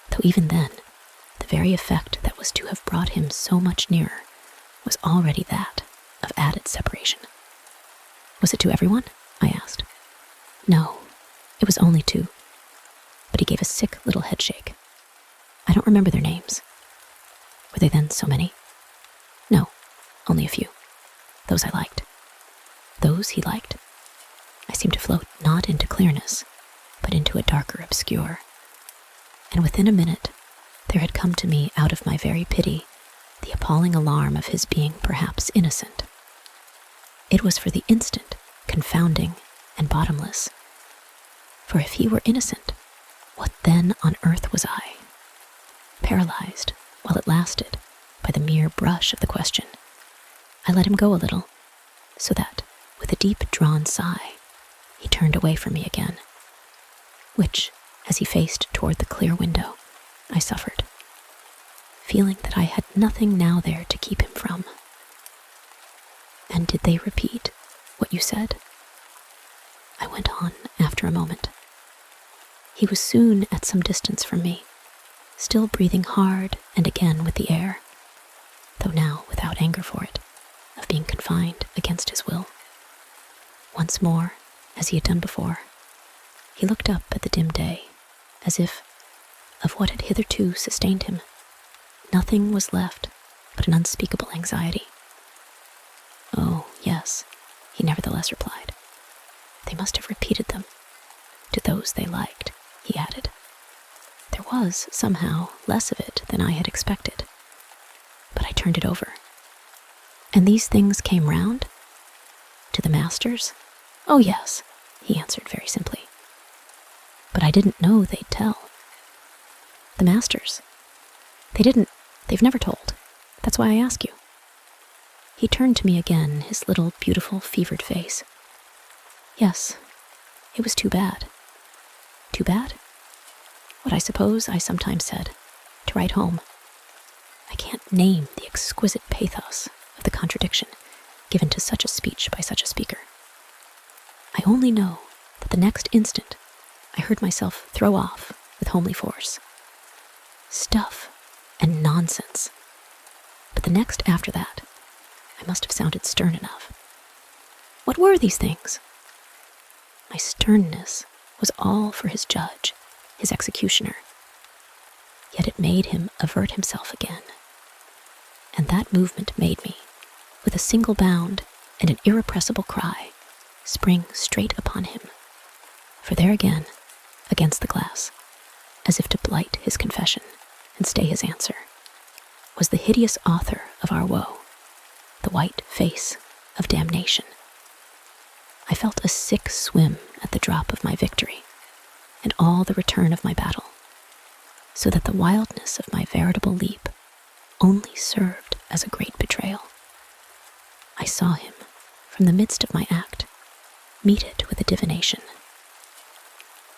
though even then, the very effect that was to have brought him so much nearer was already that of added separation. Was it to everyone? I asked. No, it was only two, but he gave a sick little headshake. I don't remember their names. Were they then so many? No, only a few. Those I liked. Those he liked. I seemed to float not into clearness, but into a darker obscure. And within a minute, there had come to me out of my very pity the appalling alarm of his being perhaps innocent. It was for the instant confounding and bottomless. For if he were innocent, what then on earth was I? Paralyzed, while it lasted, by the mere brush of the question, I let him go a little, so that, with a deep-drawn sigh, he turned away from me again, which, as he faced toward the clear window, I suffered, feeling that I had nothing now there to keep him from. And did they repeat what you said? I went on after a moment. He was soon at some distance from me, still breathing hard and again with the air, though now without anger for it, of being confined against his will. Once more, as he had done before, he looked up at the dim day, as if, of what had hitherto sustained him, nothing was left but an unspeakable anxiety. Oh, yes, he nevertheless replied. They must have repeated them. To those they liked, he added. There was, somehow, less of it than I had expected. But I turned it over. And these things came round? To the masters? Oh, yes, he answered very simply. But I didn't know they'd tell. The masters. They've never told. That's why I ask you. He turned to me again, his little, beautiful, fevered face. Yes, it was too bad. Too bad? What I suppose I sometimes said, to write home. I can't name the exquisite pathos of the contradiction given to such a speech by such a speaker. I only know that the next instant I heard myself throw off with homely force. Stuff and nonsense. But the next after that, I must have sounded stern enough. What were these things? My sternness was all for his judge, his executioner. Yet it made him avert himself again. And that movement made me, with a single bound and an irrepressible cry, spring straight upon him. For there again, against the glass, as if to blight his confession and stay his answer, was the hideous author of our woe, the white face of damnation. I felt a sick swim at the drop of my victory, and all the return of my battle, so that the wildness of my veritable leap only served as a great betrayal. I saw him, from the midst of my act, meet it with a divination,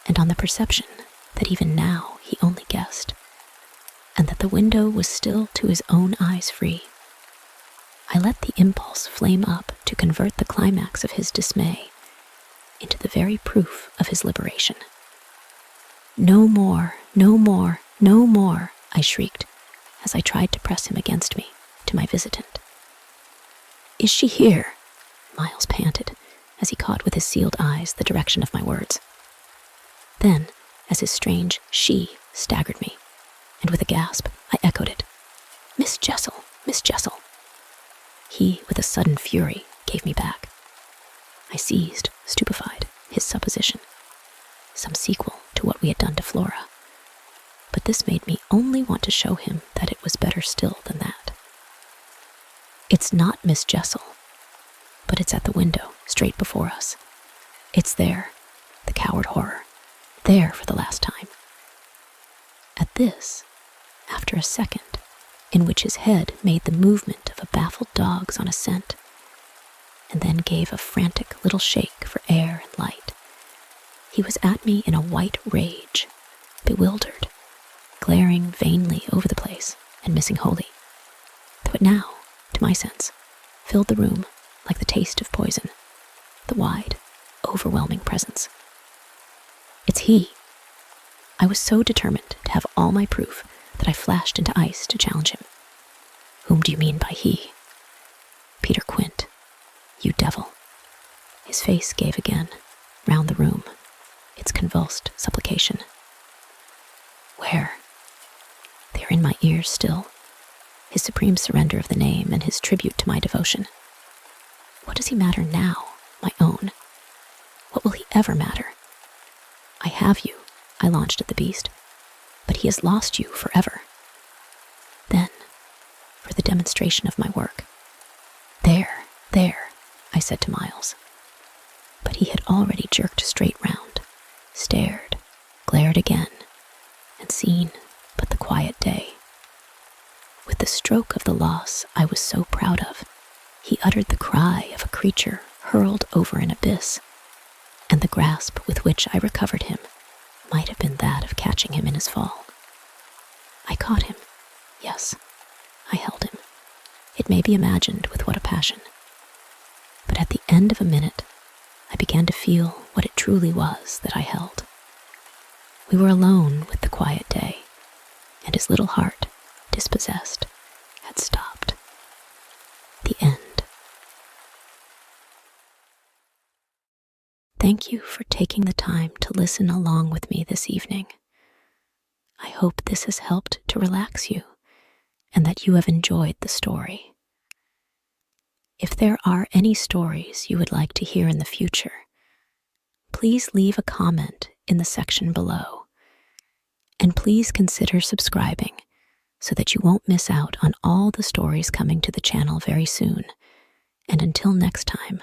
and on the perception that even now he only guessed, and that the window was still to his own eyes free, I let the impulse flame up to convert the climax of his dismay into the very proof of his liberation. No more, no more, no more, I shrieked, as I tried to press him against me, to my visitant. Is she here? Miles panted, as he caught with his sealed eyes the direction of my words. Then, as his strange she staggered me, and with a gasp, I echoed it. Miss Jessel, Miss Jessel. He, with a sudden fury, gave me back. I seized, stupefied, his supposition, some sequel to what we had done to Flora. But this made me only want to show him that it was better still than that. It's not Miss Jessel, but it's at the window, straight before us. It's there, the coward horror, there for the last time. At this, after a second, in which his head made the movement of a baffled dog's on a scent, and then gave a frantic little shake for air and light, he was at me in a white rage, bewildered, glaring vainly over the place and missing wholly, though it now, to my sense, filled the room like the taste of poison, the wide, overwhelming presence. It's he. I was so determined to have all my proof that I flashed into ice to challenge him. Whom do you mean by he? Peter Quint, you devil. His face gave again, round the room, its convulsed supplication. Where? They are in my ears still, his supreme surrender of the name and his tribute to my devotion. What does he matter now, my own? What will he ever matter? I have you, I launched at the beast, but he has lost you forever. Then, for the demonstration of my work, there, I said to Miles. But he had already jerked straight round, stared, glared again, and seen but the quiet day. With the stroke of the loss I was so proud of, he uttered the cry of a creature hurled over an abyss, and the grasp with which I recovered him might have been that of catching him in his fall. I caught him. Yes, I held him. It may be imagined with what a passion. But at the end of a minute, I began to feel what it truly was that I held. We were alone with the quiet day, and his little heart, dispossessed, had stopped. The end. Thank you for taking the time to listen along with me this evening. I hope this has helped to relax you and that you have enjoyed the story. If there are any stories you would like to hear in the future, please leave a comment in the section below. And please consider subscribing so that you won't miss out on all the stories coming to the channel very soon. And until next time,